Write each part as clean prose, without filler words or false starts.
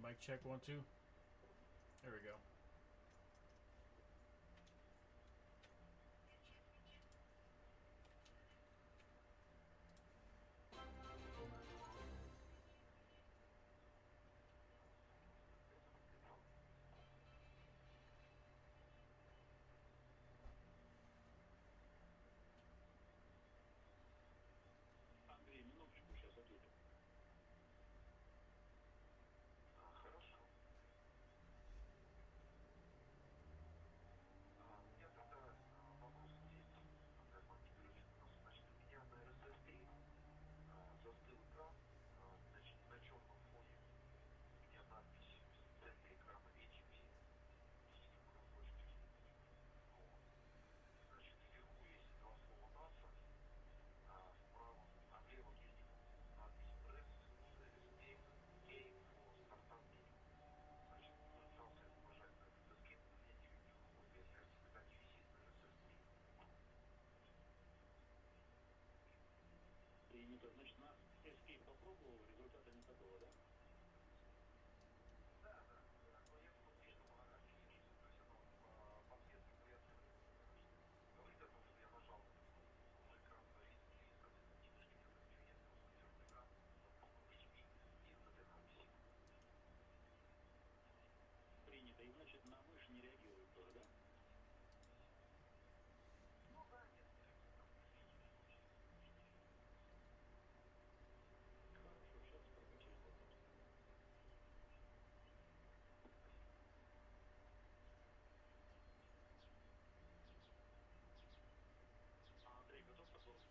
Mic check, 1, 2. There we go. Значит, на escape попробовал, результата никакого, да? Принято. И значит, на мышь не реагирует тоже, да? Хорошо, сейчас прокачаем вопрос. Андрей, готов послушать?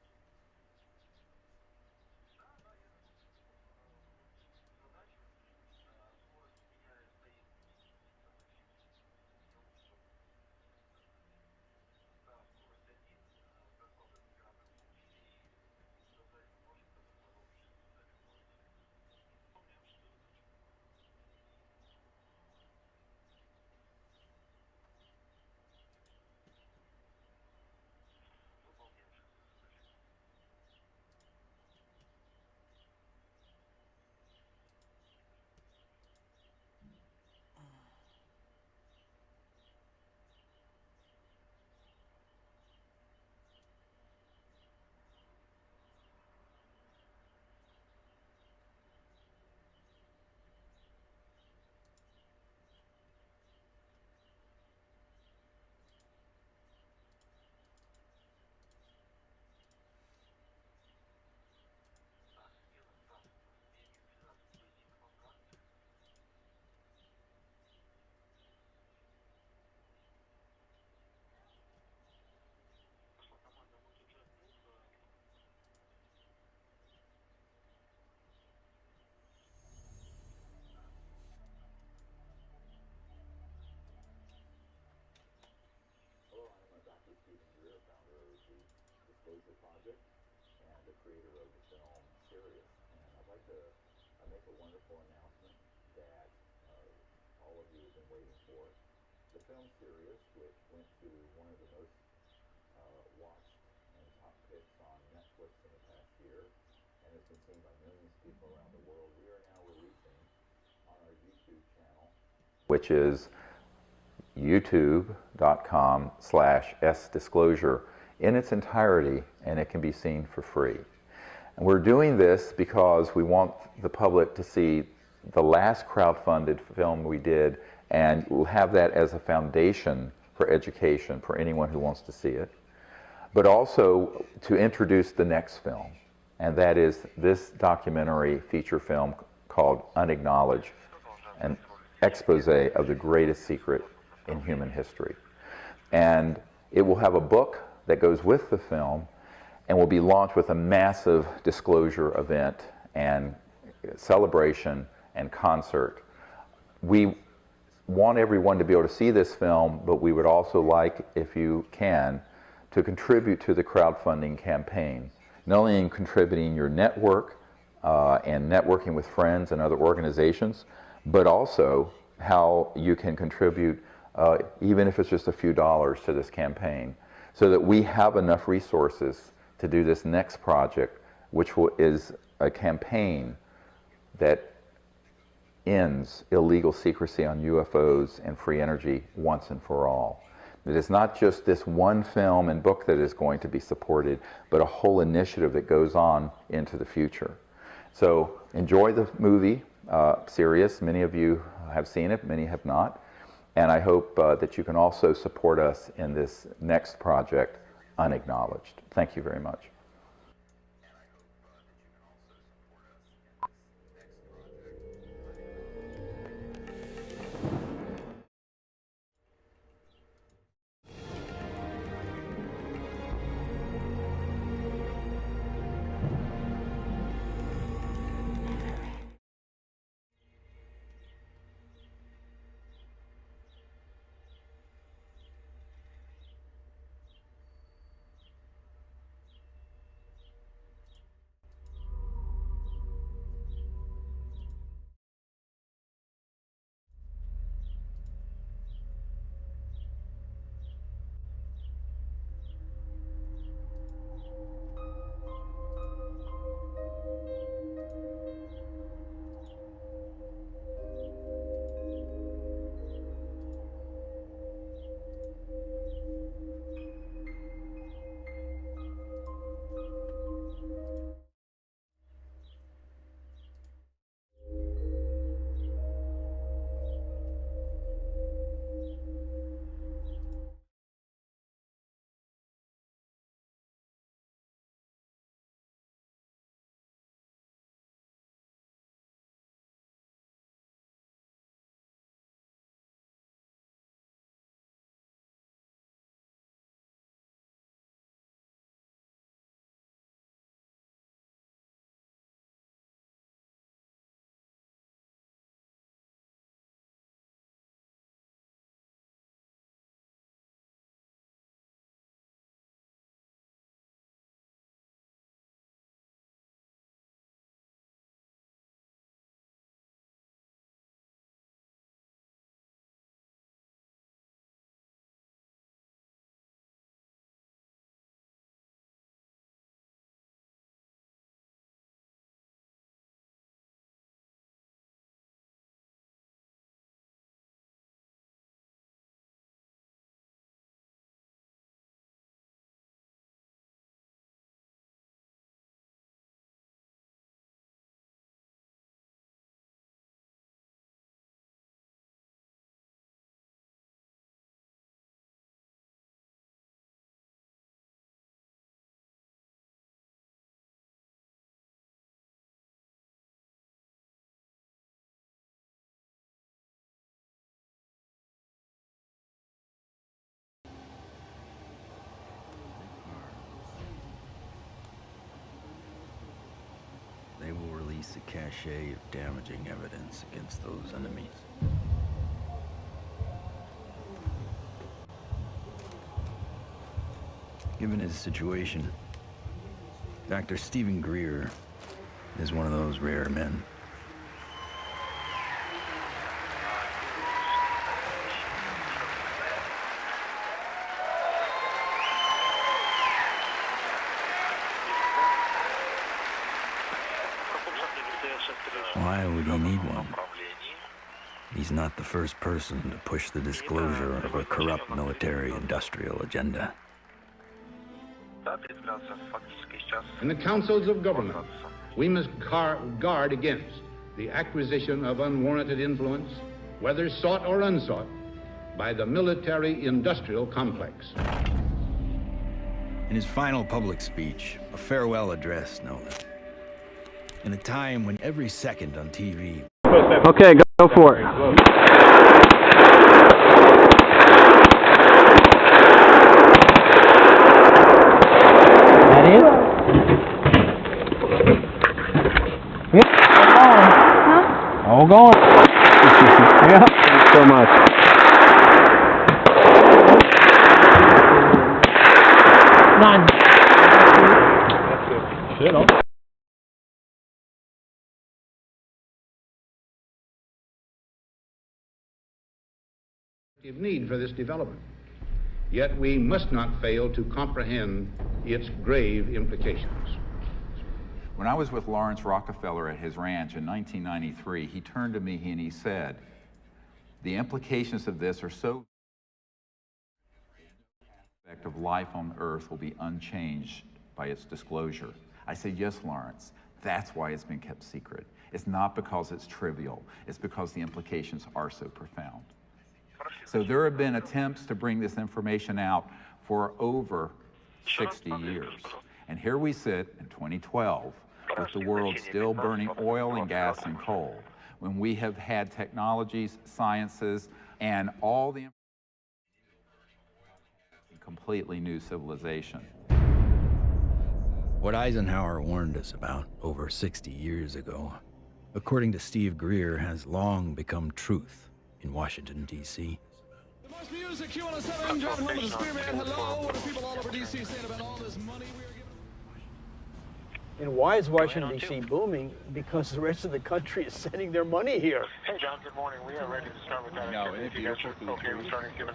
Project and the creator of the film Sirius. And I'd like to make a wonderful announcement that all of you have been waiting for. The film Sirius, which went to one of the most watched and top picks on Netflix in the past year and has been seen by millions of people around the world, we are now releasing on our YouTube channel, which is youtube.com/sdisclosure in its entirety, and it can be seen for free. And we're doing this because we want the public to see the last crowdfunded film we did, and we'll have that as a foundation for education for anyone who wants to see it, but also to introduce the next film, and that is this documentary feature film called Unacknowledged, an expose of the greatest secret in human history. And it will have a book that goes with the film and will be launched with a massive disclosure event and celebration and concert. We want everyone to be able to see this film, but we would also like, if you can, to contribute to the crowdfunding campaign. Not only in contributing your network and networking with friends and other organizations, but also how you can contribute, even if it's just a few dollars, to this campaign, so that we have enough resources to do this next project, which is a campaign that ends illegal secrecy on UFOs and free energy once and for all. It is not just this one film and book that is going to be supported, but a whole initiative that goes on into the future. So enjoy the movie, Sirius. Many of you have seen it, many have not. And I hope that you can also support us in this next project, Unacknowledged. Thank you very much. They will release a cache of damaging evidence against those enemies. Given his situation, Dr. Stephen Greer is one of those rare men. Why would he need one? He's not the first person to push the disclosure of a corrupt military-industrial agenda. In the councils of government, we must guard against the acquisition of unwarranted influence, whether sought or unsought, by the military-industrial complex. In his final public speech, a farewell address, no less. In a time when every second on TV... Okay, go for it. That is? Yep, all going. Yeah, thanks so much. None. Shit, all. Need for this development. Yet we must not fail to comprehend its grave implications. When I was with Lawrence Rockefeller at his ranch in 1993, he turned to me and he said, the implications of this are so aspect of life on Earth will be unchanged by its disclosure. I said, yes, Lawrence, that's why it's been kept secret. It's not because it's trivial, it's because the implications are so profound. So there have been attempts to bring this information out for over 60 years. And here we sit in 2012 with the world still burning oil and gas and coal, when we have had technologies, sciences, and all the completely new civilization. What Eisenhower warned us about over 60 years ago, according to Steve Greer, has long become truth in Washington, D.C. The most music, Q107, driving home with the Spearman. Hello, what are people all over D.C. saying about all this money we are giving? And why is Washington, D.C. booming? Because the rest of the country is sending their money here. Hey, John, good morning. We are ready to start with that.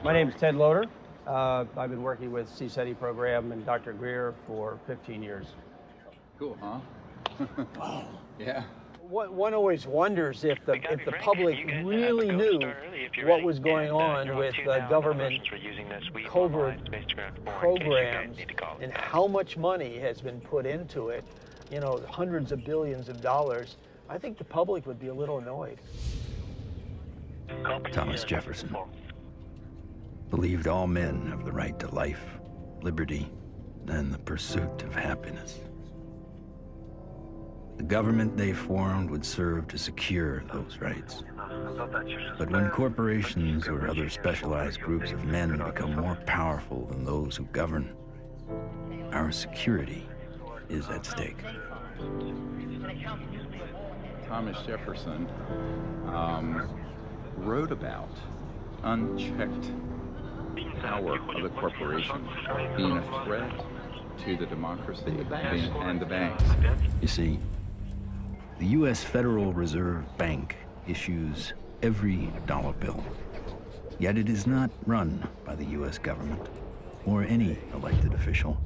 My name is Ted Loader. I've been working with CSETI program and Dr. Greer for 15 years. Cool, huh? Wow. Yeah. One always wonders if the public really knew what was going on with government covert programs and how much money has been put into it, you know, hundreds of billions of dollars. I think the public would be a little annoyed. Thomas Jefferson believed all men have the right to life, liberty, and the pursuit of happiness. The government they formed would serve to secure those rights. But when corporations or other specialized groups of men become more powerful than those who govern, our security is at stake. Thomas Jefferson wrote about unchecked power of the corporation being a threat to the democracy and the banks. You see, the U.S. Federal Reserve Bank issues every dollar bill, yet it is not run by the U.S. government or any elected official.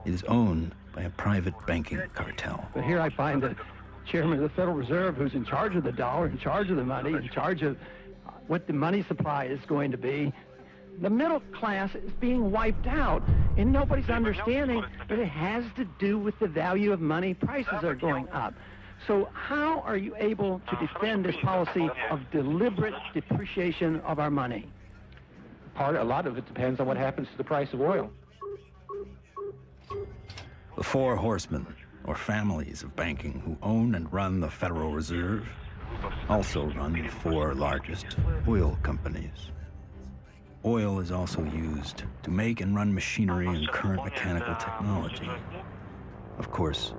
It is owned by a private banking cartel. But here I find the chairman of the Federal Reserve, who's in charge of the dollar, in charge of the money, in charge of what the money supply is going to be. The middle class is being wiped out, and nobody's understanding that it has to do with the value of money. Prices are going up. So how are you able to defend this policy of deliberate depreciation of our money? A lot of it depends on what happens to the price of oil. The four horsemen, or families of banking, who own and run the Federal Reserve, also run the four largest oil companies. Oil is also used to make and run machinery and current mechanical technology. Of course,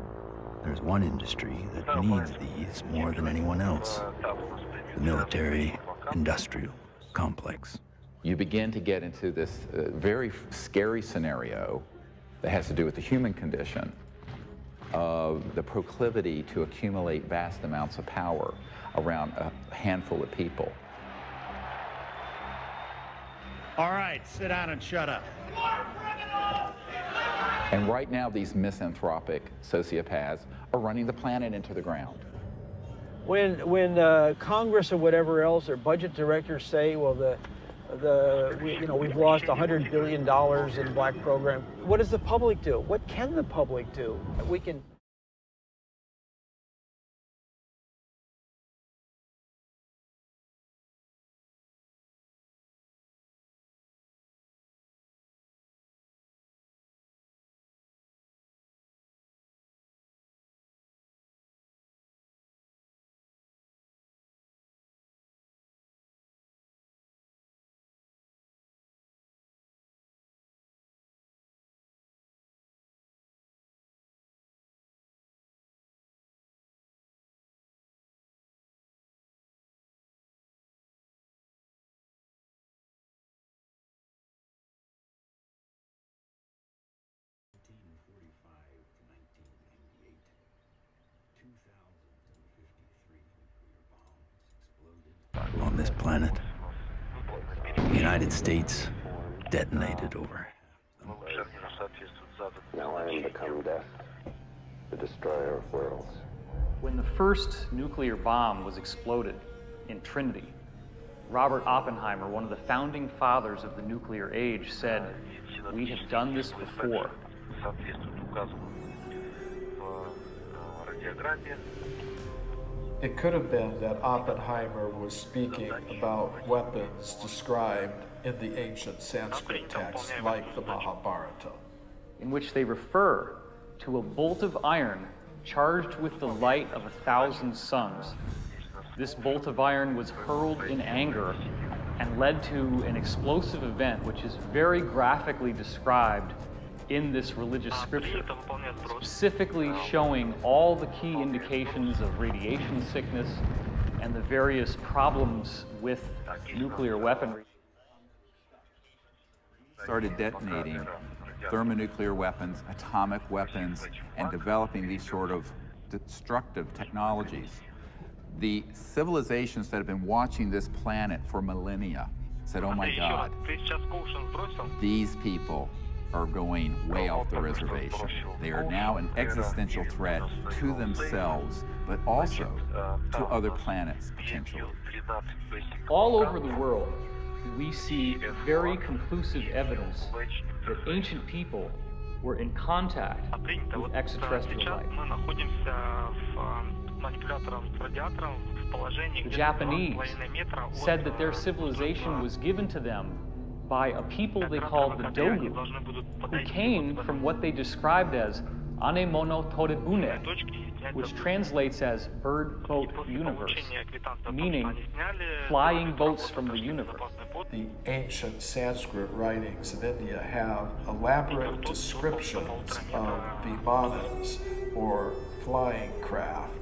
there's one industry that needs these more than anyone else: the military-industrial complex. You begin to get into this very scary scenario that has to do with the human condition of the proclivity to accumulate vast amounts of power around a handful of people. All right, sit down and shut up. And right now, these misanthropic sociopaths are running the planet into the ground. When Congress or whatever else or budget directors say, well, we've lost $100 billion in black program, what does the public do? What can the public do? We can. On this planet, the United States detonated over. Now I am become death. the destroyer of worlds. When the first nuclear bomb was exploded in Trinity, Robert Oppenheimer, one of the founding fathers of the nuclear age, said, "We have done this before." It could have been that Oppenheimer was speaking about weapons described in the ancient Sanskrit texts like the Mahabharata, in which they refer to a bolt of iron charged with the light of 1,000 suns. This bolt of iron was hurled in anger and led to an explosive event which is very graphically described in this religious scripture, specifically showing all the key indications of radiation sickness and the various problems with nuclear weaponry. Started detonating thermonuclear weapons, atomic weapons, and developing these sort of destructive technologies. The civilizations that have been watching this planet for millennia said, "Oh my God, these people are going way off the reservation. They are now an existential threat to themselves, but also to other planets potentially." All over the world, we see very conclusive evidence that ancient people were in contact with extraterrestrial life. The Japanese said that their civilization was given to them by a people they called the Dogu, who came from what they described as Anemono Torebune, which translates as bird boat universe, meaning flying boats from the universe. The ancient Sanskrit writings in India have elaborate descriptions of vimanas, or flying craft.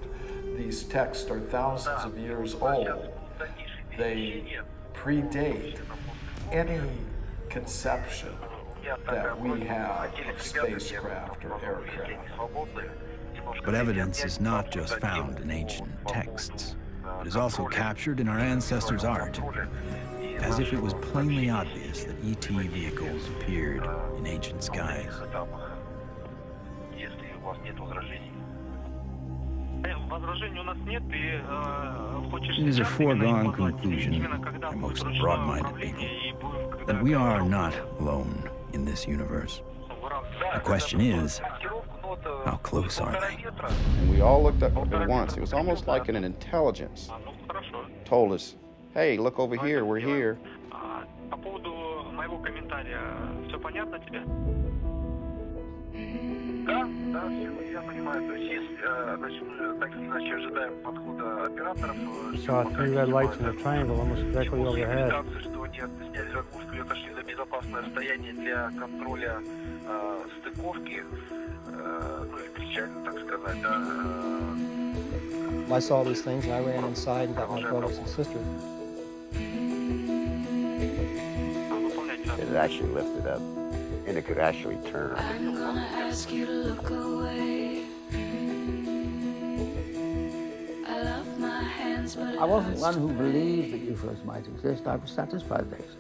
These texts are thousands of years old. They predate any conception that we have of spacecraft or aircraft. But evidence is not just found in ancient texts. It is also captured in our ancestors' art, as if it was plainly obvious that ET vehicles appeared in ancient skies. It is a foregone conclusion for most broad-minded people that we are not alone in this universe. The question is, how close are they? And we all looked up at once. It was almost like an intelligence told us, "Hey, look over here, we're here." Saw three red lights in a triangle almost directly overhead. I saw these things and I ran inside and got my brothers and sisters. It actually lifted up, and it could actually turn. I'm gonna ask you to look away. I love my hands, but I wasn't one who believed that UFOs might exist. I was satisfied they exist.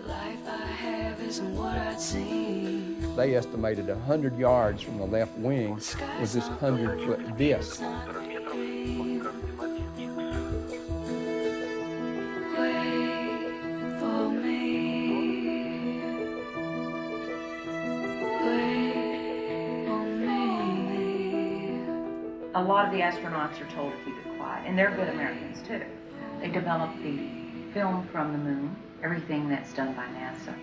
the life I have isn't what I'd seen. They estimated 100 yards from the left wing was this 100-foot disc. A lot of the astronauts are told to keep it quiet, and they're good Americans too. They develop the film from the moon, everything that's done by NASA.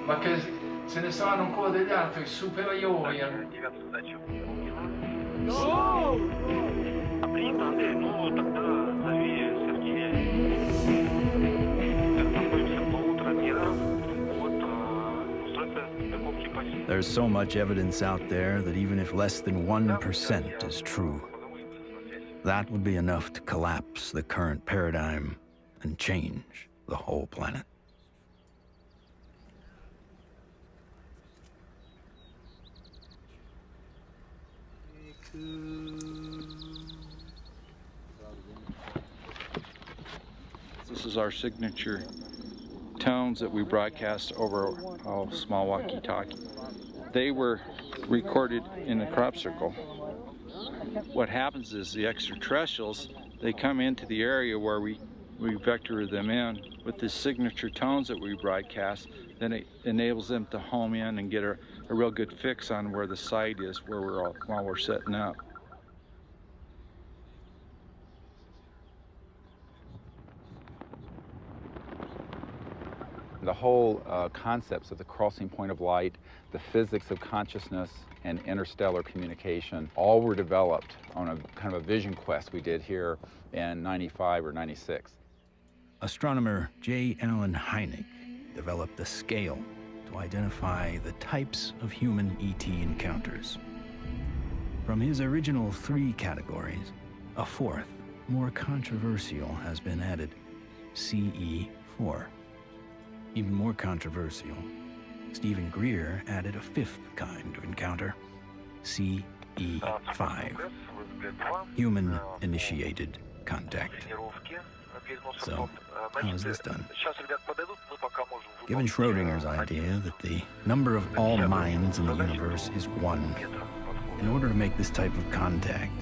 Ma che se ne sanno ancora degli altri superiori. There's so much evidence out there that even if less than 1% is true, that would be enough to collapse the current paradigm and change the whole planet. This is our signature tones that we broadcast over a small walkie-talkie. They were recorded in the crop circle. What happens is the extraterrestrials, they come into the area where we vector them in with the signature tones that we broadcast. Then it enables them to home in and get a real good fix on where the site is while we're setting up. The whole concepts of the crossing point of light, the physics of consciousness, and interstellar communication all were developed on a kind of a vision quest we did here in 95 or 96. Astronomer J. Allen Hynek developed a scale to identify the types of human ET encounters. From his original 3 categories, a 4th, more controversial, has been added, CE4. Even more controversial, Stephen Greer added a 5th kind of encounter, CE5, human-initiated contact. So, how is this done? Given Schrodinger's idea that the number of all minds in the universe is 1, in order to make this type of contact,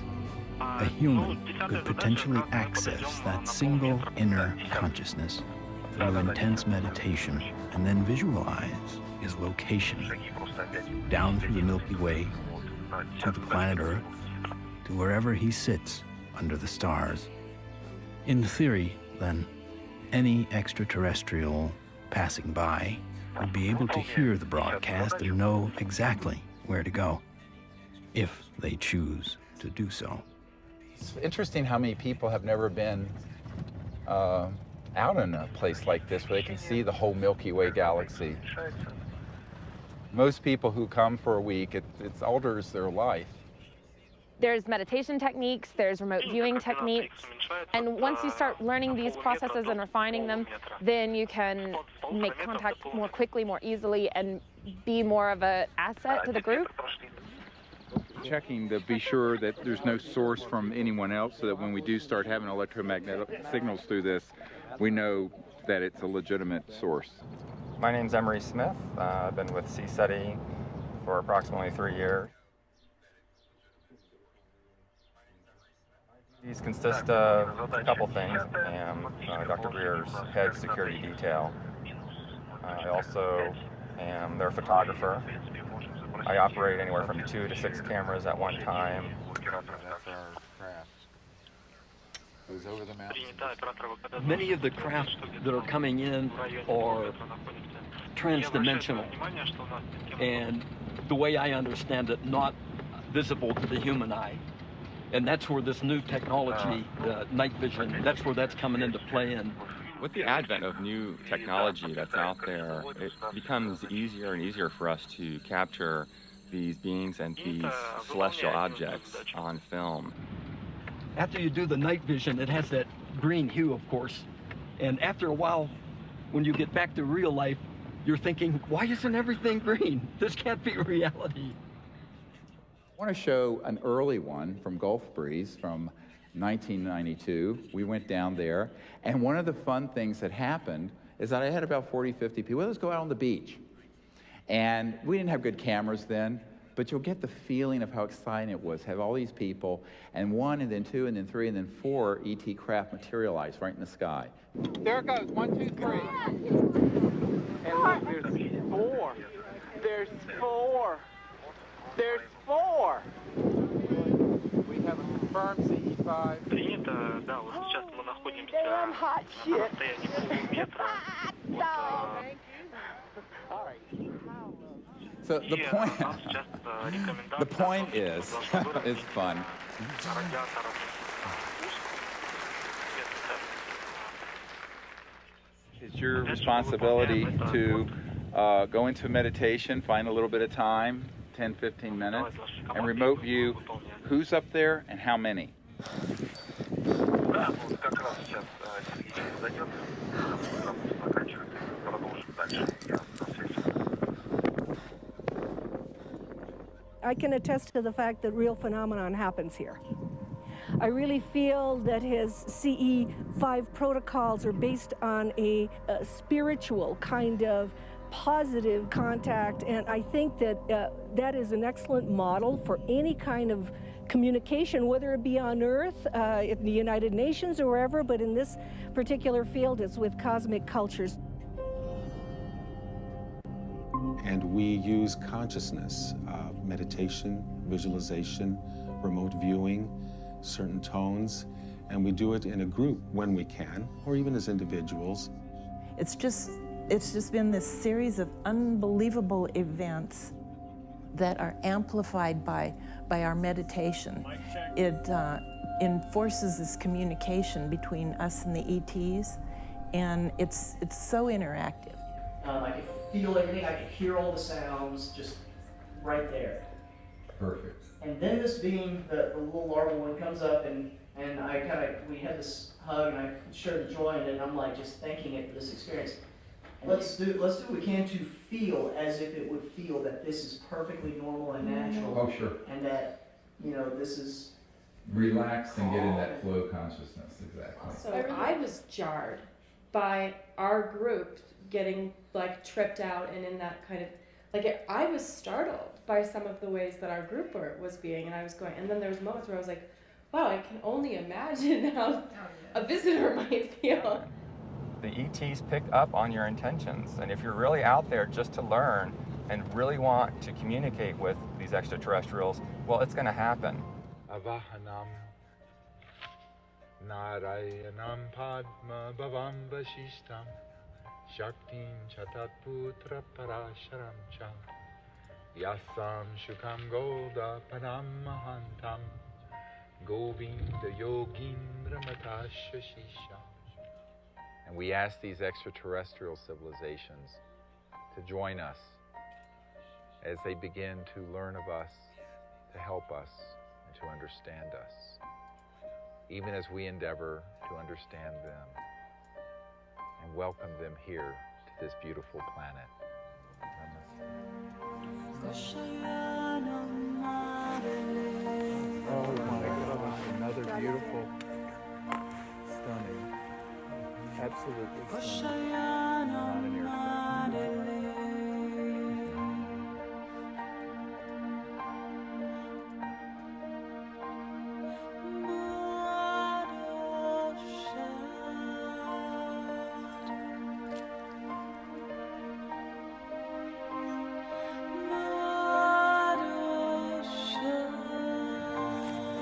a human could potentially access that single inner consciousness through intense meditation and then visualize his location down through the Milky Way to the planet Earth to wherever he sits under the stars. In theory, then, any extraterrestrial passing by would be able to hear the broadcast and know exactly where to go, if they choose to do so. It's interesting how many people have never been out in a place like this where they can see the whole Milky Way galaxy. Most people who come for a week, it alters their life. There's meditation techniques, there's remote viewing techniques, and once you start learning these processes and refining them, then you can make contact more quickly, more easily, and be more of an asset to the group. Checking to be sure that there's no source from anyone else, so that when we do start having electromagnetic signals through this, we know that it's a legitimate source. My name's Emery Smith. I've been with CSETI for approximately 3 years. These consist of a couple things. I am Dr. Greer's head security detail. I also am their photographer. I operate anywhere from 2 to 6 cameras at one time. That's our craft. It was over the mountains. Many of the craft that are coming in are transdimensional, and the way I understand it, not visible to the human eye. And that's where this new technology, night vision, that's where that's coming into play. And with the advent of new technology that's out there, it becomes easier and easier for us to capture these beings and these celestial objects on film. after you do the night vision, it has that green hue, of course. And after a while, when you get back to real life, you're thinking, why isn't everything green? This can't be reality. I want to show an early one from Gulf Breeze from 1992. We went down there, and one of the fun things that happened is that I had about 40, 50 people. Let's go out on the beach. And we didn't have good cameras then, but you'll get the feeling of how exciting it was, have all these people, and 1, and then 2, and then 3, and then 4 ET craft materialize right in the sky. There it goes, 1, 2, 3. And look, there's 4. There's 4. There's 4. We have a confirmed CE5. Damn hot shit. All right. So the point is, it's fun. It's your responsibility to go into meditation, find a little bit of time, 10, 15 minutes, and remote view who's up there and how many. I can attest to the fact that real phenomenon happens here. I really feel that his CE5 protocols are based on a spiritual kind of positive contact, and I think that that is an excellent model for any kind of communication, whether it be on Earth, in the United Nations or wherever, but in this particular field it's with cosmic cultures. And we use consciousness, meditation, visualization, remote viewing, certain tones, and we do it in a group when we can, or even as individuals. It's just been this series of unbelievable events that are amplified by our meditation. It enforces this communication between us and the ETs, and it's so interactive. I could feel everything, I could hear all the sounds just right there. Perfect. And then this being, the little larval one comes up, and we had this hug, and I shared the joy in it, and I'm like just thanking it for this experience. Let's do what we can to feel as if it would feel that this is perfectly normal and natural. Oh, sure. And that, this is... Relax and get in that flow consciousness, exactly. So I was jarred by our group getting like tripped out and in that kind of, I was startled by some of the ways that our group was being, and I was going, and then there was moments where I was like, wow, I can only imagine how a visitor might feel. The ETs pick up on your intentions, and if you're really out there just to learn and really want to communicate with these extraterrestrials, well, it's going to happen. Avahanam Narayanam Padma Bhavam Vashishtam Shaktim Chatat Putra Parasharam Cha Yasam Shukam Golda Padam Mahantam Govinda Yogindra Matashashisha. And we ask these extraterrestrial civilizations to join us as they begin to learn of us, to help us, and to understand us, even as we endeavor to understand them and welcome them here to this beautiful planet. Oh my goodness, another beautiful, stunning, absolutely stunning. Not an airplane.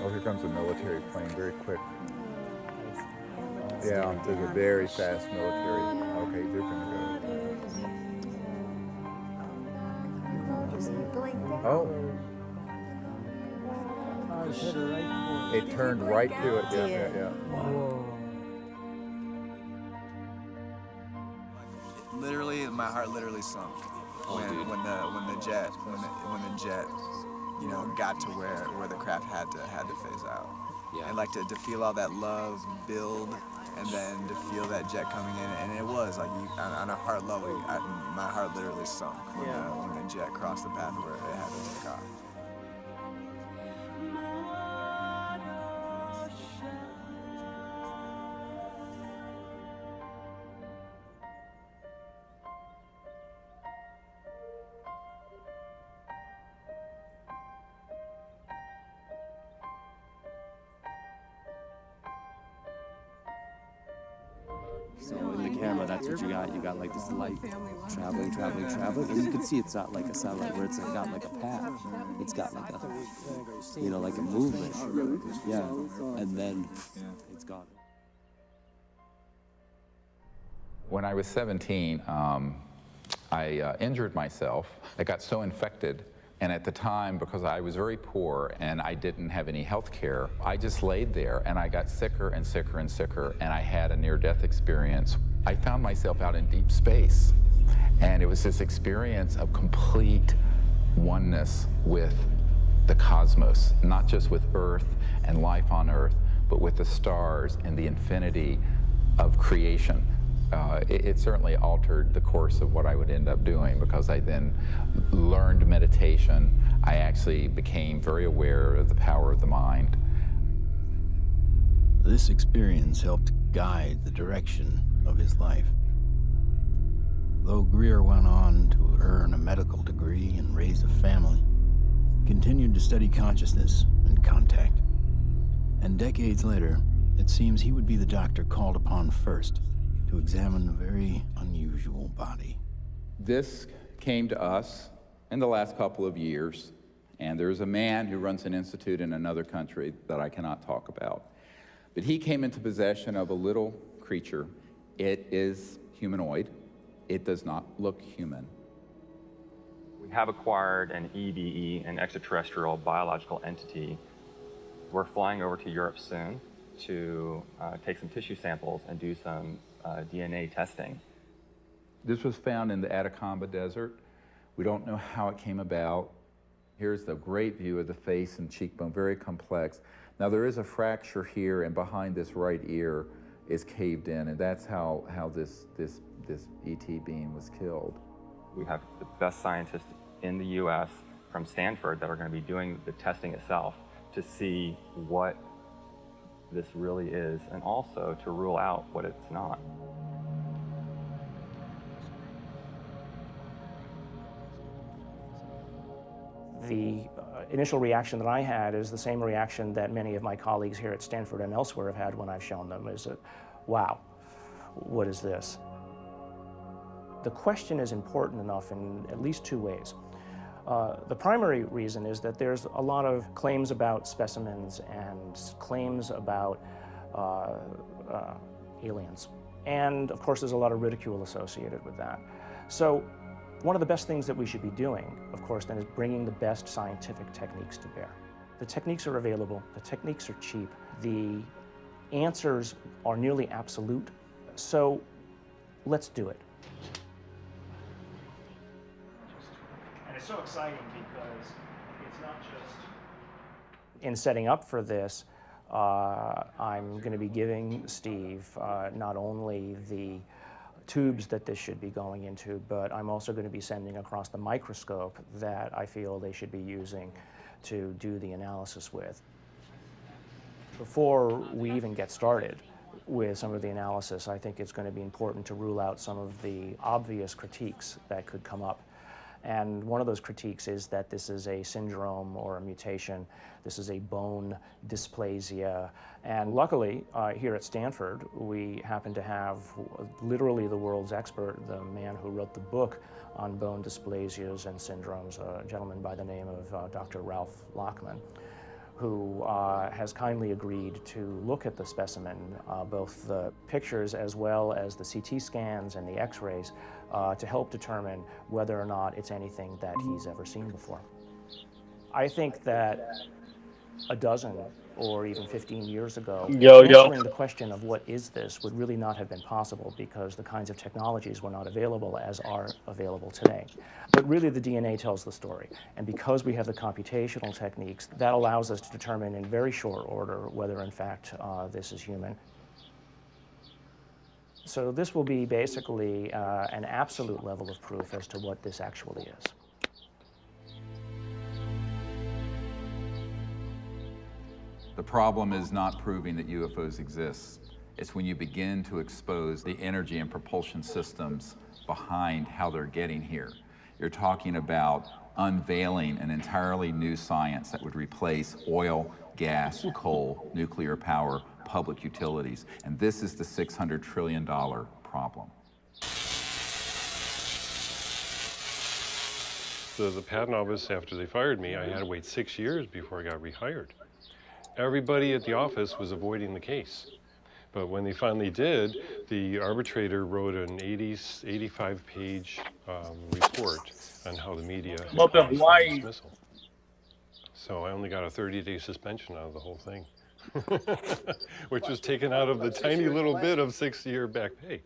Oh, here comes a military plane very quick. Yeah, there's a very fast military. Okay, they're gonna go. Oh. It turned right to it. Yeah. Literally, my heart literally sunk when the jet got to where the craft had to phase out. Yeah. And to feel all that love build, and then to feel that jet coming in, and it was like on a heart level, my heart literally sunk when the jet crossed the path where it had to take off. So in the camera, that's what you got. You got like this light traveling, and you can see it's not like a satellite where it's got like a path. It's got like a, like a movement. Yeah, and then it's gone. When I was 17, I injured myself. I got so infected. And at the time, because I was very poor and I didn't have any health care, I just laid there and I got sicker and sicker and sicker, and I had a near-death experience. I found myself out in deep space, and it was this experience of complete oneness with the cosmos, not just with Earth and life on Earth, but with the stars and the infinity of creation. It certainly altered the course of what I would end up doing, because I then learned meditation. I actually became very aware of the power of the mind. This experience helped guide the direction of his life. Though Greer went on to earn a medical degree and raise a family, he continued to study consciousness and contact. And decades later, it seems he would be the doctor called upon first to examine a very unusual body. This came to us in the last couple of years, and there's a man who runs an institute in another country that I cannot talk about. But he came into possession of a little creature. It is humanoid. It does not look human. We have acquired an EBE, an extraterrestrial biological entity. We're flying over to Europe soon to take some tissue samples and do some DNA testing. This was found in the Atacama Desert. We don't know how it came about. Here's the great view of the face and cheekbone, very complex. Now there is a fracture here, and behind this right ear is caved in, and that's how this ET being was killed. We have the best scientists in the US from Stanford that are going to be doing the testing itself to see what this really is, and also to rule out what it's not. The initial reaction that I had is the same reaction that many of my colleagues here at Stanford and elsewhere have had when I've shown them, is that, wow, what is this? The question is important enough in at least two ways. The primary reason is that there's a lot of claims about specimens and claims about aliens. And of course, there's a lot of ridicule associated with that. So one of the best things that we should be doing, of course, then is bringing the best scientific techniques to bear. The techniques are available, the techniques are cheap, the answers are nearly absolute, so let's do it. And it's so exciting because it's not just... In setting up for this, I'm going to be giving Steve not only the tubes that this should be going into, but I'm also going to be sending across the microscope that I feel they should be using to do the analysis with. Before we even get started with some of the analysis, I think it's going to be important to rule out some of the obvious critiques that could come up. And one of those critiques is that this is a syndrome or a mutation. This is a bone dysplasia. And luckily, here at Stanford, we happen to have literally the world's expert, the man who wrote the book on bone dysplasias and syndromes, a gentleman by the name of Dr. Ralph Lockman, who has kindly agreed to look at the specimen, both the pictures as well as the CT scans and the x-rays, to help determine whether or not it's anything that he's ever seen before. I think that a dozen or even 15 years ago, answering the question of what is this would really not have been possible because the kinds of technologies were not available as are available today. But really the DNA tells the story. And because we have the computational techniques, that allows us to determine in very short order whether in fact this is human. So this will be basically an absolute level of proof as to what this actually is. The problem is not proving that UFOs exist. It's when you begin to expose the energy and propulsion systems behind how they're getting here. You're talking about unveiling an entirely new science that would replace oil, gas, coal, nuclear power, public utilities. And this is the $600 trillion problem. So the patent office, after they fired me, I had to wait 6 years before I got rehired. Everybody at the office was avoiding the case. But when they finally did, the arbitrator wrote an 85-page report on how the media had dismissal. So I only got a 30-day suspension out of the whole thing, which was taken out of the tiny little bit of 6-year back pay.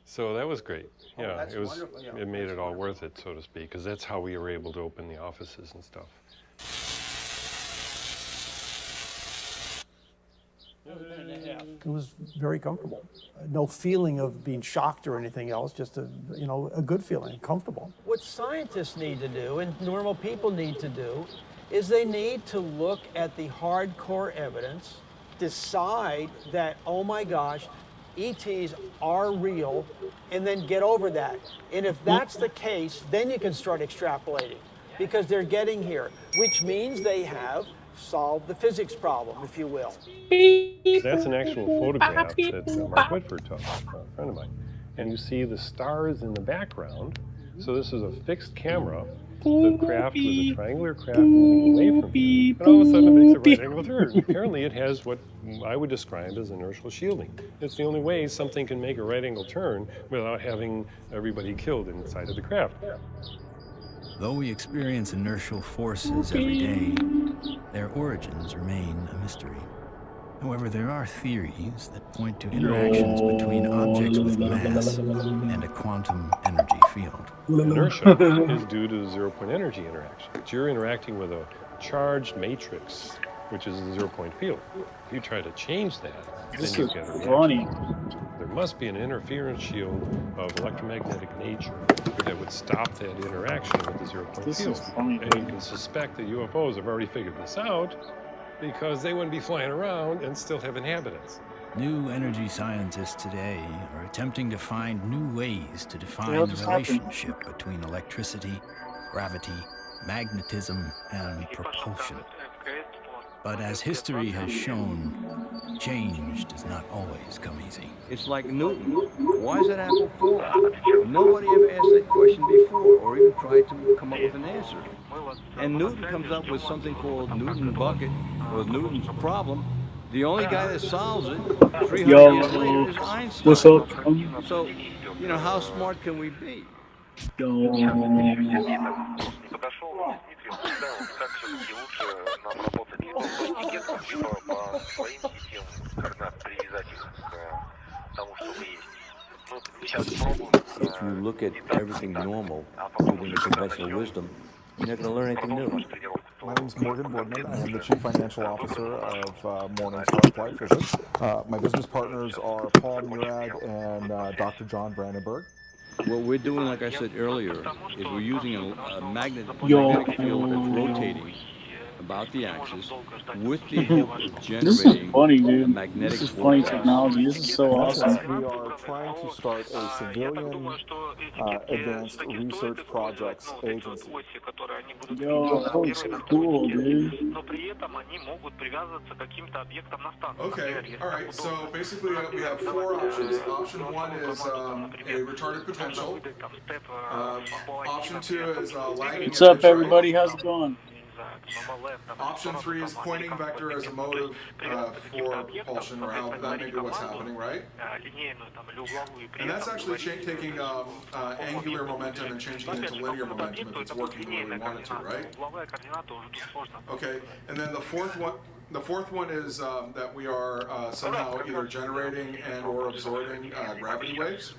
So that was great. Yeah, it was. It made it all worth it, so to speak, because that's how we were able to open the offices and stuff. It was very comfortable. No feeling of being shocked or anything else, just a good feeling, comfortable. What scientists need to do and normal people need to do is they need to look at the hardcore evidence decide that, oh my gosh, ETs are real, and then get over that. And if that's the case, then you can start extrapolating, because they're getting here, which means they have solved the physics problem, if you will. That's an actual photograph that Mark Whitford took, a friend of mine. And you see the stars in the background. So this is a fixed camera. The craft was a triangular craft moving away from here, and all of a sudden it makes a right angle turn. Apparently it has what I would describe as inertial shielding. It's the only way something can make a right angle turn without having everybody killed inside of the craft. Though we experience inertial forces every day, their origins remain a mystery. However, there are theories that point to interactions between objects with mass and a quantum energy field. Inertia is due to zero-point energy interactions. You're interacting with a charged matrix, which is a zero-point field. If you try to change that, then you get a reaction. There must be an interference shield of electromagnetic nature that would stop that interaction with the zero-point field. And you can suspect that UFOs have already figured this out, because they wouldn't be flying around and still have inhabitants. New energy scientists today are attempting to find new ways to define the relationship between electricity, gravity, magnetism, and propulsion. But as history has shown, change does not always come easy. It's like Newton. Why is that apple full? Nobody ever asked that question before or even tried to come up with an answer. And Newton comes up with something called Newton bucket, or Newton's problem. The only guy that solves it 300 years later is Einstein. What's up? So, you know, how smart can we be? If you look at everything normal within the conventional wisdom, you're not going to learn anything new. My name is Morgan Woodman. I am the Chief Financial Officer of Morningstar Applied Physics. My business partners are Paul Murad and Dr. John Brandenburg. What we're doing, like I said earlier, is we're using a magnetic field that's rotating about the axis with the hope of generating a magnetic This is funny technology. This is so awesome. We are trying to start a civilian advanced research projects agency. Yo, that looks cool, dude. Okay, all right. So basically, we have 4 options. Option 1 is a retarded potential. Option 2 is lagging. What's up, everybody? How's it going? Option 3 is pointing vector as a motive for propulsion, or how that may be what's happening, right? And that's actually taking angular momentum and changing it into linear momentum if it's working the way we want it to, right? Okay, and then the fourth one is that we are somehow either generating and or absorbing gravity waves.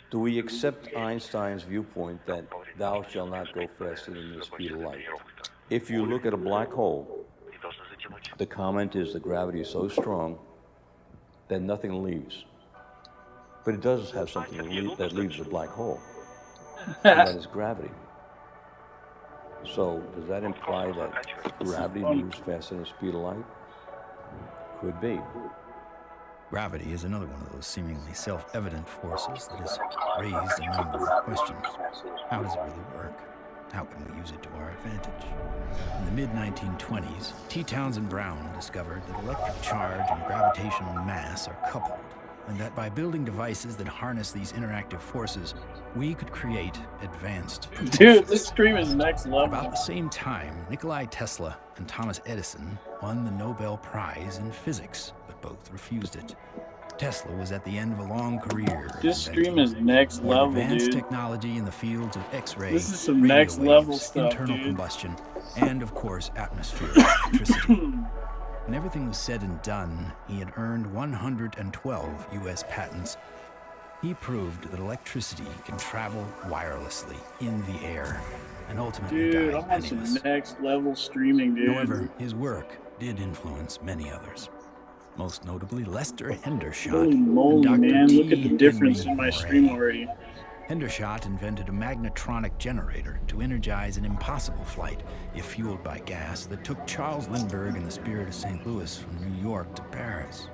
Do we accept Einstein's viewpoint that thou shalt not go faster than the speed of light? If you look at a black hole, the comment is the gravity is so strong that nothing leaves. But it does have something that leaves the black hole, and that is gravity. So does that imply that gravity moves faster than the speed of light? Could be. Gravity is another one of those seemingly self-evident forces that has raised a number of questions. How does it really work? How can we use it to our advantage? In the mid-1920s, T. Townsend Brown discovered that electric charge and gravitational mass are coupled, and that by building devices that harness these interactive forces, we could create advanced propulsion. Dude, this stream is next level. About the same time, Nikola Tesla and Thomas Edison won the Nobel Prize in Physics, but both refused it. Tesla was at the end of a long career. This stream is next level, advanced dude. technology in the fields of X-ray, This is some radio next level waves, stuff, internal dude. combustion, and of course atmospheric electricity. When everything was said and done, he had earned 112 U.S. patents. He proved that electricity can travel wirelessly in the air, and ultimately Dude, died I'm on some penniless. next level streaming, dude. However, his work did influence many others, most notably Lester Hendershot Holy and moly, Dr. man. T. Look at the difference Henry in my Moray. stream already. Hendershot invented a magnetronic generator to energize an impossible flight, if fueled by gas, that took Charles Lindbergh in the Spirit of St. Louis from New York to Paris.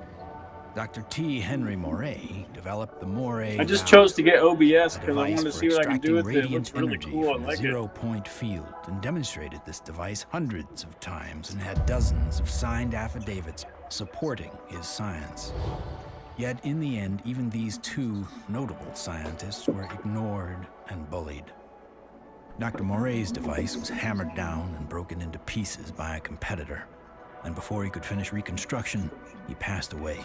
Dr. T. Henry Moray developed the Moray I just valve, chose to get OBS a because I device wanted to for see what I could do extracting with it. It radiant looks really energy cool. I from a like it. zero-point field, and demonstrated this device hundreds of times and had dozens of signed affidavits supporting his science. Yet in the end, even these two notable scientists were ignored and bullied. Dr. Moray's device was hammered down and broken into pieces by a competitor, and before he could finish reconstruction, he passed away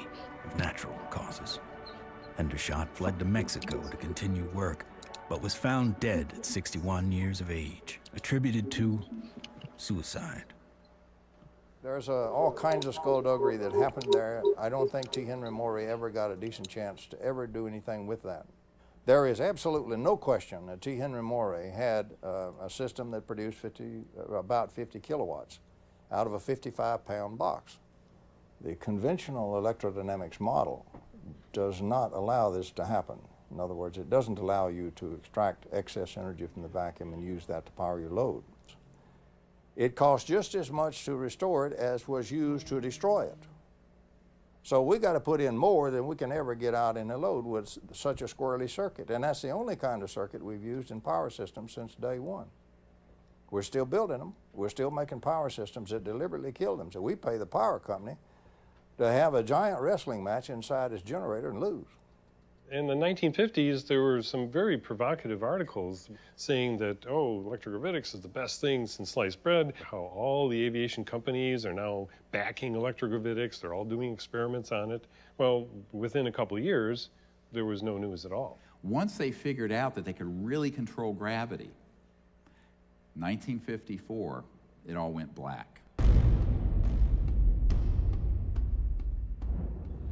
of natural causes. Hendershot fled to Mexico to continue work, but was found dead at 61 years of age, attributed to suicide. There's all kinds of skullduggery that happened there. I don't think T. Henry Moray ever got a decent chance to ever do anything with that. There is absolutely no question that T. Henry Moray had a system that produced about 50 kilowatts out of a 55-pound box. The conventional electrodynamics model does not allow this to happen. In other words, it doesn't allow you to extract excess energy from the vacuum and use that to power your load. It costs just as much to restore it as was used to destroy it. So we got to put in more than we can ever get out in a load with such a squirrely circuit. And that's the only kind of circuit we've used in power systems since day one. We're still building them. We're still making power systems that deliberately kill them. So we pay the power company to have a giant wrestling match inside his generator and lose. In the 1950s, there were some very provocative articles saying that, oh, electrogravitics is the best thing since sliced bread, how all the aviation companies are now backing electrogravitics, they're all doing experiments on it. Well, within a couple of years, there was no news at all. Once they figured out that they could really control gravity, 1954, it all went black.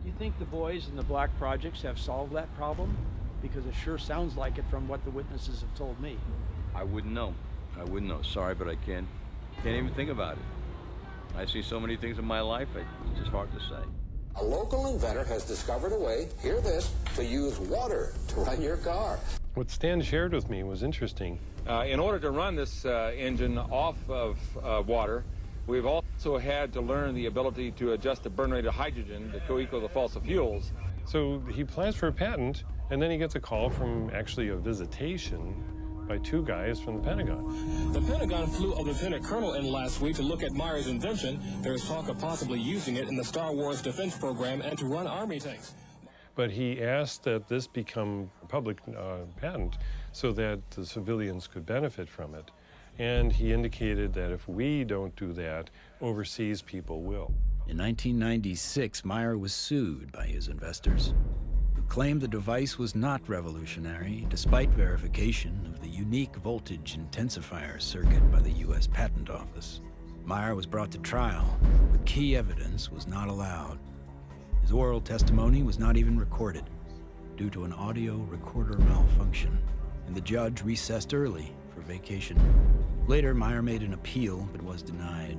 Do you think the boys in the black projects have solved that problem? Because it sure sounds like it from what the witnesses have told me. I wouldn't know. I wouldn't know. Sorry, but I can't even think about it. I see so many things in my life, it's just hard to say. A local inventor has discovered a way, hear this, to use water to run your car. What Stan shared with me was interesting. In order to run this engine off of water, we've also had to learn the ability to adjust the burn rate of hydrogen to co-equal the fossil fuels. So he applies for a patent, and then he gets a call from actually a visitation by two guys from the Pentagon. The Pentagon flew a lieutenant colonel in last week to look at Meyer's invention. There's talk of possibly using it in the Star Wars defense program and to run Army tanks. But he asked that this become a public patent so that the civilians could benefit from it. And he indicated that if we don't do that, overseas people will. In 1996, Meyer was sued by his investors, who claimed the device was not revolutionary, despite verification of the unique voltage intensifier circuit by the U.S. Patent Office. Meyer was brought to trial, but key evidence was not allowed. His oral testimony was not even recorded due to an audio recorder malfunction, and the judge recessed early for vacation. Later, Meyer made an appeal, but was denied.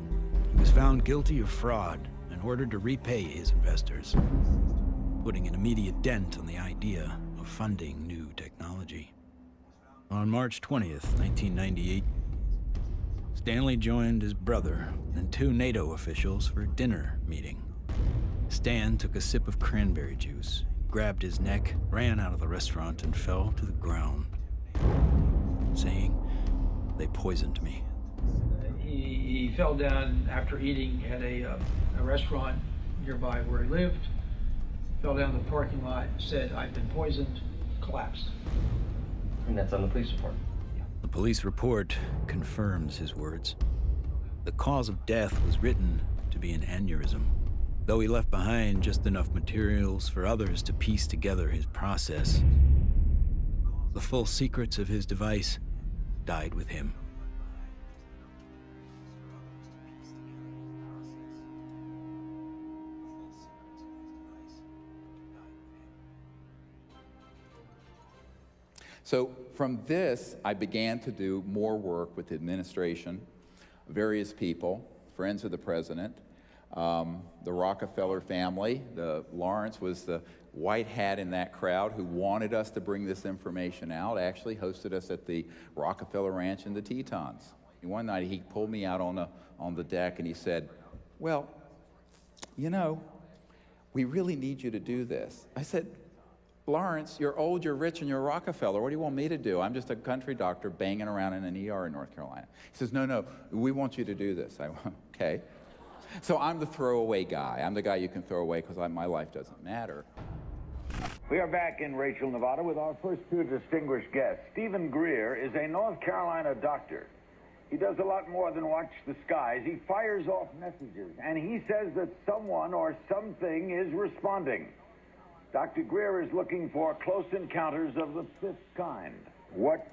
He was found guilty of fraud and ordered to repay his investors, putting an immediate dent on the idea of funding new technology. On March 20th, 1998, Stanley joined his brother and two NATO officials for a dinner meeting. Stan took a sip of cranberry juice, grabbed his neck, ran out of the restaurant, and fell to the ground, saying, "They poisoned me." He fell down after eating at a restaurant nearby where he lived, fell down the parking lot, said, "I've been poisoned," collapsed. And that's on the police report? The police report confirms his words. The cause of death was written to be an aneurysm, though he left behind just enough materials for others to piece together his process. The full secrets of his device died with him. So from this, I began to do more work with the administration, various people, friends of the president, the Rockefeller family. Lawrence was the white hat in that crowd who wanted us to bring this information out, actually hosted us at the Rockefeller Ranch in the Tetons. One night he pulled me out on the deck and he said, well, you know, we really need you to do this. I said, Lawrence, you're old, you're rich, and you're a Rockefeller. What do you want me to do? I'm just a country doctor banging around in an ER in North Carolina. He says, no, we want you to do this. I went, okay. So I'm the throwaway guy. I'm the guy you can throw away because my life doesn't matter. We are back in Rachel, Nevada with our first two distinguished guests. Stephen Greer is a North Carolina doctor. He does a lot more than watch the skies. He fires off messages, and he says that someone or something is responding. Dr. Greer is looking for close encounters of the fifth kind. What,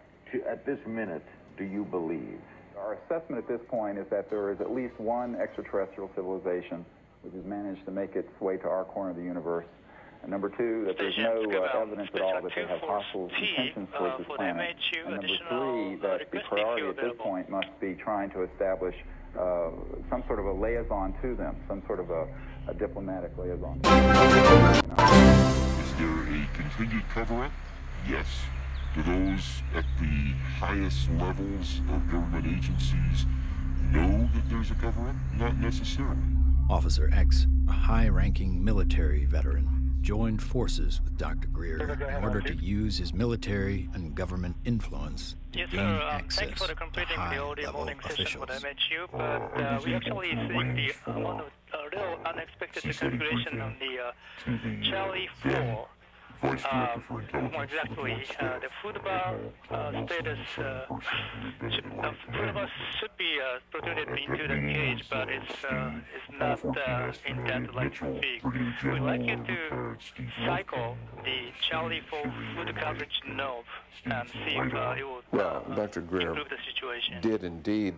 at this minute, do you believe? Our assessment at this point is that there is at least one extraterrestrial civilization which has managed to make its way to our corner of the universe. And number two, that there's no evidence at all that they have hostile intentions towards this planet. And number three, that the priority at this point must be trying to establish some sort of a liaison to them, some sort of a diplomatic liaison. Is there a continued cover-up? Yes. Do those at the highest levels of government agencies know that there's a cover-up? Not necessarily. Officer X, a high-ranking military veteran, joined forces with Dr. Greer in order to use his military and government influence to gain access to high-level officials. We actually see one of real unexpected calculation on the Charlie 4. More exactly, the food bar status, food bar should be protruded into the cage, but it's not in that like big. We'd like you to cycle the Charlie 4 food coverage knob and see if it will Dr. Greer improve the situation. did indeed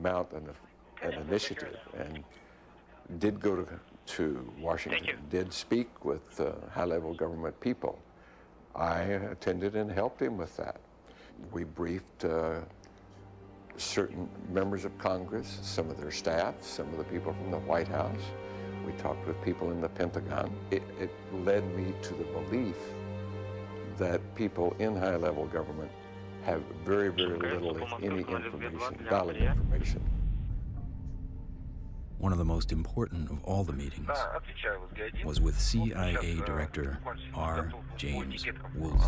mount an initiative and did go to Washington, did speak with high-level government people. I attended and helped him with that. We briefed certain members of Congress, some of their staff, some of the people from the White House. We talked with people in the Pentagon. It led me to the belief that people in high-level government have very, very little, if any, information, valid information. One of the most important of all the meetings was with CIA Director R. James Woolsey.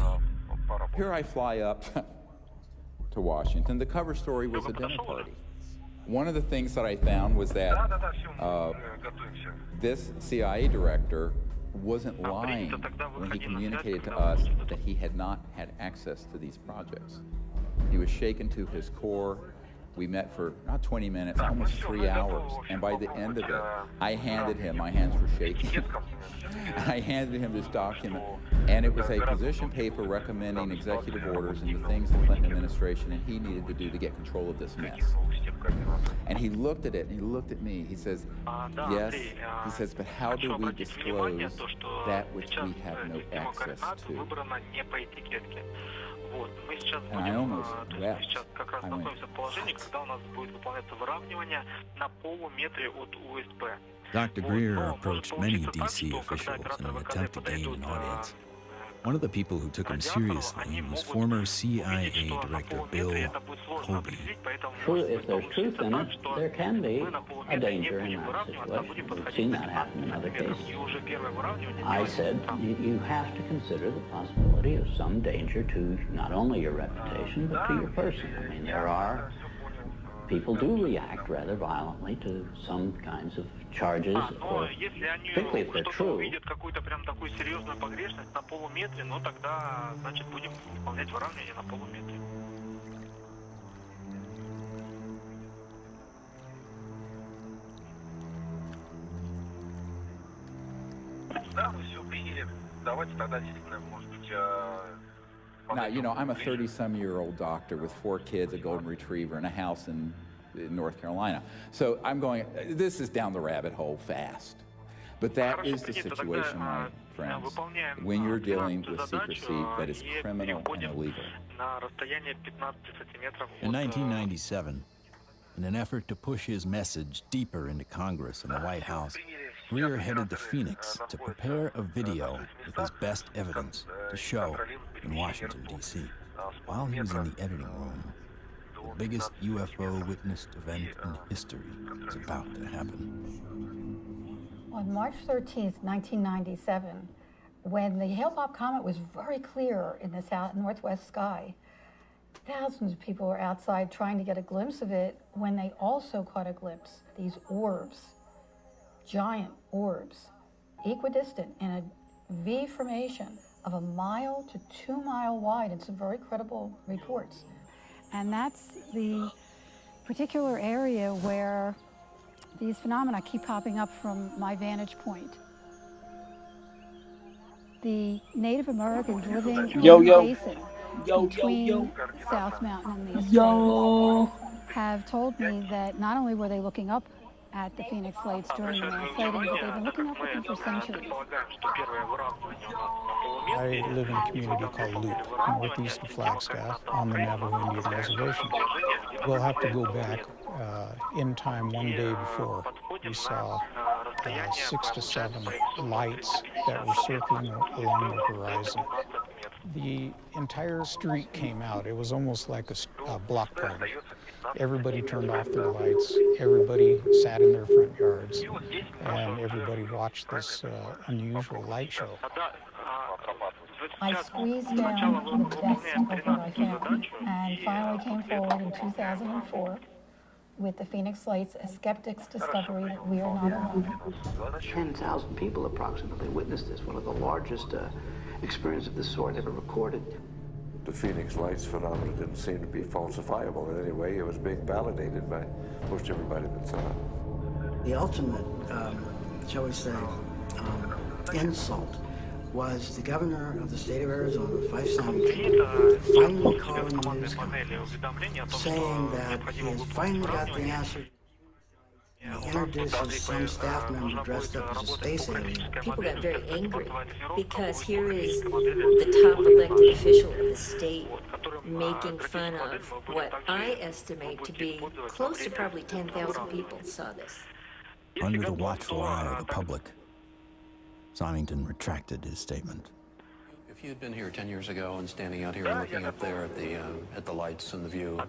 Here I fly up to Washington. The cover story was a dinner party. One of the things that I found was that this CIA director wasn't lying when he communicated to us that he had not had access to these projects. He was shaken to his core. We met for not 20 minutes, almost 3 hours. And by the end of it, I handed him, my hands were shaking, I handed him this document. And it was a position paper recommending executive orders and the things the Clinton administration and he needed to do to get control of this mess. And he looked at it and he looked at me. He says, yes, he says, but how do we disclose that which we have no access to? And I almost wept. I went, Dr. Greer approached many D.C. officials in an attempt to gain an audience. One of the people who took him seriously was former CIA Director Bill Colby. If there's truth in it, there can be a danger in that situation. We've seen that happen in other cases. I said, you have to consider the possibility of some danger to not only your reputation, but to your person. I mean, there are people do react rather violently to some kinds of charges, or particularly if they're true. Now, you know, I'm a 30-some-year-old doctor with 4 kids, a golden retriever, and a house in North Carolina. So I'm going, this is down the rabbit hole fast. But that is the situation, my friends, when you're dealing with secrecy that is criminal and illegal. In 1997, In an effort to push his message deeper into Congress and the White House, Greer headed to Phoenix to prepare a video with his best evidence to show in Washington, D.C. While he was in the editing room, the biggest UFO witnessed event in history was about to happen. On March 13th, 1997, when the Hale-Bopp comet was very clear in the northwest sky, thousands of people were outside trying to get a glimpse of it when they also caught a glimpse. These orbs, giant orbs, equidistant in a V formation of 1 mile to 2 mile wide in some very credible reports. And that's the particular area where these phenomena keep popping up from my vantage point. The Native Americans living in the basin between South Mountain and the East have told me that not only were they looking up at the Phoenix lights during the mass sighting, but they've been looking up at them for centuries. I live in a community called Loop, northeast of Flagstaff, on the Navajo Indian Reservation. We'll have to go back in time one day before. We saw 6 to 7 lights that were circling along the horizon. The entire street came out. It was almost like a block party. Everybody turned off their lights, everybody sat in their front yards, and everybody watched this unusual light show. I squeezed down the best of what I found, and finally came forward in 2004 with the Phoenix Lights, a skeptic's discovery that we are not alone. 10,000 people approximately witnessed this, one of the largest experiences of this sort ever recorded. The Phoenix Lights phenomenon didn't seem to be falsifiable in any way. It was being validated by most everybody that saw it. The ultimate, shall we say, insult was the governor of the state of Arizona, Fife Symington, finally calling the news conference, saying that he has finally got the answer. He introduces some staff member dressed up as a space alien. People got very angry because here is the top elected official of the state making fun of what I estimate to be close to probably 10,000 people saw this. Under the watchful eye of the public, Symington retracted his statement. If you had been here 10 years ago and standing out here and looking up there at the lights and the view,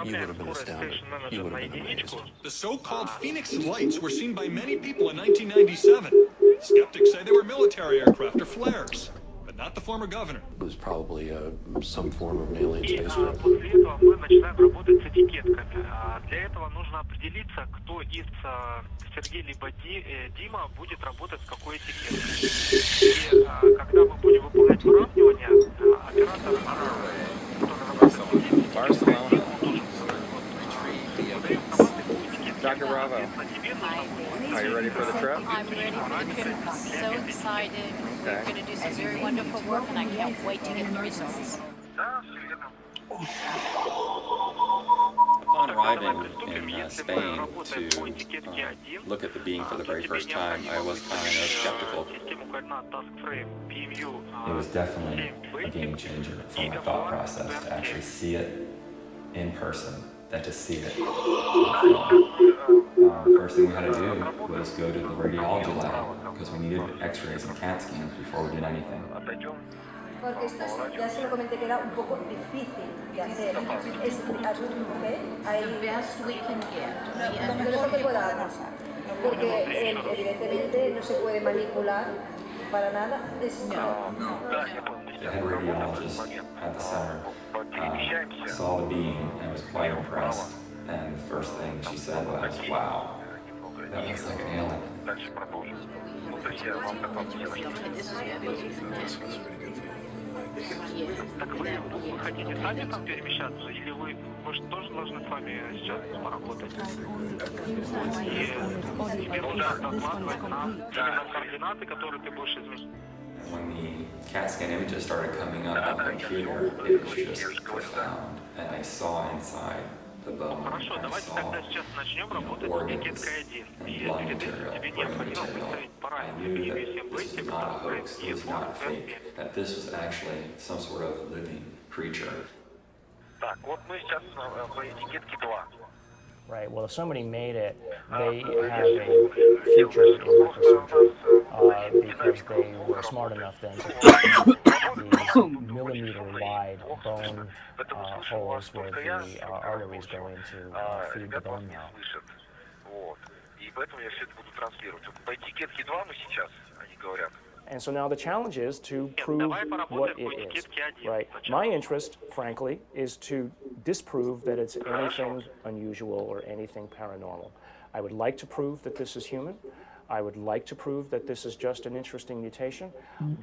you would have been astounded. You would have been amazed. The so-called Phoenix Lights were seen by many people in 1997. Skeptics say they were military aircraft or flares, but not the former governor. It was probably some form of an alien spacecraft. Для этого нужно определиться, кто из Сергей либо Дима будет работать с какой этикеткой. И когда мы будем выполнять выравнивание, оператор, Barcelona, Dr. Bravo, are you ready for the trip? I'm ready for the trip. I'm so excited. We're going to do some very wonderful work, and I can't wait to get the results. Upon arriving in Spain to look at the being for the very first time, I was kind of skeptical. It was definitely a game changer for my thought process to actually see it in person than to see it on film. First thing we had to do was go to the radiology lab because we needed x-rays and CAT scans before we did anything. Porque esto ya se lo comenté que era un poco difícil de hacer. Es The best we can get. Lo mejor que pueda pasar. Porque evidentemente no se puede manipular para nada. The head radiologist at the center saw the being and was quite impressed. And the first thing she said was, "Wow, that looks like an alien." Так вы хотите сами там перемещаться, или вы, может, тоже должны с вами сейчас поработать? И тебе нужно докладывать нам именно координаты, которые ты будешь изменить. When the CAT scan images started coming up on the computer, it was just profound. And I saw inside the bone, Хорошо, давайте тогда сейчас начнем работать с этикеткой 1. И этикетку тебе необходимо выставить параметры. Если быть, тебе that this was actually some sort of living creature. Так, вот мы сейчас по этикетке 2. right? Well, if somebody made it, they have a future in microsurgery because they were smart enough then to create these millimeter-wide bone holes where the arteries go into feed the bone marrow. And so now the challenge is to prove what it is, right? My interest, frankly, is to disprove that it's anything unusual or anything paranormal. I would like to prove that this is human. I would like to prove that this is just an interesting mutation.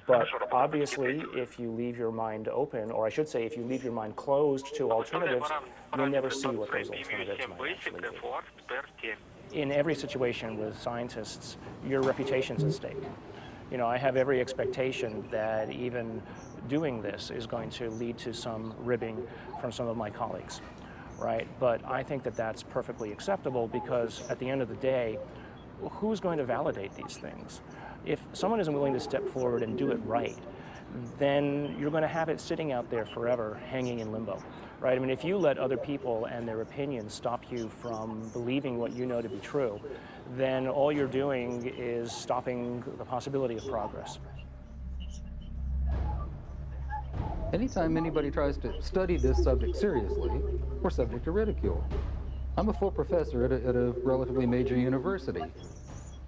But obviously, if you leave your mind open, or I should say, if you leave your mind closed to alternatives, you'll never see what those alternatives might actually be. In every situation with scientists, your reputation's at stake. You know, I have every expectation that even doing this is going to lead to some ribbing from some of my colleagues, right? But I think that that's perfectly acceptable because at the end of the day, who's going to validate these things? If someone isn't willing to step forward and do it right, then you're going to have it sitting out there forever, hanging in limbo, right? I mean, if you let other people and their opinions stop you from believing what you know to be true, then all you're doing is stopping the possibility of progress. Anytime anybody tries to study this subject seriously, we're subject to ridicule. I'm a full professor at a relatively major university,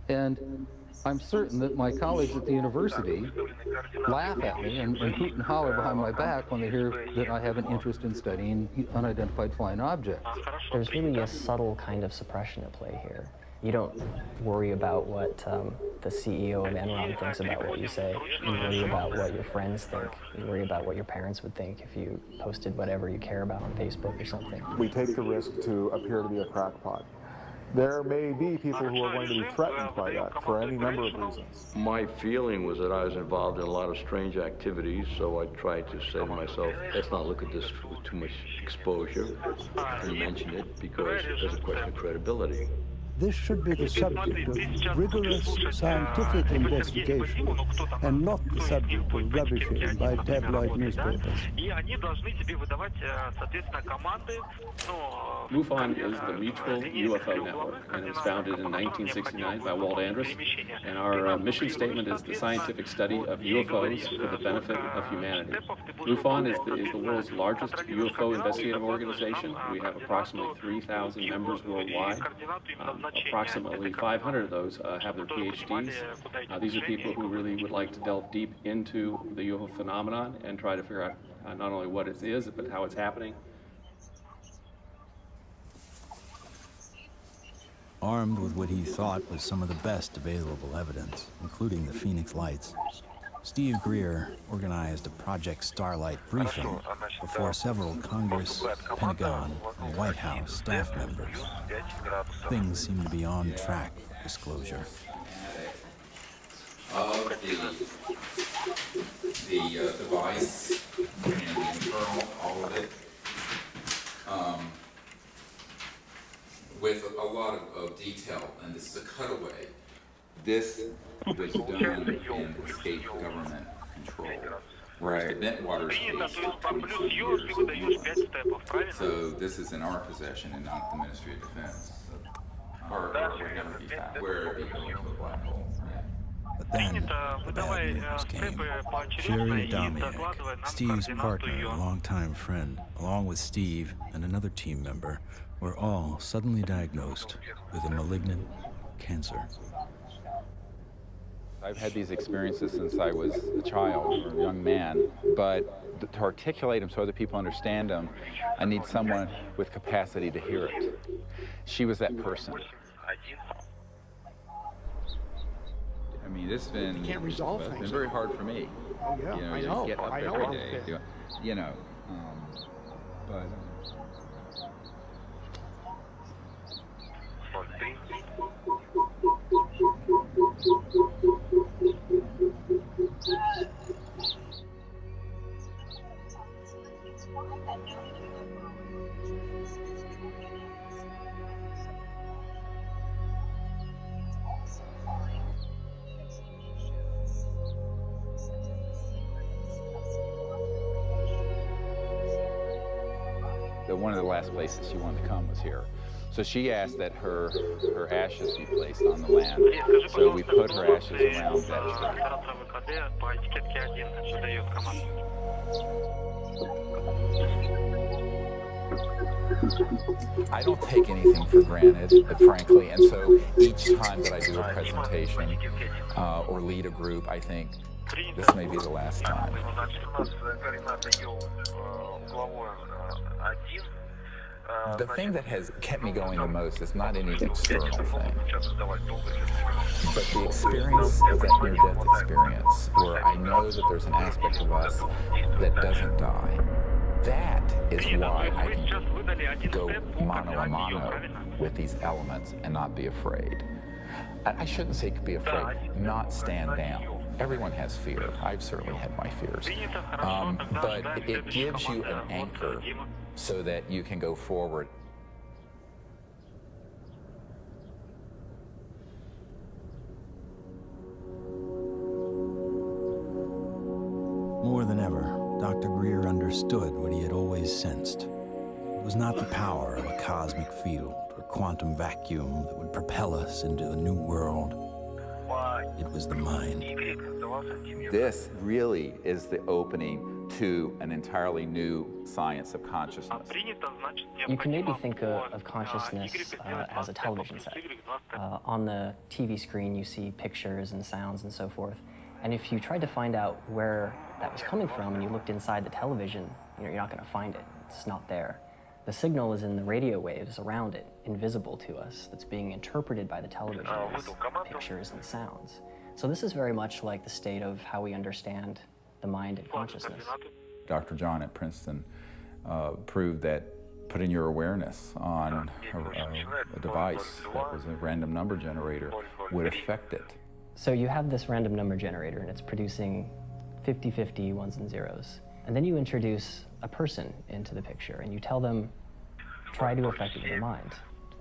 and I'm certain that my colleagues at the university laugh at me and hoot and holler behind my back when they hear that I have an interest in studying unidentified flying objects. There's really a subtle kind of suppression at play here. You don't worry about what the CEO of Enron thinks about what you say. You worry about what your friends think. You worry about what your parents would think if you posted whatever you care about on Facebook or something. We take the risk to appear to be a crackpot. There may be people who are going to be threatened by that for any number of reasons. My feeling was that I was involved in a lot of strange activities, so I tried to say to myself, let's not look at this with too much exposure and mention it because there's a question of credibility. This should be the subject of rigorous scientific investigation and not the subject of rubbishing by tabloid newspapers. MUFON is the Mutual UFO Network, and it was founded in 1969 by Walt Andrus. And our mission statement is the scientific study of UFOs for the benefit of humanity. MUFON is the world's largest UFO investigative organization. We have approximately 3,000 members worldwide. Approximately 500 of those have their PhDs. These are people who really would like to delve deep into the UFO phenomenon and try to figure out not only what it is, but how it's happening. Armed with what he thought was some of the best available evidence, including the Phoenix Lights, Steve Greer organized a Project Starlight briefing before several Congress, Pentagon, and White House staff members. Things seem to be on track for disclosure. Of the device and the internal, all of it, with a lot of detail, and this is a cutaway. This was done in state government control. Right. The Netwater's case took 22 years. So this is in our possession and not the Ministry of Defense. Or where it would go into the black hole. But then, the bad news came. Sherry Domiak, Steve's partner and longtime friend, along with Steve and another team member, were all suddenly diagnosed with a malignant cancer. I've had these experiences since I was a child or a young man, but to articulate them so other people understand them, I need someone with capacity to hear it. She was that person. I mean, it's been, you can't resolve it's things. been very hard for me. Oh, yeah, you know, I know. Get up I know every day, you know, but. One of the last places she wanted to come was here. So she asked that her ashes be placed on the land. So we put her ashes around that tree. I don't take anything for granted, frankly, and so each time that I do a presentation or lead a group, I think this may be the last time. The thing that has kept me going the most is not any external thing, but the experience of that near-death experience, where I know that there's an aspect of us that doesn't die. That is why I can go mano a mano with these elements and not be afraid. I shouldn't say be afraid, not stand down. Everyone has fear. I've certainly had my fears. But it gives you an anchor so that you can go forward. More than ever, Dr. Greer understood what he had always sensed. It was not the power of a cosmic field or quantum vacuum that would propel us into a new world. It was the mind. This really is the opening to an entirely new science of consciousness. You can maybe think of consciousness as a television set. On the TV screen, you see pictures and sounds and so forth. And if you tried to find out where that was coming from and you looked inside the television, you're not going to find it. It's not there. The signal is in the radio waves around it, invisible to us, that's being interpreted by the television as pictures and sounds. So this is very much like the state of how we understand the mind and consciousness. Dr. John at Princeton proved that putting your awareness on a device that was a random number generator would affect it. So you have this random number generator and it's producing 50-50 ones and zeros. And then you introduce a person into the picture and you tell them, try to affect it with your mind.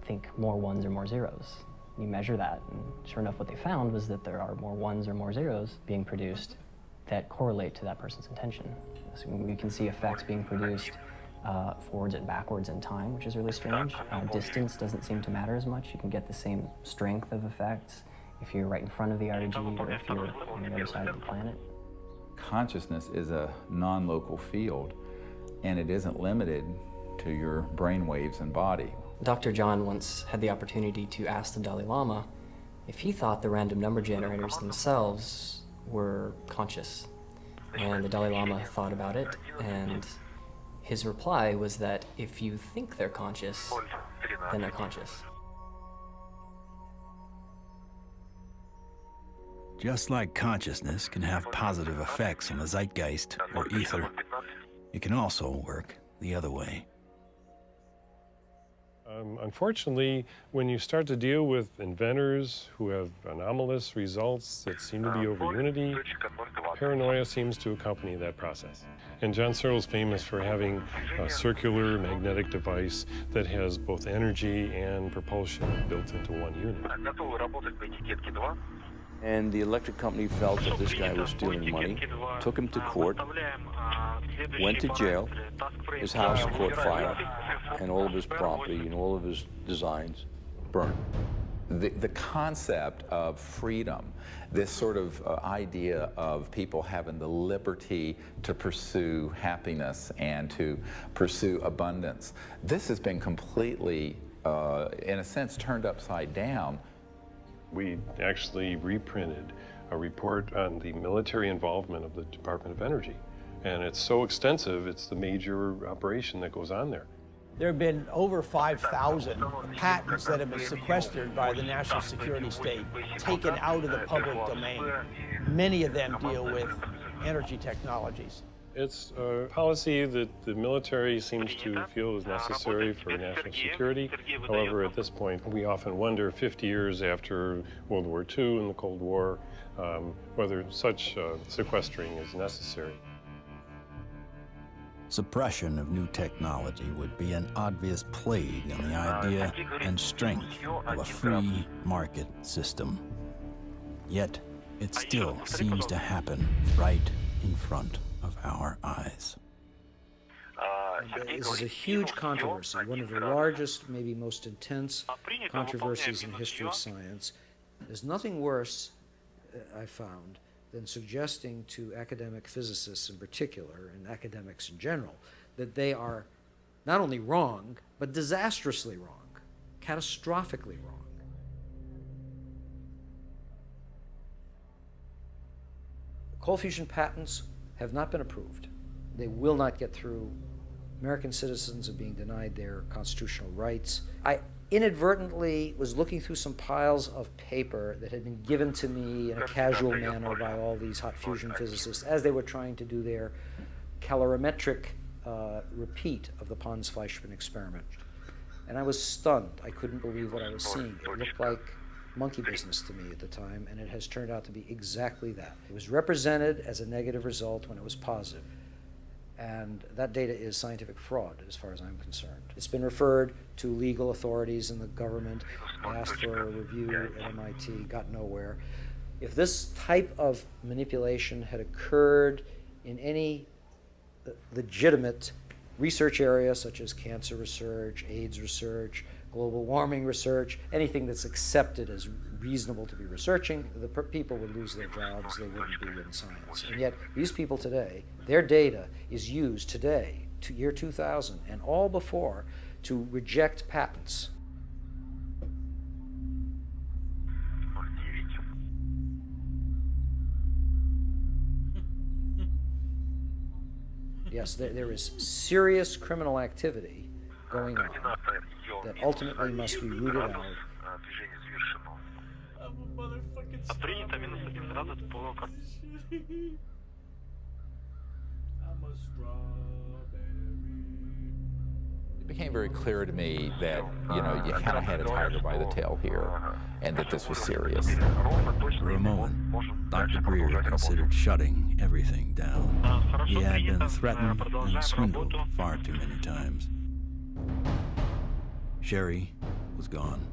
Think more ones or more zeros. You measure that, and sure enough what they found was that there are more ones or more zeros being produced that correlate to that person's intention. So we can see effects being produced forwards and backwards in time, which is really strange. Distance doesn't seem to matter as much. You can get the same strength of effects if you're right in front of the RG or if you're on the other side of the planet. Consciousness is a non-local field, and it isn't limited to your brain waves and body. Dr. John once had the opportunity to ask the Dalai Lama if he thought the random number generators themselves were conscious. And the Dalai Lama thought about it, and his reply was that if you think they're conscious, then they're conscious. Just like consciousness can have positive effects on the zeitgeist or ether, it can also work the other way. Unfortunately, when you start to deal with inventors who have anomalous results that seem to be over unity, paranoia seems to accompany that process. And John Searle's famous for having a circular magnetic device that has both energy and propulsion built into one unit. And the electric company felt that this guy was stealing money, took him to court, went to jail, his house caught fire, and all of his property and all of his designs burned. The concept of freedom, this sort of idea of people having the liberty to pursue happiness and to pursue abundance, this has been completely, in a sense, turned upside down. We actually reprinted a report on the military involvement of the Department of Energy. And it's so extensive, it's the major operation that goes on there. There have been over 5,000 patents that have been sequestered by the national security state, taken out of the public domain. Many of them deal with energy technologies. It's a policy that the military seems to feel is necessary for national security. However, at this point, we often wonder, 50 years after World War II and the Cold War, whether such sequestering is necessary. Suppression of new technology would be an obvious plague on the idea and strength of a free market system. Yet, it still seems to happen right in front of our eyes. This is a huge controversy, one of the largest, maybe most intense controversies in the history of science. There's nothing worse, I found, than suggesting to academic physicists in particular, and academics in general, that they are not only wrong, but disastrously wrong, catastrophically wrong. Cold fusion patents have not been approved. They will not get through. American citizens are being denied their constitutional rights. I inadvertently was looking through some piles of paper that had been given to me in a casual manner by all these hot fusion physicists as they were trying to do their calorimetric repeat of the Pons-Fleischmann experiment. And I was stunned. I couldn't believe what I was seeing. It looked like monkey business to me at the time, and it has turned out to be exactly that. It was represented as a negative result when it was positive. And that data is scientific fraud, as far as I'm concerned. It's been referred to legal authorities in the government. I asked for a review at MIT, got nowhere. If this type of manipulation had occurred in any legitimate research area, such as cancer research, AIDS research, global warming research, anything that's accepted as reasonable to be researching, the people would lose their jobs, they wouldn't be in science. And yet, these people today, their data is used today, to year 2000, and all before, to reject patents. Yes, there is serious criminal activity going on that ultimately must be rooted out. It became very clear to me that, you know, you kind of had a tiger by the tail here, and that this was serious. For a moment, Dr. Greer considered shutting everything down. He had been threatened and swindled far too many times. Sherry was gone.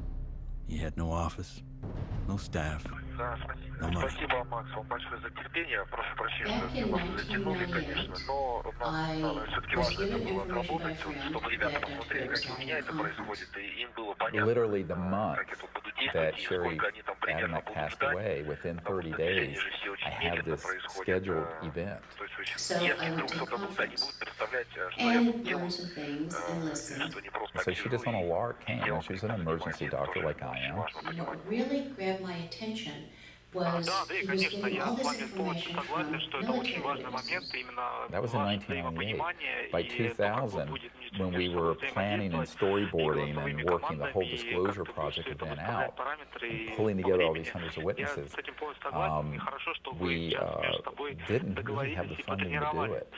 He had no office, no staff, no money. Back in 1998, I was given information by a friend that Dr. Greer was having a conference. Literally the month that Sherry Adamek passed away, within 30 days, I have this scheduled event. So I went to the conference and learned some things and listened. So she just on a lark came, and she was an emergency doctor like I am. You know, what really grabbed my attention was he was getting all this information from military witnesses. That was in 1998. By 2000, when we were planning and storyboarding and working the whole disclosure project event out, pulling together all these hundreds of witnesses, we didn't really have the funding to do it.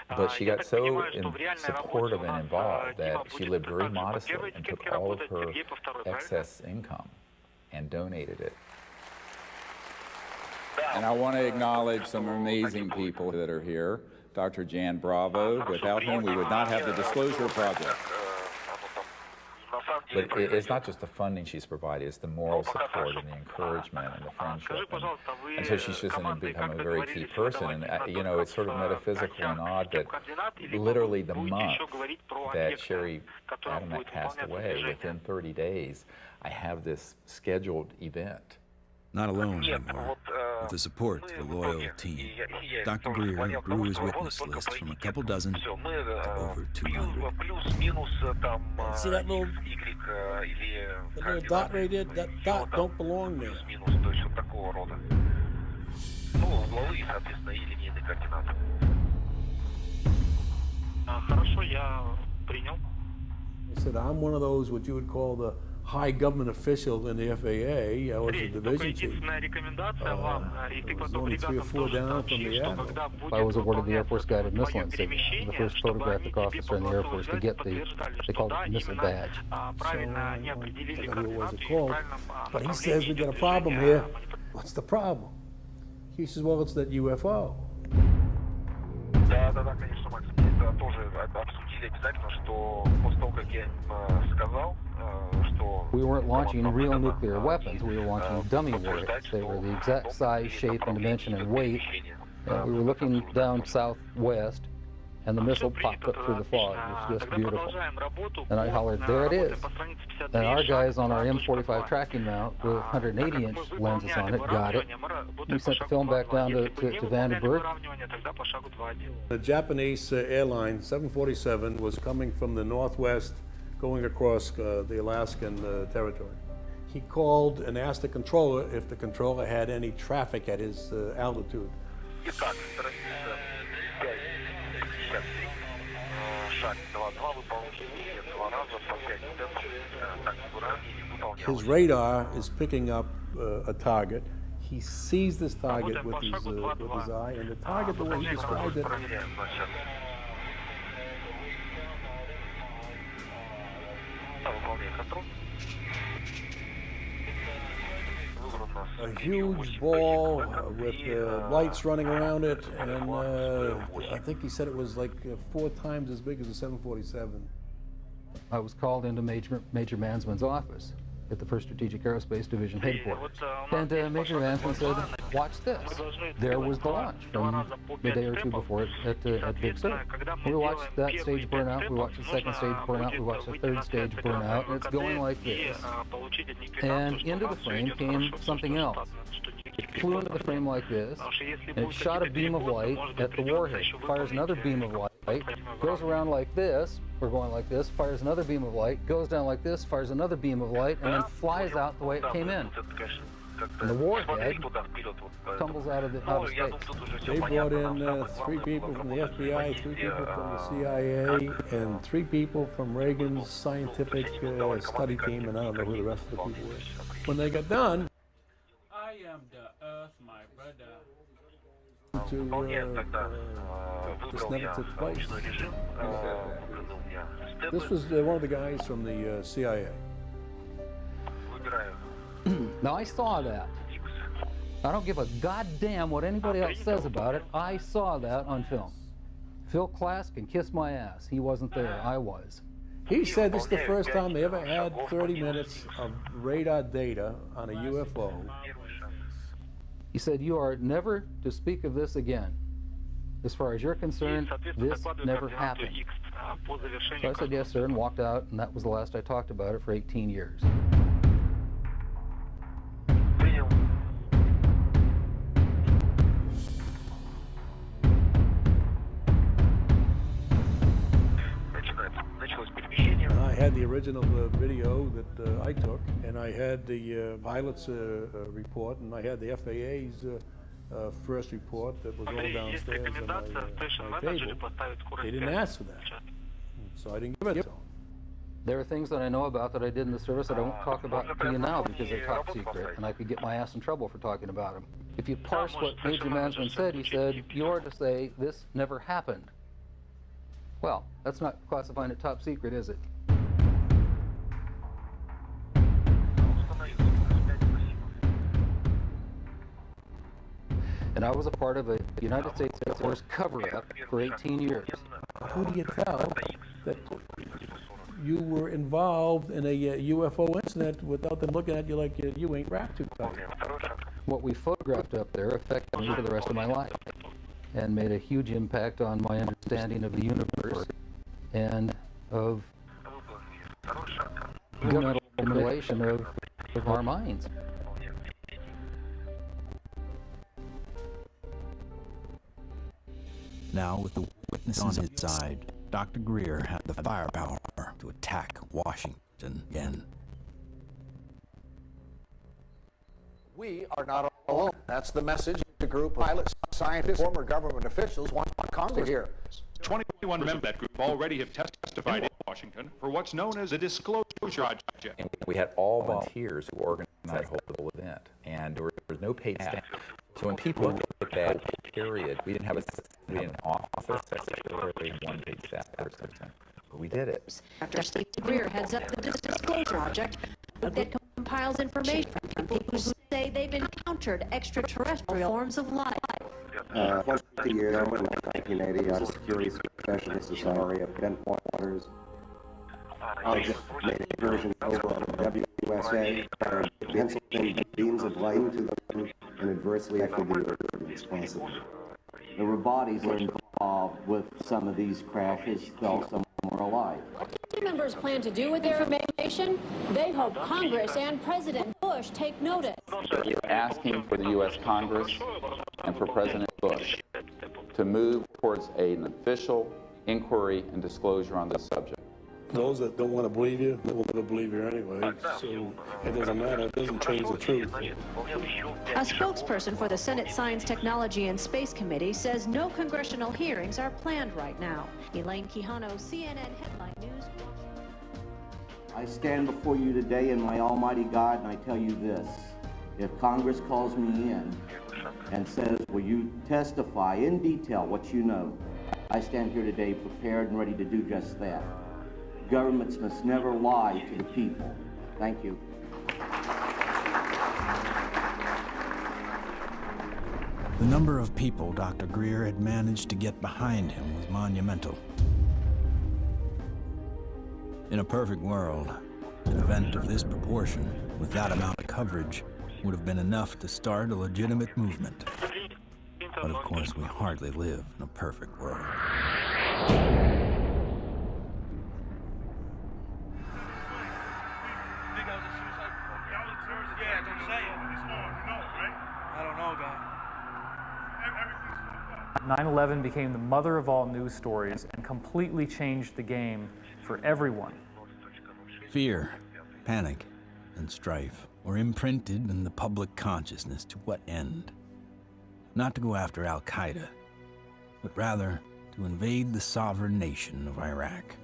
But she got so supportive and involved that she lived very modestly and took all of her excess income and donated it. And I want to acknowledge some amazing people that are here. Dr. Jan Bravo, without him we would not have the Disclosure Project. But it's not just the funding she's provided, it's the moral support and the encouragement and the friendship. And so she's just become a very key person. And, you know, it's sort of metaphysical and odd that literally the month that Sherry Adamek passed away, within 30 days, I have this scheduled event. Not alone anymore. With the support of a loyal team, Dr. Greer grew his witness list from a couple dozen to over 200. See that little dot right there? That dot don't belong there. He said, I'm one of those, what you would call the high government official in the FAA. I was a division chief. I was only 3 or 4 down from the admiral. I was awarded the Air Force Guided Missile Insignia, the first photographic officer in the Air Force to get the, they called it missile badge. So I don't know what was it called. But he says, we got a problem here. What's the problem? He says, well, it's that UFO. We weren't launching real nuclear weapons, we were launching dummy warheads. They were the exact size, shape, and dimension and weight. We were looking down southwest, and the missile popped up through the fog. It was just beautiful. And I hollered, there it is. And our guys on our M45 tracking mount with 180-inch lenses on it got it. We sent the film back down to Vandenberg. The Japanese airline 747 was coming from the northwest, going across the Alaskan territory. He called and asked the controller if the controller had any traffic at his altitude. His radar is picking up a target. He sees this target with his eye, and the target, the way he described it, a huge ball with lights running around it, and I think he said it was like 4 times as big as a 747. I was called into Major Mansman's office at the 1st Strategic Aerospace Division headquarters. And Major Mansman said, watch this. There was the launch from the day or two before it at Big Sur. We watched that stage burn out, we watched the second stage burn out, we watched the third stage burn out, and it's going like this. And into the frame came something else. It flew into the frame like this, and it shot a beam of light at the warhead. Fires another beam of light, goes around like this, we're going like this, fires another beam of light, goes down like this, fires another beam of light, and then flies out the way it came in. And the warhead tumbles out of space. They brought in 3 people from the FBI, 3 people from the CIA, and 3 people from Reagan's scientific study team, and I don't know who the rest of the people were. When they got done, I am the earth, my brother. This never took place. This was one of the guys from the CIA. Now, I saw that. I don't give a goddamn what anybody else says about it. I saw that on film. Phil Klass can kiss my ass. He wasn't there. I was. He said this is the first time they ever had 30 minutes of radar data on a UFO. He said, you are never to speak of this again. As far as you're concerned, this never happened. So I said, yes, sir, and walked out, and that was the last I talked about it for 18 years. I had the original video that I took, and I had the pilot's report, and I had the FAA's first report that was all downstairs on my table. They didn't ask for that, so I didn't give it to them. There are things that I know about that I did in the service that I won't talk about to you now because they're top secret, and I could get my ass in trouble for talking about them. If you parse what Major Mansman said, he said, you are to say, this never happened. Well, that's not classifying it top secret, is it? And I was a part of a United States Air Force cover-up for 18 years. Who do you tell that you were involved in a UFO incident without them looking at you like you ain't wrapped too tight? What we photographed up there affected me for the rest of my life and made a huge impact on my understanding of the universe and of governmental manipulation of our minds. Now, with the witnesses on his side, Dr. Greer had the firepower to attack Washington again. We are not alone. That's the message the group of pilots, scientists, former government officials want Congress to hear. 21 members of that group already have testified in Washington for what's known as a disclosure project. And we had all volunteers who organized that whole event, and there was no paid staff. So when people look at that period, we didn't have an office secretary, one paid staff person, but we did it. Dr. Steve Greer heads up the Disclosure Project that compiles information from people who say they've encountered extraterrestrial forms of life. 20 years ago, in 1980, I was a security specialist in the area of Bentwaters. I just made a version over on the WSA, penciled beams of light to them and adversely affected the Earth responsibly. There were bodies in involved with some of these crashes fell somewhere alive. What do members plan to do with their information? They hope Congress and President Bush take notice. You're asking for the U.S. Congress and for President Bush to move towards an official inquiry and disclosure on this subject. Those that don't want to believe you, they will never believe you anyway, so it doesn't matter, it doesn't change the truth. A spokesperson for the Senate Science, Technology, and Space Committee says no congressional hearings are planned right now. Elaine Quijano, CNN Headline News. I stand before you today in my almighty God, and I tell you this. If Congress calls me in and says, will you testify in detail what you know, I stand here today prepared and ready to do just that. Governments must never lie to the people. Thank you. The number of people Dr. Greer had managed to get behind him was monumental. In a perfect world, an event of this proportion, with that amount of coverage, would have been enough to start a legitimate movement. But of course, we hardly live in a perfect world. I don't know, guy. 9/11 became the mother of all news stories and completely changed the game for everyone. Fear, panic, and strife were imprinted in the public consciousness. To what end? Not to go after Al-Qaeda, but rather to invade the sovereign nation of Iraq.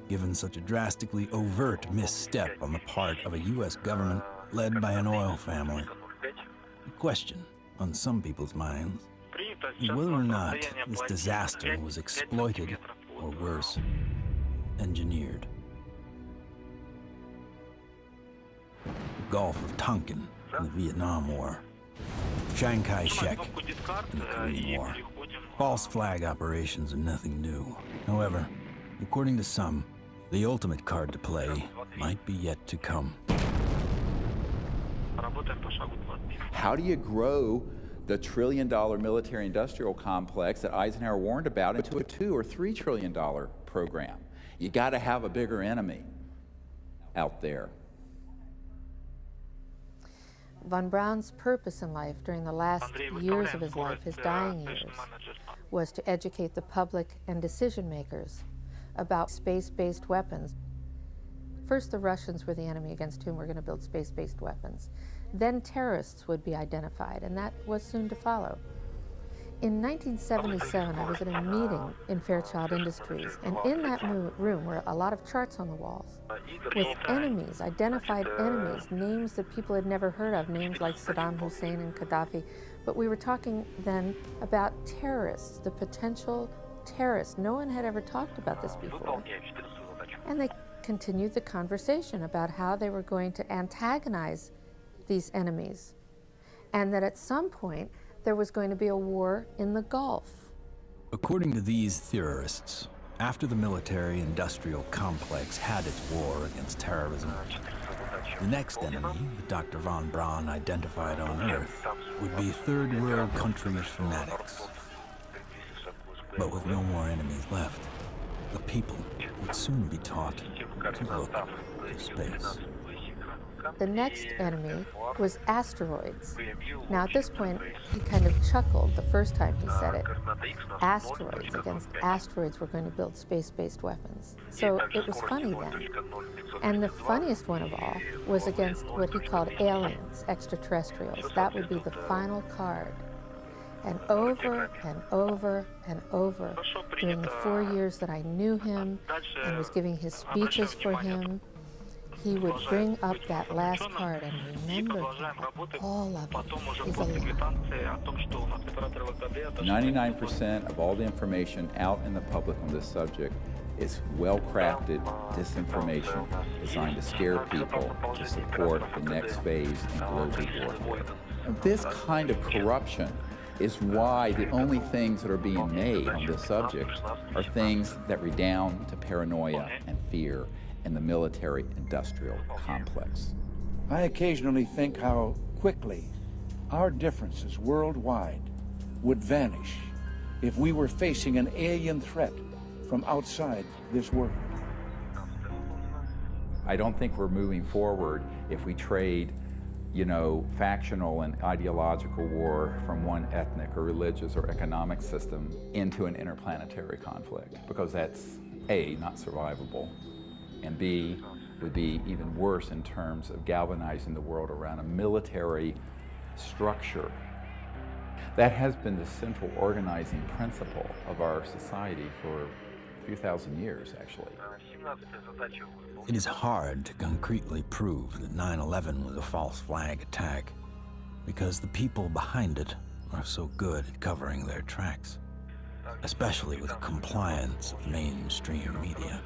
Given such a drastically overt misstep on the part of a U.S. government led by an oil family, the question on some people's minds is whether or not this disaster was exploited, or worse, engineered. The Gulf of Tonkin in the Vietnam War, Chiang Kai-shek in the Korean War. False flag operations are nothing new. However, according to some, the ultimate card to play might be yet to come. How do you grow the trillion-dollar military-industrial complex that Eisenhower warned about into a $2 or $3 trillion program? You got to have a bigger enemy out there. Von Braun's purpose in life during the last years of his life, his dying years, was to educate the public and decision makers about space-based weapons. First, the Russians were the enemy against whom we're going to build space-based weapons. Then terrorists would be identified, and that was soon to follow. In 1977, I was at a meeting in Fairchild Industries, and in that room were a lot of charts on the walls with enemies, identified enemies, names that people had never heard of, names like Saddam Hussein and Gaddafi. But we were talking then about terrorists, the potential terrorists. No one had ever talked about this before. And they continued the conversation about how they were going to antagonize these enemies, and that at some point there was going to be a war in the Gulf. According to these theorists, after the military-industrial complex had its war against terrorism, the next enemy that Dr. von Braun identified on Earth would be third-world countries' fanatics. But with no more enemies left, the people would soon be taught to look to space. The next enemy was asteroids. Now, at this point, he kind of chuckled the first time he said it. Asteroids, against asteroids, we're going to build space-based weapons. So it was funny then. And the funniest one of all was against what he called aliens, extraterrestrials. That would be the final card. And over and over and over, during the 4 years that I knew him and was giving his speeches for him, he would bring up that last card and remember all of it is a lie. 99% of all the information out in the public on this subject is well-crafted disinformation designed to scare people to support the next phase in global warfare. And this kind of corruption is why the only things that are being made on this subject are things that redound to paranoia and fear in the military-industrial complex. I occasionally think how quickly our differences worldwide would vanish if we were facing an alien threat from outside this world. I don't think we're moving forward if we trade, you know, factional and ideological war from one ethnic or religious or economic system into an interplanetary conflict, because that's A, not survivable, and B, would be even worse in terms of galvanizing the world around a military structure. That has been the central organizing principle of our society for a few thousand years, actually. It is hard to concretely prove that 9/11 was a false flag attack because the people behind it are so good at covering their tracks, especially with compliance of mainstream media.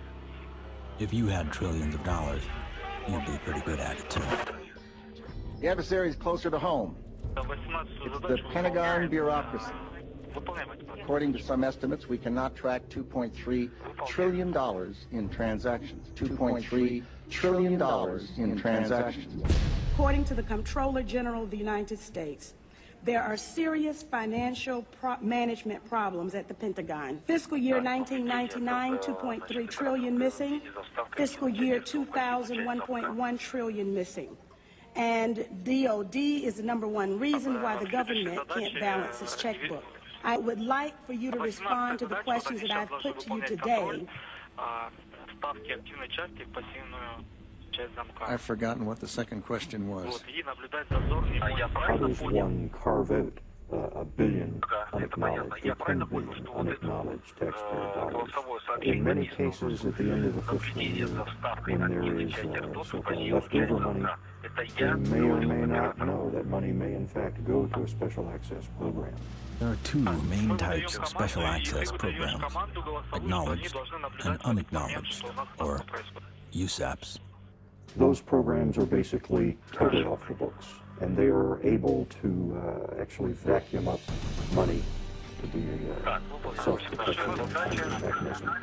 If you had trillions of dollars, you'd be pretty good at it too. The adversary is closer to home. It's the Pentagon bureaucracy. According to some estimates, we cannot track $2.3 trillion in transactions. $2.3 trillion in transactions. According to the Comptroller General of the United States, there are serious financial management problems at the Pentagon. Fiscal year 1999, 2.3 trillion missing. Fiscal year 2000, 1.1 trillion missing. And DOD is the #1 reason why the government can't balance its checkbook. I would like for you to respond to the questions that I've put to you today. I've forgotten what the second question was. How does one carve out $1 billion unacknowledged or $10 billion unacknowledged taxpayer dollars? In many cases, at the end of the fiscal year, when there is so-called leftover money, they may or may not know that money may in fact go to a special access program. There are two main types of special access programs, acknowledged and unacknowledged, or USAPs. Those programs are basically totally off the books, and they are able to actually vacuum up money to be a self-protection mechanism.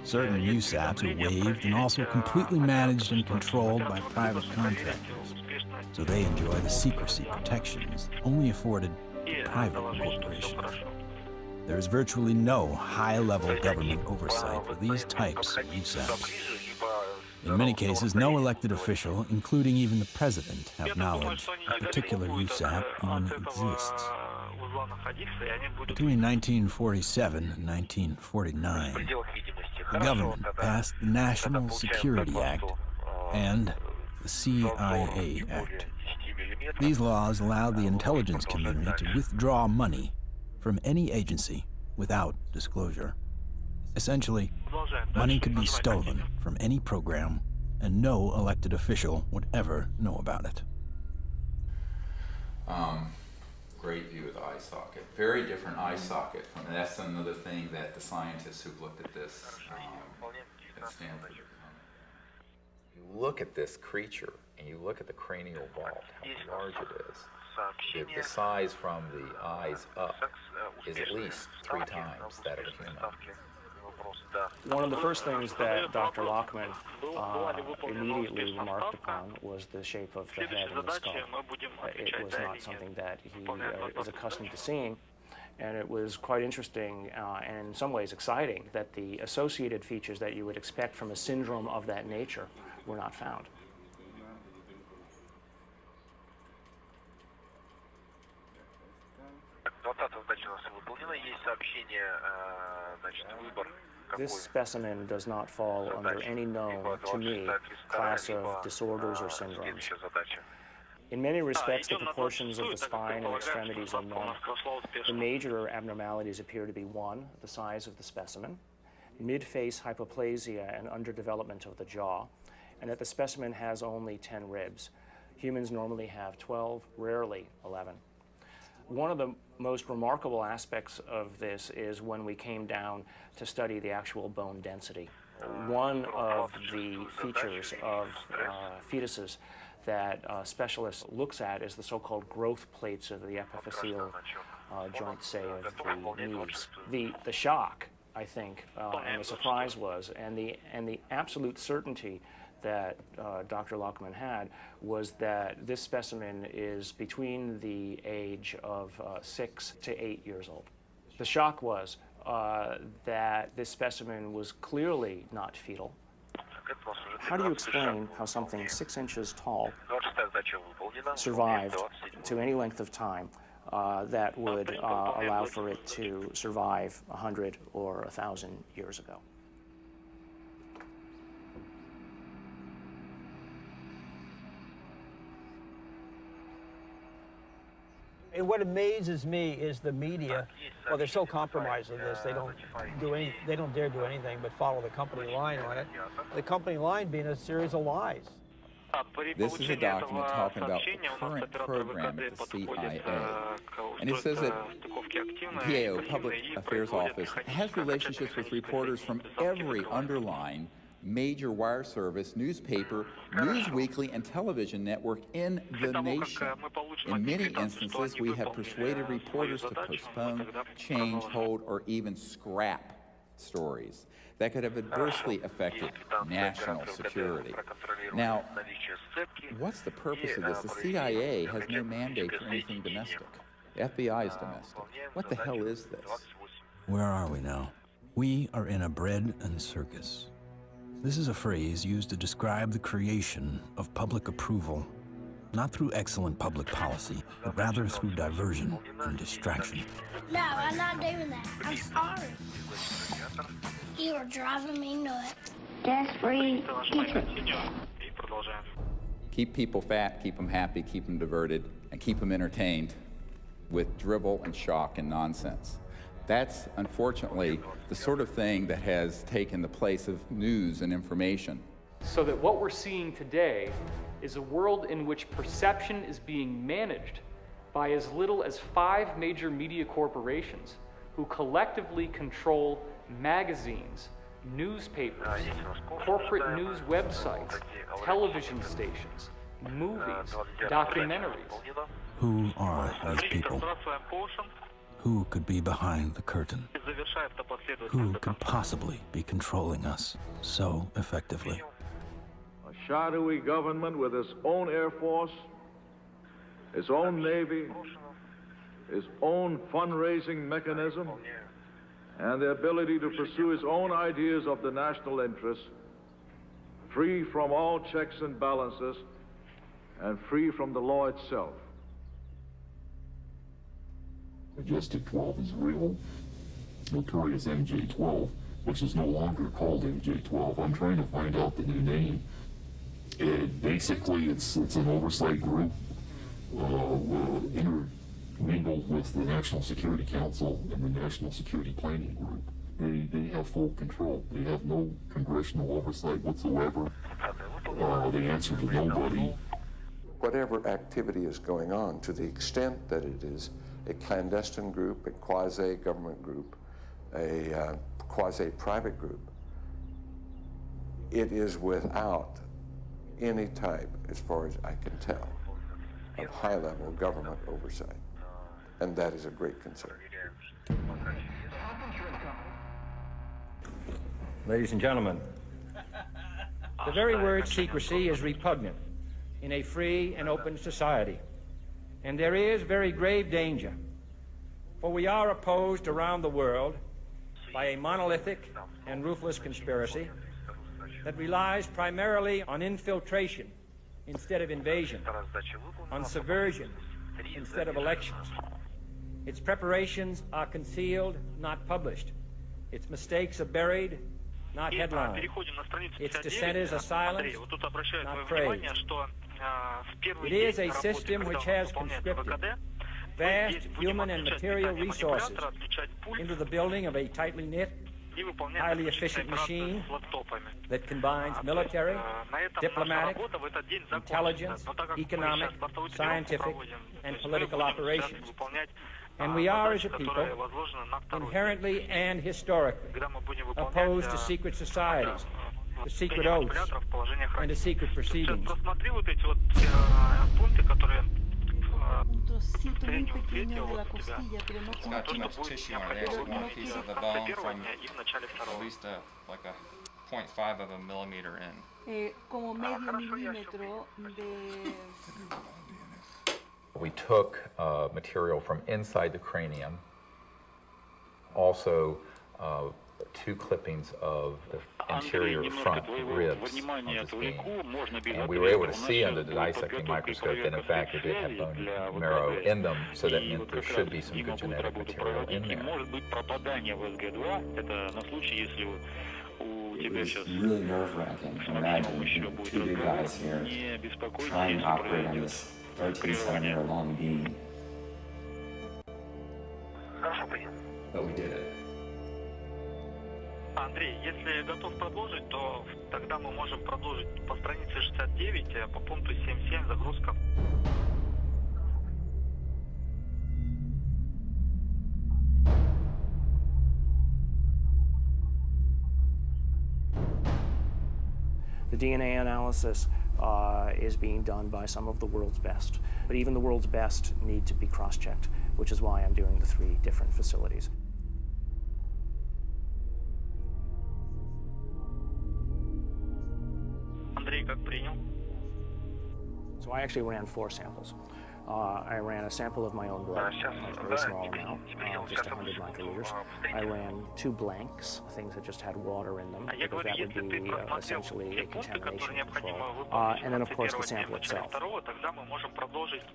Certain USAPs are waived and also completely managed and controlled by private contractors, so they enjoy the secrecy protections only afforded private corporations. There is virtually no high-level government oversight for these types of USAPs. In many cases, no elected official, including even the president, have knowledge a particular USAP even exists. Between 1947 and 1949, the government passed the National Security Act and the CIA Act. These laws allowed the intelligence community to withdraw money from any agency without disclosure. Essentially, money could be stolen from any program, and no elected official would ever know about it. Great view of the eye socket. Very different eye socket from, and that's another thing that the scientists who've looked at this at Stanford. You look at this creature and you look at the cranial vault, how large it is. The size from the eyes up is at least 3 times that of a human. One of the first things that Dr. Lockman immediately remarked upon was the shape of the head and the skull. It was not something that he was accustomed to seeing, and it was quite interesting and in some ways exciting that the associated features that you would expect from a syndrome of that nature were not found. This specimen does not fall under any known, to me, class of disorders or syndromes. In many respects, the proportions of the spine and extremities are normal. The major abnormalities appear to be 1, the size of the specimen, mid-face hypoplasia and underdevelopment of the jaw, and that the specimen has only 10 ribs. Humans normally have 12, rarely 11. One of the most remarkable aspects of this is when we came down to study the actual bone density. One of the features of fetuses that specialists looks at is the so-called growth plates of the epiphyseal joint, say, of the knees. The shock, I think, and the surprise was, and the absolute certainty that Dr. Lockman had was that this specimen is between the age of 6 to 8 years old. The shock was that this specimen was clearly not fetal. How do you explain how something 6 inches tall survived to any length of time that would allow for it to survive 100 or 1,000 years ago? And what amazes me is the media. Well, they're so compromised in this, they don't dare do anything but follow the company line on it. The company line being a series of lies. This is a document talking about the current program at the CIA. And it says that PAO, Public Affairs Office, has relationships with reporters from every underlying major wire service, newspaper, news weekly, and television network in the nation. In many instances, we have persuaded reporters to postpone, change, hold, or even scrap stories that could have adversely affected national security. Now, what's the purpose of this? The CIA has no mandate for anything domestic. The FBI is domestic. What the hell is this? Where are we now? We are in a bread and circus. This is a phrase used to describe the creation of public approval, not through excellent public policy, but rather through diversion and distraction. No, I'm not doing that. I'm sorry. You are driving me nuts. That's free chicken. Keep people fat, keep them happy, keep them diverted, and keep them entertained with drivel and shock and nonsense. That's, unfortunately, the sort of thing that has taken the place of news and information. So that what we're seeing today is a world in which perception is being managed by as little as 5 major media corporations who collectively control magazines, newspapers, corporate news websites, television stations, movies, documentaries. Who are these people? Who could be behind the curtain? Who could possibly be controlling us so effectively? A shadowy government with its own Air Force, its own Navy, its own fundraising mechanism, and the ability to pursue its own ideas of the national interest, free from all checks and balances, and free from the law itself. Majestic 12 is real. Notorious MJ-12, which is no longer called MJ-12. I'm trying to find out the new name. Basically, it's an oversight group intermingled with the National Security Council and the National Security Planning Group. They have full control. They have no congressional oversight whatsoever. They answer to nobody. Whatever activity is going on, to the extent that it is a clandestine group, a quasi-government group, a quasi-private group, it is without any type, as far as I can tell, of high-level government oversight. And that is a great concern. Ladies and gentlemen, the very word secrecy is repugnant in a free and open society. And there is very grave danger, for we are opposed around the world by a monolithic and ruthless conspiracy that relies primarily on infiltration instead of invasion, on subversion instead of elections. Its preparations are concealed, not published. Its mistakes are buried, not headlined. Its dissenters are silenced, not praised. It is a system which has conscripted vast human and material resources into the building of a tightly knit, highly efficient machine that combines military, diplomatic, intelligence, economic, scientific, and political operations. And we are, as a people, inherently and historically opposed to secret societies, to secret oaths, and to secret proceedings. It's got too much tissue on it. They actually want a piece of the bone from at least like a 0.5 of a millimeter in. Como medio milímetro de... We took material from inside the cranium, also 2 clippings of the interior front ribs of this being. And we were able to see under the dissecting microscope that in fact it did have bone marrow in them, so that meant there should be some good genetic material in there. It was really nerve-wracking. Imagine 2 big guys here trying to operate on this 13-centimeter long beam. But we did it. Андрей, если готов продолжить, то тогда мы можем продолжить по странице 69, по пункту 7.7 загрузка. The DNA analysis is being done by some of the world's best, but even the world's best need to be cross-checked, which is why I'm doing the 3 different facilities. So I actually ran 4 samples. I ran a sample of my own blood, a very small amount, just 100 microliters. I ran 2 blanks, things that just had water in them, because that would be essentially a contamination control. And then, of course, the sample itself.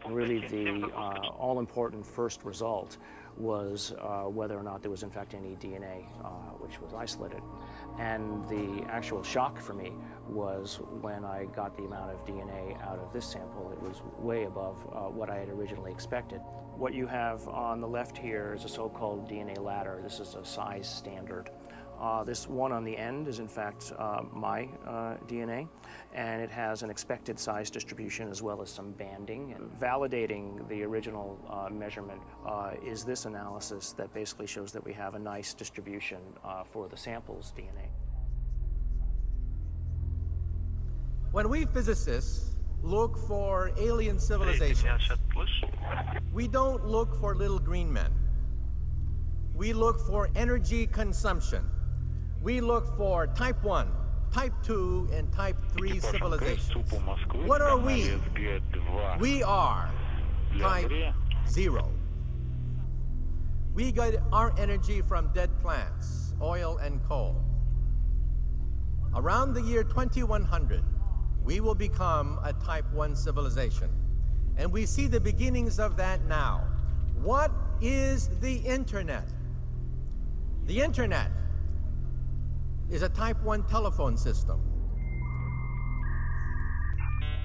Really, the all-important first result was whether or not there was, in fact, any DNA which was isolated. And the actual shock for me was when I got the amount of DNA out of this sample. It was way above what I had originally expected. What you have on the left here is a so-called DNA ladder. This is a size standard. This one on the end is in fact my DNA, and it has an expected size distribution as well as some banding. And validating the original measurement is this analysis that basically shows that we have a nice distribution for the sample's DNA. When we physicists look for alien civilizations, we don't look for little green men. We look for energy consumption. We look for type 1, type 2, and type 3 civilizations. What are we? We are type 0. We get our energy from dead plants, oil and coal. Around the year 2100, we will become a type 1 civilization. And we see the beginnings of that now. What is the internet? The internet is a type 1 telephone system.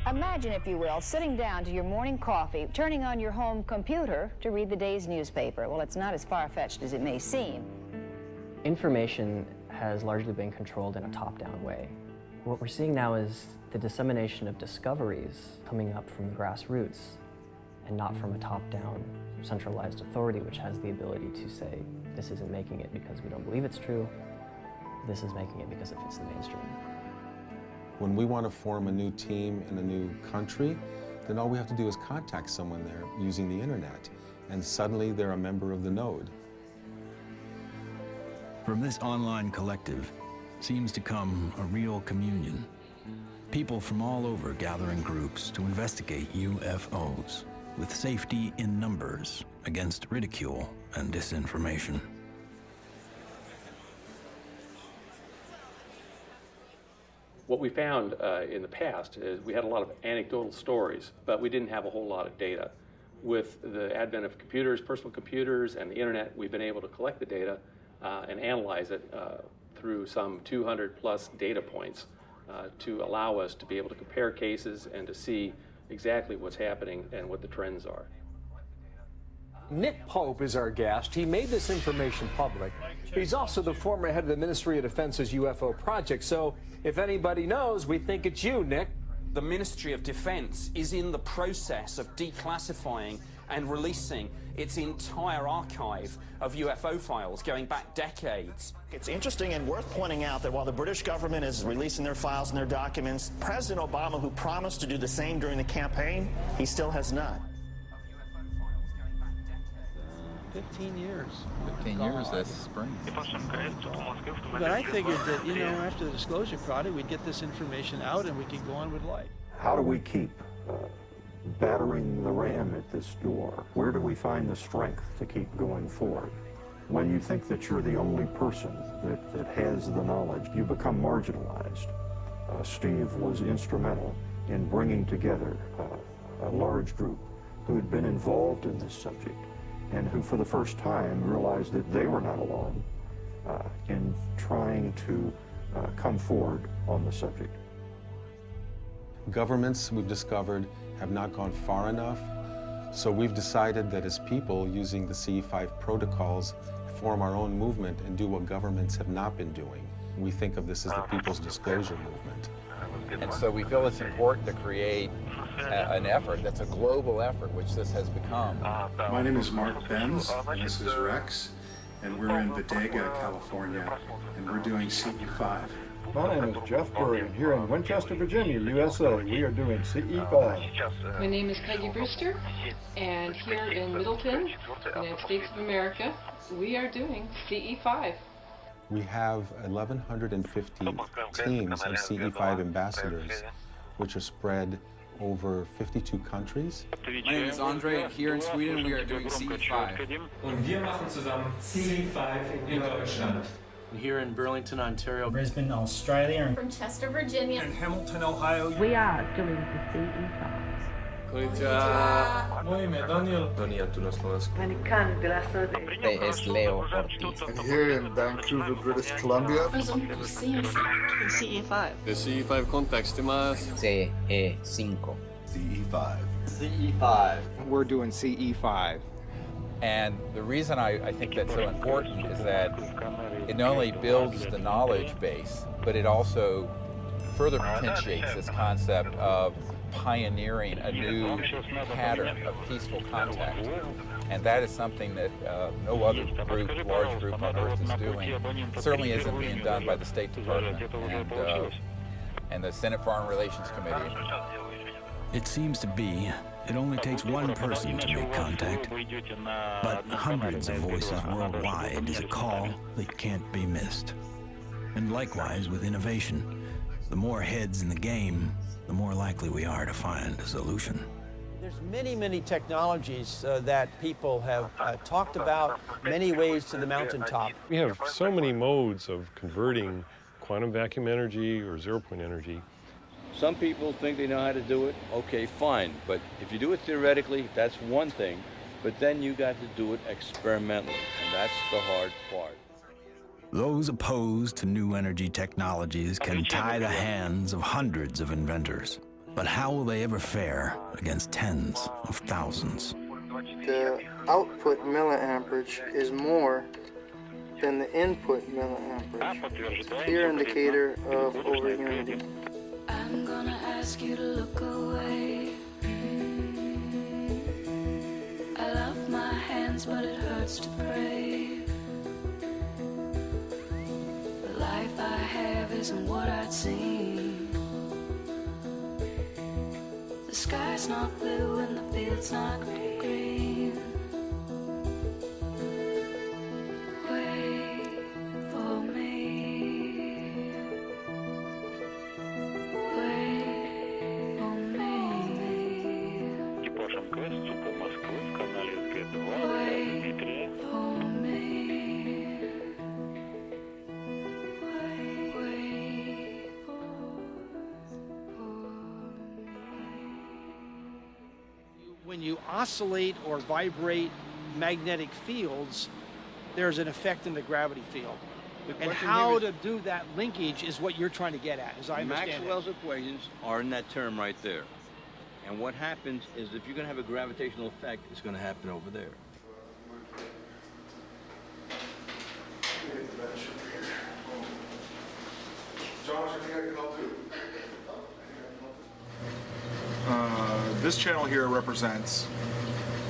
Imagine, if you will, sitting down to your morning coffee, turning on your home computer to read the day's newspaper. Well, it's not as far-fetched as it may seem. Information has largely been controlled in a top-down way. What we're seeing now is the dissemination of discoveries coming up from the grassroots and not from a top-down centralized authority which has the ability to say, this isn't making it because we don't believe it's true, this is making it because it fits the mainstream. When we want to form a new team in a new country, then all we have to do is contact someone there using the internet, and suddenly they're a member of the node. From this online collective seems to come a real communion. People from all over gather in groups to investigate UFOs, with safety in numbers against ridicule and disinformation. What we found in the past is we had a lot of anecdotal stories, but we didn't have a whole lot of data. With the advent of computers, personal computers, and the internet, we've been able to collect the data and analyze it through some 200 plus data points to allow us to be able to compare cases and to see exactly what's happening and what the trends are. Nick Pope is our guest. He made this information public. He's also the former head of the Ministry of Defense's UFO project. So if anybody knows, we think it's you, Nick. The Ministry of Defense is in the process of declassifying and releasing its entire archive of UFO files going back decades. It's interesting and worth pointing out that while the British government is releasing their files and their documents, President Obama, who promised to do the same during the campaign, he still has not. 15 years. 15 years, that's spring. But I figured that, you know, after the disclosure project, we'd get this information out and we could go on with life. How do we keep battering the ram at this door? Where do we find the strength to keep going forward? When you think that you're the only person that has the knowledge, you become marginalized. Steve was instrumental in bringing together a large group who had been involved in this subject and who for the first time realized that they were not alone in trying to come forward on the subject. Governments, we've discovered, have not gone far enough, so we've decided that as people, using the CE5 protocols, form our own movement and do what governments have not been doing. We think of this as the People's Disclosure Movement. And so we feel it's important to create an effort that's a global effort, which this has become. My name is Mark Benz, and this is Rex, and we're in Bodega, California, and we're doing CE5. My name is Jeff Burry, and here in Winchester, Virginia, USA, we are doing CE5. My name is Peggy Brewster, and here in Middleton, United States of America, we are doing CE5. We have 1,150 teams of CE5 ambassadors, which are spread over 52 countries. My name is Andre, and here in Sweden we are doing CE5. Und wir machen zusammen CE5 in Deutschland. Here in Burlington, Ontario. Brisbane, Australia. From Chester, Virginia. And Hamilton, Ohio. We are doing the CE5. Konnichiwa. Moje ime Daniel. Daniel tu na Slovensku. Es Leo Ortiz. And here in Vancouver, British Columbia. CE5. The CE5 context mas. CE5. CE5. CE5. We're doing CE5. And the reason I think that's so important is that it not only builds the knowledge base, but it also further potentiates this concept of pioneering a new pattern of peaceful contact. And that is something that no other group, large group on Earth is doing. It certainly isn't being done by the State Department and the Senate Foreign Relations Committee. It seems to be it only takes one person to make contact, but hundreds of voices worldwide is a call that can't be missed. And likewise with innovation, the more heads in the game, the more likely we are to find a solution. There's many technologies that people have talked about, many ways to the mountaintop. We have so many modes of converting quantum vacuum energy or zero-point energy. Some people think they know how to do it. Okay, fine. But if you do it theoretically, that's one thing. But then you got to do it experimentally, and that's the hard part. Those opposed to new energy technologies can tie the hands of hundreds of inventors. But how will they ever fare against tens of thousands? The output milliamperage is more than the input milliamperage. Clear indicator of overunity. I'm gonna ask you to look away. I love my hands, but it hurts to pray. The life I have isn't what I'd seen. The sky's not blue and the field's not green. Wait for me. When you oscillate or vibrate magnetic fields, there's an effect in the gravity field. And how to do that linkage is what you're trying to get at, as I understand it. Maxwell's equations are in that term right there. And what happens is if you're going to have a gravitational effect, it's going to happen over there. Josh, I think I can help too. This channel here represents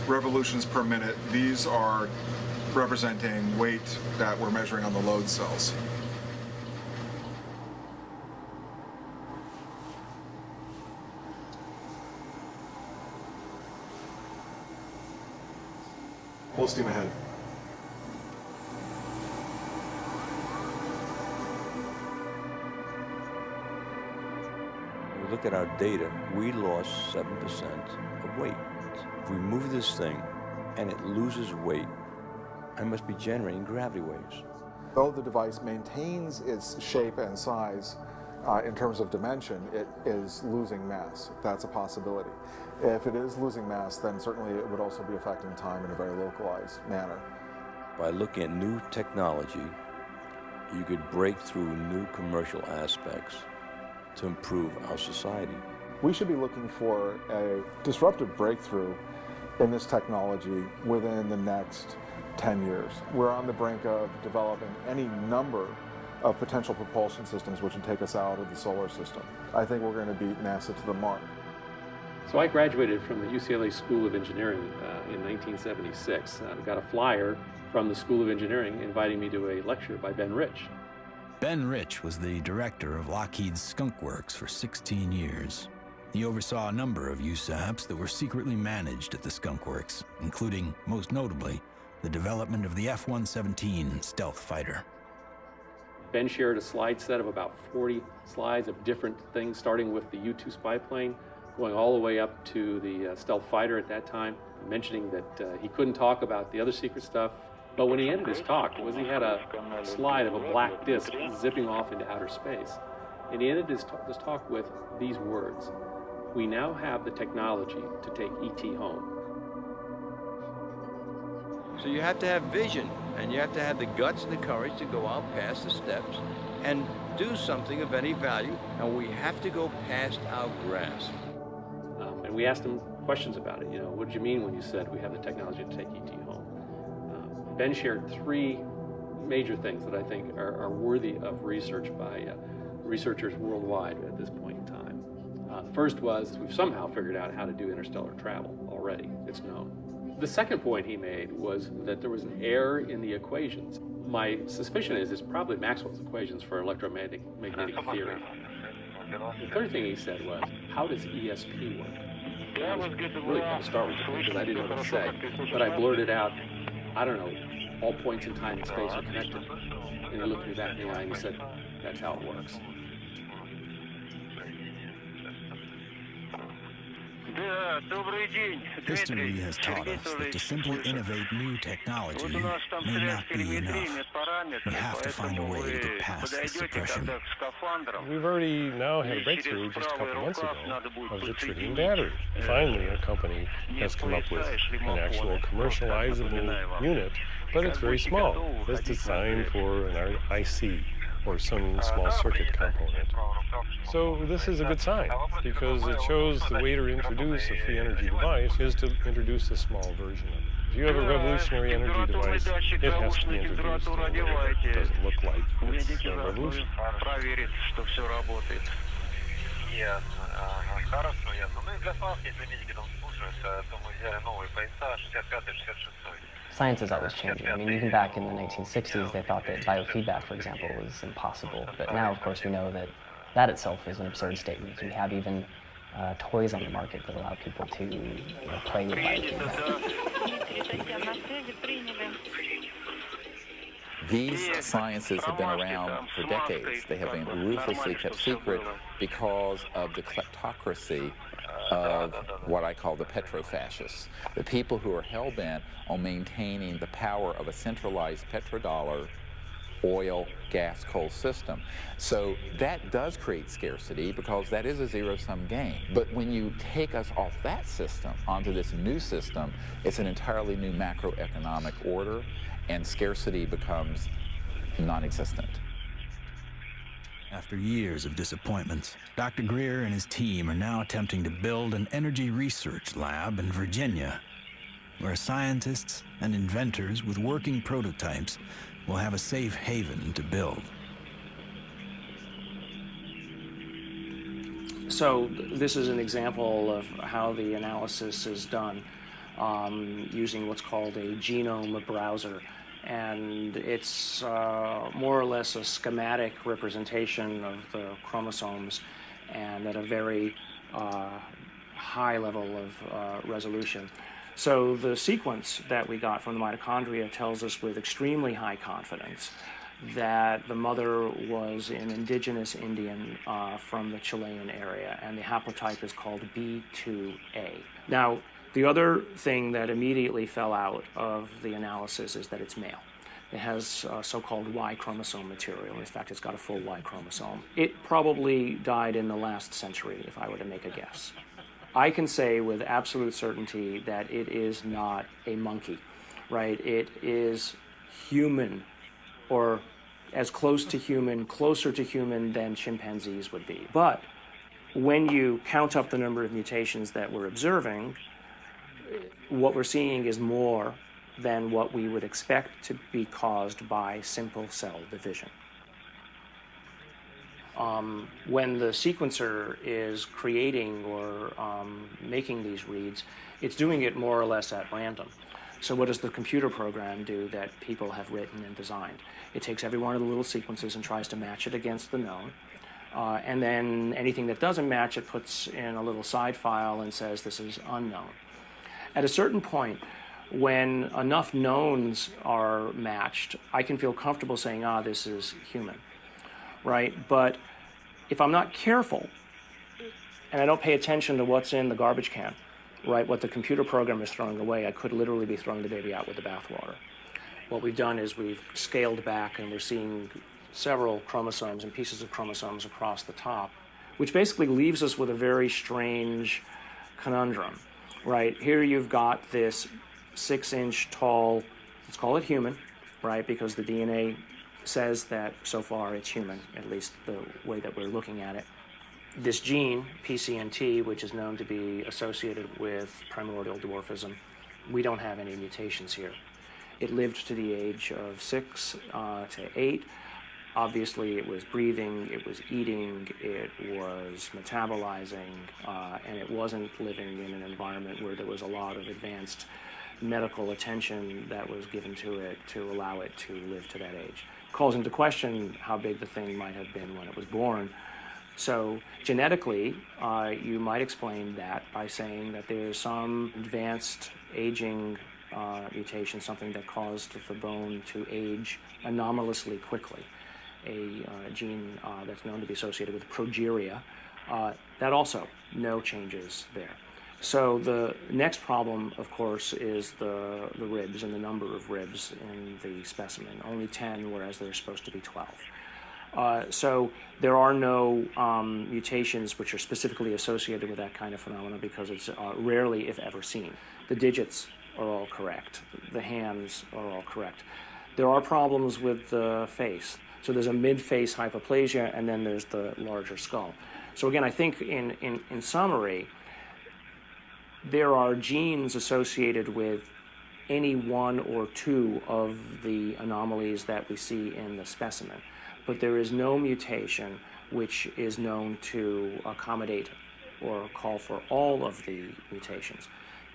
revolutions per minute. These are representing weight that we're measuring on the load cells. Full steam ahead. you look at our data, we lost 7% of weight. If we move this thing and it loses weight, I must be generating gravity waves. Though the device maintains its shape and size in terms of dimension, it is losing mass. That's a possibility. If it is losing mass, then certainly it would also be affecting time in a very localized manner. By looking at new technology, you could break through new commercial aspects to improve our society. We should be looking for a disruptive breakthrough in this technology within the next 10 years. We're on the brink of developing any number of potential propulsion systems which would take us out of the solar system. I think we're going to beat NASA to the mark. So I graduated from the UCLA School of Engineering in 1976. I got a flyer from the School of Engineering inviting me to a lecture by Ben Rich. Ben Rich was the director of Lockheed's Skunk Works for 16 years. He oversaw a number of USAPs that were secretly managed at the Skunk Works, including, most notably, the development of the F-117 stealth fighter. Ben shared a slide set of about 40 slides of different things, starting with the U-2 spy plane, going all the way up to the stealth fighter at that time, mentioning that he couldn't talk about the other secret stuff. But when he ended his talk, he had a slide of a black disc zipping off into outer space. And he ended his talk with these words: "We now have the technology to take ET home." So you have to have vision, and you have to have the guts and the courage to go out past the steps and do something of any value, and we have to go past our grasp. And we asked him questions about it. What did you mean when you said we have the technology to take ET home? Ben shared three major things that I think are worthy of research by researchers worldwide at this point in time. The first was we've somehow figured out how to do interstellar travel already. It's known. The second point he made was that there was an error in the equations. My suspicion is it's probably Maxwell's equations for electromagnetic theory. The third thing he said was, how does ESP work? I was really going to start with it because I didn't know what to say, but I blurted out, I don't know, all points in time and space are connected. And he looked me back in the eye and he said, that's how it works. History has taught us that to simply innovate new technology may not be enough. We have to find a way to get past this suppression. We've already now had a breakthrough just a couple months ago of the tritium battery. Finally, a company has come up with an actual commercializable unit, but it's very small. It's designed for an IC or some small circuit component. So this is a good sign because it shows the way to introduce a free energy device is to introduce a small version of it. If you have a revolutionary energy device, it has to be introduced in a way that doesn't look like it's a revolution. Science is always changing. I mean, even back in the 1960s, they thought that biofeedback, for example, was impossible. But now, of course, we know that that itself is an absurd statement. We have even toys on the market that allow people to play with biofeedback. These sciences have been around for decades. They have been ruthlessly kept secret because of the kleptocracy of what I call the petrofascists, the people who are hell-bent on maintaining the power of a centralized petrodollar, oil, gas, coal system. So that does create scarcity because that is a zero-sum game. But when you take us off that system onto this new system, it's an entirely new macroeconomic order, and scarcity becomes non-existent. After years of disappointments, Dr. Greer and his team are now attempting to build an energy research lab in Virginia, where scientists and inventors with working prototypes will have a safe haven to build. So this is an example of how the analysis is done using what's called a genome browser. And it's more or less a schematic representation of the chromosomes and at a very high level of resolution. So the sequence that we got from the mitochondria tells us with extremely high confidence that the mother was an indigenous Indian from the Chilean area, and the haplotype is called B2A. Now, the other thing that immediately fell out of the analysis is that it's male. It has so-called Y chromosome material. In fact, it's got a full Y chromosome. It probably died in the last century, if I were to make a guess. I can say with absolute certainty that it is not a monkey, right? It is human, or as close to human, closer to human than chimpanzees would be. But when you count up the number of mutations that we're observing, what we're seeing is more than what we would expect to be caused by simple cell division. When the sequencer is creating or making these reads, it's doing it more or less at random. So what does the computer program do that people have written and designed? It takes every one of the little sequences and tries to match it against the known. And then anything that doesn't match, it puts in a little side file and says this is unknown. At a certain point, when enough knowns are matched, I can feel comfortable saying, this is human, right? But if I'm not careful, and I don't pay attention to what's in the garbage can, right, what the computer program is throwing away, I could literally be throwing the baby out with the bathwater. What we've done is we've scaled back, and we're seeing several chromosomes and pieces of chromosomes across the top, which basically leaves us with a very strange conundrum, right? Here you've got this 6-inch tall, let's call it human, right, because the DNA says that so far it's human, at least the way that we're looking at it. This gene, PCNT, which is known to be associated with primordial dwarfism, we don't have any mutations here. It lived to the age of 6 to 8. Obviously, it was breathing, it was eating, it was metabolizing, and it wasn't living in an environment where there was a lot of advanced medical attention that was given to it to allow it to live to that age. Calls into question how big the thing might have been when it was born. So genetically, you might explain that by saying that there's some advanced aging mutation, something that caused the bone to age anomalously quickly. A gene that's known to be associated with progeria, that also no changes there. So the next problem, of course, is the ribs and the number of ribs in the specimen. Only 10, whereas there's supposed to be 12. So there are no mutations which are specifically associated with that kind of phenomenon because it's rarely, if ever, seen. The digits are all correct. The hands are all correct. There are problems with the face. So there's a mid-face hypoplasia, and then there's the larger skull. So again, I think in summary, there are genes associated with any one or two of the anomalies that we see in the specimen. But there is no mutation which is known to accommodate or call for all of the mutations.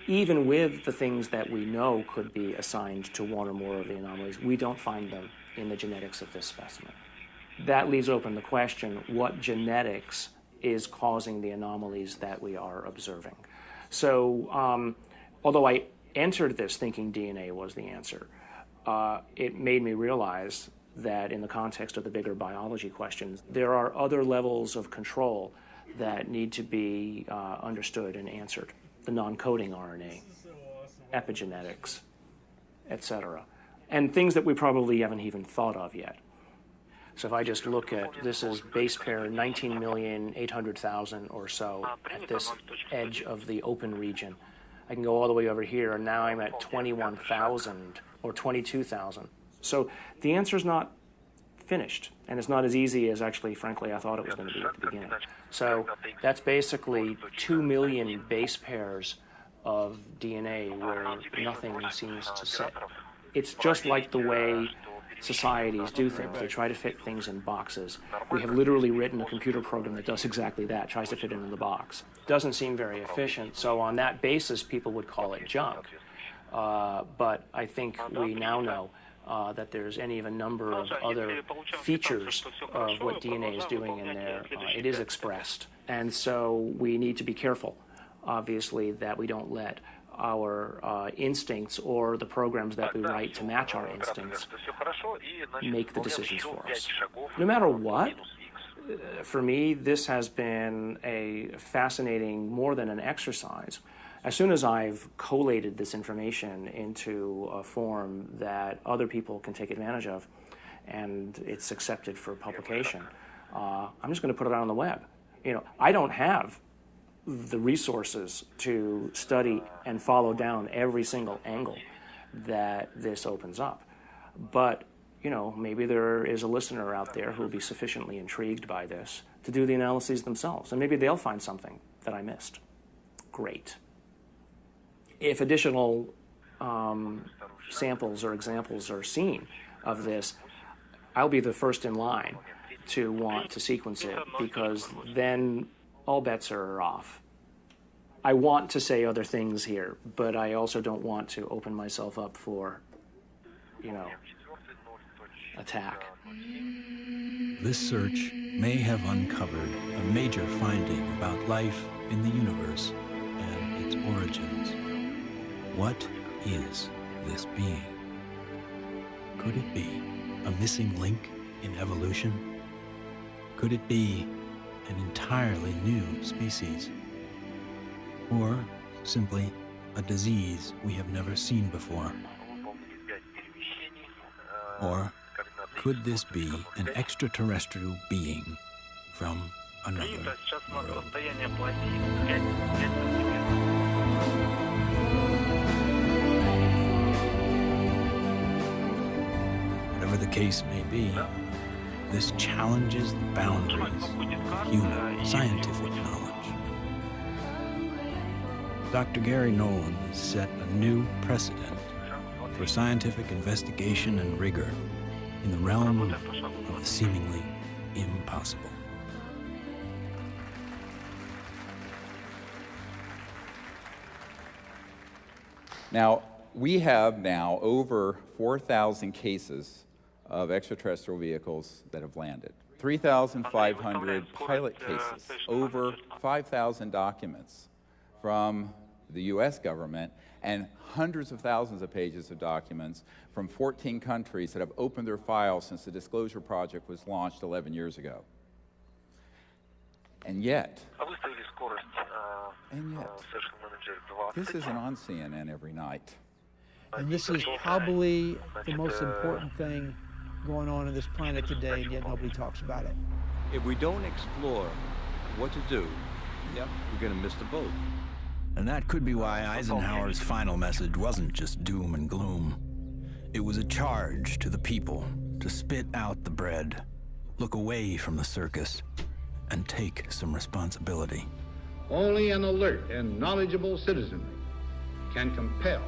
Even with the things that we know could be assigned to one or more of the anomalies, we don't find them in the genetics of this specimen. That leaves open the question, what genetics is causing the anomalies that we are observing? So, although I entered this thinking DNA was the answer, it made me realize that in the context of the bigger biology questions, there are other levels of control that need to be understood and answered. The non-coding RNA, epigenetics, etc. And things that we probably haven't even thought of yet. So if I just look at, this is base pair 19,800,000 or so at this edge of the open region. I can go all the way over here, and now I'm at 21,000 or 22,000. So the answer's not finished, and it's not as easy as actually, frankly, I thought it was going to be at the beginning. So that's basically 2 million base pairs of DNA where nothing seems to sit. It's just like the way societies do things. They try to fit things in boxes. We have literally written a computer program that does exactly that, tries to fit it in the box. Doesn't seem very efficient, so on that basis, people would call it junk. But I think we now know that there's any of a number of other features of what DNA is doing in there. It is expressed. And so we need to be careful, obviously, that we don't let our instincts or the programs that we write to match our instincts make the decisions for us. No matter what, for me, this has been a fascinating, more than an exercise. As soon as I've collated this information into a form that other people can take advantage of and it's accepted for publication, I'm just going to put it out on the web. I don't have the resources to study and follow down every single angle that this opens up. But, maybe there is a listener out there who will be sufficiently intrigued by this to do the analyses themselves, and maybe they'll find something that I missed. Great. If additional samples or examples are seen of this, I'll be the first in line to want to sequence it, because then all bets are off. I want to say other things here, but I also don't want to open myself up for, attack. This search may have uncovered a major finding about life in the universe and its origins. What is this being? Could it be a missing link in evolution? Could it be an entirely new species? Or simply a disease we have never seen before? Or could this be an extraterrestrial being from another world? Whatever the case may be, this challenges the boundaries of human scientific knowledge. Dr. Gary Nolan has set a new precedent for scientific investigation and rigor in the realm of the seemingly impossible. Now, we have now over 4,000 cases of extraterrestrial vehicles that have landed. 3,500 pilot cases, over 5,000 documents from the US government, and hundreds of thousands of pages of documents from 14 countries that have opened their files since the Disclosure Project was launched 11 years ago. And yet, this isn't on CNN every night. And this is probably the most important thing going on this planet today, and yet nobody talks about it. If we don't explore what to do, we're going to miss the boat. And that could be why Eisenhower's final message wasn't just doom and gloom. It was a charge to the people to spit out the bread, look away from the circus, and take some responsibility. Only an alert and knowledgeable citizenry can compel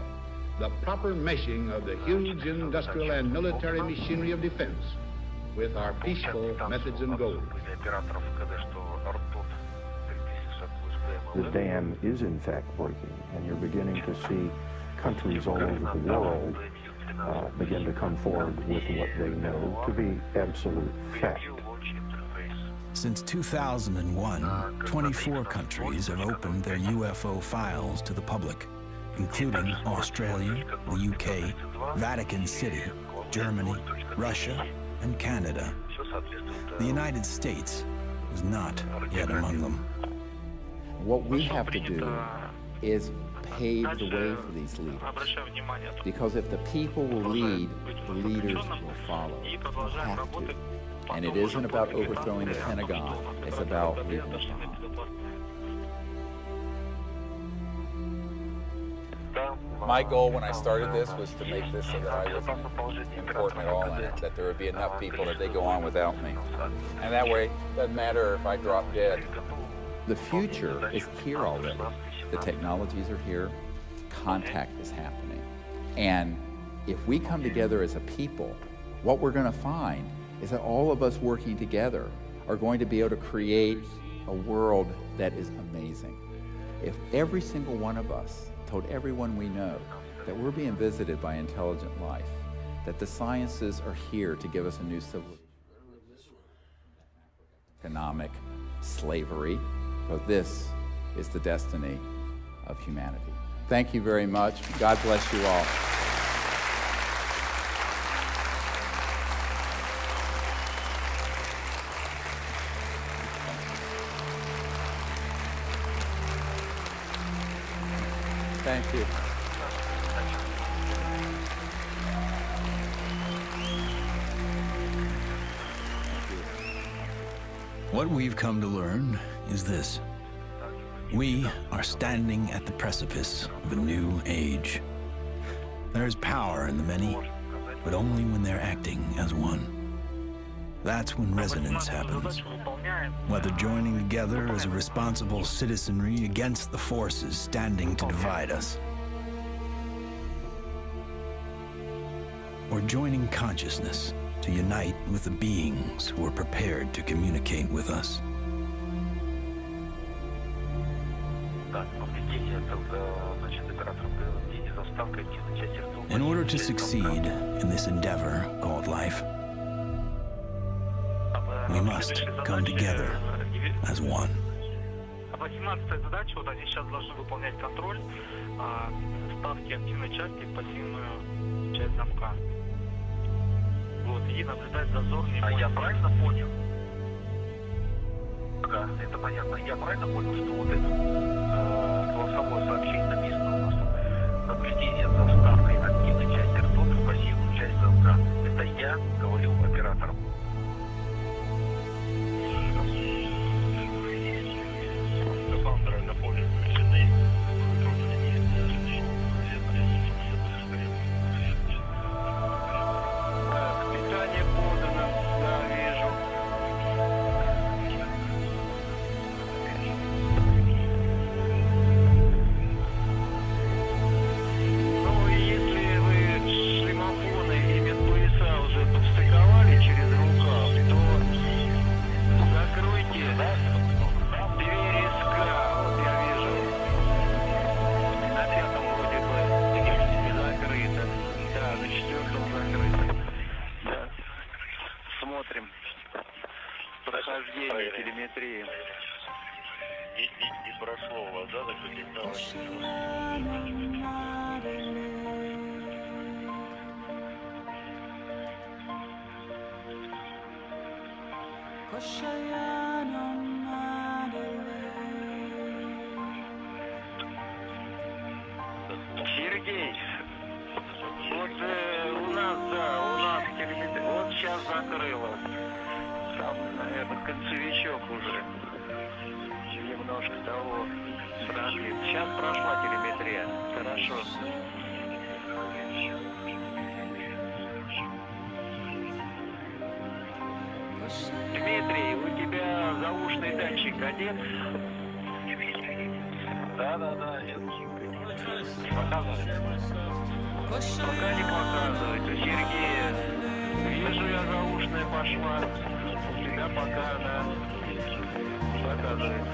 the proper meshing of the huge industrial and military machinery of defense with our peaceful methods and goals. The dam is in fact breaking, and you're beginning to see countries all over the world begin to come forward with what they know to be absolute fact. Since 2001, 24 countries have opened their UFO files to the public, including Australia, the UK, Vatican City, Germany, Russia, and Canada. The United States was not yet among them. What we have to do is pave the way for these leaders. Because if the people will lead, the leaders will follow. They'll have to. And it isn't about overthrowing the Pentagon, it's about leaving us behind. My goal when I started this was to make this so that I wasn't important at all in it, that there would be enough people that they go on without me. And that way, it doesn't matter if I drop dead. The future is here already. The technologies are here, contact is happening. And if we come together as a people, what we're going to find is that all of us working together are going to be able to create a world that is amazing. If every single one of us told everyone we know that we're being visited by intelligent life, that the sciences are here to give us a new civilization, economic slavery, but this is the destiny of humanity. Thank you very much. God bless you all. Thank you. What we've come to learn is this. We are standing at the precipice of a new age. There is power in the many, but only when they're acting as one. That's when resonance happens. Whether joining together as a responsible citizenry against the forces standing to divide us, or joining consciousness to unite with the beings who are prepared to communicate with us. In order to succeed in this endeavor called life, we must come together as one. 18-я задача, вот они сейчас должны выполнять контроль, ставки активной части в пассивную часть замка. Вот, и наблюдать зазорные... А я правильно понял? Да, это понятно. Я правильно понял, что вот это голосовое сообщение написано у нас? Наблюдение за вставкой активной части ртов в пассивную часть замка. Это я говорю операторам. Сергей, вот у нас телеметрия, вот сейчас закрылось. Там, наверное, концевичок уже. Немножко того прошли. Сейчас прошла телеметрия. Хорошо. Дмитрий, у тебя заушный датчик одет? Да, показывает. Пока не показывает. У Сергея вижу я заушная пошла. У тебя пока она показывает.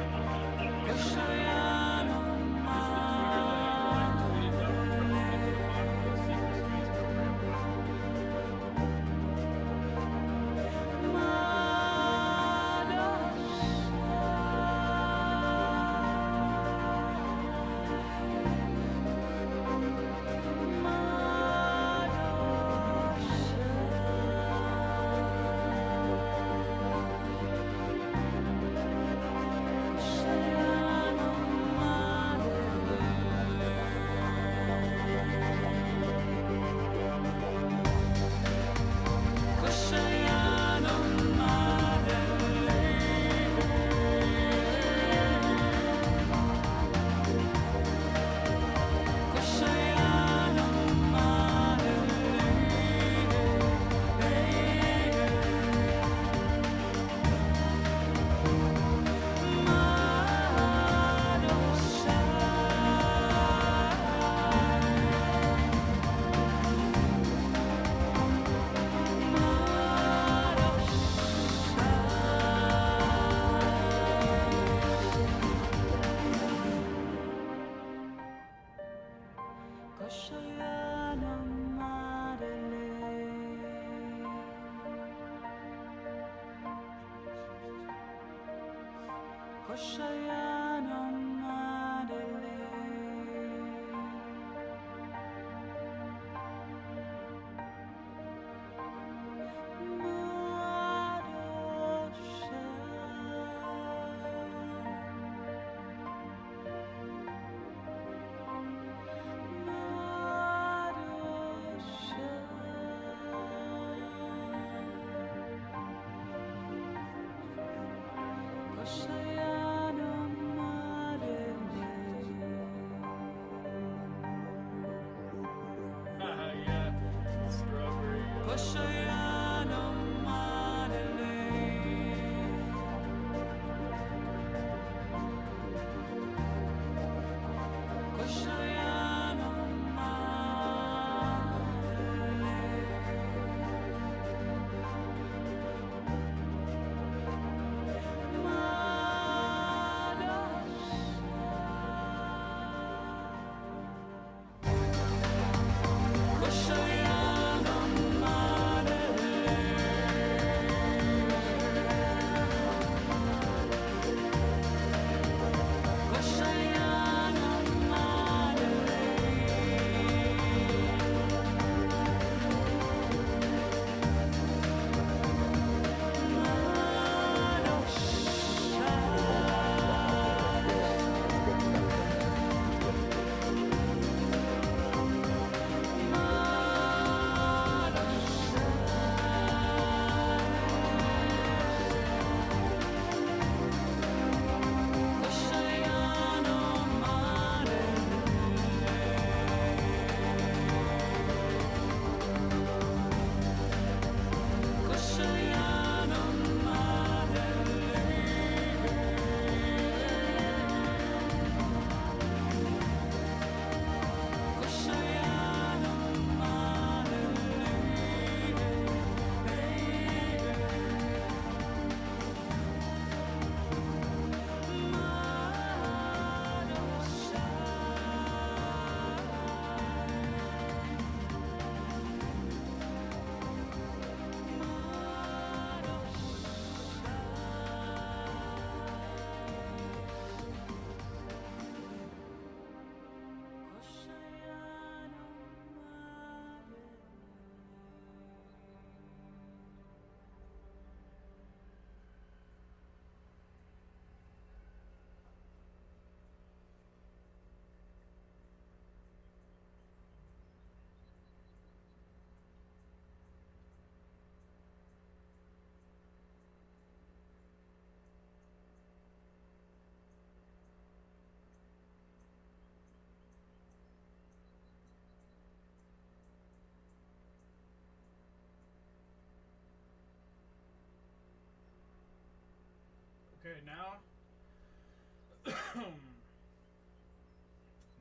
Okay, now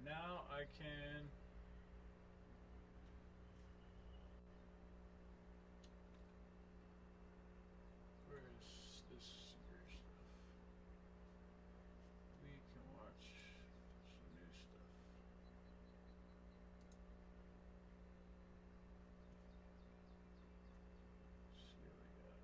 now I can where is this weird stuff? We can watch some new stuff. Let's see what we got.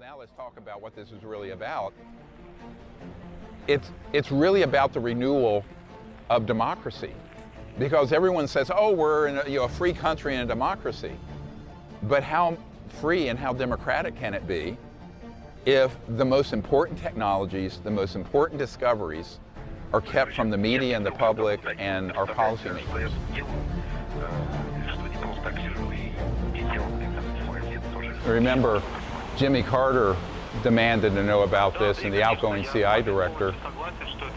Now let's talk about what this is really about. It's really about the renewal of democracy, because everyone says, oh, we're in a free country and a democracy. But how free and how democratic can it be if the most important technologies, the most important discoveries are kept from the media and the public and our policymakers? Remember, Jimmy Carter demanded to know about this, and the outgoing CIA director,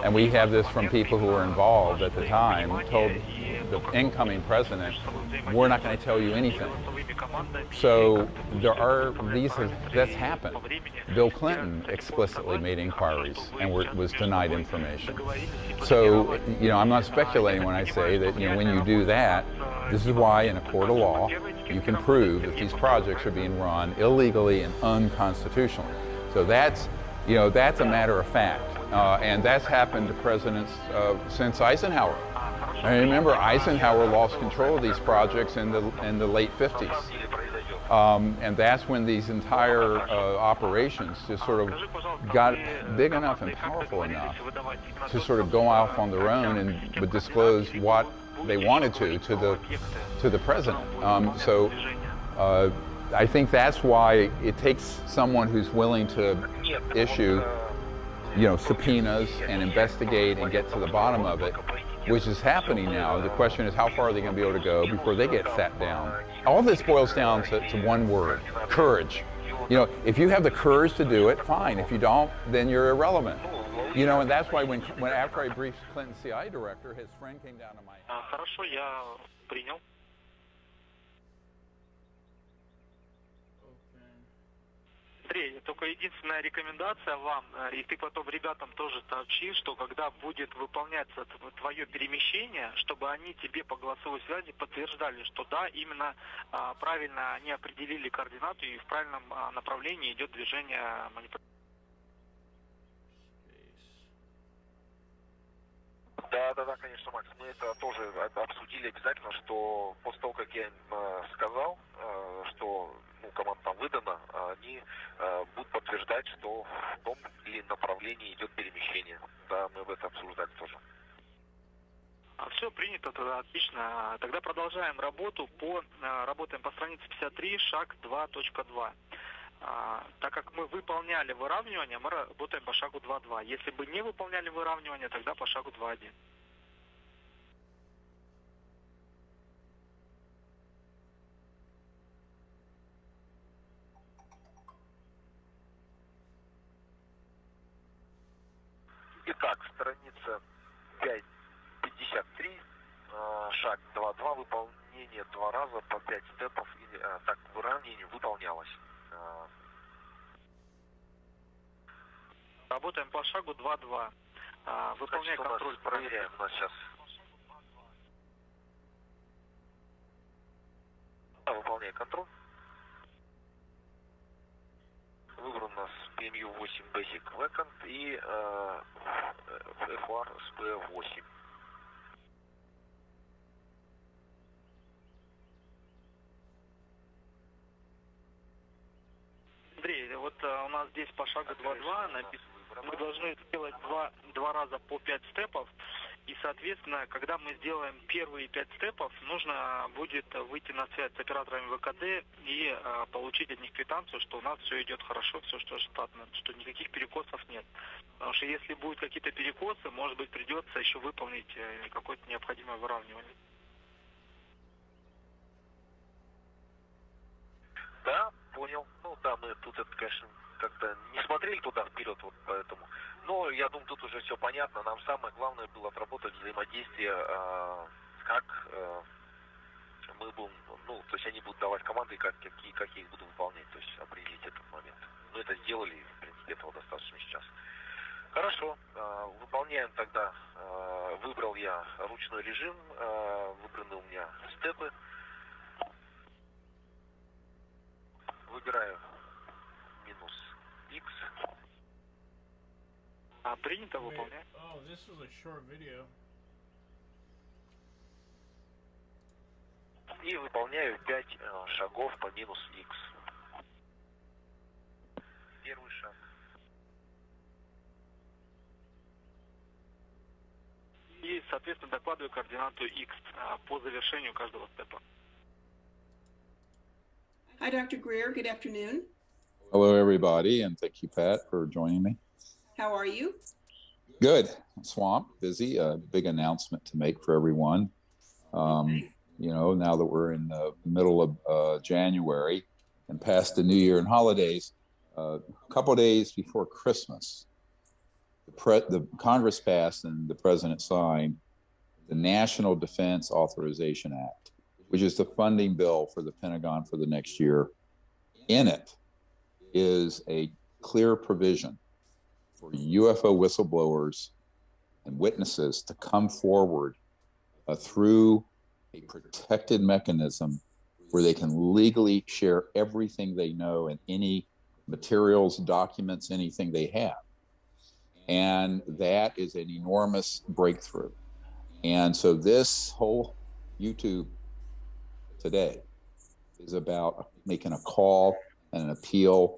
and we have this from people who were involved at the time, told the incoming president, we're not going to tell you anything. So there are that's happened. Bill Clinton explicitly made inquiries and was denied information. So, I'm not speculating when I say that, when you do that, this is why in a court of law, you can prove that these projects are being run illegally and unconstitutionally. So that's a matter of fact. And that's happened to presidents since Eisenhower. I remember Eisenhower lost control of these projects in the late 50s. And that's when these entire operations just sort of got big enough and powerful enough to sort of go off on their own and would disclose what they wanted to the president. So I think that's why it takes someone who's willing to issue subpoenas and investigate and get to the bottom of it, which is happening now. The question is, how far are they going to be able to go before they get sat down? All this boils down to one word: courage. If you have the courage to do it, fine. If you don't, then you're irrelevant. And that's why when after I briefed Clinton's CIA director, his friend came down to my house. Хорошо, я принял. Андрей, только единственная рекомендация вам, и ты потом ребятам тоже сообщи, что когда будет выполняться твое перемещение, чтобы они тебе по голосовой связи подтверждали, что да, именно правильно они определили координату и в правильном направлении идет движение манипуляции. Да, конечно, Макс. Мы это тоже обсудили обязательно, что после того, как я им сказал, что команда там выдана, они будут подтверждать, что в том или ином направлении идет перемещение. Да, мы об этом обсуждали тоже. Все принято, тогда отлично. Тогда продолжаем работу работаем по странице 53, шаг 2.2. Так как мы выполняли выравнивание, мы работаем по шагу 2.2. Если бы не выполняли выравнивание, тогда по шагу 2.1. Итак, страница 5.53, шаг 2.2, выполнение 2 раза по 5 степов, или так, выравнивание выполнялось. Работаем по шагу 2.2. Выполняй контроль. Проверяем у нас сейчас. Выполняй контроль. Выбран у нас PMU-8 Basic Vacant и FR SP8. Андрей, вот у нас здесь по шагу 2.2 написано, мы должны сделать два раза по 5 степов, и, соответственно, когда мы сделаем первые 5 степов, нужно будет выйти на связь с операторами ВКД и получить от них квитанцию, что у нас все идет хорошо, все что штатно, что никаких перекосов нет. Потому что если будут какие-то перекосы, может быть, придется еще выполнить какое-то необходимое выравнивание. Да, понял. Да, мы тут это, конечно, как-то не смотрели туда вперед, вот поэтому. Но я думаю, тут уже все понятно. Нам самое главное было отработать взаимодействие, как мы будем, то есть они будут давать команды, как их будут выполнять, то есть определить этот момент. Мы это сделали, в принципе, этого достаточно сейчас. Хорошо, выполняем тогда. Выбрал я ручной режим, выбраны у меня степы. Выбираю минус X. Принято, выполнять. Oh, this is a short video. И выполняю 5 шагов по минус X. Первый шаг. И, соответственно, докладываю координату X по завершению каждого степа. Hi, Dr. Greer. Good afternoon. Hello, everybody, and thank you, Pat, for joining me. How are you? Good. Swamped, busy. A big announcement to make for everyone. Now that we're in the middle of January and past the New Year and holidays, a couple of days before Christmas, the Congress passed and the President signed the National Defense Authorization Act, which is the funding bill for the Pentagon for the next year. In it is a clear provision for UFO whistleblowers and witnesses to come forward through a protected mechanism where they can legally share everything they know and any materials, documents, anything they have. And that is an enormous breakthrough. And so this whole YouTube today is about making a call and an appeal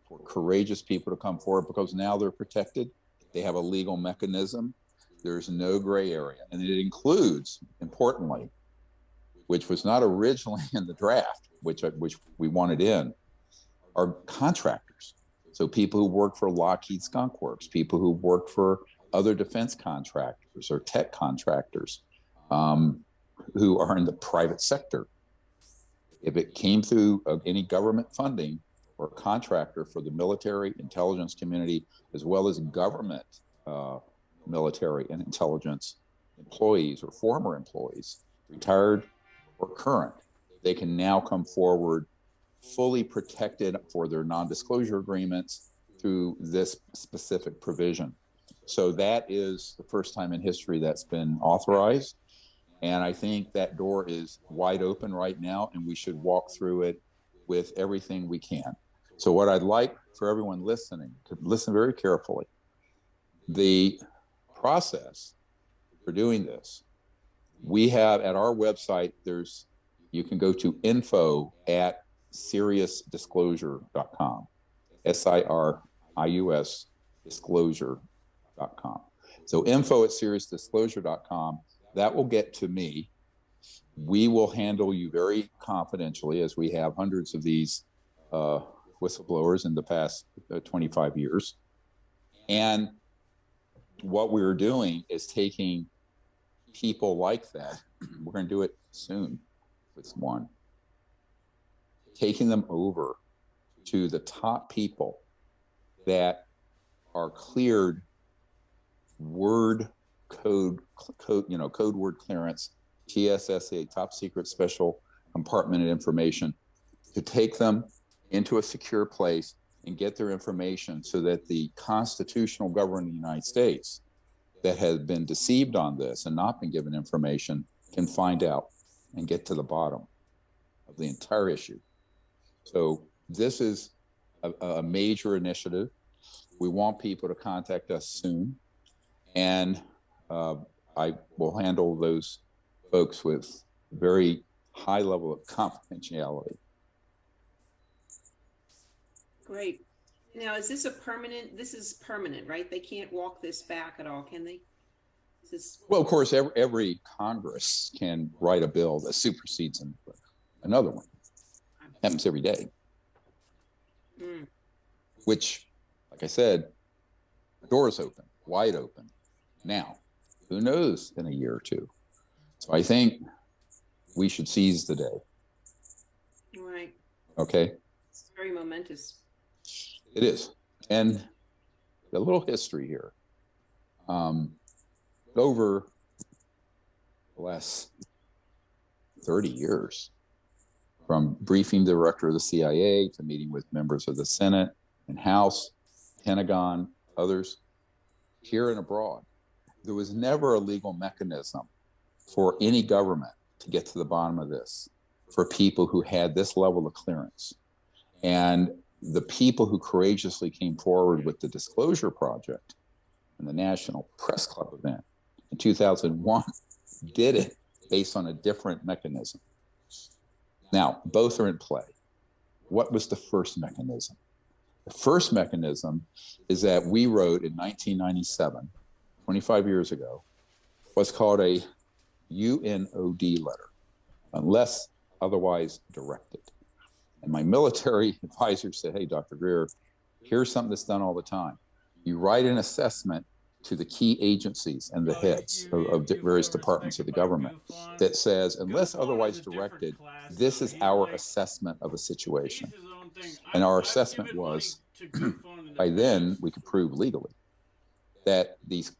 for courageous people to come forward, because now they're protected. They have a legal mechanism. There's no gray area. And it includes, importantly, which was not originally in the draft, which we wanted in, are contractors. So people who work for Lockheed Skunk Works, people who work for other defense contractors or tech contractors who are in the private sector. If it came through any government funding or contractor for the military intelligence community, as well as government military and intelligence employees or former employees, retired or current, they can now come forward fully protected for their non-disclosure agreements through this specific provision. So that is the first time in history that's been authorized. And I think that door is wide open right now, and we should walk through it with everything we can. So what I'd like for everyone listening to listen very carefully. The process for doing this, we have at our website, you can go to info@SiriusDisclosure.com, SIRIUS disclosure.com. So info@SiriusDisclosure.com, that will get to me. We will handle you very confidentially, as we have hundreds of these whistleblowers in the past 25 years. And what we're doing is taking people like that, we're going to do it soon with one, taking them over to the top people that are cleared word code word clearance, TSSA, top secret special compartmented information, to take them into a secure place and get their information so that the constitutional government of the United States that has been deceived on this and not been given information can find out and get to the bottom of the entire issue. So this is a major initiative. We want people to contact us soon, and I will handle those folks with very high level of confidentiality. Great. Now, is this this is permanent, right? They can't walk this back at all, can they? Well, of course, every Congress can write a bill that supersedes another one. Happens every day. Which, like I said, the door is open, wide open. Now, who knows in a year or two? So I think we should seize the day. Right. Okay? It's very momentous. It is. And a little history here. Over the last 30 years, from briefing the director of the CIA to meeting with members of the Senate and House, Pentagon, others, here and abroad, there was never a legal mechanism for any government to get to the bottom of this for people who had this level of clearance. And the people who courageously came forward with the Disclosure Project and the National Press Club event in 2001 did it based on a different mechanism. Now, both are in play. What was the first mechanism? The first mechanism is that we wrote in 1997, 25 years ago, what's called a UNOD letter, unless otherwise directed. And my military advisor said, hey, Dr. Greer, here's something that's done all the time. You write an assessment to the key agencies and the heads of various departments of the government that says, unless otherwise directed, this is our assessment of a situation. And our assessment was, by then, we could prove legally that these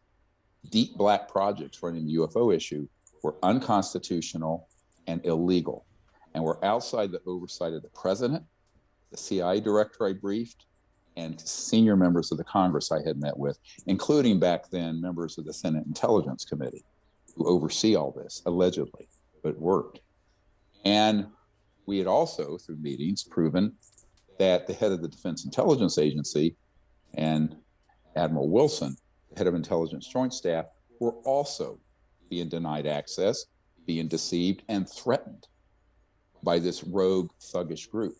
deep black projects running the UFO issue were unconstitutional and illegal, and were outside the oversight of the president, the CIA director I briefed, and senior members of the Congress I had met with, including back then members of the Senate Intelligence Committee, who oversee all this, allegedly, but it worked. And we had also, through meetings, proven that the head of the Defense Intelligence Agency and Admiral Wilson, the head of Intelligence Joint Staff, were also being denied access, being deceived, and threatened by this rogue, thuggish group.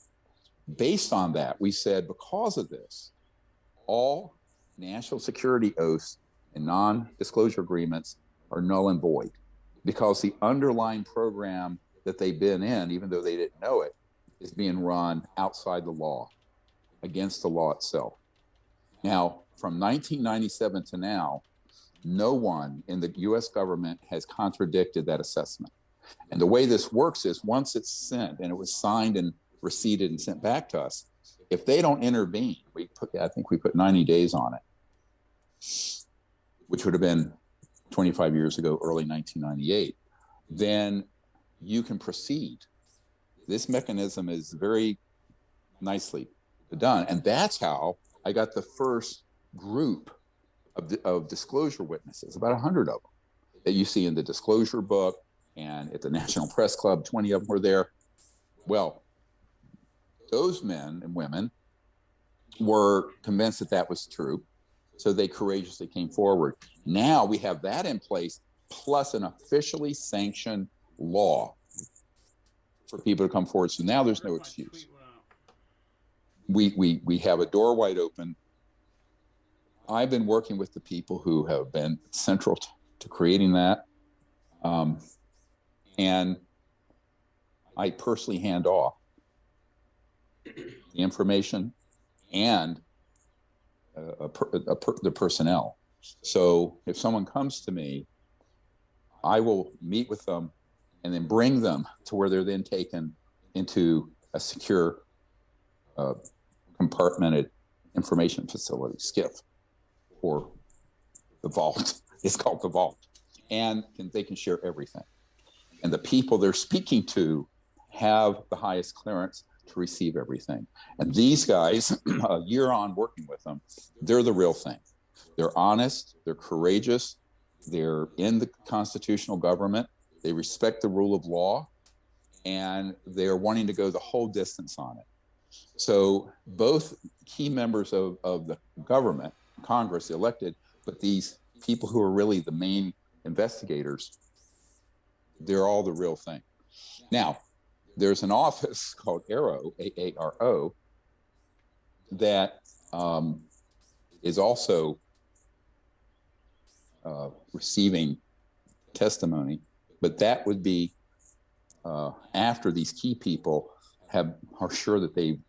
Based on that, we said, because of this, all national security oaths and non-disclosure agreements are null and void, because the underlying program that they've been in, even though they didn't know it, is being run outside the law, against the law itself. Now, from 1997 to now, no one in the US government has contradicted that assessment. And the way this works is once it's sent and it was signed and receipted and sent back to us, if they don't intervene, I think we put 90 days on it, which would have been 25 years ago, early 1998, then you can proceed. This mechanism is very nicely done. And that's how I got the first group of disclosure witnesses, about 100 of them that you see in the disclosure book and at the National Press Club, 20 of them were there. Well, those men and women were convinced that that was true, so they courageously came forward. Now we have that in place, plus an officially sanctioned law for people to come forward. So now there's no excuse. We have a door wide open. I've been working with the people who have been central to creating that. And I personally hand off the information and the personnel. So if someone comes to me, I will meet with them and then bring them to where they're then taken into a secure compartmented information facility, SCIF, or the vault. It's called the vault. And they can share everything. And the people they're speaking to have the highest clearance to receive everything. And these guys, a year on working with them, they're the real thing. They're honest, they're courageous, they're in the constitutional government, they respect the rule of law, and they're wanting to go the whole distance on it. So both key members of the government, Congress, elected, but these people who are really the main investigators, they're all the real thing. Now, there's an office called AARO, A-A-R-O, that is also receiving testimony, but that would be after these key people are sure that they've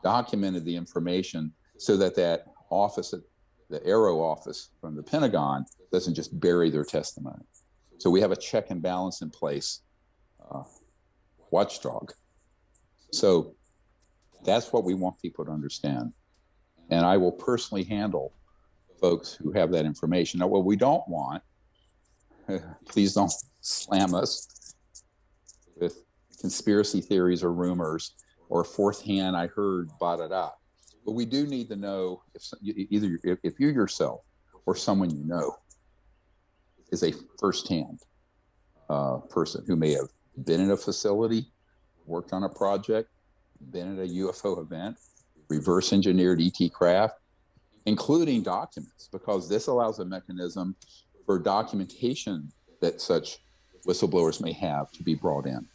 documented the information so that that office, the AARO office from the Pentagon, doesn't just bury their testimony. So we have a check and balance in place, watchdog. So that's what we want people to understand. And I will personally handle folks who have that information. Now, what we don't want, please don't slam us with conspiracy theories or rumors or fourth hand, I heard, ba-da-da. But we do need to know if you yourself or someone you know is a firsthand person who may have been in a facility, worked on a project, been at a UFO event, reverse engineered ET craft, including documents, because this allows a mechanism for documentation that such whistleblowers may have to be brought in.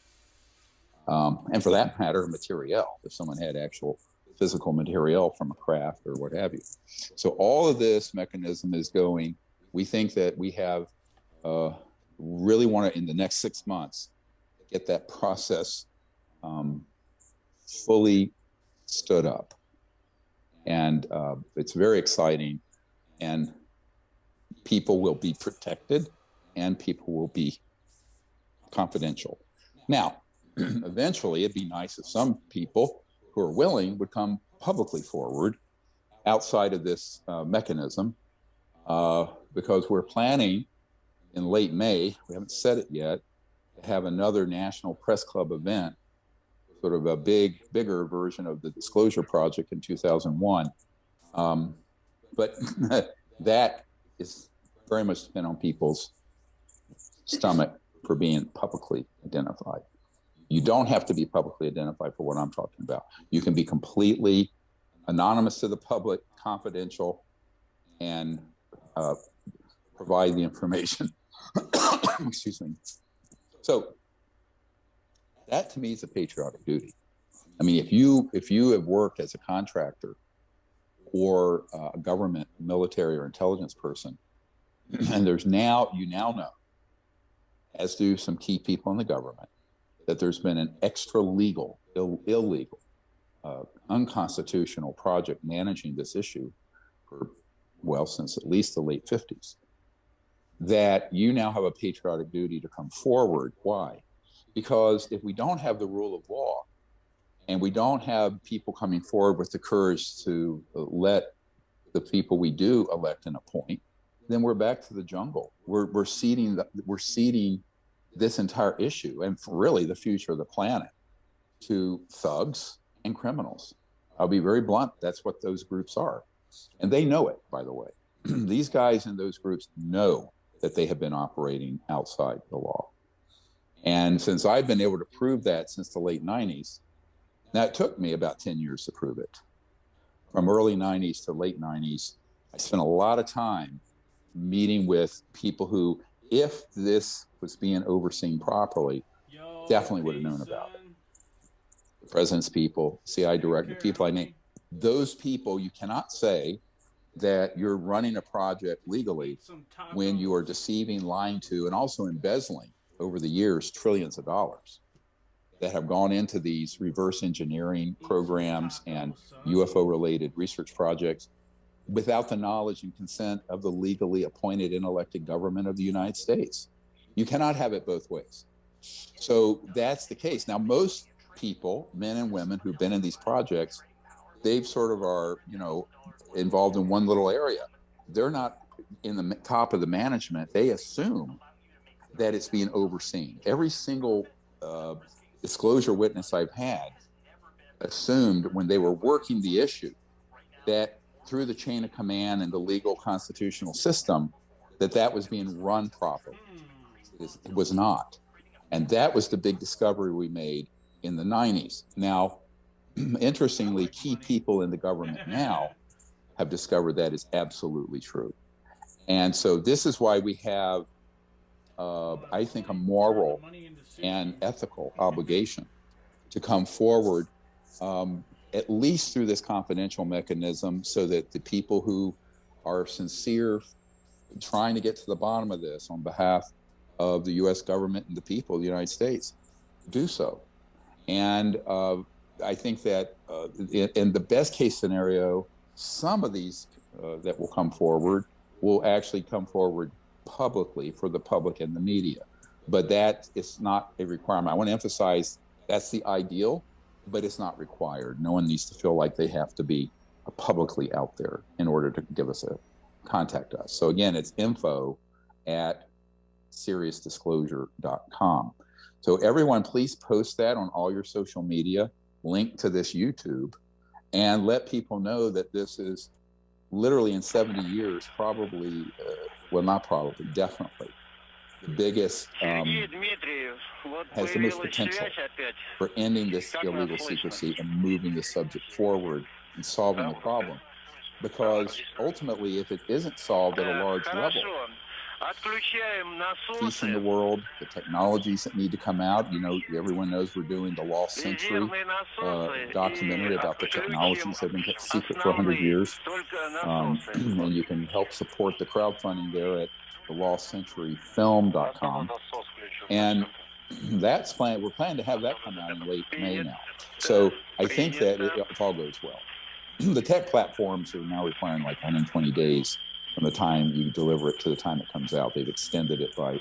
And for that matter, material, if someone had actual physical material from a craft or what have you. So all of this mechanism is going. We think that we have really want to, in the next 6 months, get that process fully stood up. And it's very exciting, and people will be protected and people will be confidential. Now, eventually it'd be nice if some people who are willing would come publicly forward outside of this mechanism, because we're planning in late May, we haven't said it yet, to have another National Press Club event, sort of a bigger version of the Disclosure Project in 2001. But that is very much dependent on people's stomach for being publicly identified. You don't have to be publicly identified for what I'm talking about. You can be completely anonymous to the public, confidential, and provide the information. Excuse me. So that to me is a patriotic duty. I mean, if you have worked as a contractor or a government, military, or intelligence person, and you now know, as do some key people in the government, that there's been an extra legal, illegal, unconstitutional project managing this issue, well, since at least the late 50s, that you now have a patriotic duty to come forward. Why? Because if we don't have the rule of law and we don't have people coming forward with the courage to let the people we do elect and appoint, then we're back to the jungle. We're ceding this entire issue and really the future of the planet to thugs and criminals. I'll be very blunt. That's what those groups are. And they know it, by the way. These guys in those groups know that they have been operating outside the law. And since I've been able to prove that since the late 90s, that took me about 10 years to prove it. From early 90s to late 90s, I spent a lot of time meeting with people who, if this was being overseen properly, definitely would have known about it. The president's people, CI director, people I named. Those people, you cannot say that you're running a project legally when you are deceiving, lying to, and also embezzling over the years trillions of dollars that have gone into these reverse engineering programs and UFO-related research projects without the knowledge and consent of the legally appointed and elected government of the United States. You cannot have it both ways. So that's the case. Now, most people, men and women who've been in these projects, they sort of are, involved in one little area. They're not in the top of the management. They assume that it's being overseen. Every single disclosure witness I've had assumed when they were working the issue that through the chain of command and the legal constitutional system, that was being run properly. It was not. And that was the big discovery we made in the 90s. Now, interestingly, key people in the government now have discovered that is absolutely true. And so this is why we have, I think, a moral and ethical obligation to come forward, at least through this confidential mechanism, so that the people who are sincere, trying to get to the bottom of this on behalf of the U.S. government and the people of the United States, do so. And I think that in the best case scenario, some of these that will come forward will actually come forward publicly for the public and the media. But that is not a requirement. I want to emphasize that's the ideal, but it's not required. No one needs to feel like they have to be publicly out there in order to contact us. So again, it's info@seriousdisclosure.com. So everyone, please post that on all your social media, link to this YouTube, and let people know that this is literally in 70 years, probably, well, not probably, definitely, the biggest, has the most potential for ending this illegal secrecy and moving the subject forward and solving the problem. Because ultimately, if it isn't solved at a large level, peace in the world, the technologies that need to come out. Everyone knows we're doing the Lost Century documentary about the technologies that have been kept secret for 100 years. And you can help support the crowdfunding there at thelostcenturyfilm.com. And that's planned. We're planning to have that come out in late May now. So I think that if all goes well, the tech platforms are now requiring like 120 days from the time you deliver it to the time it comes out. They've extended it by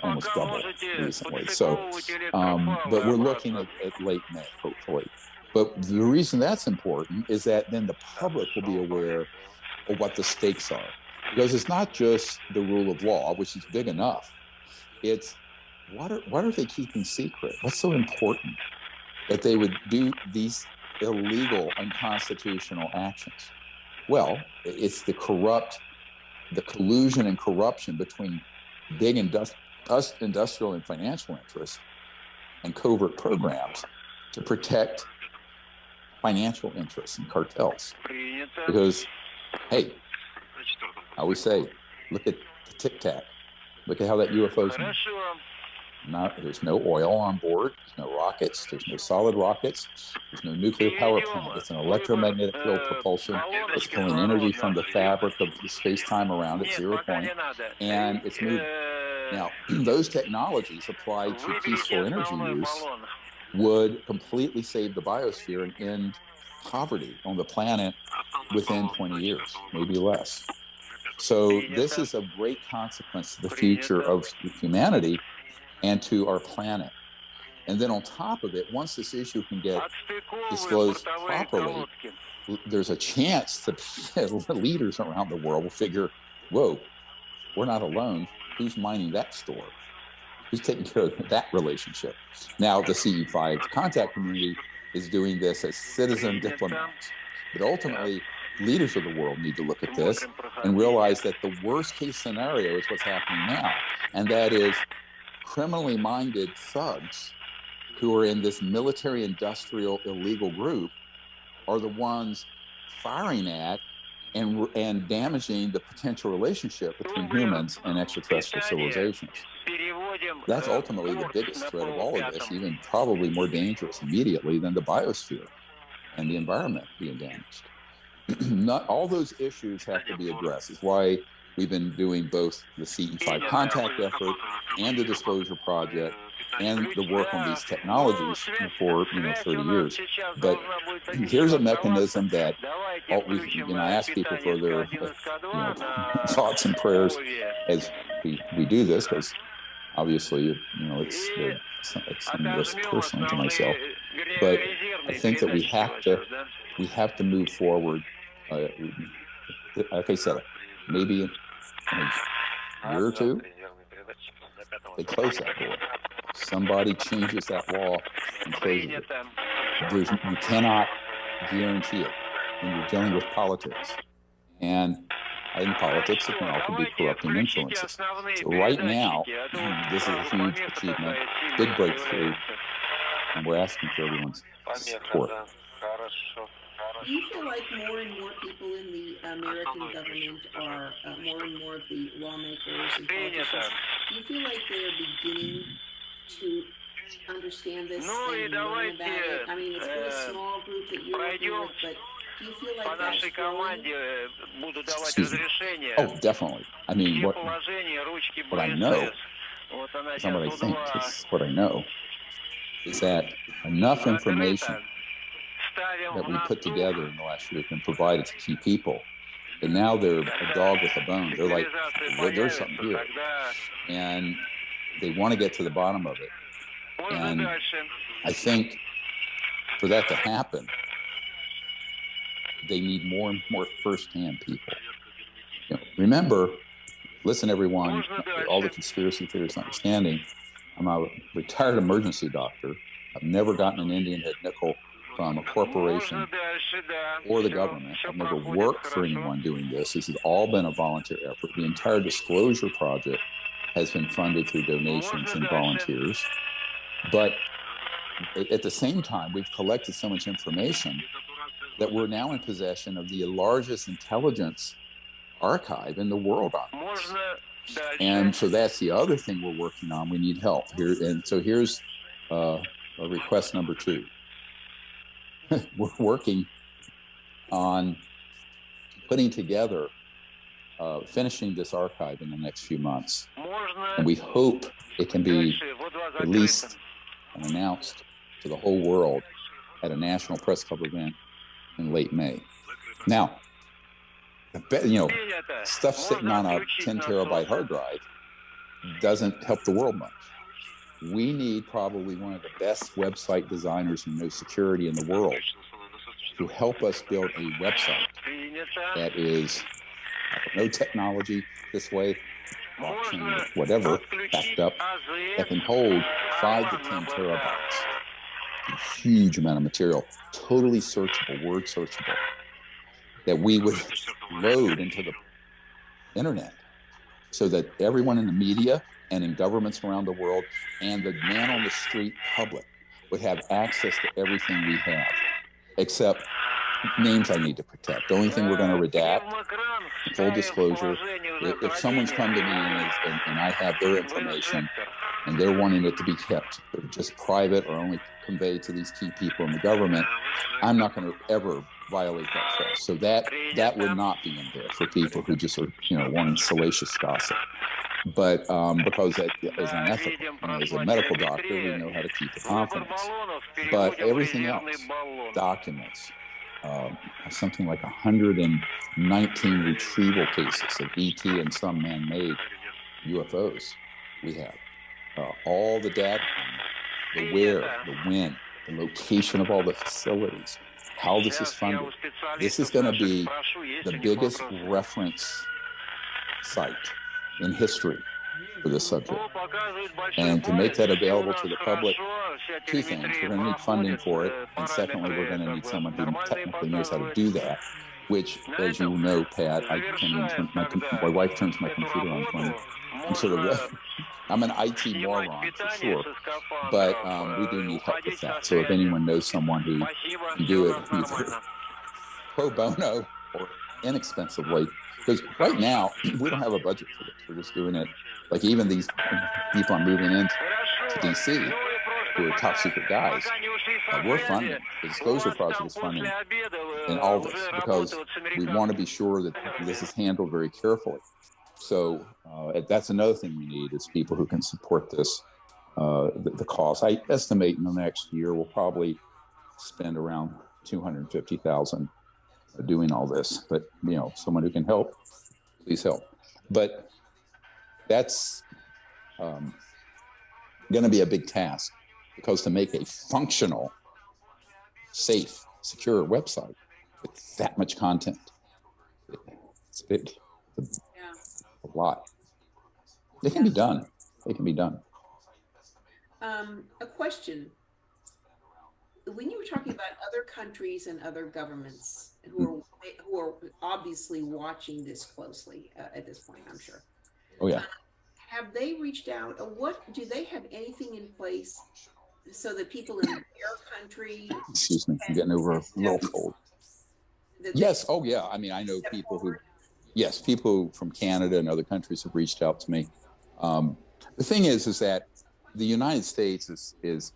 almost double recently. So, but we're looking at late May, hopefully. But the reason that's important is that then the public will be aware of what the stakes are. Because it's not just the rule of law, which is big enough. It's what are they keeping secret? What's so important that they would do these illegal, unconstitutional actions? Well, it's the collusion and corruption between big industrial and financial interests and covert programs to protect financial interests and cartels. Because, hey, I always say, look at the Tic Tac. Look at how that UFO's there's no oil on board, there's no rockets, there's no solid rockets, there's no nuclear power plant. It's an electromagnetic field propulsion. It's pulling energy from the fabric of the space-time around at 0 point, and it's moving. Now, those technologies applied to peaceful energy use would completely save the biosphere and end poverty on the planet within 20 years, maybe less. So this is a great consequence to the future of humanity and to our planet. And then on top of it, once this issue can get disclosed properly, there's a chance that leaders around the world will figure, whoa, we're not alone. Who's mining that store? Who's taking care of that relationship? Now, the CE5 contact community is doing this as citizen diplomats. But ultimately, leaders of the world need to look at this and realize that the worst case scenario is what's happening now. And that is criminally minded thugs who are in this military industrial illegal group are the ones firing at and damaging the potential relationship between humans and extraterrestrial civilizations. That's ultimately the biggest threat of all of this, even probably more dangerous immediately than the biosphere and the environment being damaged. Not all those issues have to be addressed. It's why we've been doing both the CE5 contact effort and the disclosure project and the work on these technologies for 30 years. But here's a mechanism that I ask people for their thoughts and prayers as we do this, because obviously it's some risk personally to myself. But I think that we have to move forward. Like I said, maybe in a year or two, they close that door. Somebody changes that law and closes it. You cannot guarantee it when you're dealing with politics. And in politics, it can often be corrupting influences. So right now, this is a huge achievement, big breakthrough, and we're asking for everyone's support. Do you feel like more and more people in the American government are, more and more of the lawmakers and politicians, do you feel like they're beginning to understand this and learn about it? I mean, it's been a small group that you're working with, but do you feel like that's growing? Oh, definitely. I mean, what I know, it's not what I think, it's what I know, is that enough information that we put together in the last year has been provided to key people. And now they're a dog with a bone. They're like, there's something here. And they want to get to the bottom of it. And I think for that to happen, they need more and more firsthand people. Remember, listen, everyone, all the conspiracy theorists understanding, I'm a retired emergency doctor. I've never gotten an Indian head nickel from a corporation or the government. I've never worked for anyone doing this. This has all been a volunteer effort. The entire disclosure project has been funded through donations and volunteers. But at the same time, we've collected so much information that we're now in possession of the largest intelligence archive in the world on this. And so that's the other thing we're working on. We need help here. And so here's a request number 2. We're working on putting together, finishing this archive in the next few months. And we hope it can be released and announced to the whole world at a national press club event in late May. Now, stuff sitting on a 10 terabyte hard drive doesn't help the world much. We need probably one of the best website designers and most security in the world to help us build a website that is no technology this way, blockchain, whatever, backed up, that can hold 5 to 10 terabytes. A huge amount of material, totally searchable, word searchable, that we would load into the internet so that everyone in the media and in governments around the world and the man on the street public would have access to everything we have, except names I need to protect. The only thing we're going to redact, full disclosure, if someone's come to me and I have their information and they're wanting it to be kept just private or only conveyed to these key people in the government, I'm not going to ever violate that trust. So that would not be in there for people who just are, wanting salacious gossip. But because that is unethical. As a medical doctor, we know how to keep the confidence. But everything else, documents, something like 119 retrieval cases of ET and some man-made UFOs. We have all the data, the where, the when, the location of all the facilities, how this is funded. This is going to be the biggest reference site in history for this subject. And to make that available to the public, two things. We're going to need funding for it. And secondly, we're going to need someone who technically knows how to do that, which, as you know, Pat, I can't even turn my wife turns my computer on for me. I'm sort of, I'm an IT moron for sure, but we do need help with that. So if anyone knows someone who can do it either pro bono or inexpensively, because right now we don't have a budget for this. We're just doing it. Like even these people I'm moving into DC, who are top secret guys, we're funding. The Disclosure Project is funding in all this because we want to be sure that this is handled very carefully. So that's another thing we need is people who can support this, the cost. I estimate in the next year we'll probably spend around $250,000 doing all this. But you know, someone who can help, please help. But that's going to be a big task because to make a functional, safe, secure website with that much content, it's big. A lot. It can be done. It can be done. A question. When you were talking about other countries and other governments who are obviously watching this closely at this point, I'm sure. Oh yeah. Have they reached out? What do they have anything in place so that people in their country? Excuse me, I'm getting over a little cold. Yes. Oh yeah. I mean, I know people who. Yes, people from Canada and other countries have reached out to me. The thing is that the United States is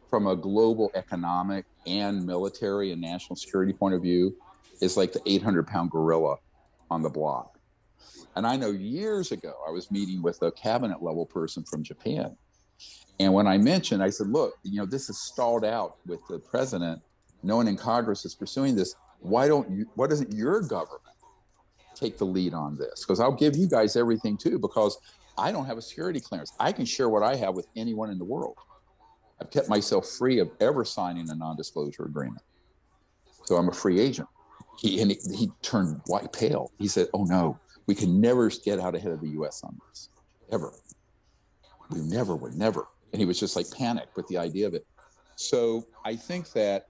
from a global economic and military and national security point of view, is like the 800-pound gorilla on the block. And I know years ago, I was meeting with a cabinet level person from Japan. And when I mentioned, I said, look, you know, this is stalled out with the president. No one in Congress is pursuing this. Why doesn't your government take the lead on this? Because I'll give you guys everything too, because I don't have a security clearance. I can share what I have with anyone in the world. I've kept myself free of ever signing a non-disclosure agreement. So I'm a free agent. He turned white pale. He said, oh no, we can never get out ahead of the US on this, ever. We never would, never. And he was just like panicked with the idea of it. So I think that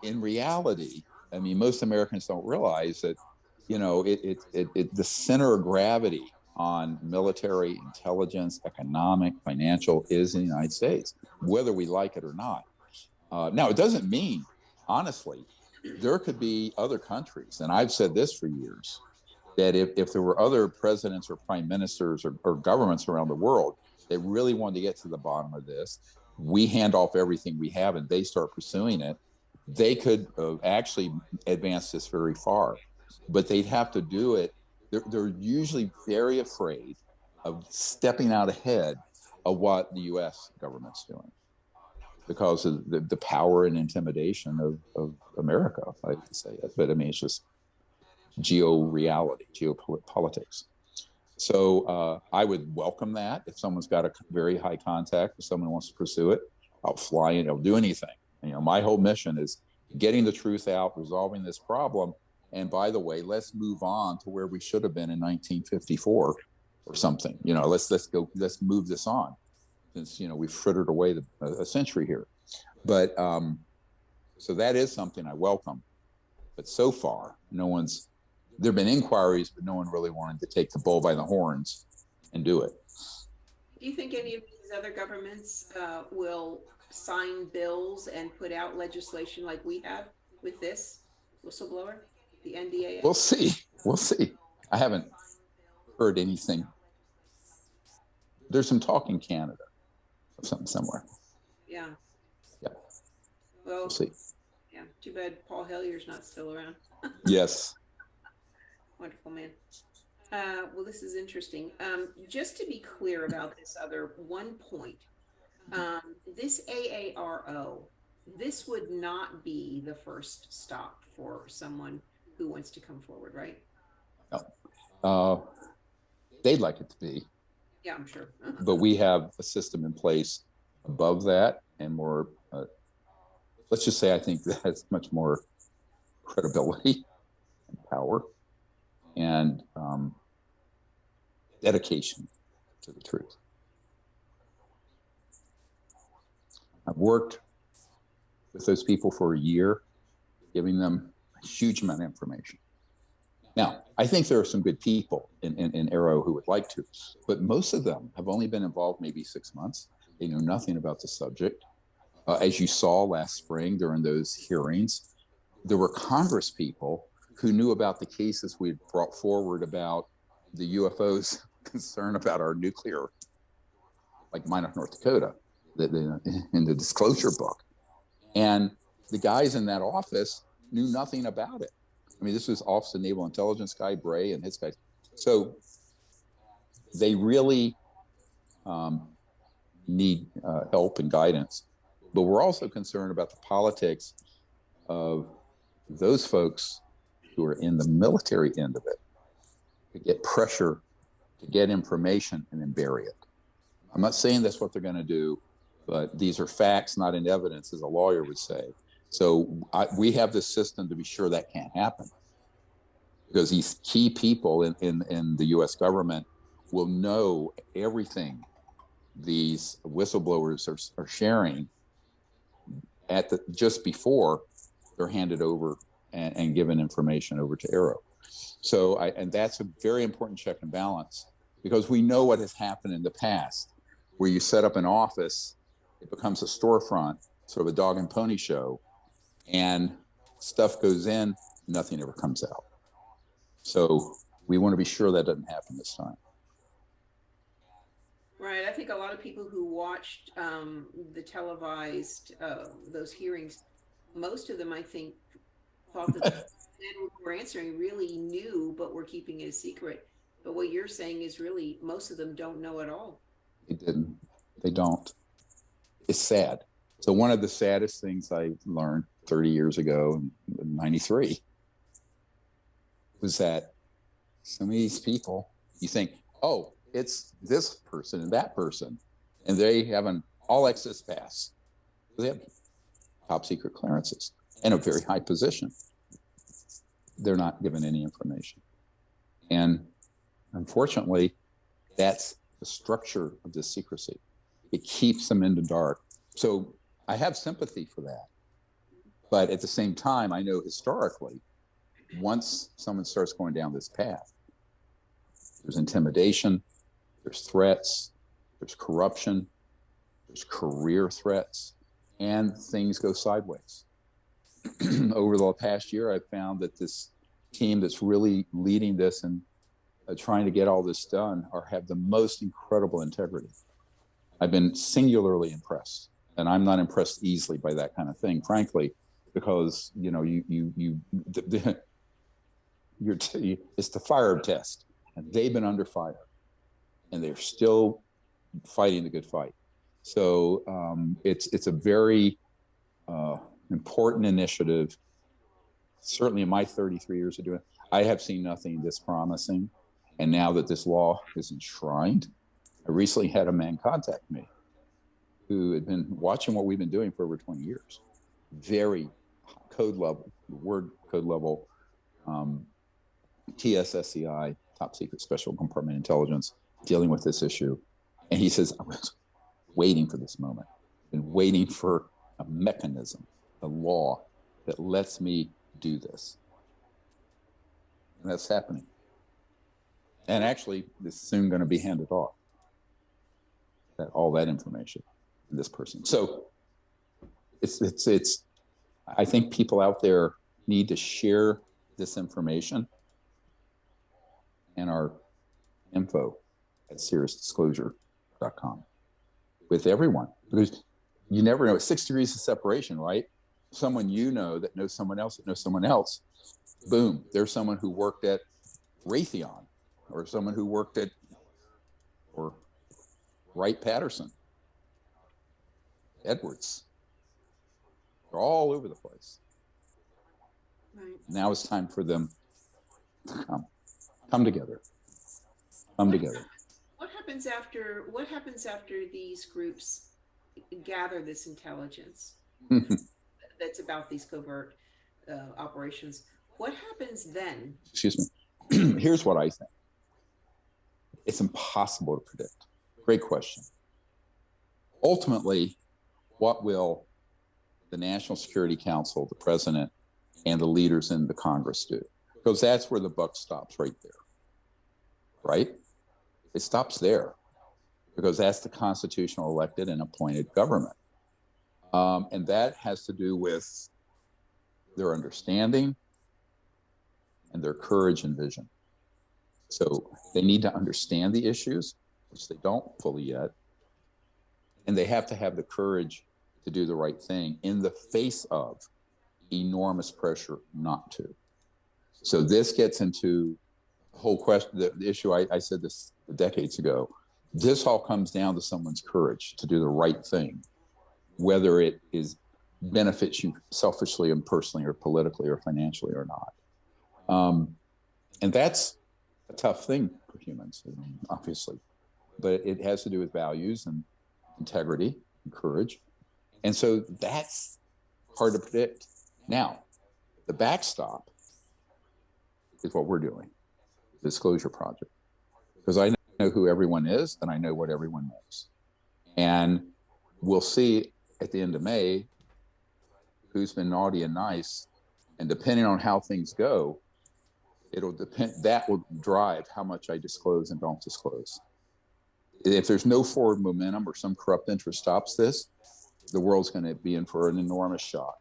in reality, I mean, most Americans don't realize that, you know, the center of gravity on military, intelligence, economic, financial is in the United States, whether we like it or not. Now, it doesn't mean, honestly, there could be other countries, and I've said this for years, that if there were other presidents or prime ministers or governments around the world that really wanted to get to the bottom of this, we hand off everything we have and they start pursuing it, they could actually advance this very far. But they'd have to do it. They're usually very afraid of stepping out ahead of what the U.S. government's doing because of the power and intimidation of America, I like to say it. But I mean, it's just geopolitics. So I would welcome that. If someone's got a very high contact, if someone wants to pursue it, I'll fly in, I'll do anything. You know, my whole mission is getting the truth out, resolving this problem. And by the way, let's move on to where we should have been in 1954 or something. You know, let's move this on, since, you know, we've frittered away a century here. But so that is something I welcome. But so far, there have been inquiries, but no one really wanted to take the bull by the horns and do it. Do you think any of these other governments will sign bills and put out legislation like we have with this whistleblower? The NDAA? We'll see. I haven't heard anything. There's some talk in Canada of something somewhere. Yeah. Yeah. Well, we'll see. Yeah. Too bad Paul Hellier's not still around. Yes. Wonderful man. Well, this is interesting. Just to be clear about this other one point, this AARO, this would not be the first stop for someone who wants to come forward, right? No. They'd like it to be. Yeah, I'm sure. But we have a system in place above that and more, let's just say I think that has much more credibility and power and dedication to the truth. I've worked with those people for a year, giving them a huge amount of information. Now, I think there are some good people in Aero who would like to, but most of them have only been involved maybe 6 months. They know nothing about the subject. As you saw last spring during those hearings, there were Congress people who knew about the cases we had brought forward about the UFOs concern about our nuclear, like mine of North Dakota, in the disclosure book. And the guys in that office knew nothing about it. I mean, this was Office of Naval Intelligence guy, Bray, and his guys. So they really need help and guidance. But we're also concerned about the politics of those folks who are in the military end of it to get pressure, to get information and then bury it. I'm not saying that's what they're going to do, but these are facts, not in evidence, as a lawyer would say. So we have this system to be sure that can't happen, because these key people in the U.S. government will know everything these whistleblowers are sharing just before they're handed over and given information over to Aero. So and that's a very important check and balance, because we know what has happened in the past, where you set up an office, it becomes a storefront, sort of a dog and pony show, and stuff goes in, nothing ever comes out. So we want to be sure that doesn't happen this time. Right. I think a lot of people who watched the televised, those hearings, most of them, I think, thought that the men who were answering really knew, but were keeping it a secret. But what you're saying is really most of them don't know at all. They didn't. They don't. It's sad. So one of the saddest things I learned 30 years ago in 93 was that some of these people, you think, oh, it's this person and that person, and they have an all access pass. They have top secret clearances and a very high position. They're not given any information. And unfortunately, that's the structure of this secrecy. It keeps them in the dark. So I have sympathy for that. But at the same time, I know historically, once someone starts going down this path, there's intimidation, there's threats, there's corruption, there's career threats, and things go sideways. Over the past year, I've found that this team that's really leading this and trying to get all this done have the most incredible integrity. I've been singularly impressed, and I'm not impressed easily by that kind of thing, frankly, because it's the fire test, and they've been under fire, and they're still fighting the good fight. So it's a very important initiative. Certainly in my 33 years of doing it, I have seen nothing this promising. And now that this law is enshrined, I recently had a man contact me who had been watching what we've been doing for over 20 years. Very code level, word code level, TSSCI, top secret special compartment intelligence, dealing with this issue. And he says, I was waiting for this moment, been waiting for a mechanism, a law that lets me do this. And that's happening. And actually, this is soon going to be handed off, all that information to this person. So it's I think people out there need to share this information and our info at seriousdisclosure.com with everyone, because you never know. It's 6 degrees of separation, right? Someone you know that knows someone else that knows someone else. Boom, there's someone who worked at Raytheon, or someone who worked at, or Wright-Patterson, Edwards. They're all over the place. Right. Now it's time for them to come together. Come together. What happens after these groups gather this intelligence that's about these covert operations? What happens then? Excuse me. Here's what I think. It's impossible to predict. Great question. Ultimately, what will the National Security Council, the president, and the leaders in the Congress do? Because that's where the buck stops, right there. Right? It stops there because that's the constitutional elected and appointed government. And that has to do with their understanding and their courage and vision. So they need to understand the issues, which they don't fully yet. And they have to have the courage to do the right thing in the face of enormous pressure not to. So this gets into the whole question, the issue, I said this decades ago, this all comes down to someone's courage to do the right thing, whether it benefits you selfishly and personally or politically or financially or not. And that's a tough thing for humans, obviously, but it has to do with values and integrity and courage. And so that's hard to predict. Now, the backstop is what we're doing, the Disclosure Project, because I know who everyone is and I know what everyone knows. And we'll see at the end of May who's been naughty and nice, and depending on how things go, that will drive how much I disclose and don't disclose. If there's no forward momentum or some corrupt interest stops this, the world's going to be in for an enormous shock.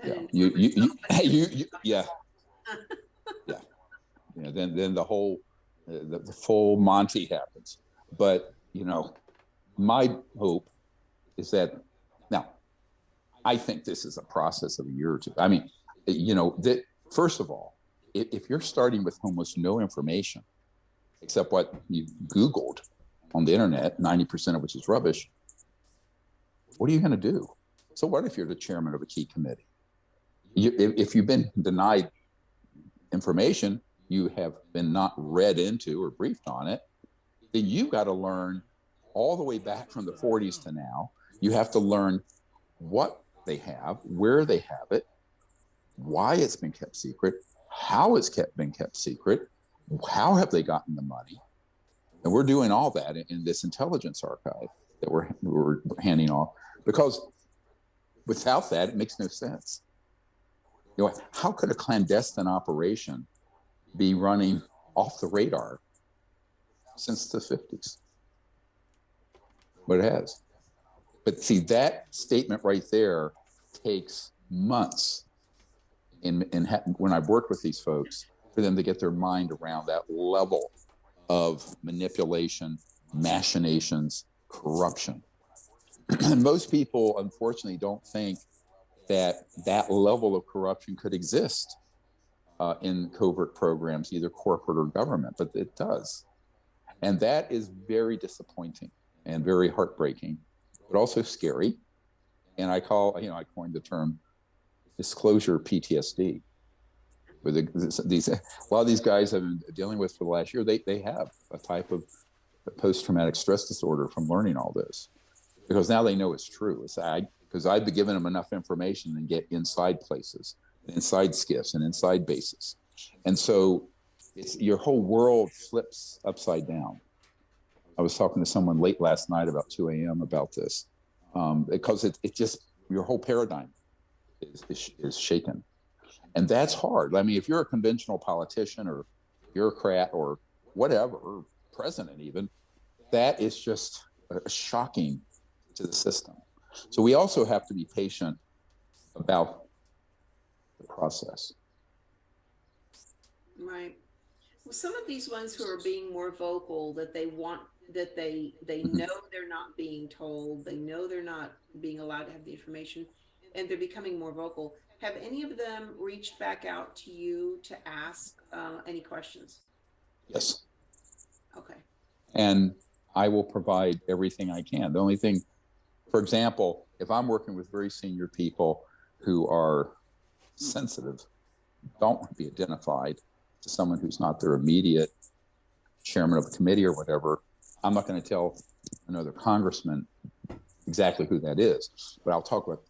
Yeah, yeah. Then the whole, the full Monty happens. But my hope is that now, I think this is a process of a year or two. I mean, that first of all, if you're starting with almost no information, except what you Googled on the internet, 90% of which is rubbish, what are you going to do? So what if you're the chairman of a key committee? If you've been denied information, you have been not read into or briefed on it, then you've got to learn all the way back from the 40s to now. You have to learn what they have, where they have it, why it's been kept secret, how it's been kept secret, how have they gotten the money. And we're doing all that in this intelligence archive that we're handing off, because without that, it makes no sense. How could a clandestine operation be running off the radar since the 50s? But it has. But see, that statement right there takes months when I've worked with these folks for them to get their mind around that level of manipulation, machinations, corruption. Most people, unfortunately, don't think that level of corruption could exist in covert programs, either corporate or government, but it does. And that is very disappointing and very heartbreaking, but also scary. And I coined the term disclosure PTSD. With a lot of these guys have been dealing with for the last year, they have a type of post-traumatic stress disorder from learning all this, because now they know it's true. Because I've been giving them enough information and get inside places, inside skiffs and inside bases. And so your whole world flips upside down. I was talking to someone late last night about 2 a.m. about this, because it just, your whole paradigm is shaken. And that's hard. I mean, if you're a conventional politician or bureaucrat or whatever, or president even, that is just shocking to the system. So we also have to be patient about the process. Right. Well, some of these ones who are being more vocal, that they know they're not being told, they know they're not being allowed to have the information, and they're becoming more vocal. Have any of them reached back out to you to ask any questions? Yes. Okay. And I will provide everything I can. The only thing, for example, if I'm working with very senior people who are sensitive, don't want to be identified to someone who's not their immediate chairman of a committee or whatever, I'm not going to tell another congressman exactly who that is, but I'll talk about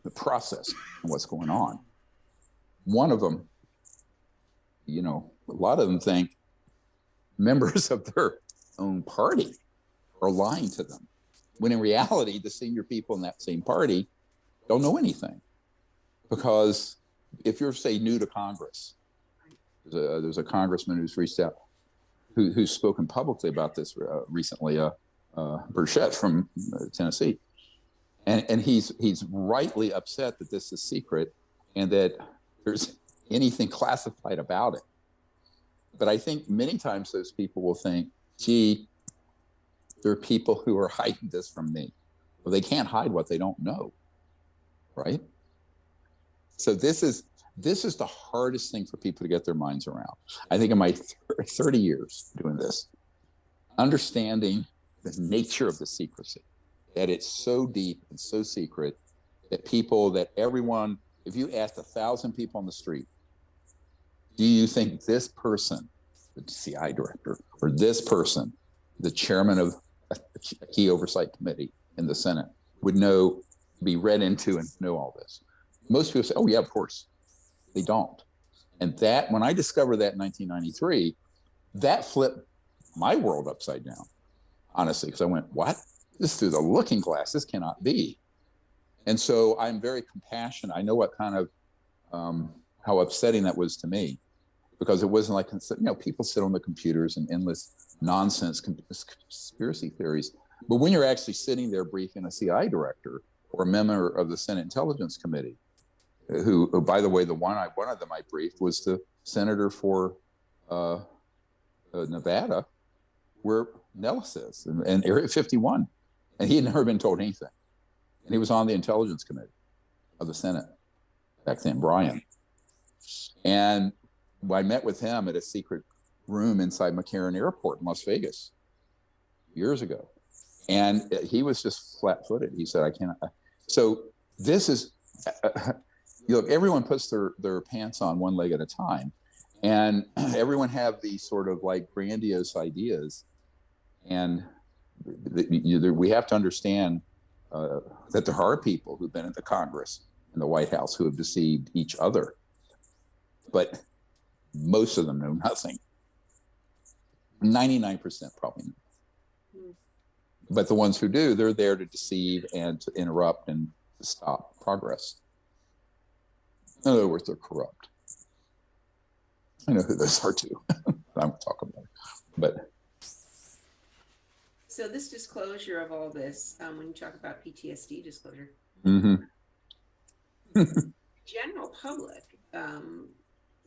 the process and what's going on. One of them, you know, a lot of them think members of their own party are lying to them, when in reality, the senior people in that same party don't know anything. Because if you're, say, new to Congress, there's a congressman who's reached out, who's spoken publicly about this recently, Burchett from Tennessee. And he's rightly upset that this is secret and that there's anything classified about it. But I think many times those people will think, gee, there are people who are hiding this from me. Well, they can't hide what they don't know, right? So this is the hardest thing for people to get their minds around. I think in my 30 years doing this, understanding the nature of the secrecy, that it's so deep and so secret that everyone, if you asked 1,000 people on the street, do you think this person, the CI director, or this person, the chairman of a key oversight committee in the Senate, would be read into and know all this? Most people say, oh yeah, of course. They don't. And that, when I discovered that in 1993, that flipped my world upside down, honestly, because I went, what? This is through the looking glass. This cannot be. And so I'm very compassionate. I know what kind of, how upsetting that was to me, because it wasn't like, you know, people sit on the computers and endless nonsense conspiracy theories. But when you're actually sitting there briefing a CI director or a member of the Senate Intelligence Committee, who, by the way, one of them I briefed was the senator for Nevada, where Nellis is, and Area 51. And he had never been told anything. And he was on the Intelligence Committee of the Senate back then, Brian. And I met with him at a secret room inside McCarran Airport in Las Vegas years ago. And he was just flat-footed. He said, I cannot. So this is, you know, everyone puts their pants on one leg at a time. And everyone have these sort of like grandiose ideas. And we have to understand that there are people who've been in the Congress and the White House who have deceived each other. But most of them know nothing. 99% probably know. But the ones who do, they're there to deceive and to interrupt and to stop progress. In other words, they're corrupt. I know who those are too. I'm talking about it. But so this disclosure of all this, when you talk about PTSD disclosure, general public,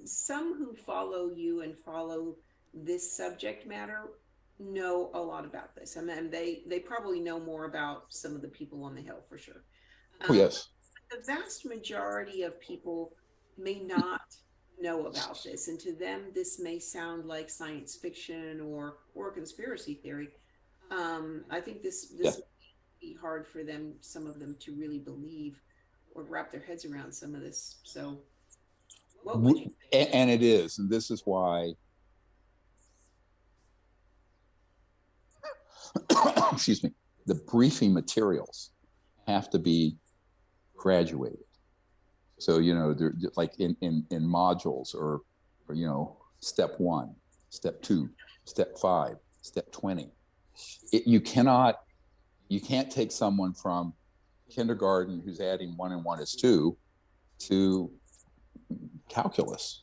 some who follow you and follow this subject matter know a lot about this. I mean, they probably know more about some of the people on the Hill for sure. Oh, yes. The vast majority of people may not know about this, and to them this may sound like science fiction or conspiracy theory. I think this would be hard for them, some of them, to really believe or wrap their heads around some of this. So what would you think? And it is, and this is why excuse me, the briefing materials have to be graduated. So, you know, they're like in modules or, you know, step 1, step 2, step 5, step 20. You can't take someone from kindergarten who's adding 1 and 1 is 2 to calculus.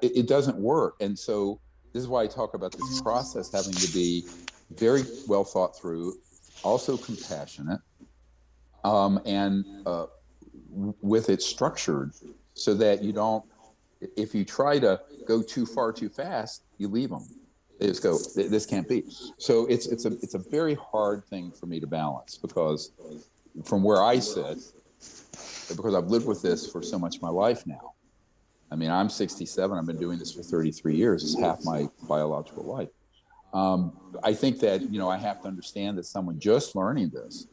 It doesn't work. And so this is why I talk about this process having to be very well thought through, also compassionate, and with it structured so that you don't, if you try to go too far too fast, you leave them. They just go, this can't be. So it's a very hard thing for me to balance, because from where I sit, because I've lived with this for so much of my life now. I mean, I'm 67. I've been doing this for 33 years. It's half my biological life. I think that, you know, I have to understand that someone just learning this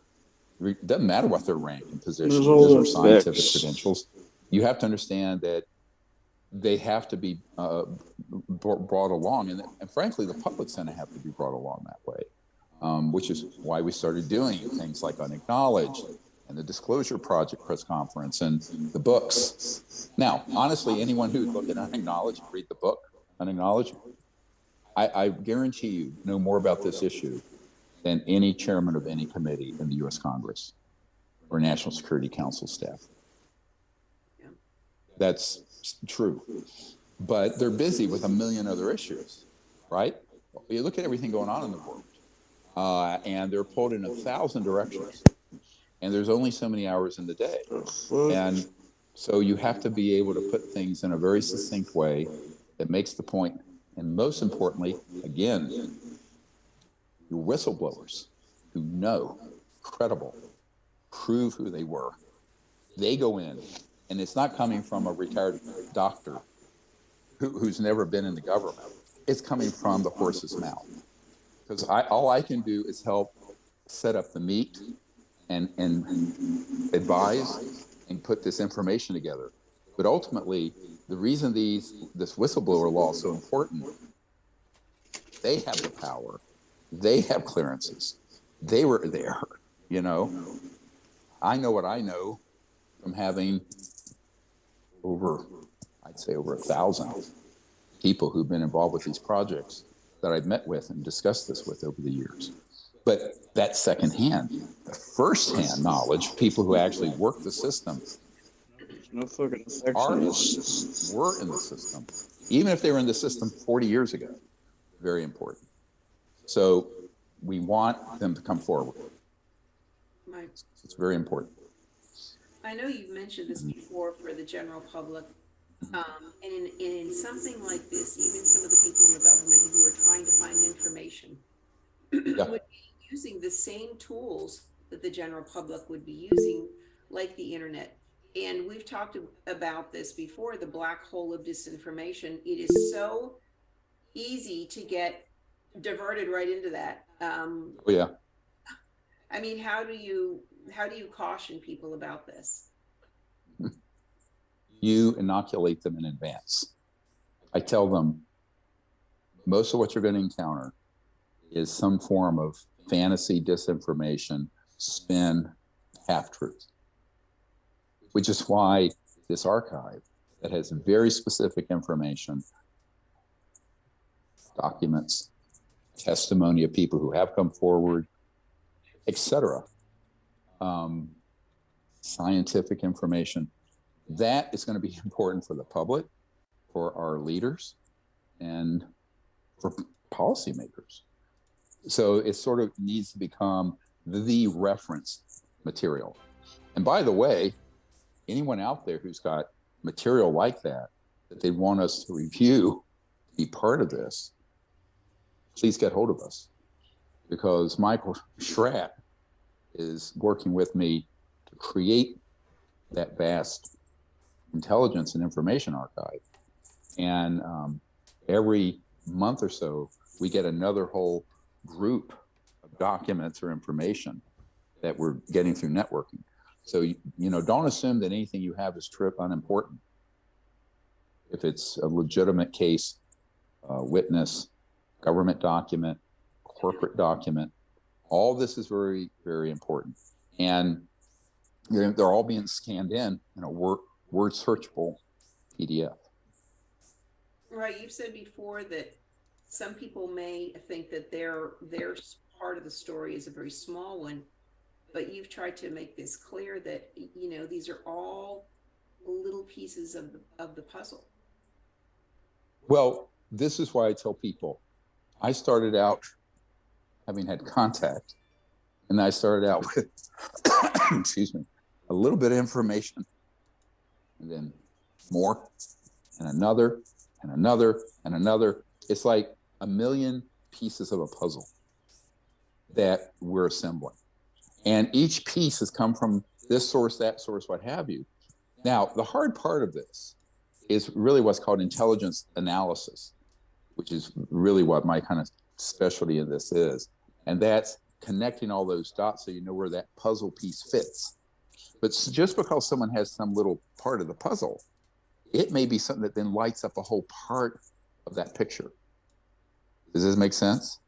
doesn't matter what their rank and position is or scientific credentials. You have to understand that they have to be brought along, and frankly, the public's going to have to be brought along that way, which is why we started doing things like Unacknowledged and the Disclosure Project press conference and the books. Now, honestly, anyone who'd look at Unacknowledged, read the book, Unacknowledged, I guarantee you know more about this issue than any chairman of any committee in the U.S. Congress or National Security Council staff. Yeah. That's true. But they're busy with a million other issues, right? You look at everything going on in the world, and they're pulled in 1,000 directions, and there's only so many hours in the day. And so you have to be able to put things in a very succinct way that makes the point. And most importantly, again, your whistleblowers who know, credible, prove who they were. They go in, and it's not coming from a retired doctor who's never been in the government. It's coming from the horse's mouth. Because all I can do is help set up the meat and advise and put this information together. But ultimately, the reason this whistleblower law is so important, they have the power. They have clearances. They were there, you know. I know what I know from having I'd say over 1,000 people who've been involved with these projects that I've met with and discussed this with over the years. But that's secondhand. The firsthand knowledge, people who actually work the system, were in the system, even if they were in the system 40 years ago. Very important. So we want them to come forward. It's very important. I know you've mentioned this before for the general public, and in something like this, even some of the people in the government who are trying to find information would be using the same tools that the general public would be using, like the internet. And we've talked about this before, the black hole of disinformation. It is so easy to get diverted right into that. I mean, how do you caution people about this? You inoculate them in advance. I tell them most of what you're going to encounter is some form of fantasy, disinformation, spin, half-truth, which is why this archive that has very specific information, documents, testimony of people who have come forward, etc., scientific information, that is going to be important for the public, for our leaders, and for policymakers. So it sort of needs to become the reference material. And by the way, anyone out there who's got material like that they want us to review, be part of this, please get hold of us, because Michael Schratt is working with me to create that vast intelligence and information archive. And every month or so, we get another whole group of documents or information that we're getting through networking. So, you know, don't assume that anything you have is unimportant. If it's a legitimate case, witness, government document, corporate document, all this is very, very important. And they're all being scanned in a word searchable PDF. Right. You've said before that some people may think that their part of the story is a very small one, but you've tried to make this clear that, you know, these are all little pieces of the puzzle. Well, this is why I tell people, I started out having had contact, and I started out with, excuse me, a little bit of information, and then more, and another, and another, and another. It's like a million pieces of a puzzle that we're assembling. And each piece has come from this source, that source, what have you. Now, the hard part of this is really what's called intelligence analysis, which is really what my kind of specialty in this is. And that's connecting all those dots so you know where that puzzle piece fits. But just because someone has some little part of the puzzle, it may be something that then lights up a whole part of that picture. Does this make sense?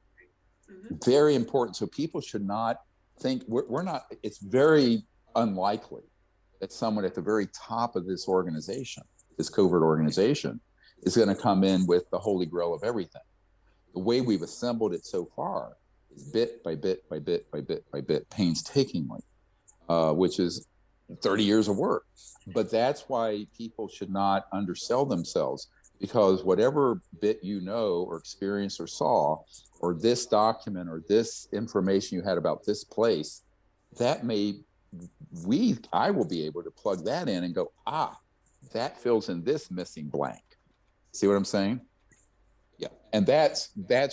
Mm-hmm. Very important. So people should not think, we're not, it's very unlikely that someone at the very top of this organization, this covert organization, is going to come in with the holy grail of everything. The way we've assembled it so far is bit by bit by bit by bit by bit, painstakingly, which is 30 years of work. But that's why people should not undersell themselves, because whatever bit you know or experienced or saw, or this document or this information you had about this place, that may, I will be able to plug that in and go, that fills in this missing blank. See what I'm saying? Yeah. And that's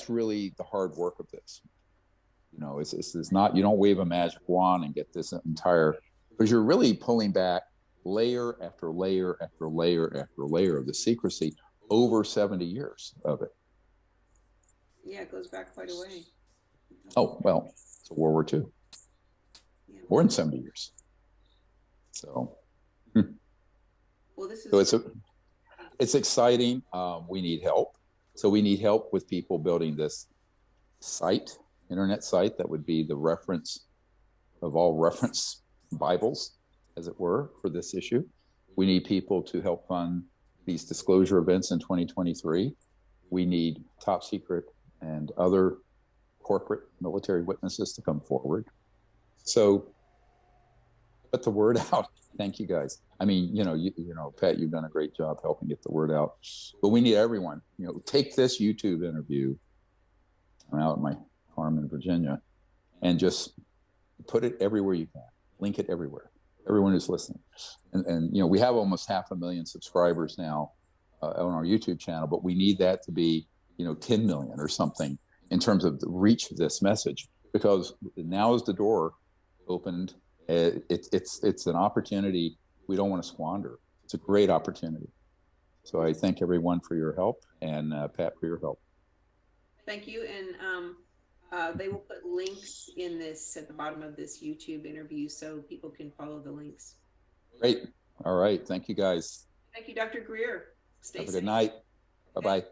really the hard work of this. You know, it's not, you don't wave a magic wand and get this entire, because you're really pulling back layer after layer after layer after layer of the secrecy over 70 years of it. Yeah, it goes back quite a way. Oh, well, it's World War II. Yeah. More than 70 years. So, well, this is... So it's exciting. We need help. So we need help with people building this site, internet site, that would be the reference of all reference Bibles, as it were, for this issue. We need people to help fund these disclosure events in 2023. We need top secret and other corporate military witnesses to come forward. So put the word out. Thank you guys. I mean, you know, Pat, you've done a great job helping get the word out, but we need everyone, you know, take this YouTube interview. I'm out at my farm in Virginia, and just put it everywhere you can, link it everywhere, everyone who's listening. And you know, we have almost 500,000 subscribers now on our YouTube channel, but we need that to be, you know, 10 million or something in terms of the reach of this message, because now is the door opened. It's an opportunity we don't want to squander. It's a great opportunity. So I thank everyone for your help, and Pat, for your help. Thank you. And they will put links in this at the bottom of this YouTube interview so people can follow the links. Great. All right. Thank you, guys. Thank you, Dr. Greer. Stay safe. Have a good night. Bye-bye. Okay.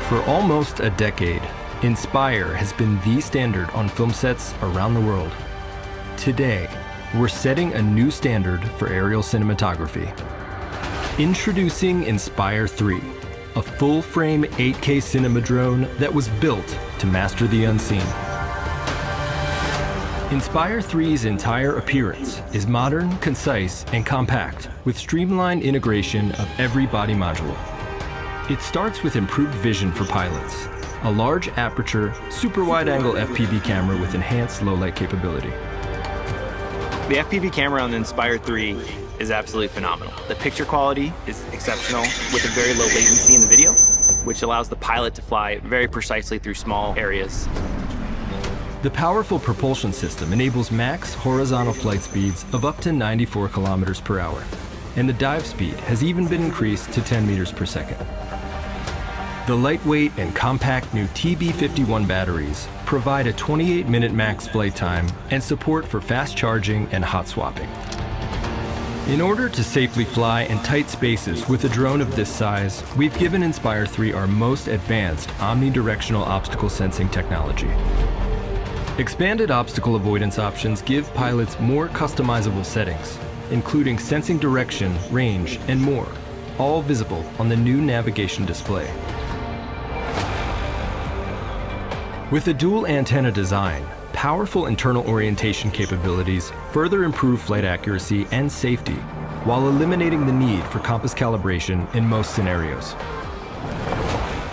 For almost a decade, Inspire has been the standard on film sets around the world. Today, we're setting a new standard for aerial cinematography. Introducing Inspire 3, a full-frame 8K cinema drone that was built to master the unseen. Inspire 3's entire appearance is modern, concise, and compact, with streamlined integration of every body module. It starts with improved vision for pilots, a large aperture, super wide-angle FPV camera with enhanced low-light capability. The FPV camera on the Inspire 3 is absolutely phenomenal. The picture quality is exceptional with a very low latency in the video, which allows the pilot to fly very precisely through small areas. The powerful propulsion system enables max horizontal flight speeds of up to 94 kilometers per hour, and the dive speed has even been increased to 10 meters per second. The lightweight and compact new TB51 batteries provide a 28-minute max flight time and support for fast charging and hot swapping. In order to safely fly in tight spaces with a drone of this size, we've given Inspire 3 our most advanced omnidirectional obstacle sensing technology. Expanded obstacle avoidance options give pilots more customizable settings, including sensing direction, range, and more, all visible on the new navigation display. With a dual antenna design, powerful internal orientation capabilities further improve flight accuracy and safety, while eliminating the need for compass calibration in most scenarios.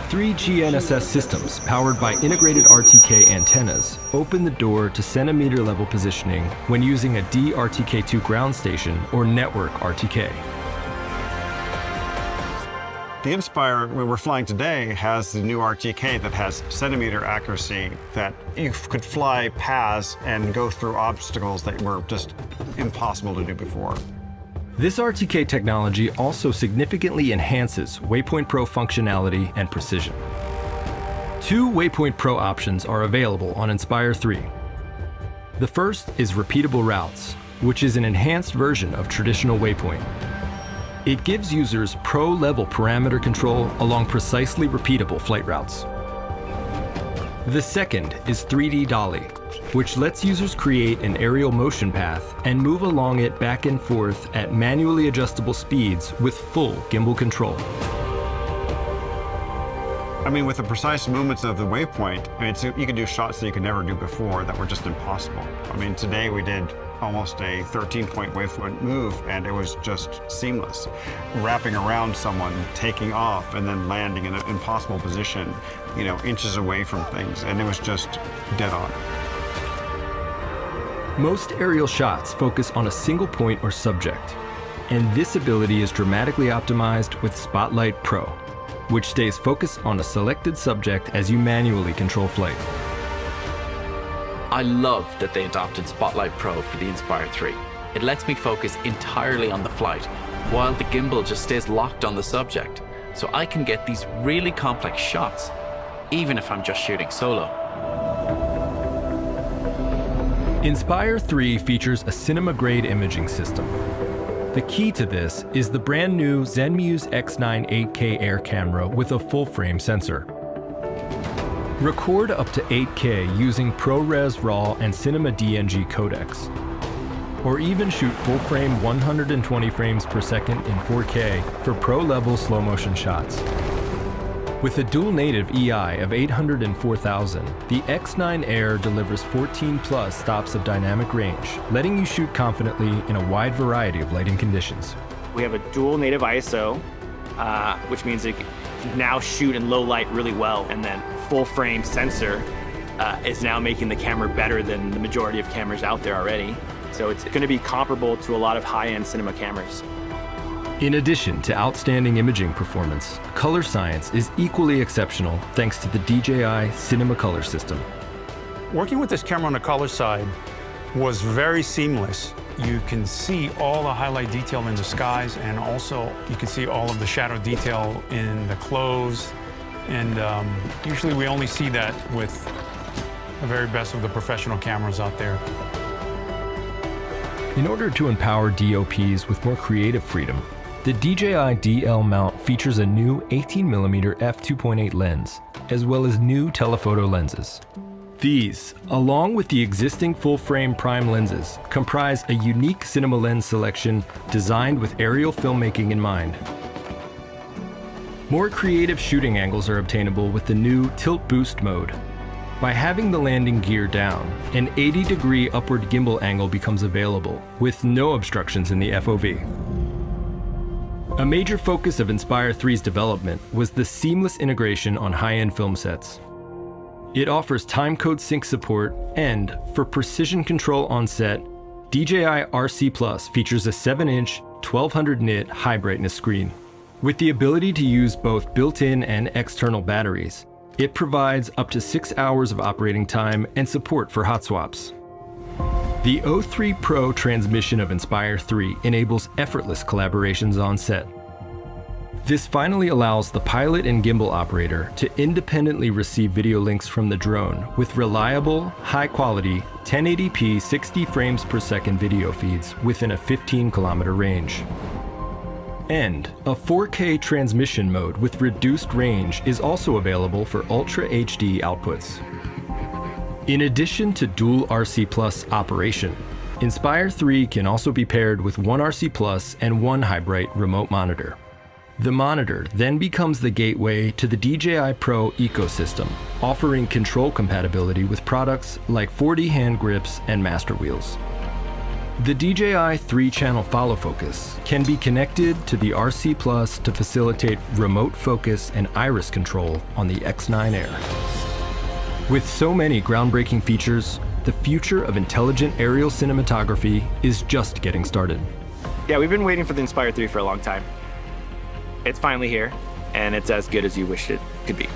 3 GNSS systems powered by integrated RTK antennas open the door to centimeter level positioning when using a DRTK2 ground station or network RTK. The Inspire, where we're flying today, has the new RTK that has centimeter accuracy that you could fly paths and go through obstacles that were just impossible to do before. This RTK technology also significantly enhances Waypoint Pro functionality and precision. 2 Waypoint Pro options are available on Inspire 3. The first is repeatable routes, which is an enhanced version of traditional Waypoint. It gives users pro-level parameter control along precisely repeatable flight routes. The second is 3D Dolly, which lets users create an aerial motion path and move along it back and forth at manually adjustable speeds with full gimbal control. I mean, with the precise movements of the Waypoint, I mean, you can do shots that you could never do before that were just impossible. I mean, today we did almost a 13-point Waypoint move, and it was just seamless. Wrapping around someone, taking off, and then landing in an impossible position, you know, inches away from things, and it was just dead on. Most aerial shots focus on a single point or subject, and this ability is dramatically optimized with Spotlight Pro, which stays focused on a selected subject as you manually control flight. I love that they adopted Spotlight Pro for the Inspire 3. It lets me focus entirely on the flight, while the gimbal just stays locked on the subject, so I can get these really complex shots, even if I'm just shooting solo. Inspire 3 features a cinema-grade imaging system. The key to this is the brand new Zenmuse X9 8K Air camera with a full-frame sensor. Record up to 8K using ProRes RAW and Cinema DNG codecs, or even shoot full-frame 120 frames per second in 4K for pro-level slow-motion shots. With a dual-native EI of 804,000, the X9 Air delivers 14+ stops of dynamic range, letting you shoot confidently in a wide variety of lighting conditions. We have a dual-native ISO, which means it can now shoot in low light really well, and then full-frame sensor is now making the camera better than the majority of cameras out there already. So it's going to be comparable to a lot of high-end cinema cameras. In addition to outstanding imaging performance, color science is equally exceptional thanks to the DJI Cinema Color system. Working with this camera on the color side was very seamless. You can see all the highlight detail in the skies, and also you can see all of the shadow detail in the clothes. And usually we only see that with the very best of the professional cameras out there. In order to empower DOPs with more creative freedom, the DJI DL mount features a new 18mm f2.8 lens, as well as new telephoto lenses. These, along with the existing full-frame prime lenses, comprise a unique cinema lens selection designed with aerial filmmaking in mind. More creative shooting angles are obtainable with the new Tilt Boost mode. By having the landing gear down, an 80-degree upward gimbal angle becomes available, with no obstructions in the FOV. A major focus of Inspire 3's development was the seamless integration on high-end film sets. It offers timecode sync support, and for precision control on set, DJI RC Plus features a 7-inch, 1200 nit high brightness screen. With the ability to use both built-in and external batteries, it provides up to 6 hours of operating time and support for hot swaps. The O3 Pro transmission of Inspire 3 enables effortless collaborations on set. This finally allows the pilot and gimbal operator to independently receive video links from the drone with reliable, high-quality, 1080p 60 frames per second video feeds within a 15-kilometer range. And a 4K transmission mode with reduced range is also available for Ultra HD outputs. In addition to dual RC Plus operation, Inspire 3 can also be paired with one RC Plus and one Hibrite remote monitor. The monitor then becomes the gateway to the DJI Pro ecosystem, offering control compatibility with products like 4D hand grips and master wheels. The DJI 3-channel follow focus can be connected to the RC Plus to facilitate remote focus and iris control on the X9 Air. With so many groundbreaking features, the future of intelligent aerial cinematography is just getting started. Yeah, we've been waiting for the Inspire 3 for a long time. It's finally here, and it's as good as you wished it could be.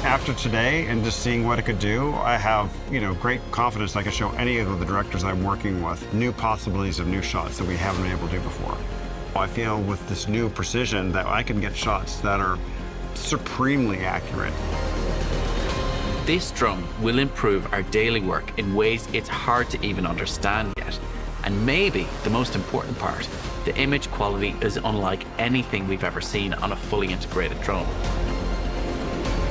After today and just seeing what it could do, I have, great confidence I can show any of the directors I'm working with new possibilities of new shots that we haven't been able to do before. I feel with this new precision that I can get shots that are supremely accurate. This drone will improve our daily work in ways it's hard to even understand yet. And maybe the most important part, the image quality is unlike anything we've ever seen on a fully integrated drone.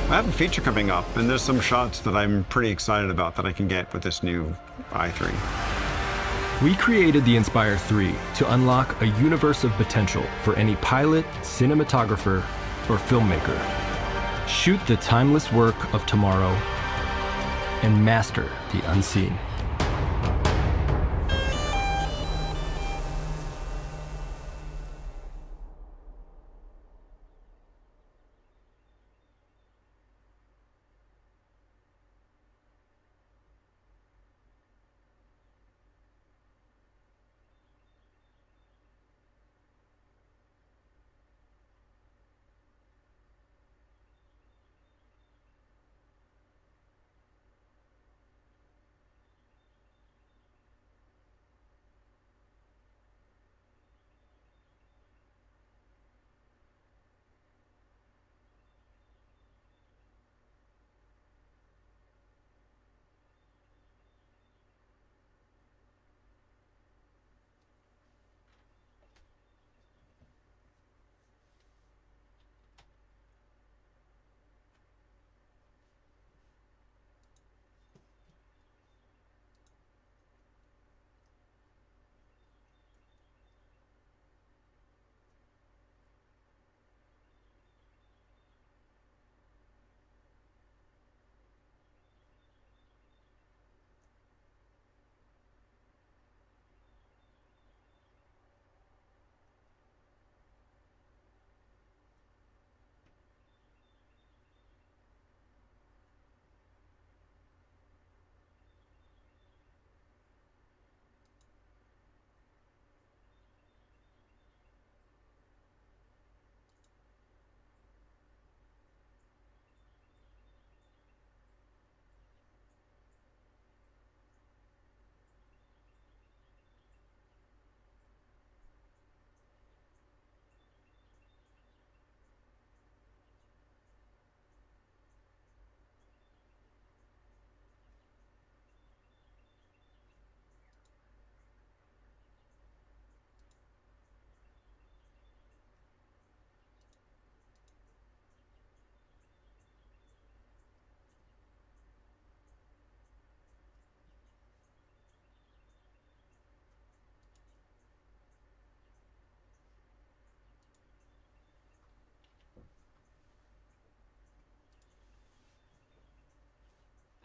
I have a feature coming up, and there's some shots that I'm pretty excited about that I can get with this new i3. We created the Inspire 3 to unlock a universe of potential for any pilot, cinematographer, or filmmaker. Shoot the timeless work of tomorrow and master the unseen.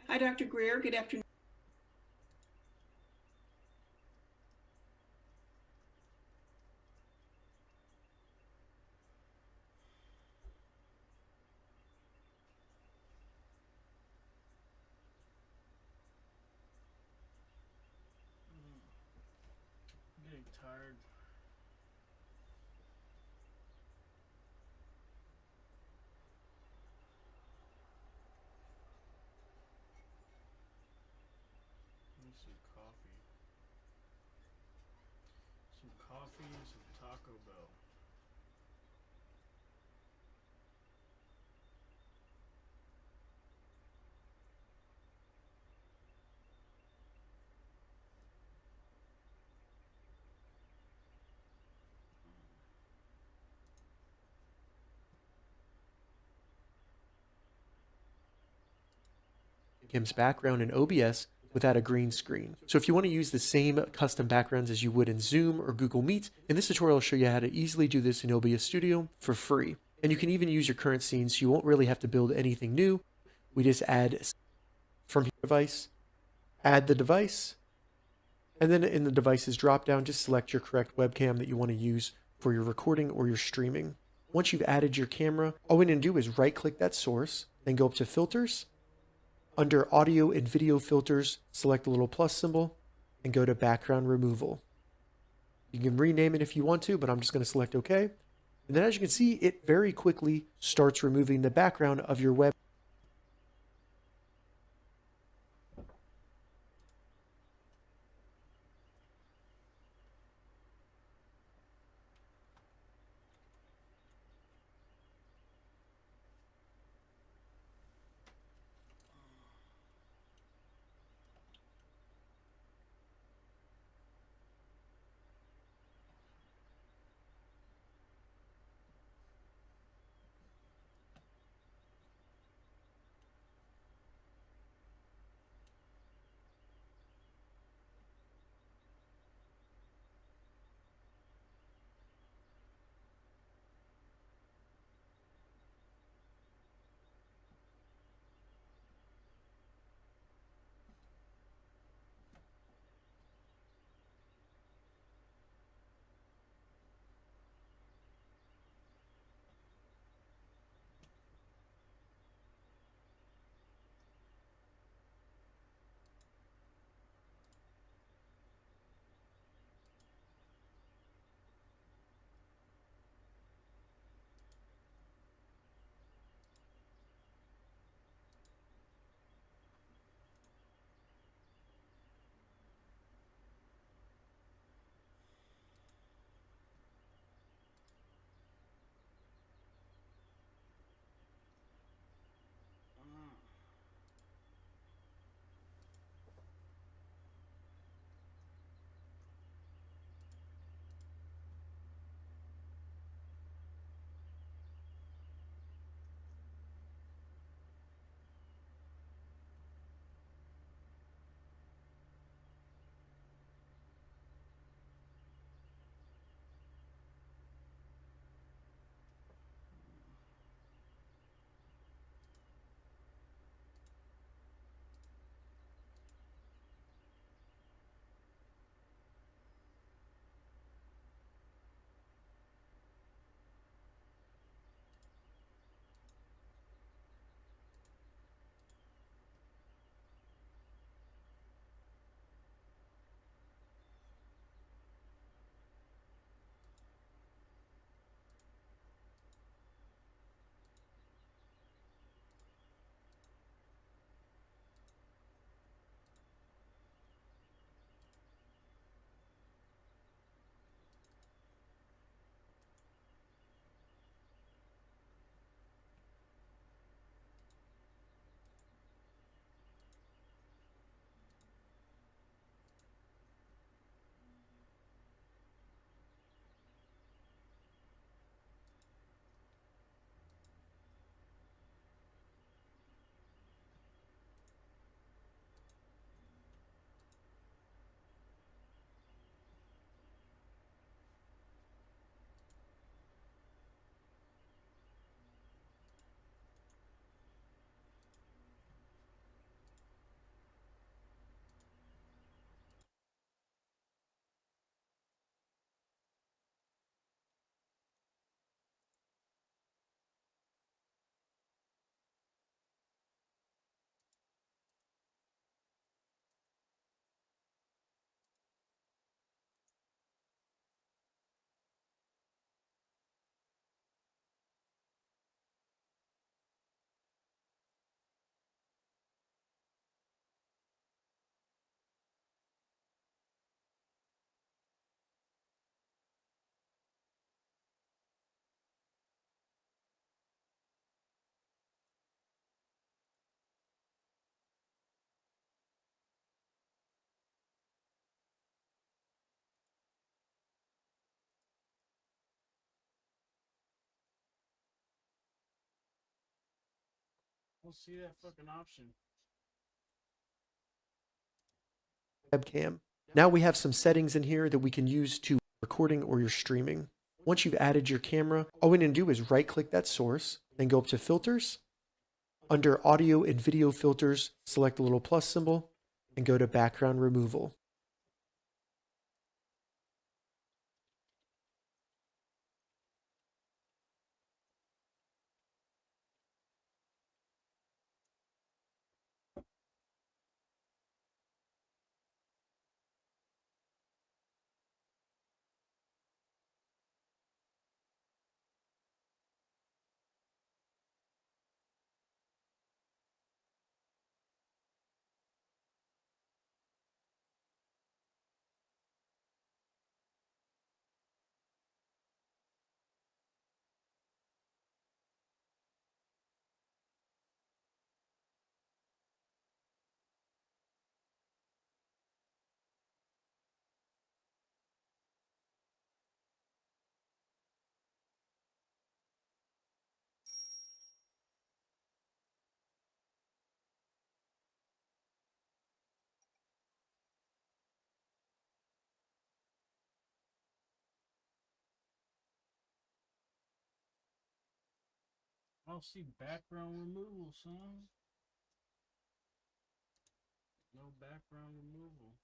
Hi, Dr. Greer. Good afternoon. I'm getting tired. Need some coffee. Some coffee and some Taco Bell. Kim's background in OBS without a green screen. So if you want to use the same custom backgrounds as you would in Zoom or Google Meet, in this tutorial I'll show you how to easily do this in OBS Studio for free. And you can even use your current scenes, so you won't really have to build anything new. We just add from your device, add the device, And then in the devices drop-down, just select your correct webcam that you want to use for your recording or your streaming. Once you've added your camera, all we need to do is right-click that source, then go up to Filters. Under Audio and Video Filters, select the little plus symbol, and go to Background Removal. You can rename it if you want to, but I'm just going to select OK. And then as you can see, it very quickly starts removing the background of your web. We'll see that fucking option. Webcam. Now we have some settings in here that we can use to recording or your streaming. Once you've added your camera, all we need to do is right click that source, then go up to Filters. Under Audio and Video Filters, select the little plus symbol and go to Background Removal. don't see background removal, son. No background removal.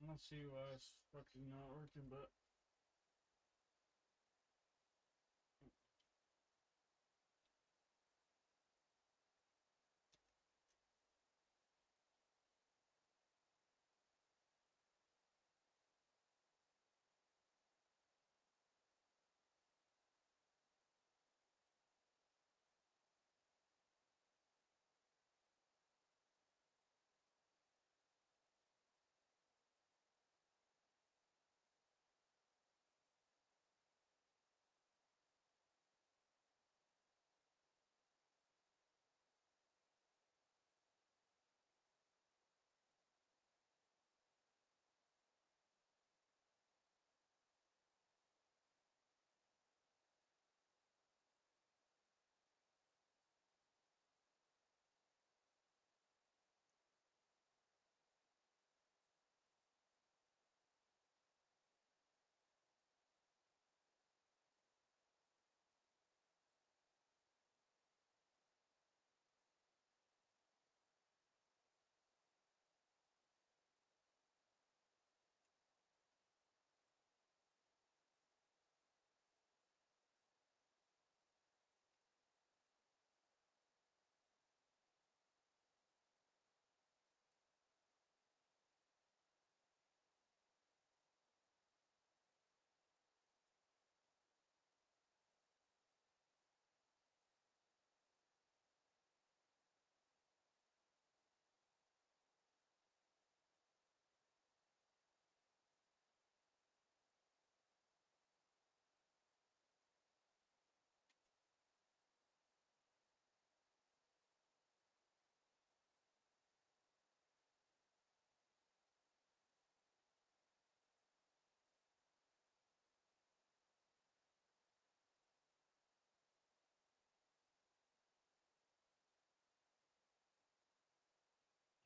I don't see why it's fucking not working, but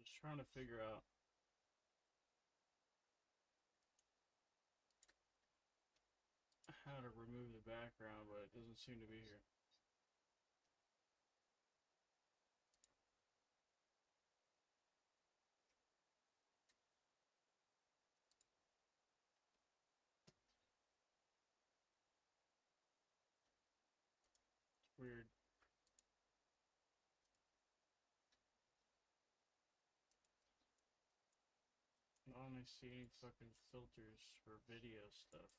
just trying to figure out how to remove the background, but it doesn't seem to be here. weird. I only see fucking filters for video stuff.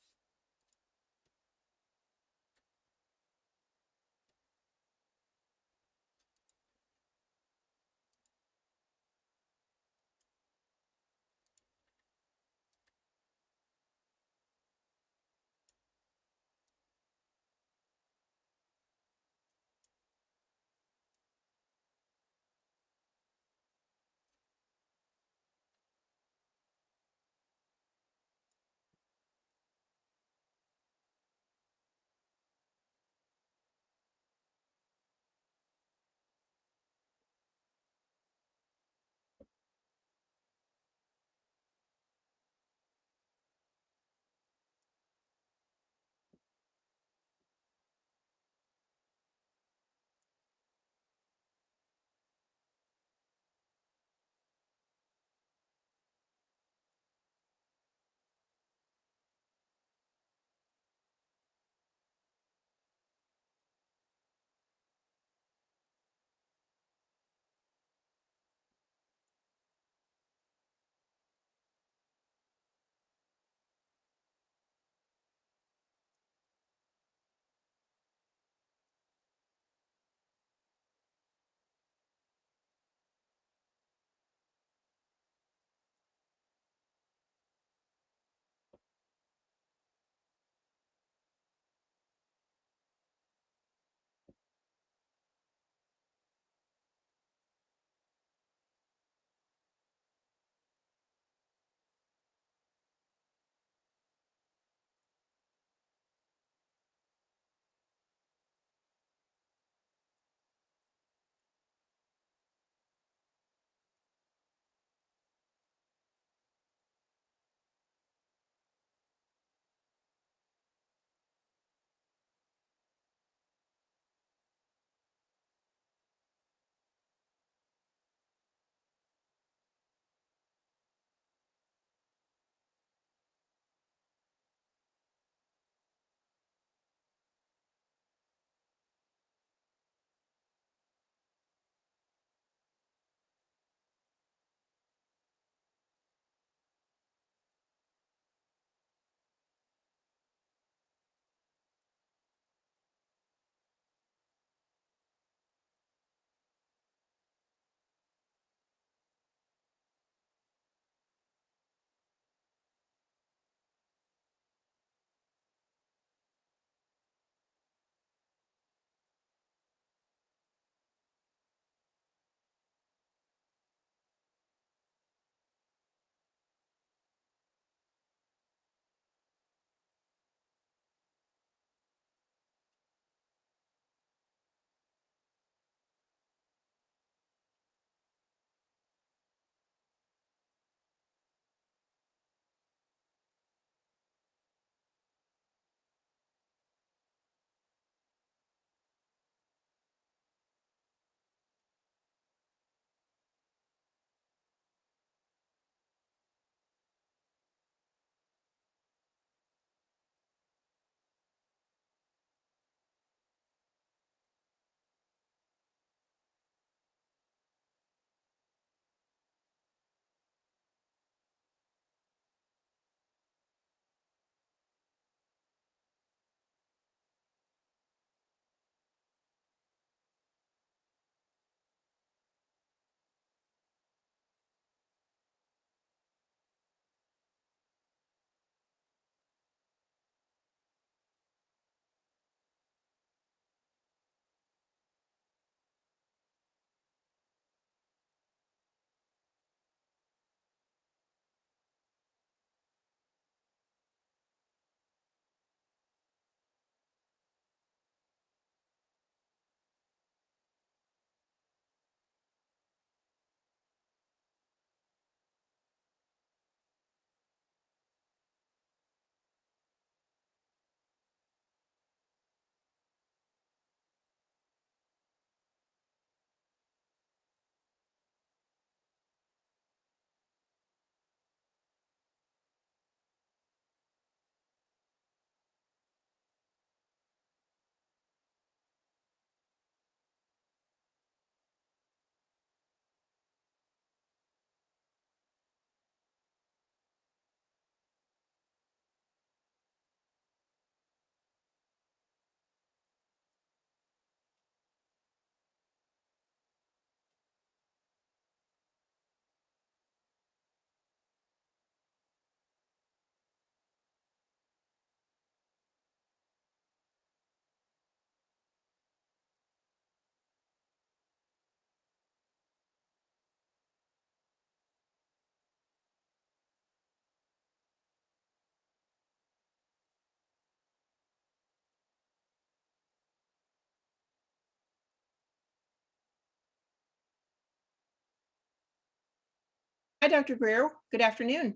Hi, Dr. Greer. Good afternoon.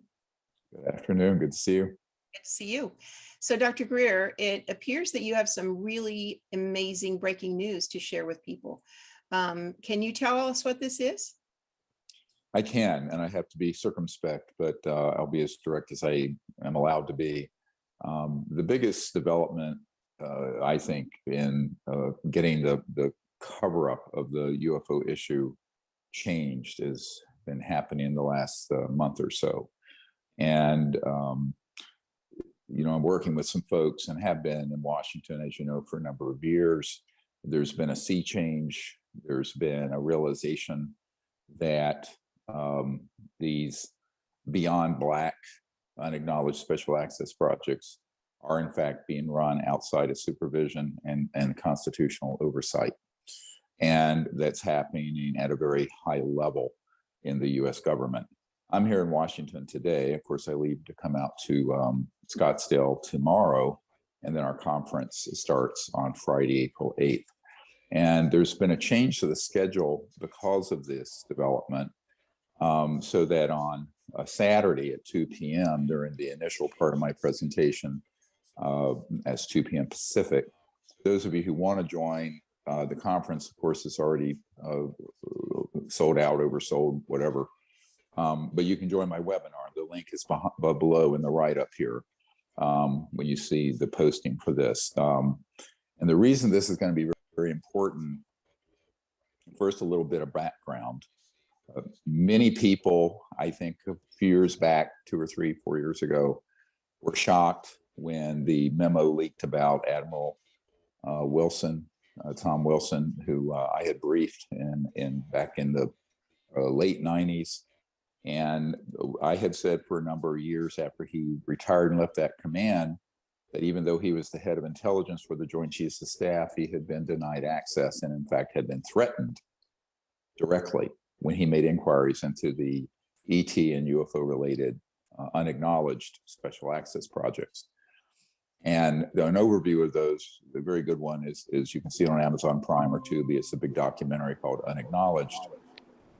Good afternoon. Good to see you. Good to see you. So, Dr. Greer, it appears that you have some really amazing breaking news to share with people. Can you tell us what this is? I can, and I have to be circumspect, but I'll be as direct as I am allowed to be. The biggest development, I think, in getting the cover-up of the UFO issue changed has been happening in the last month or so. And I'm working with some folks and have been in Washington, as you know, for a number of years. There's been a sea change. There's been a realization that these beyond black, unacknowledged special access projects are in fact being run outside of supervision and constitutional oversight. And that's happening at a very high level in the US government. I'm here in Washington today. Of course, I leave to come out to Scottsdale tomorrow, and then our conference starts on Friday, April 8th. And there's been a change to the schedule because of this development, so that on a Saturday at 2 p.m. during the initial part of my presentation, as 2 p.m. Pacific, those of you who want to join the conference, of course, it's already sold out, oversold, whatever. But you can join my webinar. The link is below in the write-up here when you see the posting for this. And the reason this is going to be very, very important, first, a little bit of background. Many people, I think a few years back, 2 or 3, 4 years ago, were shocked when the memo leaked about Admiral Wilson, Tom Wilson, who I had briefed back in the late 90s. And I had said for a number of years after he retired and left that command, that even though he was the head of intelligence for the Joint Chiefs of Staff, he had been denied access and in fact had been threatened directly when he made inquiries into the ET and UFO related unacknowledged special access projects. And an overview of those, the very good one is you can see it on Amazon Prime or Tubi. It's a big documentary called Unacknowledged.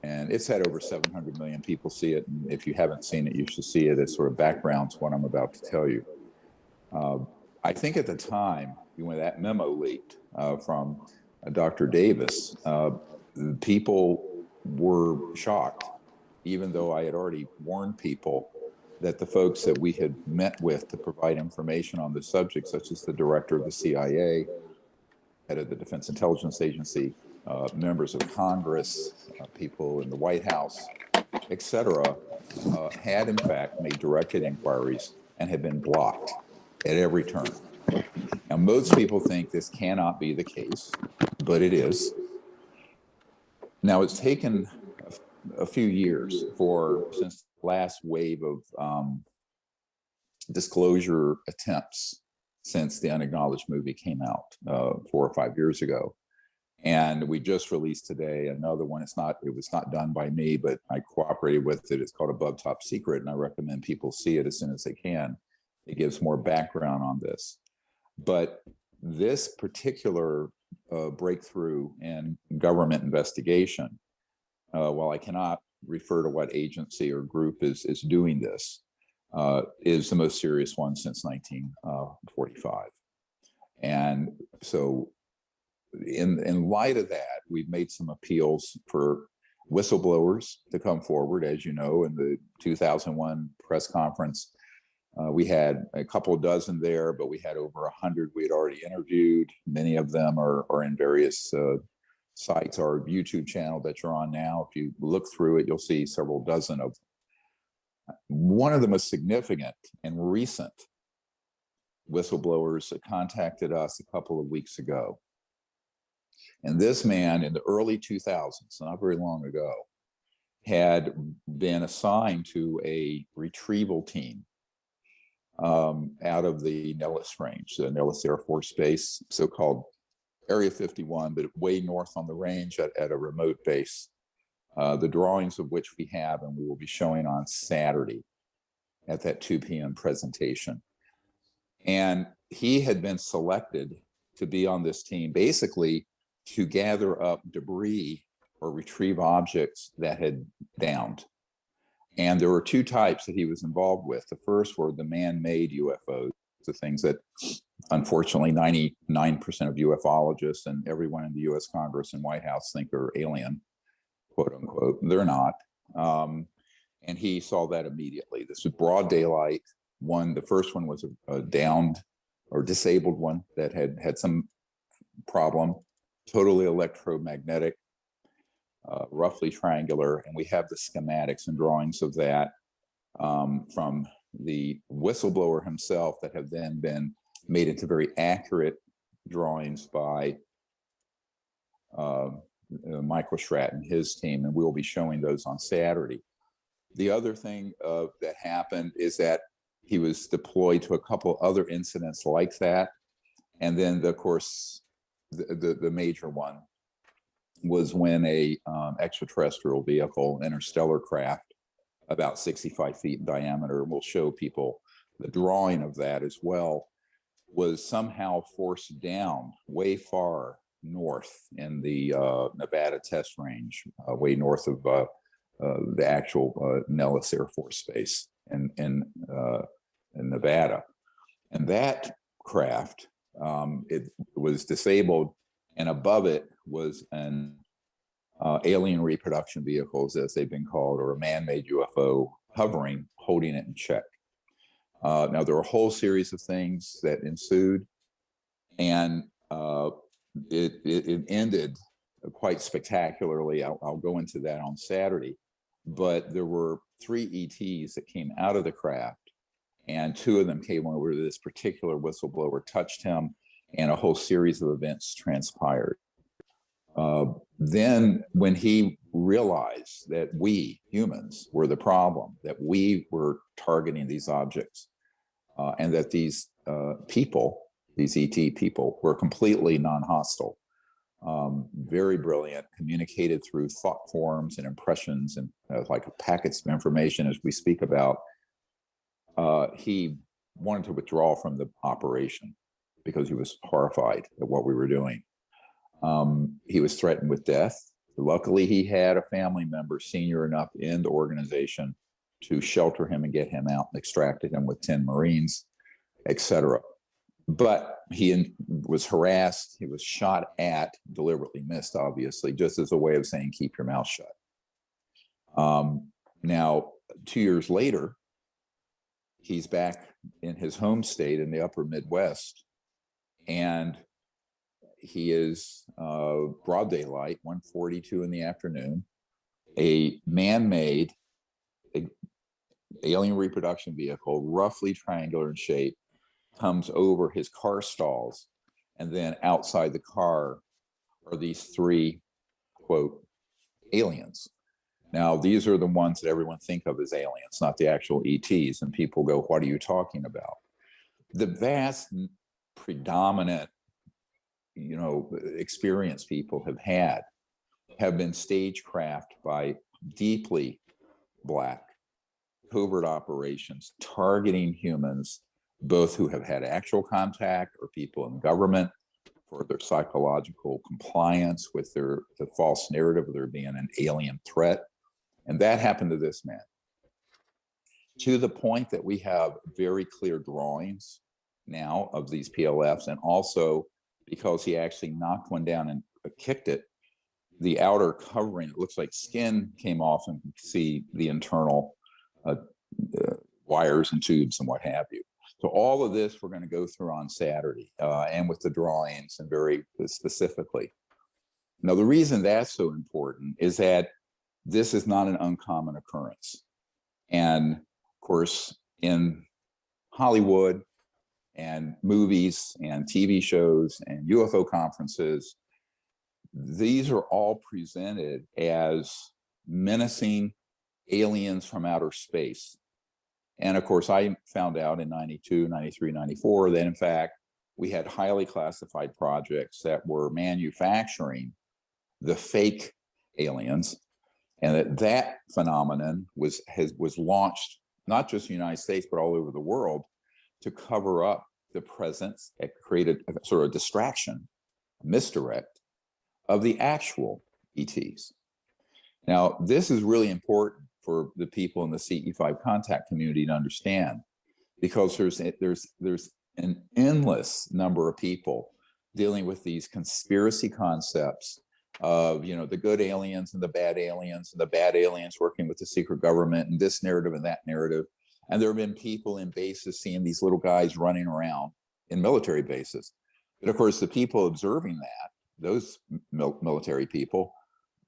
And it's had over 700 million people see it. And if you haven't seen it, you should see it as sort of background to what I'm about to tell you. I think at the time, when that memo leaked from Dr. Davis, people were shocked, even though I had already warned people that the folks that we had met with to provide information on the subject, such as the director of the CIA, head of the Defense Intelligence Agency, members of Congress, people in the White House, et cetera, had in fact made directed inquiries and had been blocked at every turn. Now, most people think this cannot be the case, but it is. Now, it's taken a few years since the last wave of disclosure attempts since the Unacknowledged movie came out 4 or 5 years ago. And we just released today another one. It was not done by me, but I cooperated with it. It's called Above Top Secret, and I recommend people see it as soon as they can. It gives more background on this. But this particular breakthrough in government investigation, while I cannot refer to what agency or group is doing this, is the most serious one since 1945. And so in light of that, we've made some appeals for whistleblowers to come forward. As you know, in the 2001 press conference, we had a couple dozen there, but we had over 100 we had already interviewed. Many of them are in various sites. Our YouTube channel that you're on now, if you look through it, you'll see several dozen of them. One of the most significant and recent whistleblowers contacted us a couple of weeks ago. And this man in the early 2000s, not very long ago, had been assigned to a retrieval team out of the Nellis Range, the Nellis Air Force Base, so-called Area 51, but way north on the range at a remote base, the drawings of which we have and we will be showing on Saturday at that 2 p.m. presentation. And he had been selected to be on this team, basically to gather up debris or retrieve objects that had downed. And there were two types that he was involved with. The first were the man-made UFOs, the things that unfortunately 99% of ufologists and everyone in the US Congress and White House think are alien, quote unquote. They're not. And he saw that immediately. This was broad daylight. The first one was a downed or disabled one that had some problem, totally electromagnetic, roughly triangular. And we have the schematics and drawings of that from the whistleblower himself that have then been made into very accurate drawings by Michael Schratt and his team, and we'll be showing those on Saturday. The other thing that happened is that he was deployed to a couple other incidents like that. And then, of course, the major one was when a extraterrestrial vehicle, interstellar craft, about 65 feet in diameter, we'll show people the drawing of that as well, was somehow forced down way far north in the Nevada test range, way north of the actual Nellis Air Force Base in Nevada. And that craft, it was disabled, and above it was an alien reproduction vehicles, as they've been called, or a man-made UFO hovering, holding it in check. Now, there were a whole series of things that ensued, and it ended quite spectacularly. I'll go into that on Saturday. But there were 3 ETs that came out of the craft, and 2 of them came over. This particular whistleblower touched him, and a whole series of events transpired. Then when he realized that we humans were the problem, that we were targeting these objects, and that these people, these ET people, were completely non-hostile, very brilliant, communicated through thought forms and impressions and like packets of information as we speak about, he wanted to withdraw from the operation because he was horrified at what we were doing. He was threatened with death. Luckily, he had a family member senior enough in the organization to shelter him and get him out, and extracted him with 10 Marines, etc. But he was harassed. He was shot at, deliberately missed, obviously, just as a way of saying, keep your mouth shut. Now, 2 years later, he's back in his home state in the upper Midwest, and he is broad daylight, 1:42 in the afternoon, a man-made alien reproduction vehicle, roughly triangular in shape, comes over his car stalls, and then outside the car are these 3, quote, aliens. Now, these are the ones that everyone think of as aliens, not the actual ETs, and people go, what are you talking about? The vast predominant, experience people have been stagecraft by deeply black covert operations targeting humans, both who have had actual contact or people in government for their psychological compliance with the false narrative of there being an alien threat. And that happened to this man, to the point that we have very clear drawings now of these PLFs, and also because he actually knocked one down and kicked it, the outer covering, it looks like skin, came off, and you can see the internal wires and tubes and what have you. So all of this we're going to go through on Saturday, and with the drawings and very specifically. Now, the reason that's so important is that this is not an uncommon occurrence. And of course, in Hollywood and movies and TV shows and UFO conferences, these are all presented as menacing aliens from outer space. And of course, I found out in 92, 93, 94 that in fact, we had highly classified projects that were manufacturing the fake aliens, and that phenomenon was launched not just in the United States, but all over the world, to cover up the presence. It created a sort of distraction, misdirect of the actual ETs. Now, this is really important for the people in the CE5 contact community to understand, because there's an endless number of people dealing with these conspiracy concepts of, you know, the good aliens and the bad aliens working with the secret government, and this narrative and that narrative. And there have been people in bases seeing these little guys running around in military bases. But of course, the people observing that, those military people,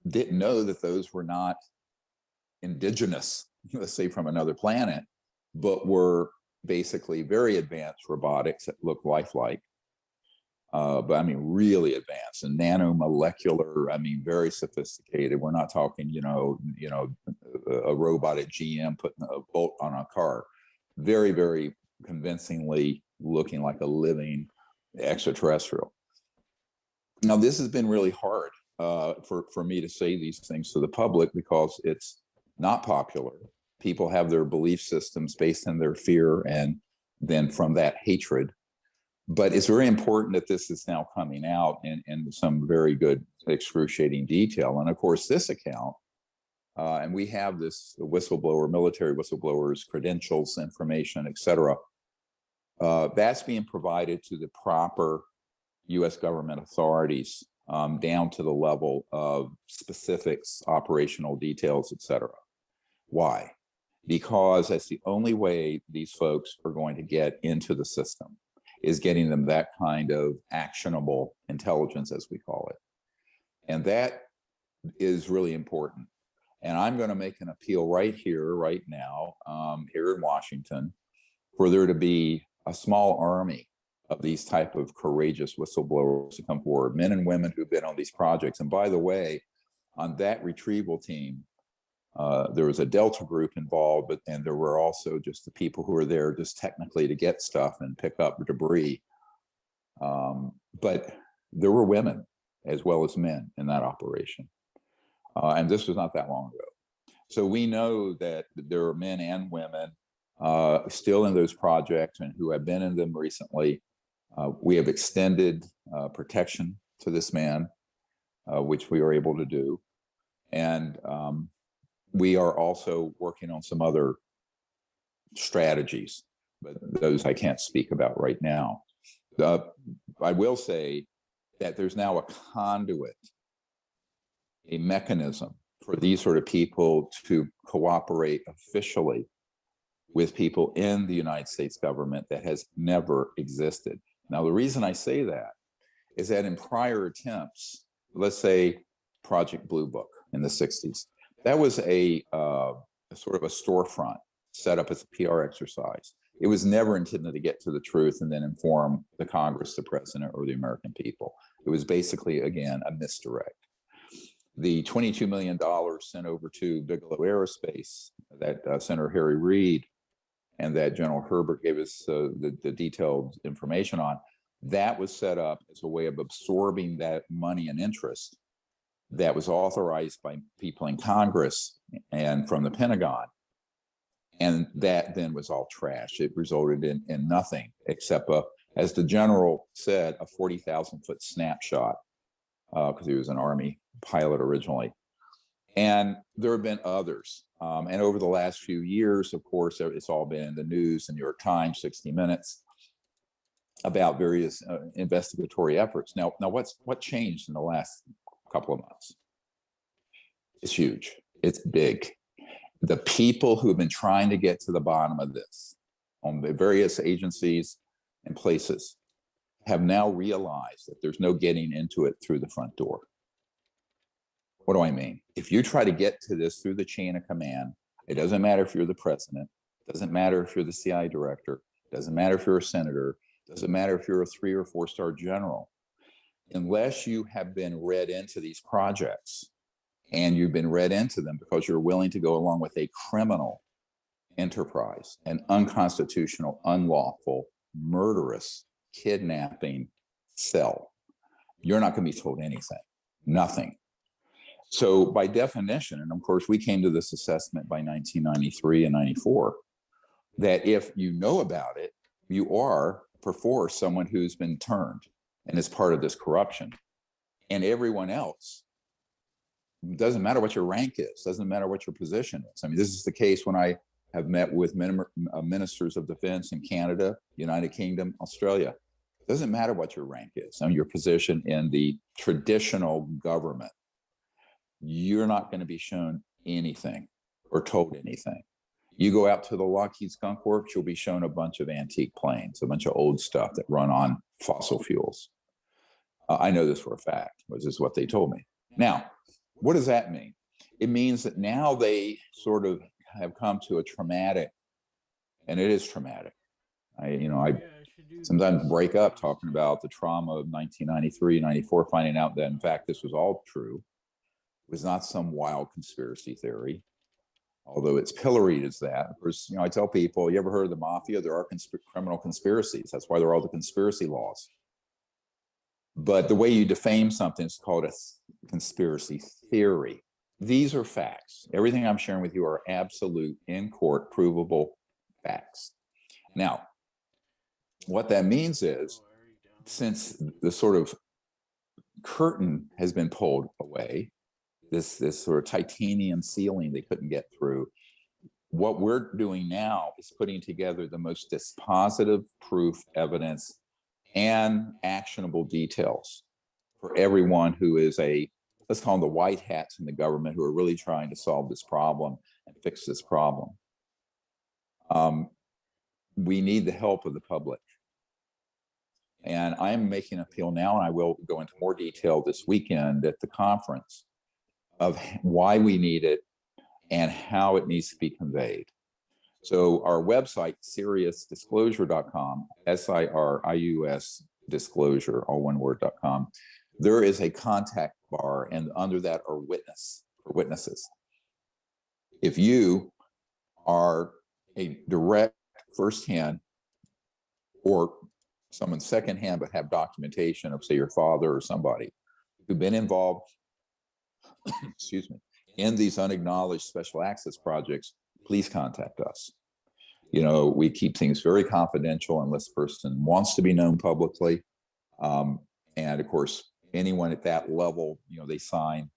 didn't know that those were not indigenous, let's say from another planet, but were basically very advanced robotics that look lifelike. But I mean, really advanced and nanomolecular. I mean, very sophisticated. We're not talking, you know, a robot at GM putting a bolt on a car. Very, very convincingly looking like a living extraterrestrial. Now, this has been really hard for me to say these things to the public because it's not popular. People have their belief systems based on their fear and then from that hatred. But it's very important that this is now coming out in some very good, excruciating detail. And of course, this account, and we have this whistleblower, military whistleblowers, credentials, information, et cetera, that's being provided to the proper US government authorities down to the level of specifics, operational details, et cetera. Why? Because that's the only way these folks are going to get into the system, is getting them that kind of actionable intelligence, as we call it. And that is really important. And I'm going to make an appeal right here, right now, here in Washington, for there to be a small army of these type of courageous whistleblowers to come forward, men and women who've been on these projects. And by the way, on that retrieval team, there was a Delta group involved, and there were also just the people who were there just technically to get stuff and pick up debris. But there were women as well as men in that operation. And this was not that long ago. So we know that there are men and women still in those projects and who have been in them recently. We have extended protection to this man, which we are able to do. And we are also working on some other strategies, but those I can't speak about right now. I will say that there's now a conduit, a mechanism for these sort of people to cooperate officially with people in the United States government that has never existed. Now, the reason I say that is that in prior attempts, let's say Project Blue Book in the 60s, that was a sort of a storefront set up as a PR exercise. It was never intended to get to the truth and then inform the Congress, the president, or the American people. It was basically, again, a misdirect. The $22 million sent over to Bigelow Aerospace that Senator Harry Reid and that General Herbert gave us the detailed information on, that was set up as a way of absorbing that money and interest that was authorized by people in Congress and from the Pentagon. And that then was all trash. It resulted in nothing except, as the general said, a 40,000-foot snapshot, because he was an Army pilot originally. And there have been others. And over the last few years, of course, it's all been in the news, the New York Times, 60 Minutes, about various investigatory efforts. Now, what changed in the last couple of months? It's huge. It's big. The people who have been trying to get to the bottom of this on the various agencies and places have now realized that there's no getting into it through the front door. What do I mean? If you try to get to this through the chain of command, it doesn't matter if you're the president, doesn't matter if you're the CIA director, doesn't matter if you're a senator, doesn't matter if you're a 3- or 4-star general, unless you have been read into these projects, and you've been read into them because you're willing to go along with a criminal enterprise, an unconstitutional, unlawful, murderous, kidnapping cell, you're not going to be told anything, nothing. So by definition, and of course we came to this assessment by 1993 and 94, that if you know about it, you are perforce someone who's been turned and is part of this corruption. And everyone else It doesn't matter what your rank is, doesn't matter what your position is. I mean, this is the case when I have met with ministers of defense in Canada, United Kingdom, Australia. It doesn't matter what your rank is, I mean, your position in the traditional government. You're not going to be shown anything or told anything. You go out to the Lockheed Skunk Works, you'll be shown a bunch of antique planes, a bunch of old stuff that run on fossil fuels. I know this for a fact, which is what they told me. Now, what does that mean? It means that now they sort of have come to a traumatic, and it is traumatic. I sometimes break up talking about the trauma of 1993, 94, finding out that in fact this was all true. It was not some wild conspiracy theory, although it's pilloried as that. Of course, I tell people, you ever heard of the mafia? There are criminal conspiracies. That's why there are all the conspiracy laws. But the way you defame something is called a conspiracy theory. These are facts. Everything I'm sharing with you are absolute, in court, provable facts. Now, what that means is, since the sort of curtain has been pulled away, this sort of titanium ceiling they couldn't get through, what we're doing now is putting together the most dispositive proof, evidence, and actionable details for everyone who is let's call them the white hats in the government, who are really trying to solve this problem and fix this problem. We need the help of the public. And I am making an appeal now, and I will go into more detail this weekend at the conference of why we need it and how it needs to be conveyed. So our website, SiriusDisclosure.com, SIRIUS disclosure, all one word.com, there is a contact bar, and under that are witnesses. If you are a direct firsthand or someone secondhand but have documentation of, say, your father or somebody who've been involved excuse me, in these unacknowledged special access projects, please contact us. We keep things very confidential unless the person wants to be known publicly. And of course, anyone at that level, they sign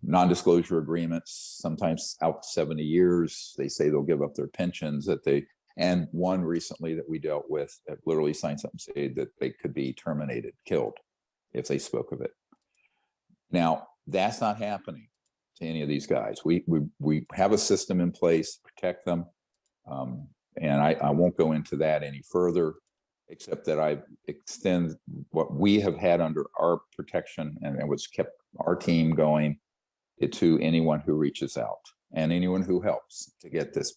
non-disclosure agreements, sometimes out 70 years. They say they'll give up their pensions and one recently that we dealt with that literally signed something saying that they could be terminated, killed if they spoke of it. Now, that's not happening to any of these guys. We have a system in place to protect them. And I won't go into that any further, except that I extend what we have had under our protection and what's kept our team going to anyone who reaches out and anyone who helps to get this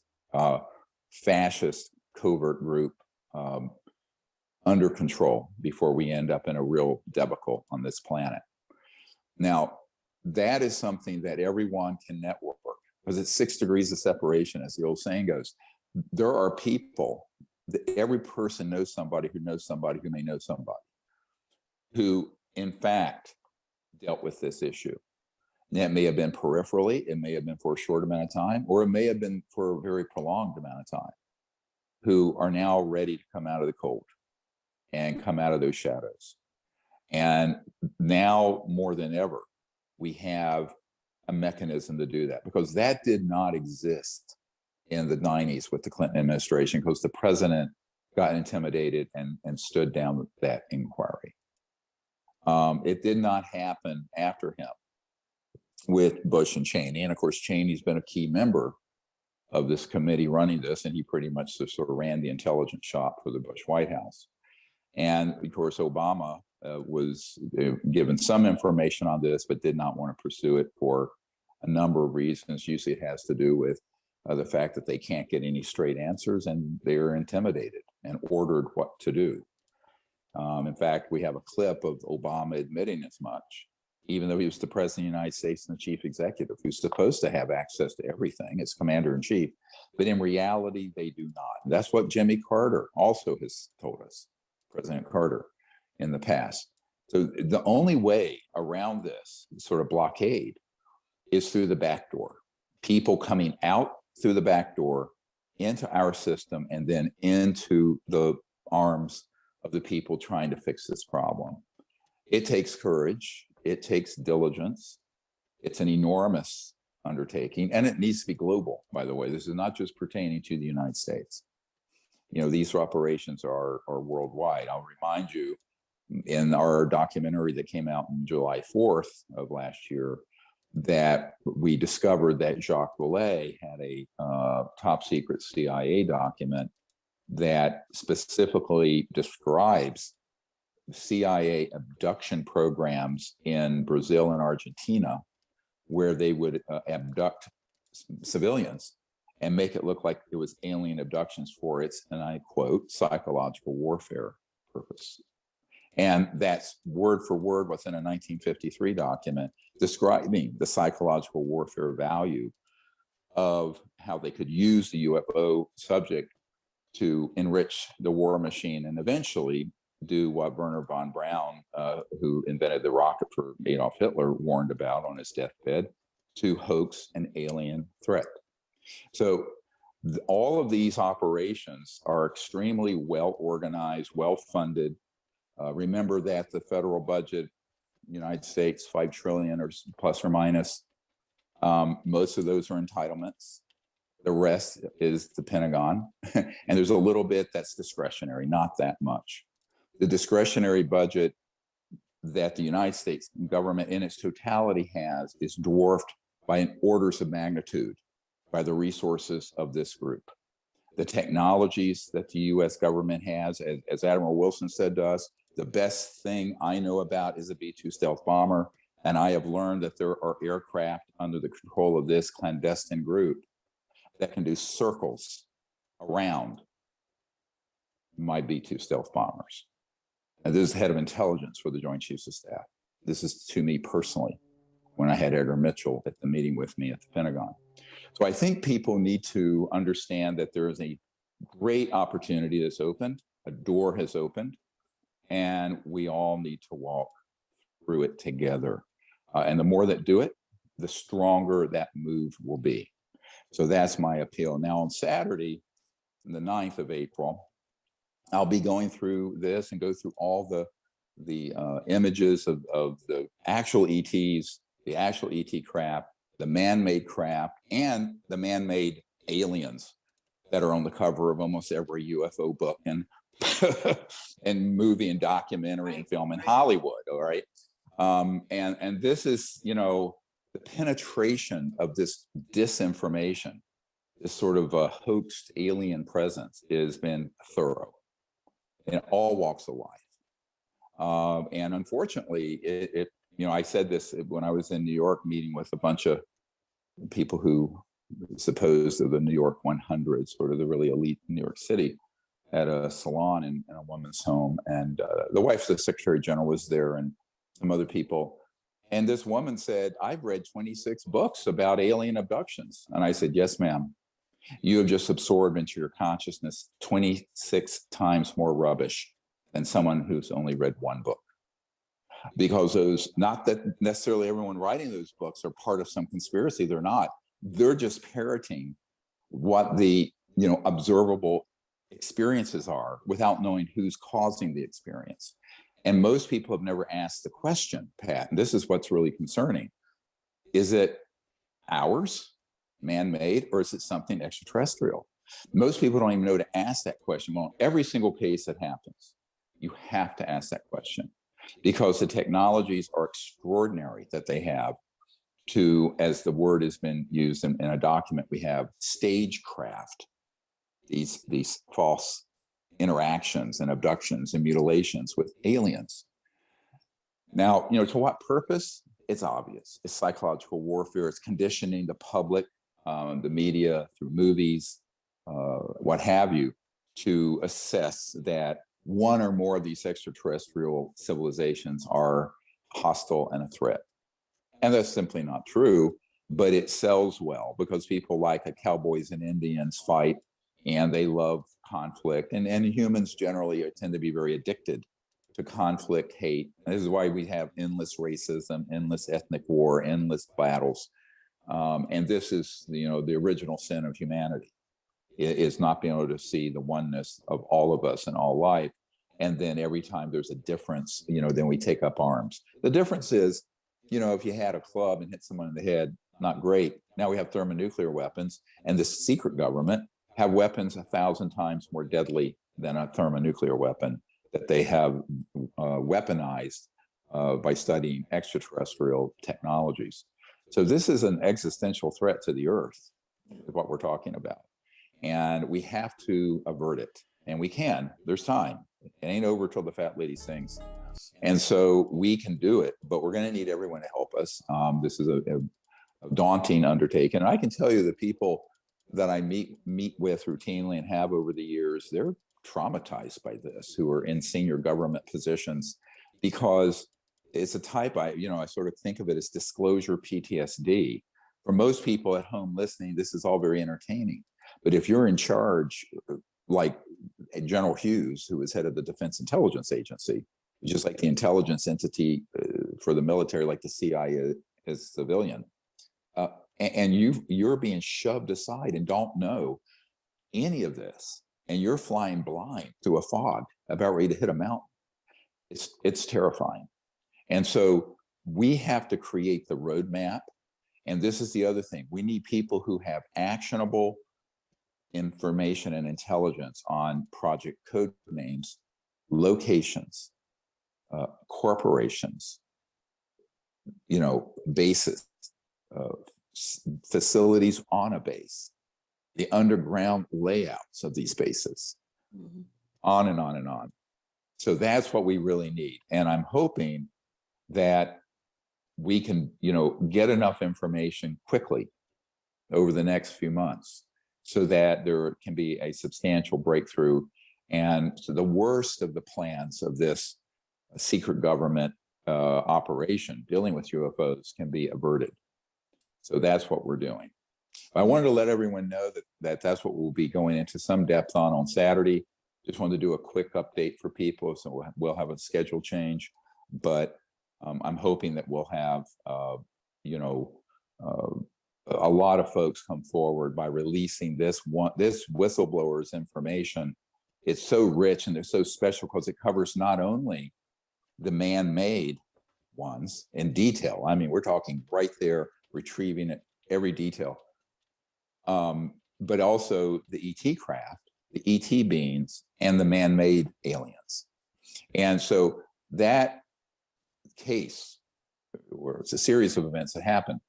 fascist covert group under control before we end up in a real debacle on this planet. Now, that is something that everyone can network, because it's 6 degrees of separation, as the old saying goes. There are people, every person knows somebody who knows somebody who may know somebody who, in fact, dealt with this issue. And that may have been peripherally, it may have been for a short amount of time, or it may have been for a very prolonged amount of time, who are now ready to come out of the cold and come out of those shadows. And now more than ever, we have a mechanism to do that, because that did not exist in the 90s with the Clinton administration, because the president got intimidated and stood down that inquiry. It did not happen after him with Bush and Cheney. And of course, Cheney's been a key member of this committee running this, and he pretty much just sort of ran the intelligence shop for the Bush White House. And of course, Obama was given some information on this, but did not want to pursue it for a number of reasons. Usually it has to do with the fact that they can't get any straight answers, and they are intimidated and ordered what to do. In fact, we have a clip of Obama admitting as much, even though he was the president of the United States and the chief executive, who's supposed to have access to everything as commander-in-chief, but in reality, they do not. And that's what Jimmy Carter also has told us, President Carter, in the past. So the only way around this sort of blockade is through the back door. People coming out through the back door into our system and then into the arms of the people trying to fix this problem. It takes courage. It takes diligence. It's an enormous undertaking, and it needs to be global, by the way. This is not just pertaining to the United States. You know, these operations are worldwide. I'll remind you, in our documentary that came out on July 4th of last year, that we discovered that Jacques Vallée had a top secret CIA document that specifically describes CIA abduction programs in Brazil and Argentina, where they would abduct civilians and make it look like it was alien abductions for its, and I quote, psychological warfare purpose. And that's word for word what's in a 1953 document describing the psychological warfare value of how they could use the UFO subject to enrich the war machine and eventually do what Werner von Braun, who invented the rocket for Adolf Hitler, warned about on his deathbed, to hoax an alien threat. So all of these operations are extremely well organized, well funded. Remember that the federal budget, United States, 5 trillion or plus or minus, most of those are entitlements. The rest is the Pentagon. And there's a little bit that's discretionary, not that much. The discretionary budget that the United States government in its totality has is dwarfed by an orders of magnitude by the resources of this group. The technologies that the US government has, as Admiral Wilson said to us, the best thing I know about is a B-2 stealth bomber. And I have learned that there are aircraft under the control of this clandestine group that can do circles around my B-2 stealth bombers. And this is head of intelligence for the Joint Chiefs of Staff. This is to me personally, when I had Edgar Mitchell at the meeting with me at the Pentagon. So I think people need to understand that there is a great opportunity that's opened, a door has opened, and we all need to walk through it together. And the more that do it, the stronger that move will be. So that's my appeal. Now on Saturday, the 9th of April, I'll be going through this and go through all the images of the actual ETs, the actual ET craft, the man-made craft, and the man-made aliens that are on the cover of almost every UFO book and and movie and documentary and film in Hollywood. All right, and this is, you know, the penetration of this disinformation, this sort of a hoaxed alien presence, has been thorough in all walks of life. And unfortunately, you know, I said this when I was in New York meeting with a bunch of people who supposed of the New York 100, sort of the really elite New York City, at a salon in a woman's home. And the wife of the Secretary General was there and some other people. And this woman said, I've read 26 books about alien abductions. And I said, yes, ma'am. You have just absorbed into your consciousness 26 times more rubbish than someone who's only read one book. Because those, not that necessarily everyone writing those books are part of some conspiracy, they're not. They're just parroting what the, you know, observable experiences are without knowing who's causing the experience. And most people have never asked the question, Pat, and this is what's really concerning. Is it ours, man-made, or is it something extraterrestrial? Most people don't even know to ask that question. Well, every single case that happens, you have to ask that question, because the technologies are extraordinary that they have to, as the word has been used in a document, we have stagecraft, these false interactions and abductions and mutilations with aliens. Now, you know, to what purpose? It's obvious. It's psychological warfare. It's conditioning the public, the media, through movies, what have you, to assess that one or more of these extraterrestrial civilizations are hostile and a threat. And that's simply not true, but it sells well because people like a cowboys and Indians fight, and they love conflict. And humans generally tend to be very addicted to conflict, hate. And this is why we have endless racism, endless ethnic war, endless battles. And this is, you know, the original sin of humanity, is not being able to see the oneness of all of us in all life. And then every time there's a difference, you know, then we take up arms. The difference is you know, if you had a club and hit someone in the head, not great. Now we have thermonuclear weapons, and the secret government have weapons 1,000 times more deadly than a thermonuclear weapon that they have weaponized by studying extraterrestrial technologies. So this is an existential threat to the Earth, is what we're talking about. And we have to avert it. And we can. There's time. It ain't over till the fat lady sings. And so we can do it, but we're going to need everyone to help us. This is a daunting undertaking. And I can tell you the people that I meet with routinely and have over the years, they're traumatized by this, who are in senior government positions, because it's a type, I sort of think of it as disclosure PTSD. For most people at home listening, this is all very entertaining. But if you're in charge, like General Hughes, who was head of the Defense Intelligence Agency, just like the intelligence entity for the military, like the CIA is civilian, and you're being shoved aside and don't know any of this, and you're flying blind through a fog about ready to hit a mountain. It's terrifying. And so we have to create the roadmap. And this is the other thing. We need people who have actionable information and intelligence on project code names, locations, corporations, bases, facilities on a base, the underground layouts of these bases, on and on and on. So that's what we really need. And I'm hoping that we can, get enough information quickly over the next few months so that there can be a substantial breakthrough. And so the worst of the plans of this secret government operation dealing with UFOs can be averted. So that's what we're doing. I wanted to let everyone know that that's what we'll be going into some depth on Saturday. Just wanted to do a quick update for people. So we'll have a schedule change, but I'm hoping that we'll have, a lot of folks come forward by releasing this whistleblower's information. It's so rich and they're so special because it covers not only the man-made ones in detail. I mean, we're talking right there, retrieving it, every detail, but also the ET craft, the ET beings, and the man-made aliens. And so that case, where it's a series of events that happened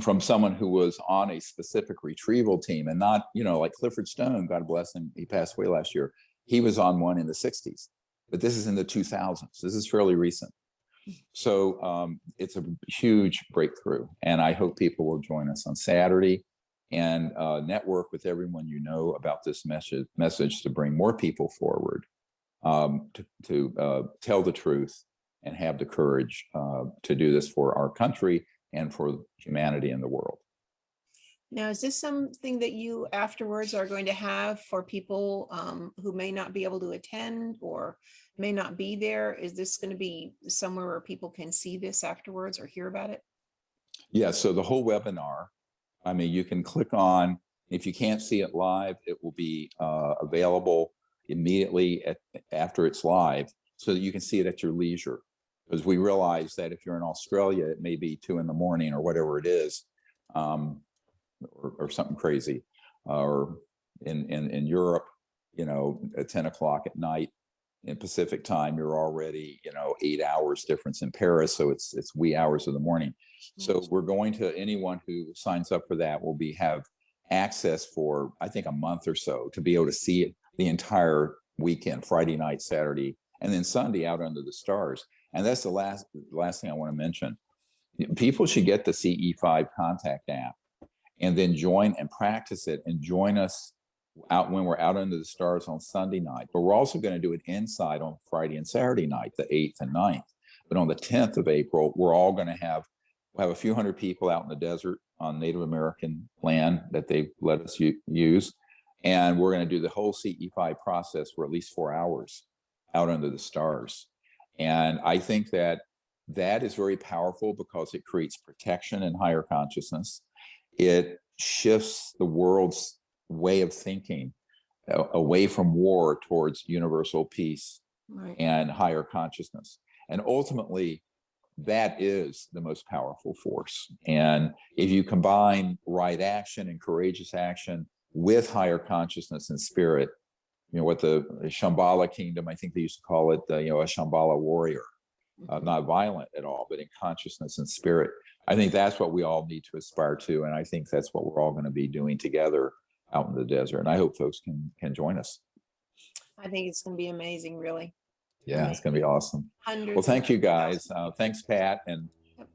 from someone who was on a specific retrieval team, and not, like Clifford Stone, God bless him, he passed away last year. He was on one in the 60s, but this is in the 2000s. This is fairly recent. So it's a huge breakthrough, and I hope people will join us on Saturday and network with everyone about this message to bring more people forward to tell the truth and have the courage to do this for our country and for humanity in the world. Now, is this something that you afterwards are going to have for people who may not be able to attend or may not be there? Is this going to be somewhere where people can see this afterwards or hear about it? Yeah, so the whole webinar, I mean, you can click on, if you can't see it live, it will be available immediately after it's live so that you can see it at your leisure. Because we realize that if you're in Australia, it may be 2 a.m. or whatever it is, or something crazy, or in Europe, at 10 o'clock at night in Pacific time, you're already, 8 hours difference in Paris. So it's wee hours of the morning. So we're going to, anyone who signs up for that will have access for, I think, a month or so to be able to see it the entire weekend, Friday night, Saturday, and then Sunday out under the stars. And that's the last thing I want to mention. People should get the CE5 Contact app and then join and practice it and join us out when we're out under the stars on Sunday night. But we're also going to do it inside on Friday and Saturday night, the 8th and 9th. But on the 10th of April, we're all going to have a few hundred people out in the desert on Native American land that they've let us use. And we're going to do the whole CE5 process for at least 4 hours out under the stars. And I think that is very powerful because it creates protection and higher consciousness. It shifts the world's way of thinking away from war towards universal peace and higher consciousness. And ultimately, that is the most powerful force. And if you combine right action and courageous action with higher consciousness and spirit, what the Shambhala kingdom, I think they used to call it, a Shambhala warrior, not violent at all, but in consciousness and spirit. I think that's what we all need to aspire to. And I think that's what we're all going to be doing together out in the desert. And I hope folks can join us. I think it's going to be amazing, really. Yeah, it's going to be awesome. Well, thank you guys. Thanks, Pat. And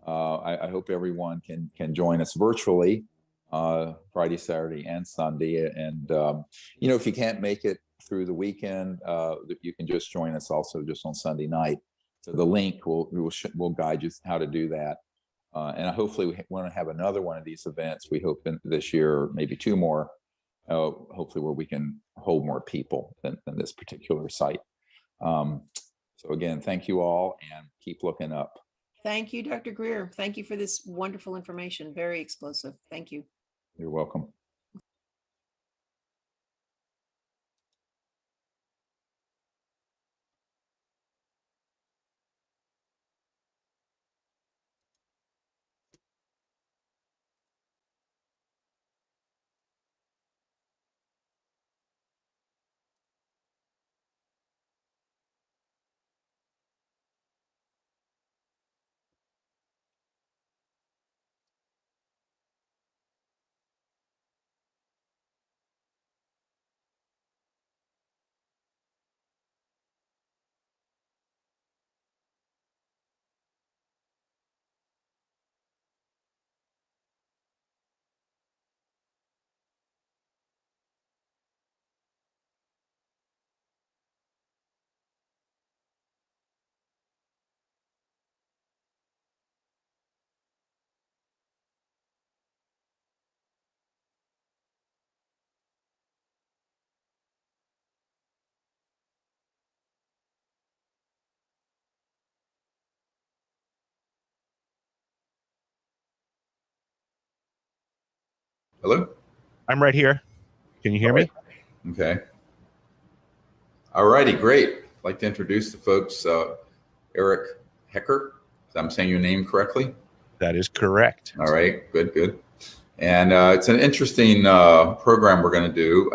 I hope everyone can join us virtually Friday, Saturday, and Sunday. And, if you can't make it through the weekend, you can just join us also just on Sunday night. So the link will guide you how to do that. And hopefully we want to have another one of these events. We hope this year, maybe 2 more, hopefully where we can hold more people than this particular site. So again, thank you all and keep looking up. Thank you, Dr. Greer. Thank you for this wonderful information. Very explosive. Thank you. You're welcome. Hello? I'm right here. Can you hear me? Okay. All righty, great. I'd like to introduce the folks, Eric Hecker. I'm saying your name correctly? That is correct. All right, good. And it's an interesting program we're going to do.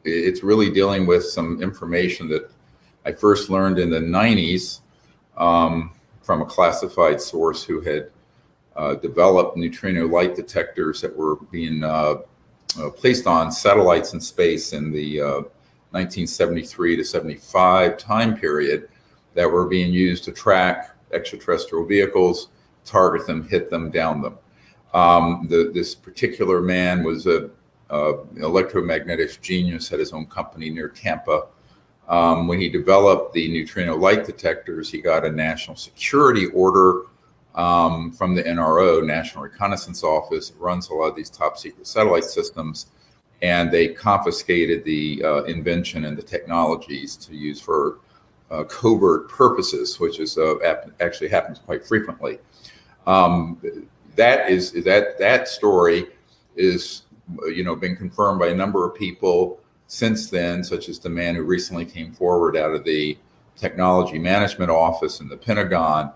It's really dealing with some information that I first learned in the 90s from a classified source who had developed neutrino light detectors that were being placed on satellites in space in the 1973 to 75 time period that were being used to track extraterrestrial vehicles, target them, hit them, down them. This particular man was an electromagnetic genius, had his own company near Tampa. When he developed the neutrino light detectors, he got a national security order from the NRO, National Reconnaissance Office. It runs a lot of these top secret satellite systems, and they confiscated the invention and the technologies to use for covert purposes, which is actually happens quite frequently. That story is been confirmed by a number of people since then, such as the man who recently came forward out of the Technology Management Office in the Pentagon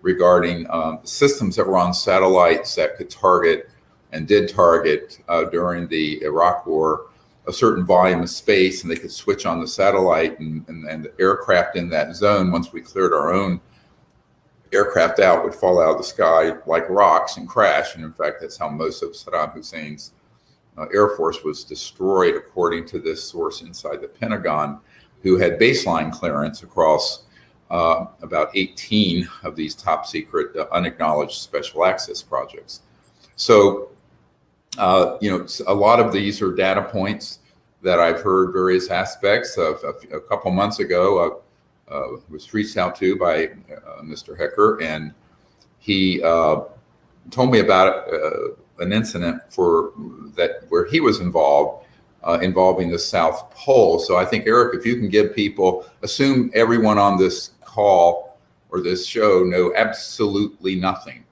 regarding systems that were on satellites that could target and did target during the Iraq War a certain volume of space, and they could switch on the satellite and the aircraft in that zone. Once we cleared our own aircraft out, would fall out of the sky like rocks and crash. And in fact, that's how most of Saddam Hussein's Air Force was destroyed, according to this source inside the Pentagon, who had baseline clearance across about 18 of these top secret unacknowledged special access projects. So, a lot of these are data points that I've heard various aspects of. A couple months ago, was reached out to by Mr. Hecker, and he told me about an incident where he was involved, involving the South Pole. So I think, Eric, if you can give people, assume everyone on this call or this show know absolutely nothing.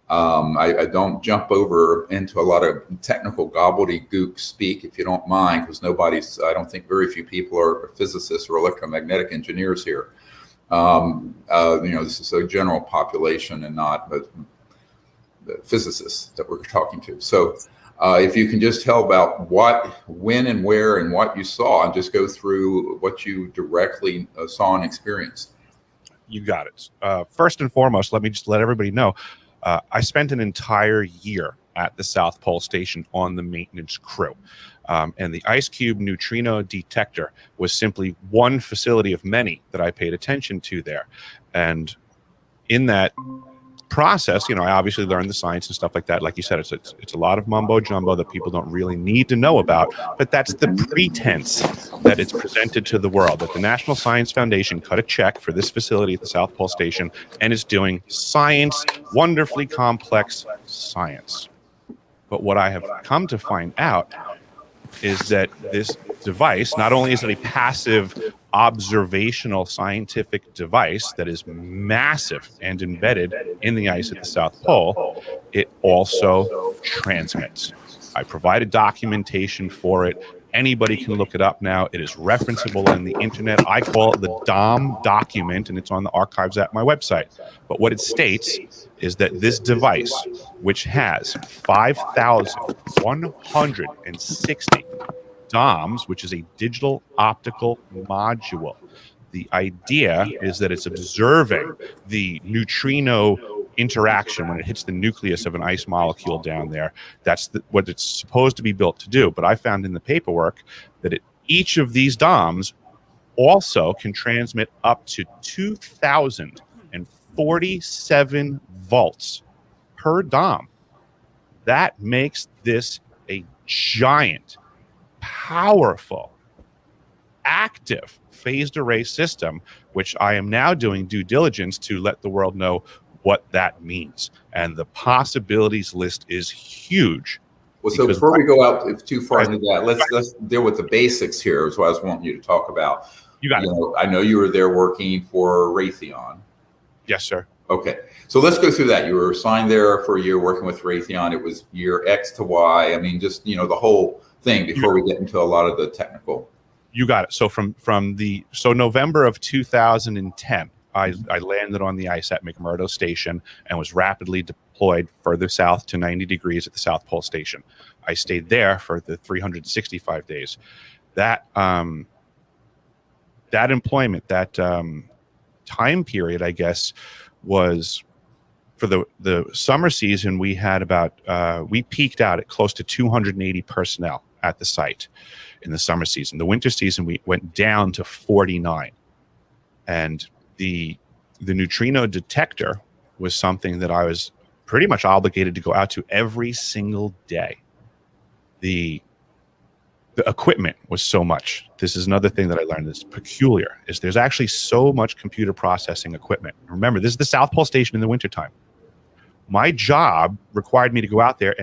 I don't jump over into a lot of technical gobbledygook speak, if you don't mind, because I don't think very few people are physicists or electromagnetic engineers here. This is a general population and not the physicists that we're talking to. So if you can just tell about what, when and where and what you saw, and just go through what you directly saw and experienced. You got it. First and foremost, let me just let everybody know, I spent an entire year at the South Pole Station on the maintenance crew. And the IceCube neutrino detector was simply one facility of many that I paid attention to there. And in that process, I obviously learned the science and stuff like that. Like you said, it's a lot of mumbo jumbo that people don't really need to know about, but that's the pretense that it's presented to the world, that the National Science Foundation cut a check for this facility at the South Pole Station and is doing science, wonderfully complex science. But what I have come to find out is that this device, not only is it a passive observational scientific device that is massive and embedded in the ice at the South Pole, it also transmits. I provided documentation for it. Anybody can look it up now. It is referenceable on the internet. I call it the DOM document, and it's on the archives at my website. But what it states is that this device, which has 5,160 DOMs, which is a digital optical module. The idea is that it's observing the neutrino interaction when it hits the nucleus of an ice molecule down there. That's what it's supposed to be built to do. But I found in the paperwork that each of these DOMs also can transmit up to 2,047 volts per DOM. That makes this a giant, powerful, active phased array system, which I am now doing due diligence to let the world know what that means. And the possibilities list is huge. Well, so before we go out too far into that, let's deal with the basics here, is what I was wanting you to talk about. You got it. I know you were there working for Raytheon. Yes, sir. Okay. So let's go through that. You were assigned there for a year working with Raytheon. It was year X to Y. I mean, just, the whole thing before we get into a lot of the technical. You got it. So so November of 2010, I landed on the ice at McMurdo Station and was rapidly deployed further south to 90 degrees at the South Pole Station. I stayed there for the 365 days. That employment, that time period, I guess, was for the summer season. We had we peaked out at close to 280 personnel at the site in the summer season. The winter season, we went down to 49. And the neutrino detector was something that I was pretty much obligated to go out to every single day. The equipment was so much. This is another thing that I learned that's peculiar, is there's actually so much computer processing equipment. Remember, this is the South Pole Station in the wintertime. My job required me to go out there,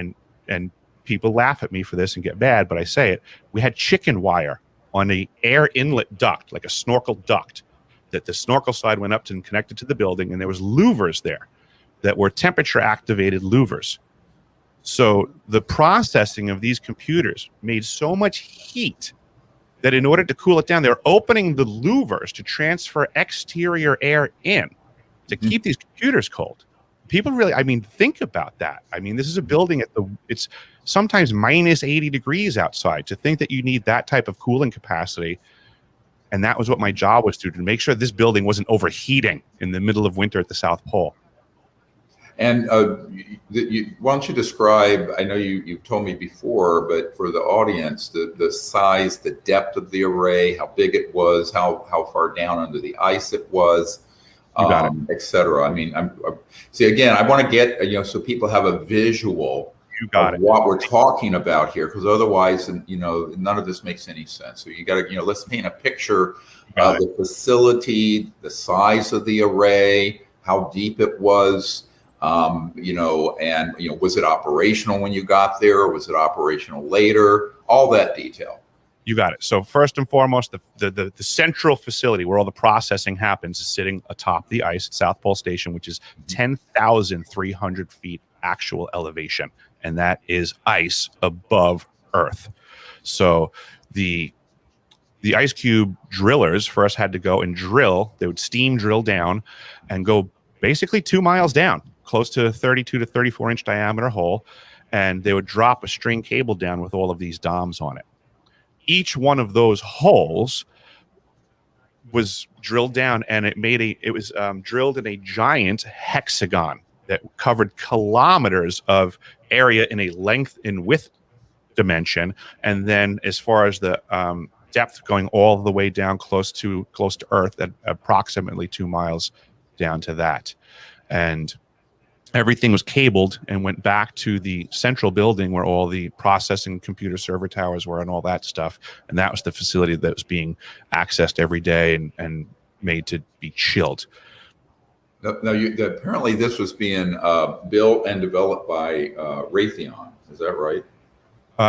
and people laugh at me for this and get mad, but I say it. We had chicken wire on a air inlet duct, like a snorkel duct, that the snorkel side went up to and connected to the building, and there was louvers there that were temperature activated louvers. So the processing of these computers made so much heat that in order to cool it down, they're opening the louvers to transfer exterior air in to keep these computers cold. People really, think about that. This is a building it's sometimes minus 80 degrees outside. To think that you need that type of cooling capacity. And that was what my job was to make sure this building wasn't overheating in the middle of winter at the South Pole. And why don't you describe, I know you've told me before, but for the audience, the size, the depth of the array, how big it was, how far down under the ice it was, et cetera. See, again, I want to get, so people have a visual of what we're talking about here, because otherwise, none of this makes any sense. So you got to, let's paint a picture of the facility, the size of the array, how deep it was, was it operational when you got there, or was it operational later? All that detail. You got it. So first and foremost, the central facility where all the processing happens is sitting atop the ice at South Pole Station, which is 10,300 feet actual elevation. And that is ice above Earth. So the the ice cube drillers first had to go and drill. They would steam drill down and go basically 2 miles down, close to 32 to 34 inch diameter hole. And they would drop a string cable down with all of these DOMs on it. Each one of those holes was drilled down, and it was drilled in a giant hexagon that covered kilometers of area in a length and width dimension. And then as far as the depth, going all the way down close to Earth at approximately 2 miles down to that. And everything was cabled and went back to the central building where all the processing computer server towers were and all that stuff. And that was the facility that was being accessed every day and made to be chilled. Now, apparently this was being built and developed by Raytheon. Is that right?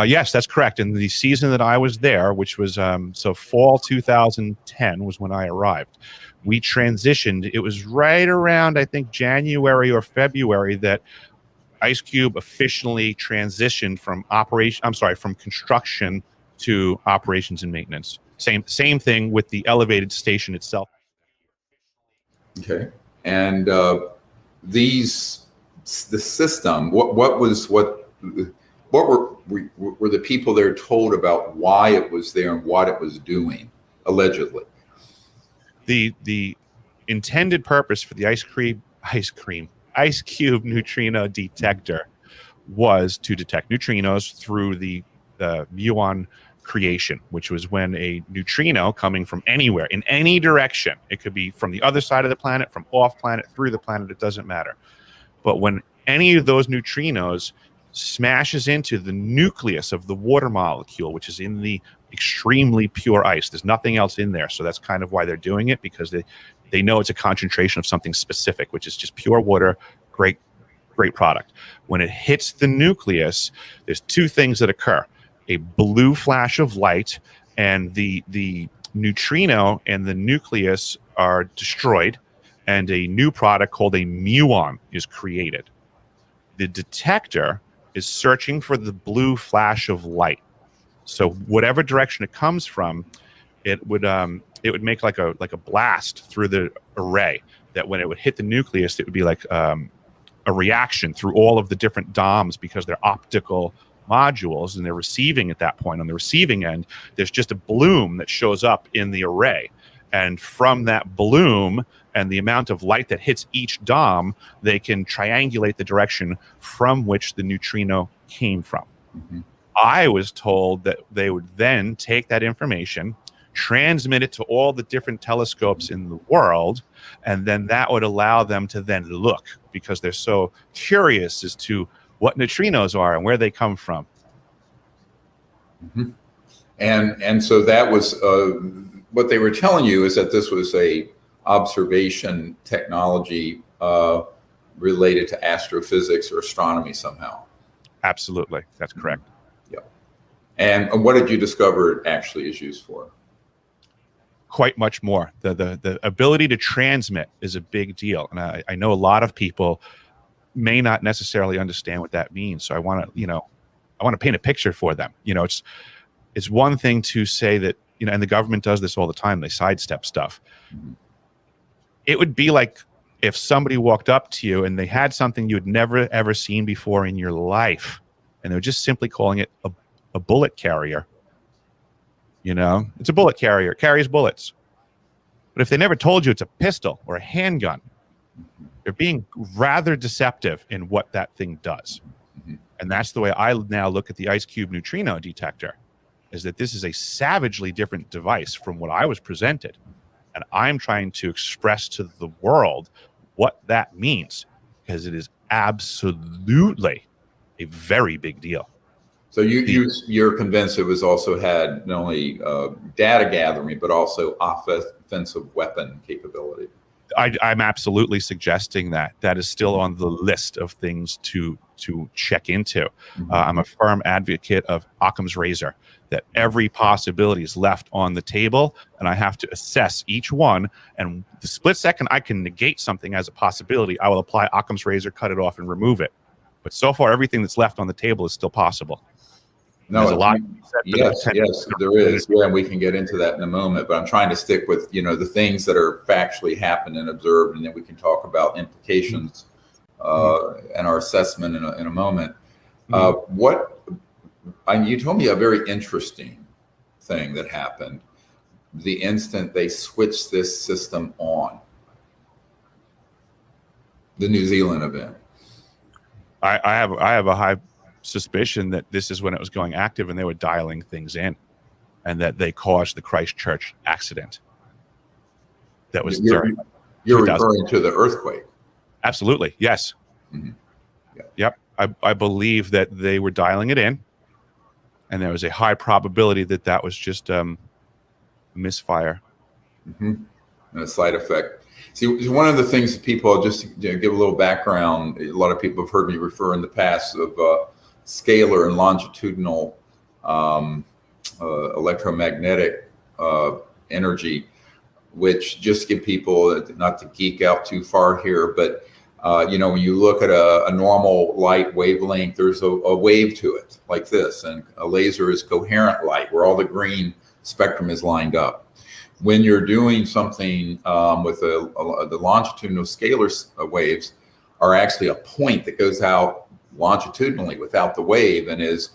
Yes, that's correct. In the season that I was there, which was so fall 2010 was when I arrived. We transitioned. It was right around, I think, January or February that IceCube officially transitioned from from construction to operations and maintenance. Same thing with the elevated station itself. Okay, and the system. What were the people there told about why it was there and what it was doing, allegedly? The intended purpose for the IceCube neutrino detector was to detect neutrinos through the muon creation, which was when a neutrino coming from anywhere in any direction, it could be from the other side of the planet, from off planet, through the planet, it doesn't matter. But when any of those neutrinos smashes into the nucleus of the water molecule, which is in the extremely pure ice. There's nothing else in there. So that's kind of why they're doing it, because they know it's a concentration of something specific, which is just pure water. Great product. When it hits the nucleus, there's two things that occur. A blue flash of light, and the neutrino and the nucleus are destroyed, and a new product called a muon is created. The detector is searching for the blue flash of light. So whatever direction it comes from, it would make like a blast through the array, that when it would hit the nucleus, it would be like a reaction through all of the different DOMs, because they're optical modules and they're receiving at that point. On the receiving end, there's just a bloom that shows up in the array. And from that bloom and the amount of light that hits each DOM, they can triangulate the direction from which the neutrino came from. Mm-hmm. I was told that they would then take that information, transmit it to all the different telescopes in the world, and then that would allow them to then look, because they're so curious as to what neutrinos are and where they come from. Mm-hmm. And so that was what they were telling you, is that this was a observation technology related to astrophysics or astronomy somehow. Absolutely, that's correct. Yeah. And what did you discover it actually is used for? Quite much more. The ability to transmit is a big deal, and I know a lot of people may not necessarily understand what that means. So I want to paint a picture for them. It's one thing to say that, and the government does this all the time. They sidestep stuff. Mm-hmm. It would be like if somebody walked up to you and they had something you had never ever seen before in your life, and they were just simply calling it a bullet carrier. It's a bullet carrier. It carries bullets. But if they never told you it's a pistol or a handgun, they're being rather deceptive in what that thing does. Mm-hmm. And that's the way I now look at the IceCube neutrino detector, is that this is a savagely different device from what I was presented. And I'm trying to express to the world what that means, because it is absolutely a very big deal. So you're convinced it was also had not only data gathering, but also offensive weapon capability? I'm absolutely suggesting that is still on the list of things to check into. Mm-hmm. I'm a firm advocate of Occam's razor, that every possibility is left on the table, and I have to assess each one. And the split second I can negate something as a possibility, I will apply Occam's razor, cut it off, and remove it. But so far, everything that's left on the table is still possible. No, there's a lot. Yes, there is. Yeah, and we can get into that in a moment. But I'm trying to stick with the things that are factually happened and observed, and then we can talk about implications and our assessment in a moment. You told me a very interesting thing that happened the instant they switched this system on. The New Zealand event. I have a high suspicion that this is when it was going active and they were dialing things in, and that they caused the Christchurch accident. That was you're referring to the earthquake. Absolutely, yes. Yep. I believe that they were dialing it in, and there was a high probability that that was just misfire. And a side effect. See, one of the things that people, just to give a little background, a lot of people have heard me refer in the past of scalar and longitudinal electromagnetic energy, which, just to give people, not to geek out too far here, but when you look at a normal light wavelength, there's a wave to it like this, and a laser is coherent light where all the green spectrum is lined up. When you're doing something with the longitudinal scalar waves are actually a point that goes out longitudinally without the wave, and is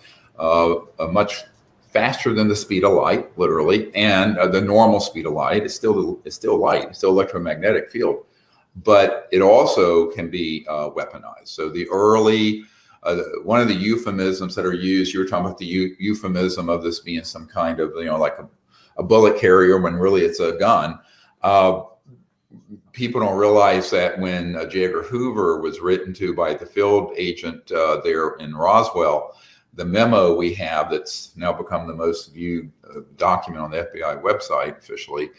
much faster than the speed of light, literally, and the normal speed of light is still light, it's still electromagnetic field, but it also can be weaponized. So the early one of the euphemisms that are used, you were talking about the euphemism of this being some kind of like a bullet carrier, when really it's a gun. People don't realize that when J. Edgar Hoover was written to by the field agent there in Roswell, the memo we have that's now become the most viewed document on the FBI website officially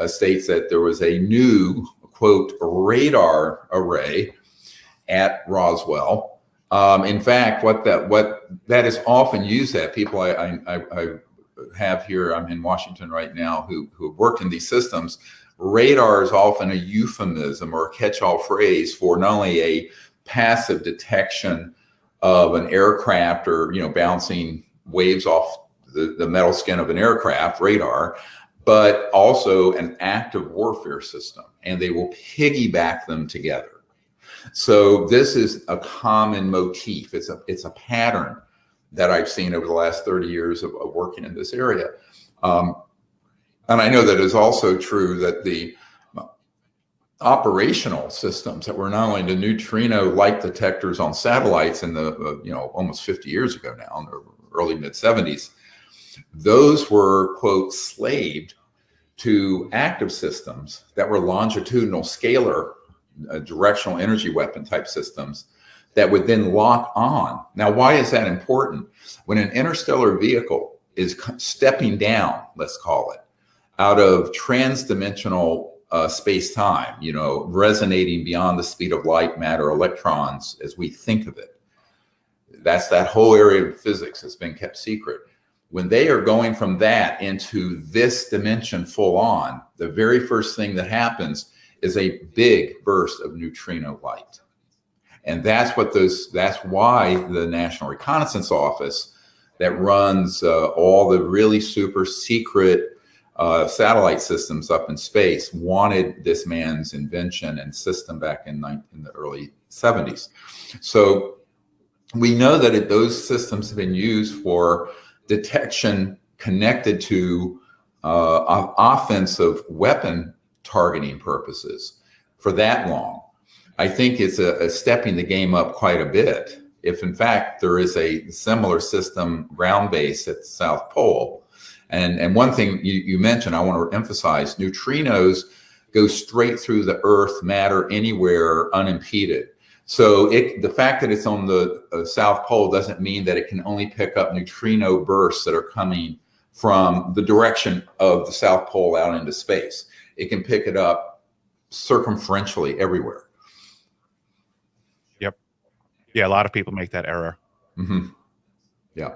states that there was a new, quote, radar array at Roswell. In fact, what that is often used at, people I have here, I'm in Washington right now, who have worked in these systems, radar is often a euphemism or a catch-all phrase for not only a passive detection of an aircraft or bouncing waves off the metal skin of an aircraft, radar, but also an active warfare system, and they will piggyback them together. So this is a common motif. It's a pattern that I've seen over the last 30 years of working in this area. And I know that it's also true that the operational systems that were not only the neutrino light detectors on satellites in the, almost 50 years ago now, in the early mid 70s, those were, quote, slaved to active systems that were longitudinal scalar directional energy weapon type systems that would then lock on. Now, why is that important? When an interstellar vehicle is stepping down, let's call it, out of transdimensional space-time, resonating beyond the speed of light, matter, electrons, as we think of it. That's that whole area of physics that's been kept secret. When they are going from that into this dimension full on, the very first thing that happens is a big burst of neutrino light. And that's why the National Reconnaissance Office that runs all the really super secret satellite systems up in space wanted this man's invention and system back in the early 70s. So we know that those systems have been used for detection connected to offensive weapon targeting purposes for that long. I think it's a stepping the game up quite a bit. If in fact there is a similar system ground-based at the South Pole. And one thing you mentioned, I want to emphasize, neutrinos go straight through the Earth, matter, anywhere unimpeded. So the fact that it's on the South Pole doesn't mean that it can only pick up neutrino bursts that are coming from the direction of the South Pole out into space. It can pick it up circumferentially everywhere. Yep. Yeah, a lot of people make that error. Mm-hmm. Yeah.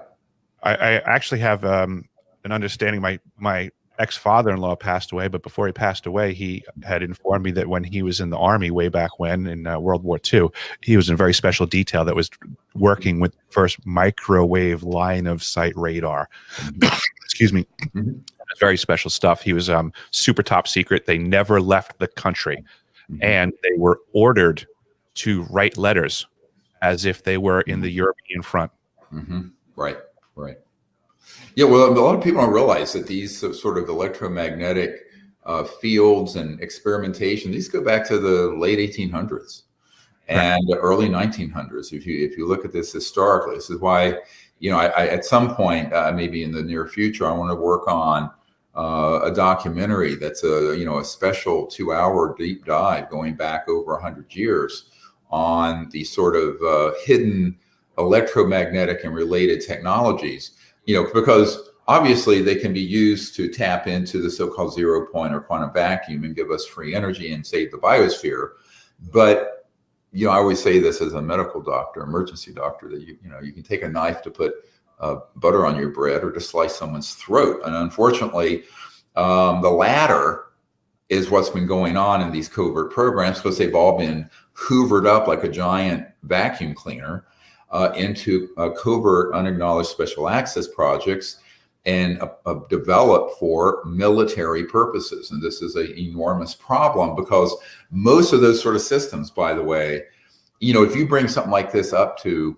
I actually have an understanding. My ex-father-in-law passed away, but before he passed away, he had informed me that when he was in the Army way back when in World War II, he was in a very special detail that was working with first microwave line of sight radar. Excuse me. Very special stuff. He was super top secret. They never left the country, and they were ordered to write letters as if they were in the European front. Right, right. Yeah, well, a lot of people don't realize that these sort of electromagnetic fields and experimentation, these go back to the late 1800s and the early 1900s. If you look at this historically, this is why, you know, I at some point, maybe in the near future, I want to work on a documentary that's a special 2-hour deep dive going back over 100 years on the sort of hidden electromagnetic and related technologies. You know, because obviously they can be used to tap into the so-called 0 point or quantum vacuum and give us free energy and save the biosphere. But, you know, I always say this as a medical doctor, emergency doctor, that you can take a knife to put butter on your bread or to slice someone's throat. And unfortunately, the latter is what's been going on in these covert programs, because they've all been hoovered up like a giant vacuum cleaner into covert unacknowledged special access projects and developed for military purposes. And this is an enormous problem, because most of those sort of systems, by the way, you know, if you bring something like this up to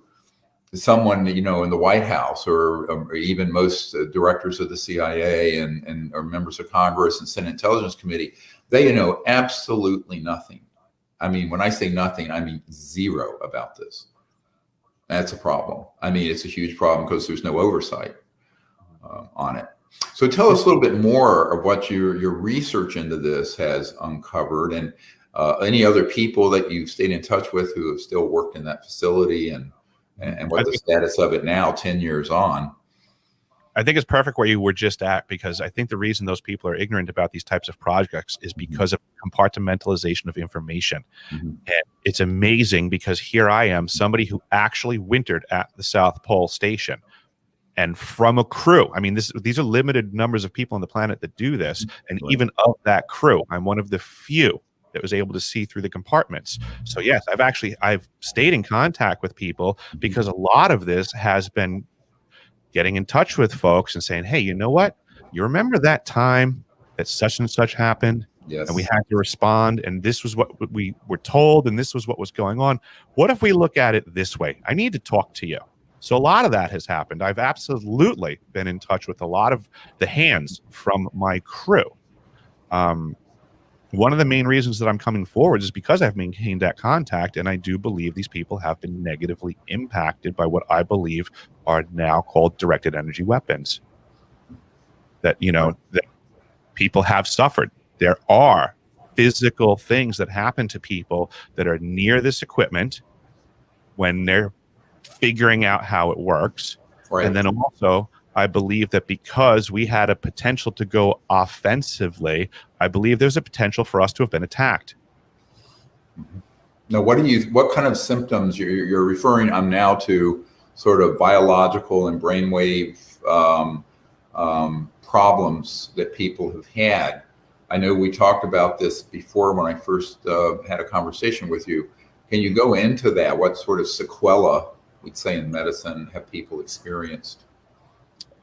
someone, you know, in the White House or even most directors of the CIA and or members of Congress and Senate Intelligence Committee, they know absolutely nothing. I mean, when I say nothing, I mean zero about this. That's a problem. I mean, it's a huge problem because there's no oversight on it. So tell us a little bit more of what your research into this has uncovered, and any other people that you've stayed in touch with who have still worked in that facility, and what the status of it now, 10 years on. I think it's perfect where you were just at, because I think the reason those people are ignorant about these types of projects is because of compartmentalization of information. And it's amazing, because here I am, somebody who actually wintered at the South Pole Station, and from a crew. I mean, these are limited numbers of people on the planet that do this. And even of that crew, I'm one of the few that was able to see through the compartments. So yes, I've stayed in contact with people, because a lot of this has been getting in touch with folks and saying, hey, you know what? You remember that time that such and such happened? Yes. And we had to respond, and this was what we were told, and this was what was going on. What if we look at it this way? I need to talk to you. So a lot of that has happened. I've absolutely been in touch with a lot of the hands from my crew. One of the main reasons that I'm coming forward is because I've maintained that contact, and I do believe these people have been negatively impacted by what I believe are now called directed energy weapons. That, you know, that people have suffered. There are physical things that happen to people that are near this equipment when they're figuring out how it works. Right. And then also, I believe that because we had a potential to go offensively, I believe there's a potential for us to have been attacked. Now, what kind of symptoms you're referring? I'm now to sort of biological and brainwave problems that people have had. I know we talked about this before when I first had a conversation with you. Can you go into that? What sort of sequelae, we'd say in medicine, have people experienced?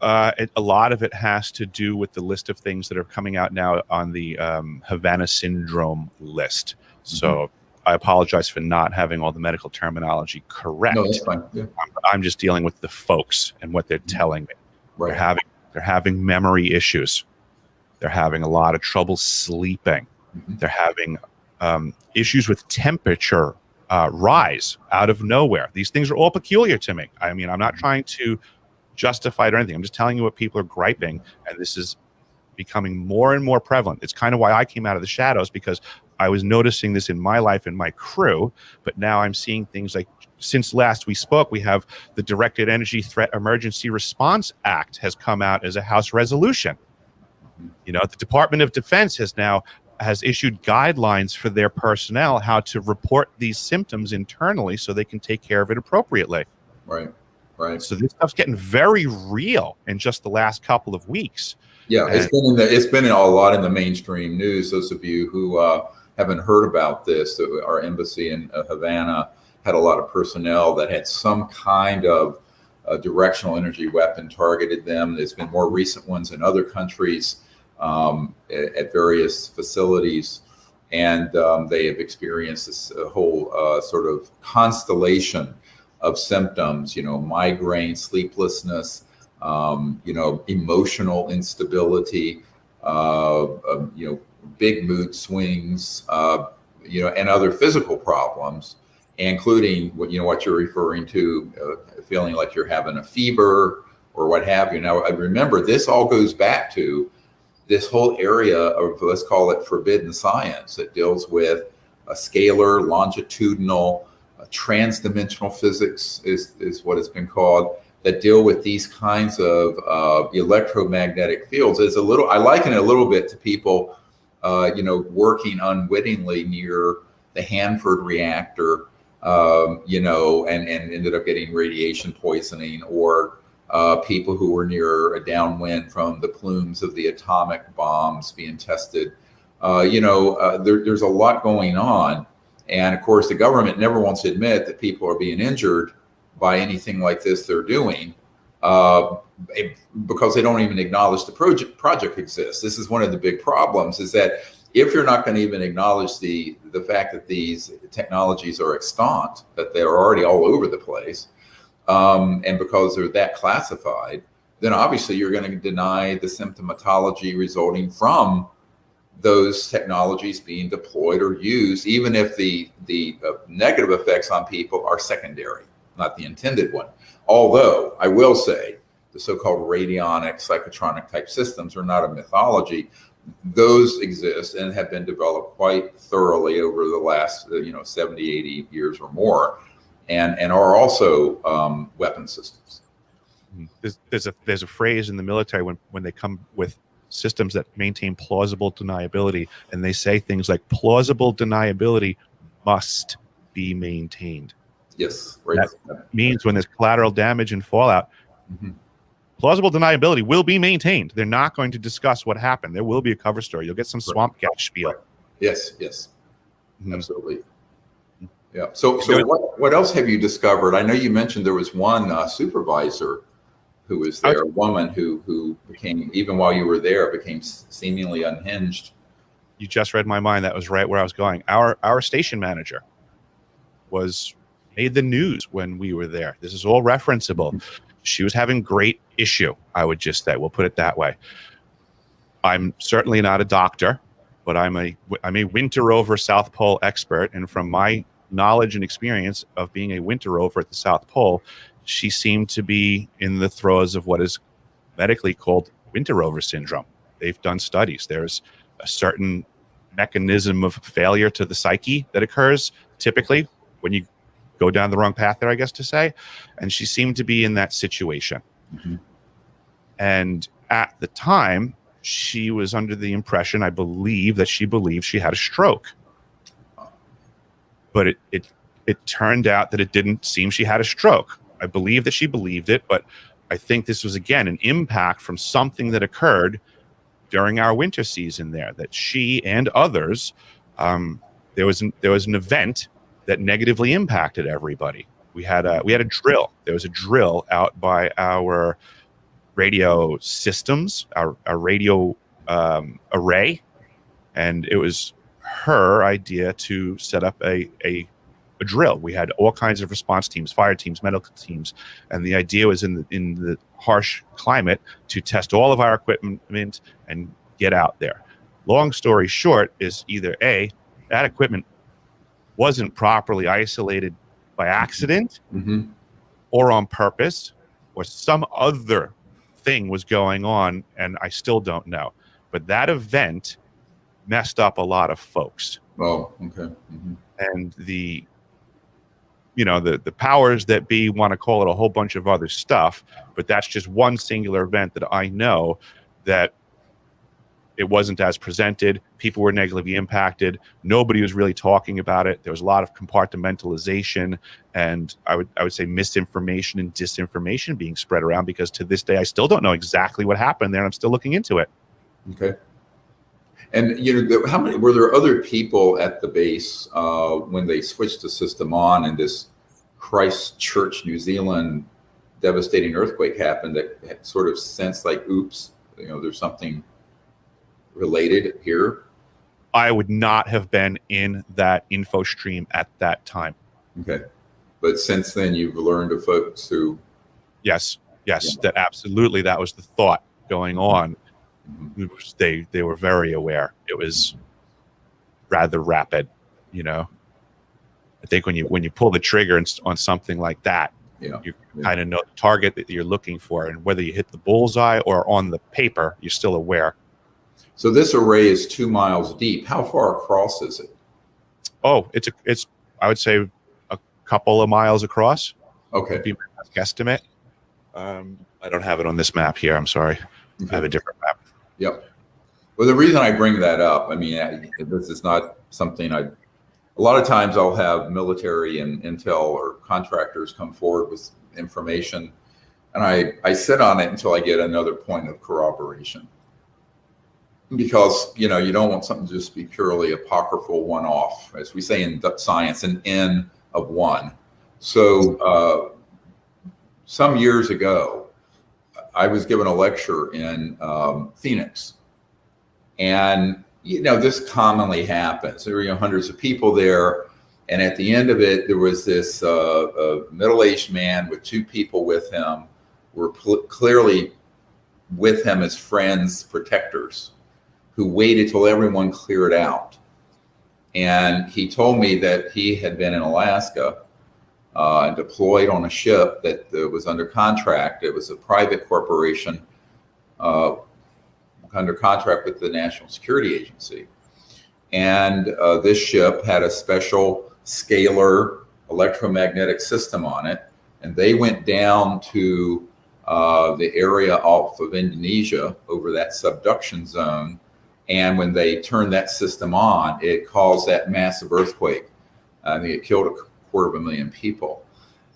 A lot of it has to do with the list of things that are coming out now on the Havana syndrome list. So I apologize for not having all the medical terminology correct. No, that's fine. Yeah. I'm just dealing with the folks and what they're telling me. Right. They're having memory issues. They're having a lot of trouble sleeping. They're having issues with temperature rise out of nowhere. These things are all peculiar to me. I mean, I'm not trying to justify it or anything. I'm just telling you what people are griping, and this is becoming more and more prevalent. It's kind of why I came out of the shadows, because I was noticing this in my life and my crew, but now I'm seeing things like, since last we spoke, we have the Directed Energy Threat Emergency Response Act has come out as a House resolution. You know, the Department of Defense has issued guidelines for their personnel how to report these symptoms internally so they can take care of it appropriately. Right. Right. So this stuff's getting very real in just the last couple of weeks. Yeah, And it's been a lot in the mainstream news. Those of you who haven't heard about this, our embassy in Havana had a lot of personnel that had some kind of directional energy weapon targeted them. There's been more recent ones in other countries at various facilities, and they have experienced this whole sort of constellation of symptoms, migraine, sleeplessness, emotional instability, big mood swings, and other physical problems, including what you're referring to, feeling like you're having a fever or what have you. Now, I remember this all goes back to this whole area of, let's call it forbidden science, that deals with a scalar, longitudinal, transdimensional physics is what it's been called, that deal with these kinds of electromagnetic fields. I liken it a little bit to people, working unwittingly near the Hanford reactor, and ended up getting radiation poisoning, or people who were near a downwind from the plumes of the atomic bombs being tested. There's a lot going on. And of course, the government never wants to admit that people are being injured by anything like this they're doing, because they don't even acknowledge the project exists. This is one of the big problems, is that if you're not going to even acknowledge the fact that these technologies are extant, that they're already all over the place, and because they're that classified, then obviously you're going to deny the symptomatology resulting from those technologies being deployed or used, even if the negative effects on people are secondary, not the intended one. Although I will say the so-called radionic, psychotronic type systems are not a mythology. Those exist and have been developed quite thoroughly over the last 70, 80 years or more, and are also weapon systems. There's a phrase in the military when they come with systems that maintain plausible deniability, and they say things like plausible deniability must be maintained. Yes, right. That means when there's collateral damage and fallout, plausible deniability will be maintained. They're not going to discuss what happened. There will be a cover story. You'll get some swamp cat spiel. Right. Yes, absolutely. Yeah. So what else have you discovered? I know you mentioned there was one supervisor who was there, a woman who became, even while you were there, became seemingly unhinged. You just read my mind. That was right where I was going. Our station manager made the news when we were there. This is all referenceable. She was having great issue, I would just say. We'll put it that way. I'm certainly not a doctor, but I'm a winter rover South Pole expert, and from my knowledge and experience of being a winter rover at the South Pole, she seemed to be in the throes of what is medically called winter rover syndrome. They've done studies. There's a certain mechanism of failure to the psyche that occurs typically when you go down the wrong path there, I guess to say. And she seemed to be in that situation. And at the time, she was under the impression, I believe, that she believed she had a stroke. But it turned out that it didn't seem she had a stroke. I believe that she believed it, but I think this was, again, an impact from something that occurred during our winter season there, that she and others, there was an event that negatively impacted everybody. We had a drill. There was a drill out by our radio systems, our radio array, and it was her idea to set up a drill. We had all kinds of response teams, fire teams, medical teams, and the idea was in the harsh climate to test all of our equipment and get out there. Long story short is either A, that equipment wasn't properly isolated by accident or on purpose, or some other thing was going on, and I still don't know. But that event messed up a lot of folks. Oh, okay. And the powers that be want to call it a whole bunch of other stuff, but that's just one singular event that I know that it wasn't as presented. People were negatively impacted. Nobody was really talking about it. There was a lot of compartmentalization, and I would say misinformation and disinformation being spread around, because to this day I still don't know exactly what happened there, and I'm still looking into it. Okay. And how many were there other people at the base when they switched the system on and this Christchurch, New Zealand devastating earthquake happened that sort of sensed like, oops, there's something related here? I would not have been in that info stream at that time. Okay. But since then you've learned of folks who... Yes, that absolutely, that was the thought going on. They were very aware. It was rather rapid, I think when you pull the trigger on something like that, you kind of know the target that you're looking for, and whether you hit the bullseye or on the paper, you're still aware. So this array is 2 miles deep. How far across is it? Oh, it's I would say a couple of miles across. Okay. Would be my guesstimate. I don't have it on this map here. I'm sorry. Okay. I have a different map. Yep. Well, the reason I bring that up, I mean, this is not something a lot of times I'll have military and intel or contractors come forward with information, and I sit on it until I get another point of corroboration. Because, you don't want something to just be purely apocryphal one-off, as we say in science, an N of one. So some years ago, I was given a lecture in Phoenix, and this commonly happens. There were hundreds of people there, and at the end of it, there was this middle-aged man with 2 people with him, were clearly with him as friends, protectors, who waited till everyone cleared out. And he told me that he had been in Alaska, deployed on a ship that was under contract. It was a private corporation under contract with the National Security Agency. And this ship had a special scalar electromagnetic system on it. And they went down to the area off of Indonesia over that subduction zone. And when they turned that system on, it caused that massive earthquake. I think it killed 250,000 people.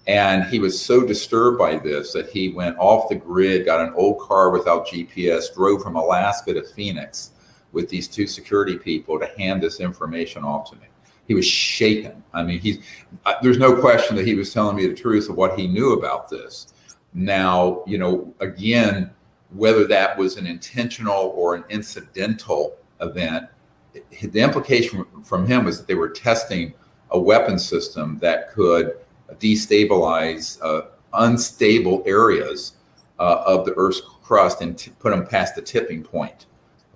And he was so disturbed by this that he went off the grid, got an old car without GPS, drove from Alaska to Phoenix with these 2 security people to hand this information off to me. He was shaken. I mean, there's no question that he was telling me the truth of what he knew about this. Now, again, whether that was an intentional or an incidental event, the implication from him was that they were testing a weapon system that could destabilize unstable areas of the Earth's crust and put them past the tipping point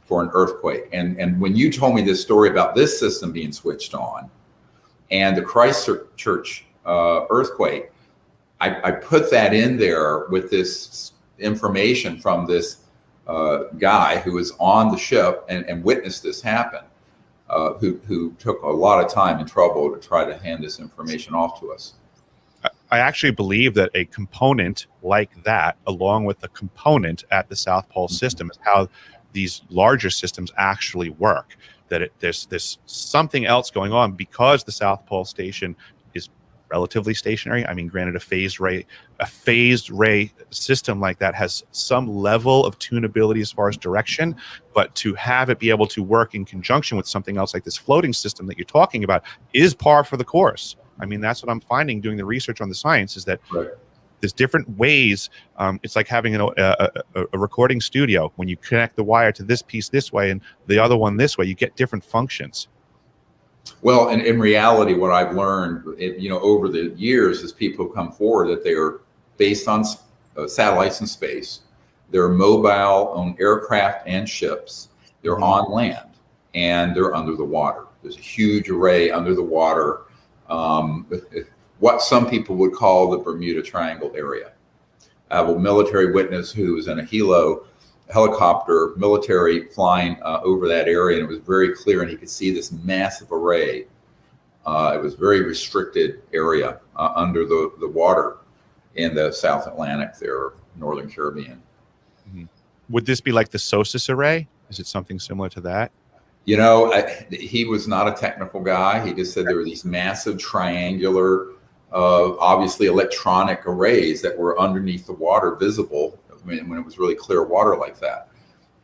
for an earthquake. And when you told me this story about this system being switched on and the Christchurch earthquake, I put that in there with this information from this guy who was on the ship and witnessed this happen, who took a lot of time and trouble to try to hand this information off to us. I actually believe that a component like that, along with the component at the South Pole system, is how these larger systems actually work. That there's something else going on, because the South Pole station is relatively stationary. I mean, granted, a phased ray system like that has some level of tunability as far as direction, but to have it be able to work in conjunction with something else like this floating system that you're talking about is par for the course. I mean, that's what I'm finding doing the research on the science, is that there's different ways. It's like having a recording studio. When you connect the wire to this piece this way and the other one this way, you get different functions. Well, and in reality, what I've learned, over the years, as people come forward, that they are based on satellites in space. They're mobile on aircraft and ships. They're on land, and they're under the water. There's a huge array under the water. What some people would call the Bermuda Triangle area. I have a military witness who was in a helicopter, military, flying over that area, and it was very clear, and he could see this massive array. It was a very restricted area under the water in the South Atlantic there, Northern Caribbean. Would this be like the SOSUS array? Is it something similar to that? You know, he was not a technical guy. He just said there were these massive triangular, obviously electronic arrays that were underneath the water, visible when it was really clear water like that.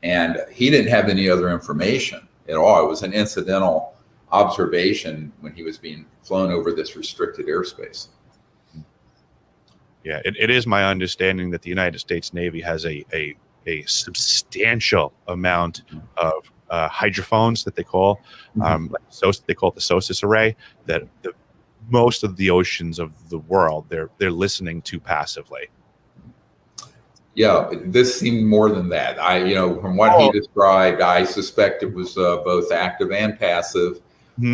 And he didn't have any other information at all. It was an incidental observation when he was being flown over this restricted airspace. Yeah, it is my understanding that the United States Navy has a substantial amount of hydrophones that they call, they call it the SOSUS array, that most of the oceans of the world they're listening to passively. Yeah, this seemed more than that. From what he described, I suspect it was both active and passive.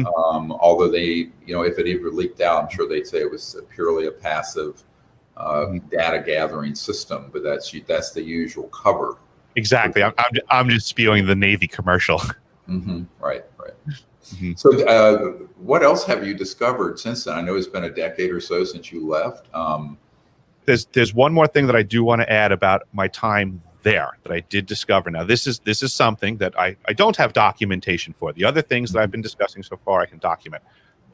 Although they, if it ever leaked out, I'm sure they'd say it was purely a passive data gathering system. But that's the usual cover. Exactly. I'm just spewing the Navy commercial. Right. So, what else have you discovered since then? I know it's been a decade or so since you left. There's one more thing that I do want to add about my time there that I did discover. Now, this is something that I don't have documentation for. The other things that I've been discussing so far, I can document.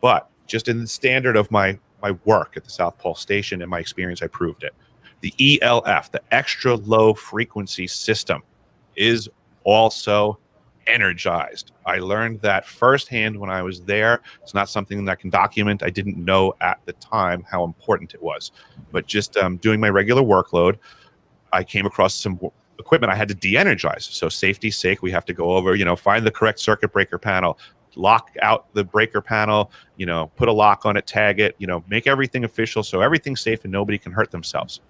But just in the standard of my work at the South Pole Station and my experience, I proved it. The ELF, the extra low frequency system, is also energized. I learned that firsthand when I was there. It's not something that I can document. I didn't know at the time how important it was. But just doing my regular workload, I came across some equipment I had to de-energize. So safety's sake, we have to go over, find the correct circuit breaker panel, lock out the breaker panel, put a lock on it, tag it, make everything official so everything's safe and nobody can hurt themselves.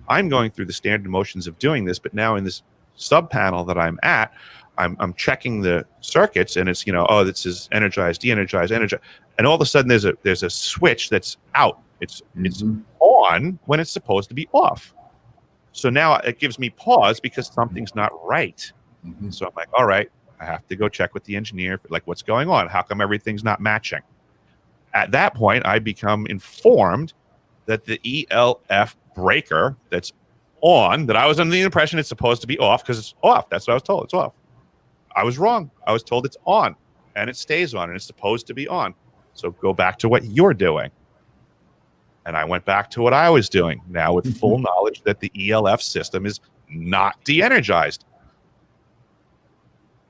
I'm going through the standard motions of doing this, but now in this sub panel that I'm at, I'm checking the circuits and it's, this is energized, de-energized, energized. And all of a sudden there's a switch that's out. It's on when it's supposed to be off. So now it gives me pause because something's not right. So I'm like, all right, I have to go check with the engineer, like what's going on? How come everything's not matching? At that point, I become informed that the ELF breaker that's on, that I was under the impression it's supposed to be off because it's off. That's what I was told. It's off. I was wrong. I was told it's on and it stays on and it's supposed to be on. So go back to what you're doing. And I went back to what I was doing now with full knowledge that the ELF system is not de-energized.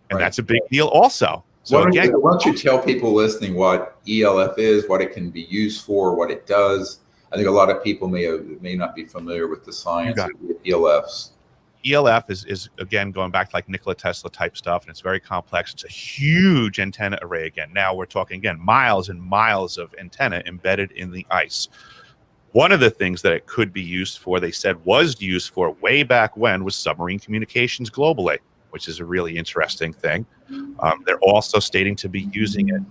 And that's a big deal also. So why don't you tell people listening what ELF is, what it can be used for, what it does? I think a lot of people may not be familiar with the science of ELFs. ELF is again going back to like Nikola Tesla type stuff, and it's very complex. It's a huge antenna array again. Now we're talking again miles and miles of antenna embedded in the ice. One of the things that it could be used for, they said was used for way back when, was submarine communications globally, which is a really interesting thing. They're also stating to be using it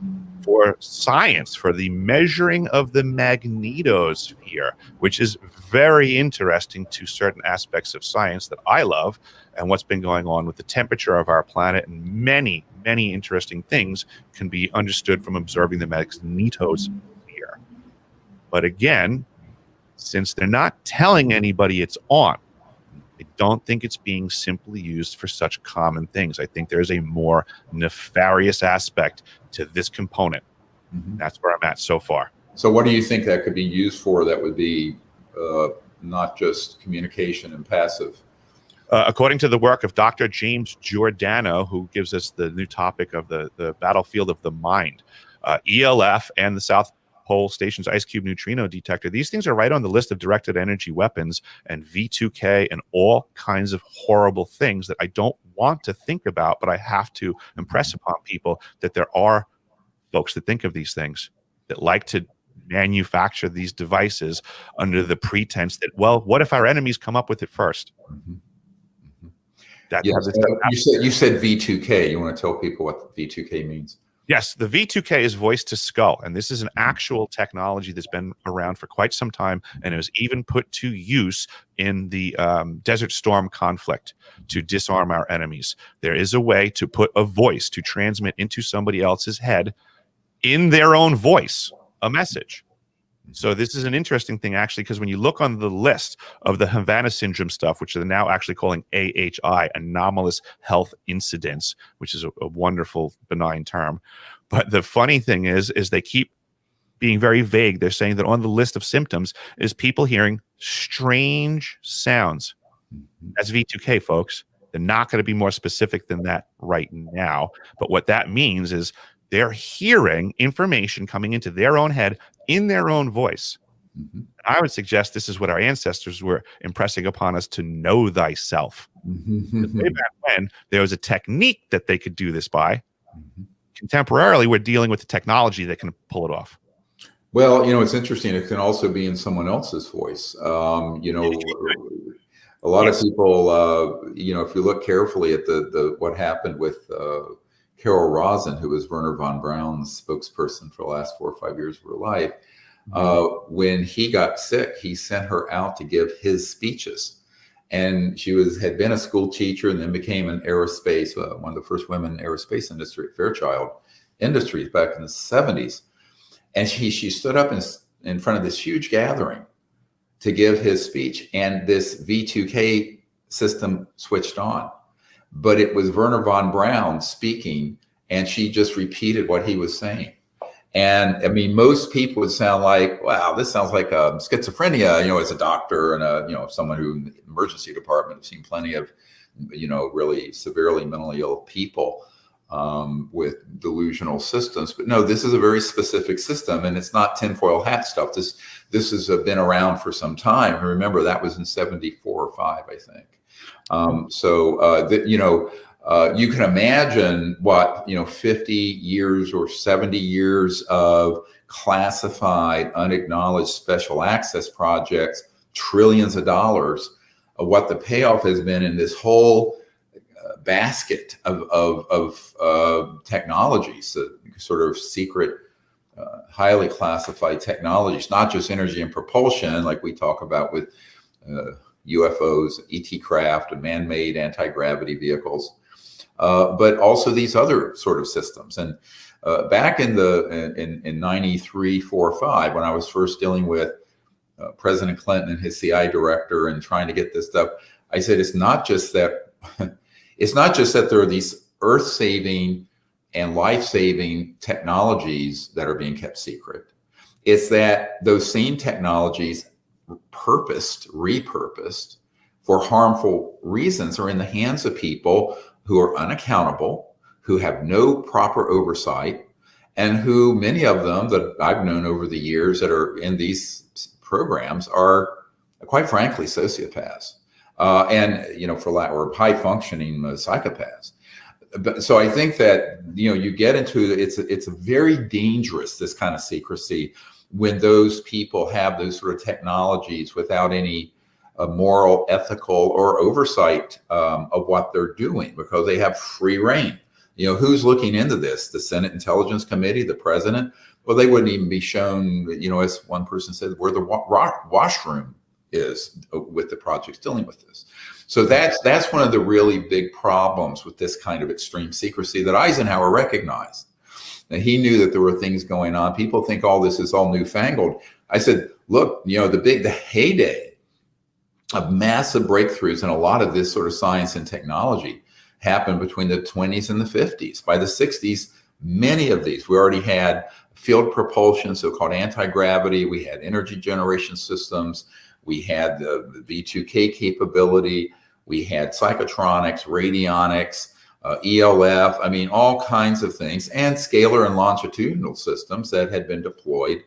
for science, for the measuring of the magnetosphere, which is very interesting to certain aspects of science that I love, and what's been going on with the temperature of our planet, and many, many interesting things can be understood from observing the magnetosphere. But again, since they're not telling anybody it's on, I don't think it's being simply used for such common things. I think there's a more nefarious aspect to this component. That's where I'm at so far. So what do you think that could be used for that would be not just communication and passive? According to the work of Dr. James Giordano, who gives us the new topic of the battlefield of the mind, ELF and the South Pole Station's ice cube neutrino detector, these things are right on the list of directed energy weapons and V2K and all kinds of horrible things that I don't want to think about, but I have to impress upon people that there are folks that think of these things, that like to manufacture these devices under the pretense that, well, what if our enemies come up with it first? You said V2K. You want to tell people what V2K means? Yes, the V2K is voice to skull, and this is an actual technology that's been around for quite some time, and it was even put to use in the Desert Storm conflict to disarm our enemies. There is a way to put a voice to transmit into somebody else's head in their own voice a message. So this is an interesting thing, actually, because when you look on the list of the Havana syndrome stuff, which they're now actually calling AHI, anomalous health incidents, which is a wonderful, benign term. But the funny thing is they keep being very vague. They're saying that on the list of symptoms is people hearing strange sounds. That's V2K, folks. They're not going to be more specific than that right now. But what that means is they're hearing information coming into their own head in their own voice. I would suggest this is what our ancestors were impressing upon us, to know thyself. Way back when, there was a technique that they could do this by. Contemporarily, we're dealing with the technology that can pull it off. Well, it's interesting. It can also be in someone else's voice. A lot of people, if you look carefully at the what happened with Carol Rosin, who was Werner von Braun's spokesperson for the last 4 or 5 years of her life, when he got sick, he sent her out to give his speeches. And she had been a school teacher and then became an aerospace, one of the first women in aerospace industry, Fairchild Industries, back in the 70s. And she stood up in front of this huge gathering to give his speech, and this V2K system switched on. But it was Werner von Braun speaking, and she just repeated what he was saying. And I mean, most people would sound like, wow, this sounds like schizophrenia, as a doctor and someone who in the emergency department have seen plenty of, really severely mentally ill people with delusional systems. But no, this is a very specific system, and it's not tinfoil hat stuff. This has been around for some time. And remember, that was in 74 or 5, I think. You can imagine what, 50 years or 70 years of classified, unacknowledged special access projects, trillions of dollars, of what the payoff has been in this whole basket of technologies, sort of secret, highly classified technologies, not just energy and propulsion, like we talk about with UFOs, ET craft, and man-made anti-gravity vehicles, but also these other sort of systems. And back in 93, 4, 5, when I was first dealing with President Clinton and his CI director and trying to get this stuff, I said, it's not just that there are these earth-saving and life-saving technologies that are being kept secret. It's that those same technologies repurposed for harmful reasons are in the hands of people who are unaccountable, who have no proper oversight, and who, many of them that I've known over the years that are in these programs, are quite frankly sociopaths. Or high functioning psychopaths. So I think that, you get into, it's very dangerous, this kind of secrecy, when those people have those sort of technologies without any moral, ethical, or oversight of what they're doing, because they have free reign. Who's looking into this? The Senate Intelligence Committee, the president? Well, they wouldn't even be shown, as one person said, where the washroom is with the projects dealing with this. So that's one of the really big problems with this kind of extreme secrecy that Eisenhower recognized. Now, he knew that there were things going on. People think all this is all newfangled. I said, look, the heyday of massive breakthroughs in a lot of this sort of science and technology happened between the 20s and the 50s. By the 60s, many of these, we already had field propulsion, so-called anti-gravity. We had energy generation systems. We had the V2K capability. We had psychotronics, radionics, ELF, all kinds of things, and scalar and longitudinal systems that had been deployed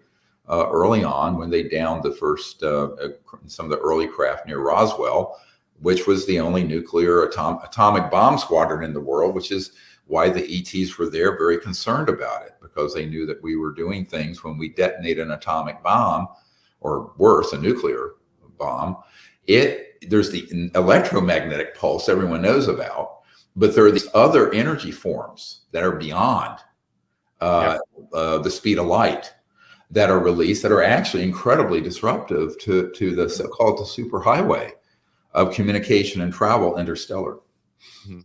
early on when they downed the first, some of the early craft near Roswell, which was the only nuclear atomic bomb squadron in the world, which is why the ETs were there, very concerned about it, because they knew that we were doing things when we detonate an atomic bomb, or worse, a nuclear bomb. There's the electromagnetic pulse everyone knows about, but there are these other energy forms that are beyond the speed of light that are released, that are actually incredibly disruptive to the so-called the superhighway of communication and travel interstellar. Mm-hmm.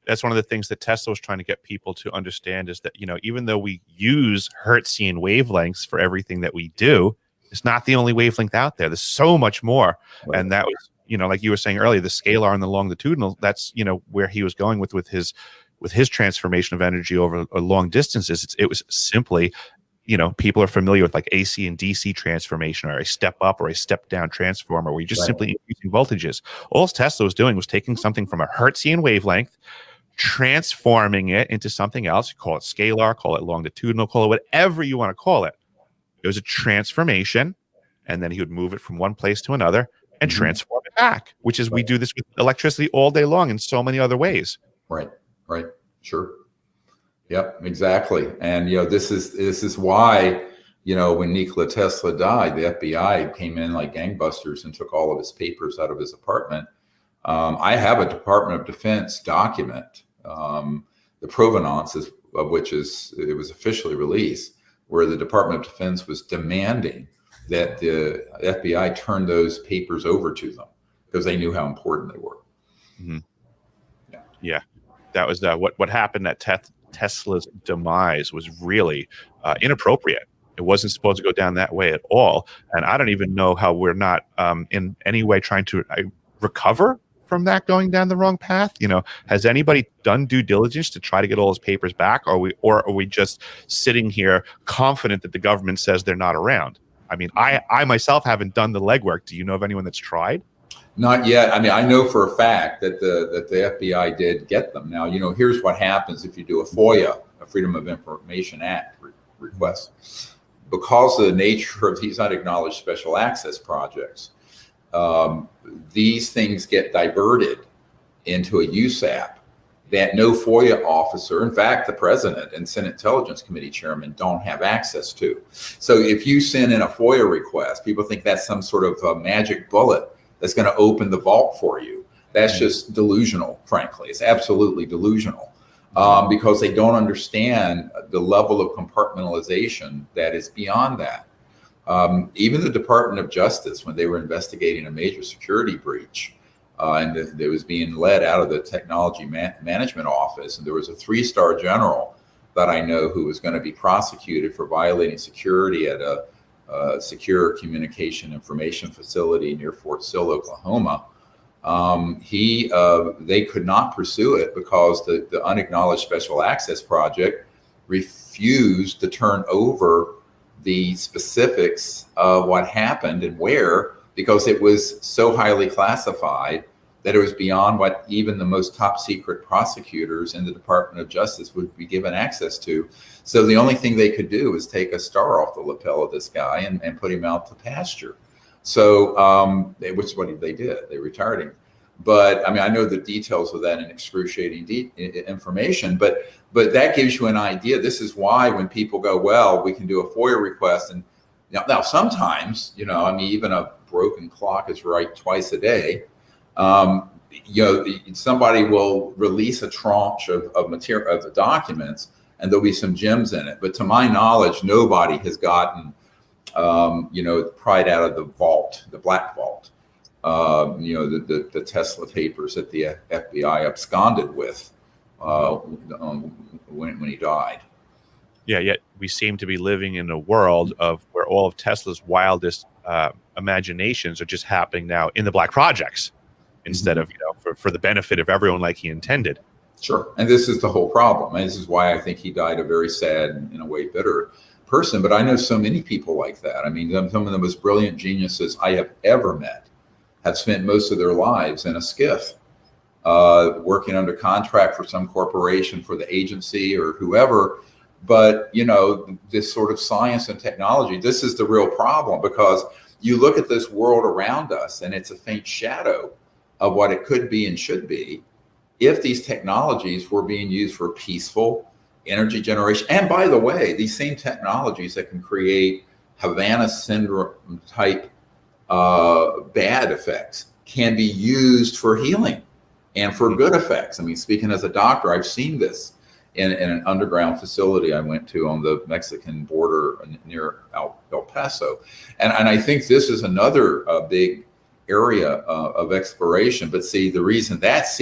That's one of the things that Tesla was trying to get people to understand, is that, even though we use Hertzian wavelengths for everything that we do, It's not the only wavelength out there. There's so much more. Right. And that was, like you were saying earlier, the scalar and the longitudinal, that's, where he was going with his transformation of energy over long distances. It was simply, people are familiar with like AC and DC transformation, or a step up or a step down transformer, where you're just simply increasing voltages. All Tesla was doing was taking something from a Hertzian wavelength, transforming it into something else. You call it scalar, call it longitudinal, call it whatever you want to call it. It was a transformation, and then he would move it from one place to another and transform it back, which is we do this with electricity all day long in so many other ways. Right. Sure. Yep, exactly. And, this is why, when Nikola Tesla died, the FBI came in like gangbusters and took all of his papers out of his apartment. I have a Department of Defense document, the provenance of which it was officially released, where the Department of Defense was demanding that the FBI turn those papers over to them because they knew how important they were. Mm-hmm. Yeah, that was what happened at Tesla's demise was really inappropriate. It wasn't supposed to go down that way at all. And I don't even know how we're not in any way trying to recover from that going down the wrong path. Has anybody done due diligence to try to get all his papers back? Or are we just sitting here confident that the government says they're not around? I mean, I myself haven't done the legwork. Do you know of anyone that's tried? Not yet. I mean, I know for a fact that the FBI did get them. Now, here's what happens if you do a FOIA, a Freedom of Information Act request. Because of the nature of these unacknowledged special access projects, these things get diverted into a USAP that no FOIA officer, in fact, the president and Senate Intelligence Committee chairman, don't have access to. So if you send in a FOIA request, people think that's some sort of a magic bullet that's going to open the vault for you. That's just delusional, frankly. It's absolutely delusional because they don't understand the level of compartmentalization that is beyond that. Even the Department of Justice, when they were investigating a major security breach, and it was being led out of the Technology Management Office, and there was a 3-star general that I know who was going to be prosecuted for violating security at a secure communication information facility near Fort Sill, Oklahoma. They could not pursue it because the unacknowledged special access project refused to turn over the specifics of what happened and where, because it was so highly classified that it was beyond what even the most top secret prosecutors in the Department of Justice would be given access to. So the only thing they could do is take a star off the lapel of this guy and put him out to pasture. So, which is what they did. They retired him. But I mean, I know the details of that in excruciating information, but that gives you an idea. This is why when people go, well, we can do a FOIA request. And now sometimes, even a broken clock is right twice a day. Somebody will release a tranche of material, of the documents, and there'll be some gems in it. But to my knowledge, nobody has gotten, pried out of the vault, the black vault, the Tesla papers that the FBI absconded with when he died. Yeah, yet we seem to be living in a world of where all of Tesla's wildest imaginations are just happening now in the black projects, instead of for the benefit of everyone like he intended. Sure. And this is the whole problem. And this is why I think he died a very sad and in a way bitter person. But I know so many people like that. I mean, some of the most brilliant geniuses I have ever met have spent most of their lives in a skiff, working under contract for some corporation, for the agency or whoever. But, this sort of science and technology, this is the real problem, because you look at this world around us and it's a faint shadow of what it could be and should be if these technologies were being used for peaceful energy generation. And by the way, these same technologies that can create Havana syndrome type bad effects can be used for healing and for good effects. I mean, speaking as a doctor, I've seen this in an underground facility I went to on the Mexican border near El Paso. And I think this is another big area of exploration. But see, the reason that's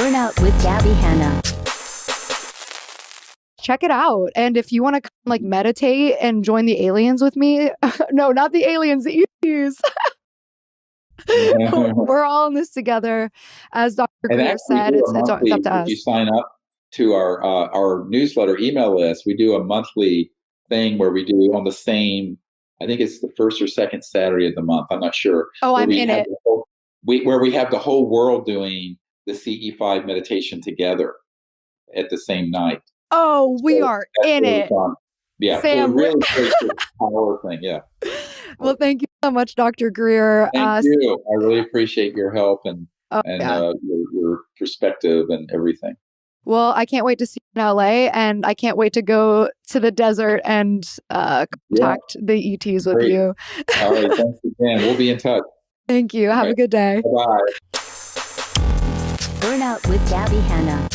Burnout with Gabby Hanna. Check it out. And if you want to like meditate and join the aliens with me, no, not the aliens, the ETs. We're all in this together. As Dr. Greer said, it's up to us. If you sign up to our newsletter email list, we do a monthly thing where we do on the same, I think it's the first or second Saturday of the month. I'm not sure. Oh, I'm in it. Where we have the whole world doing the CE5 meditation together at the same night. Oh, we are in really it. Fun. Yeah, Sam, so really great power thing. Yeah. Well, thank you so much, Dr. Greer. Thank you. I really appreciate your help and your perspective and everything. Well, I can't wait to see you in LA, and I can't wait to go to the desert and contact the ETs with you. All right, thanks again. We'll be in touch. Thank you. Have a good day. Bye-bye. Burnout with Gabby Hanna.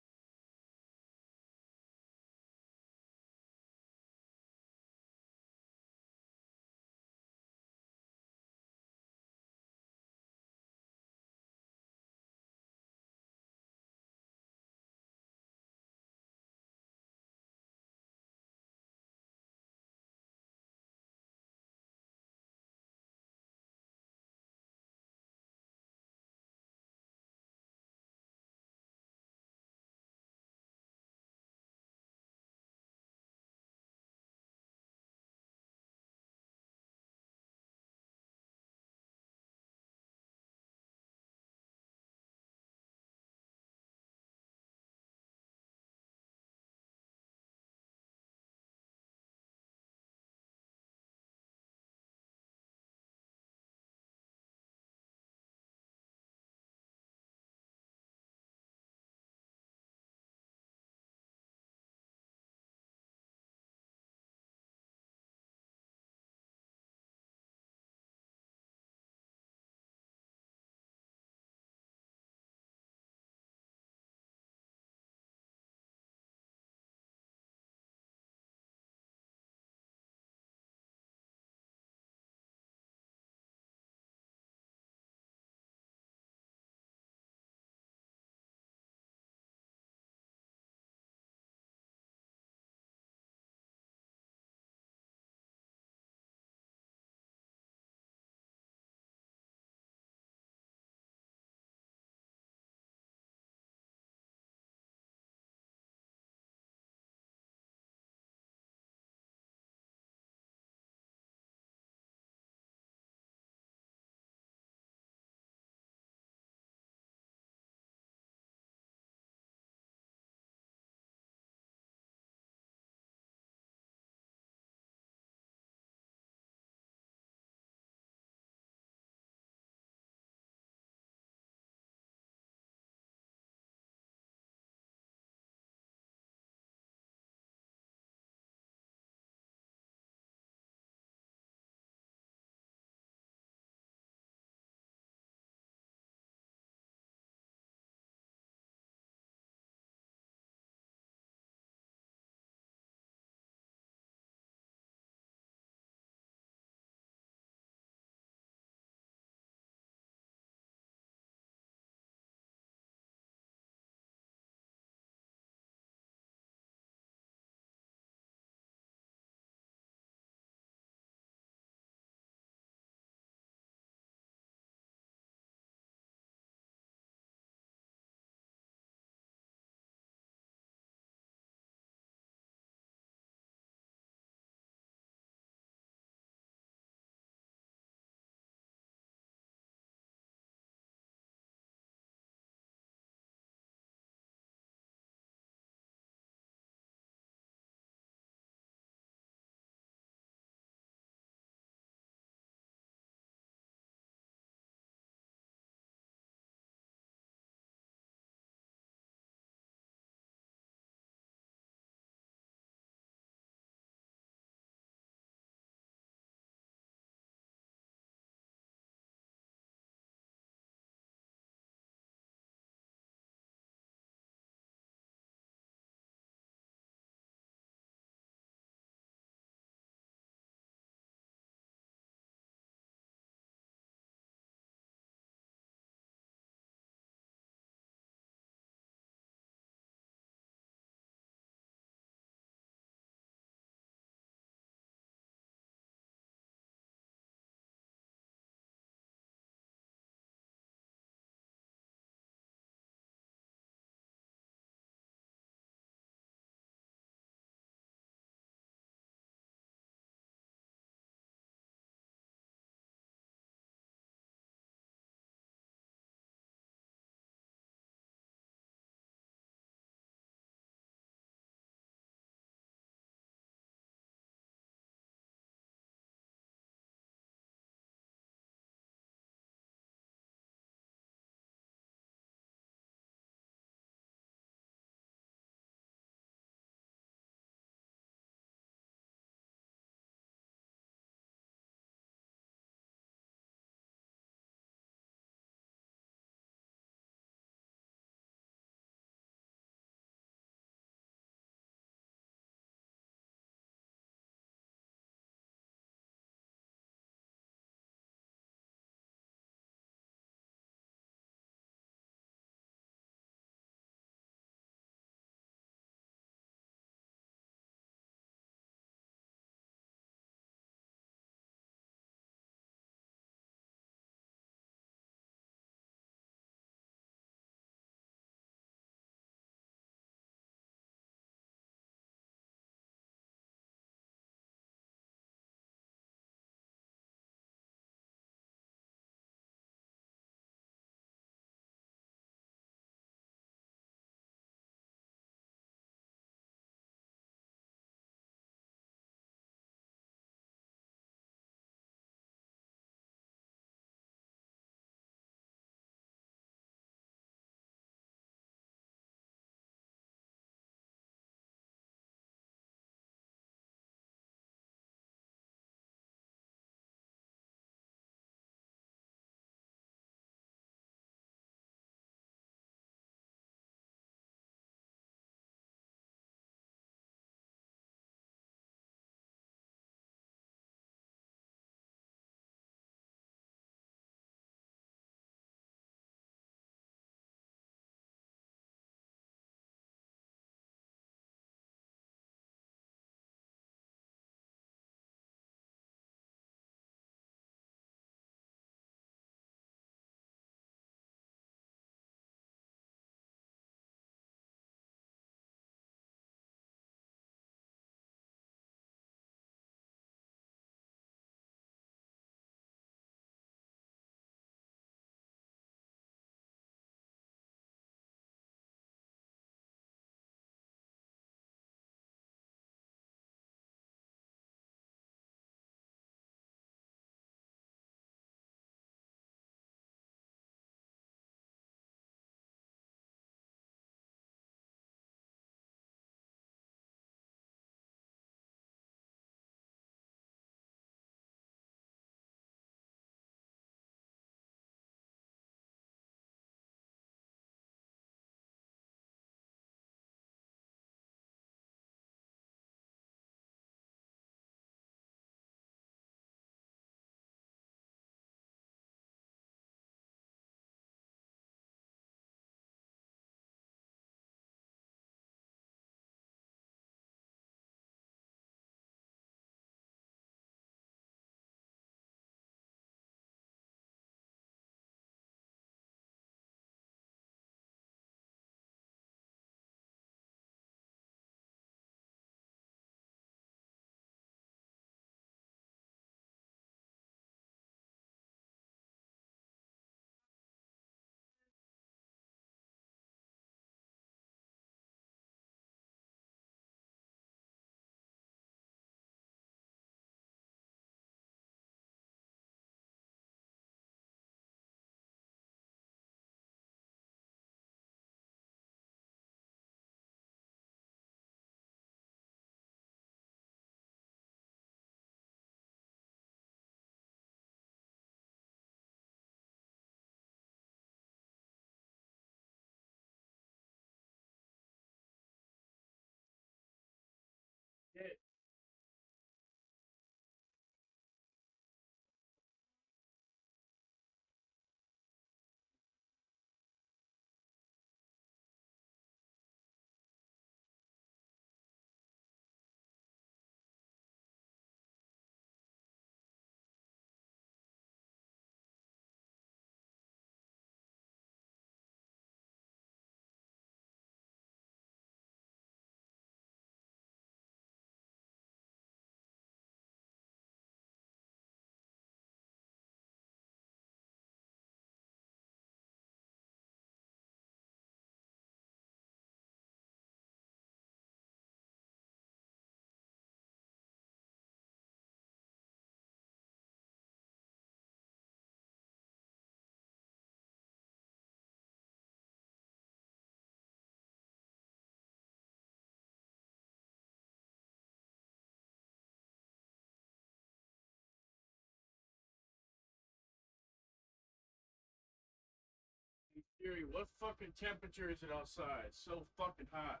Yuri, what fucking temperature is it outside? It's so fucking hot.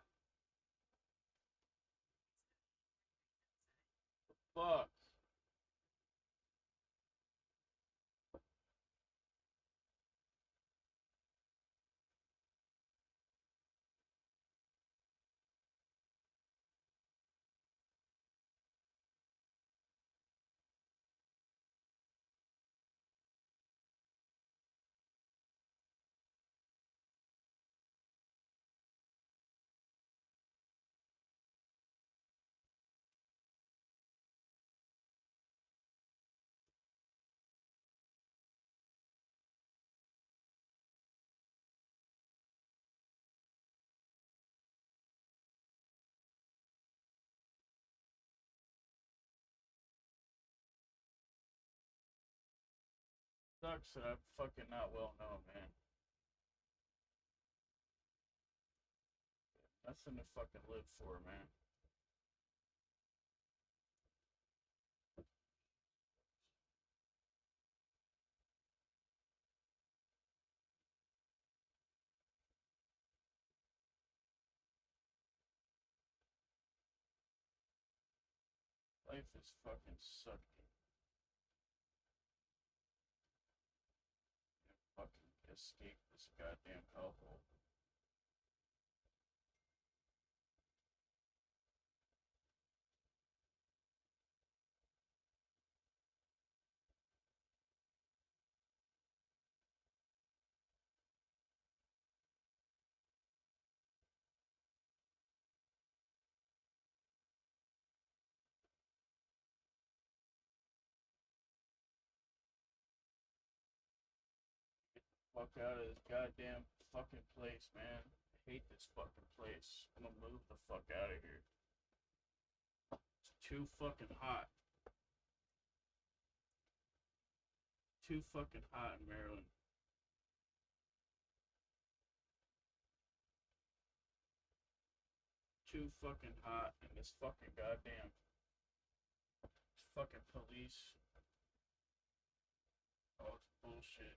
Fuck. Sucks that I'm fucking not well known, man. Nothing to fucking live for, man. Life is fucking sucking. And fucking escape this goddamn hellhole. Fuck out of this goddamn fucking place, man. I hate this fucking place. I'm gonna move the fuck out of here. It's too fucking hot. Too fucking hot in Maryland. Too fucking hot in this fucking goddamn fucking police. Oh, it's bullshit.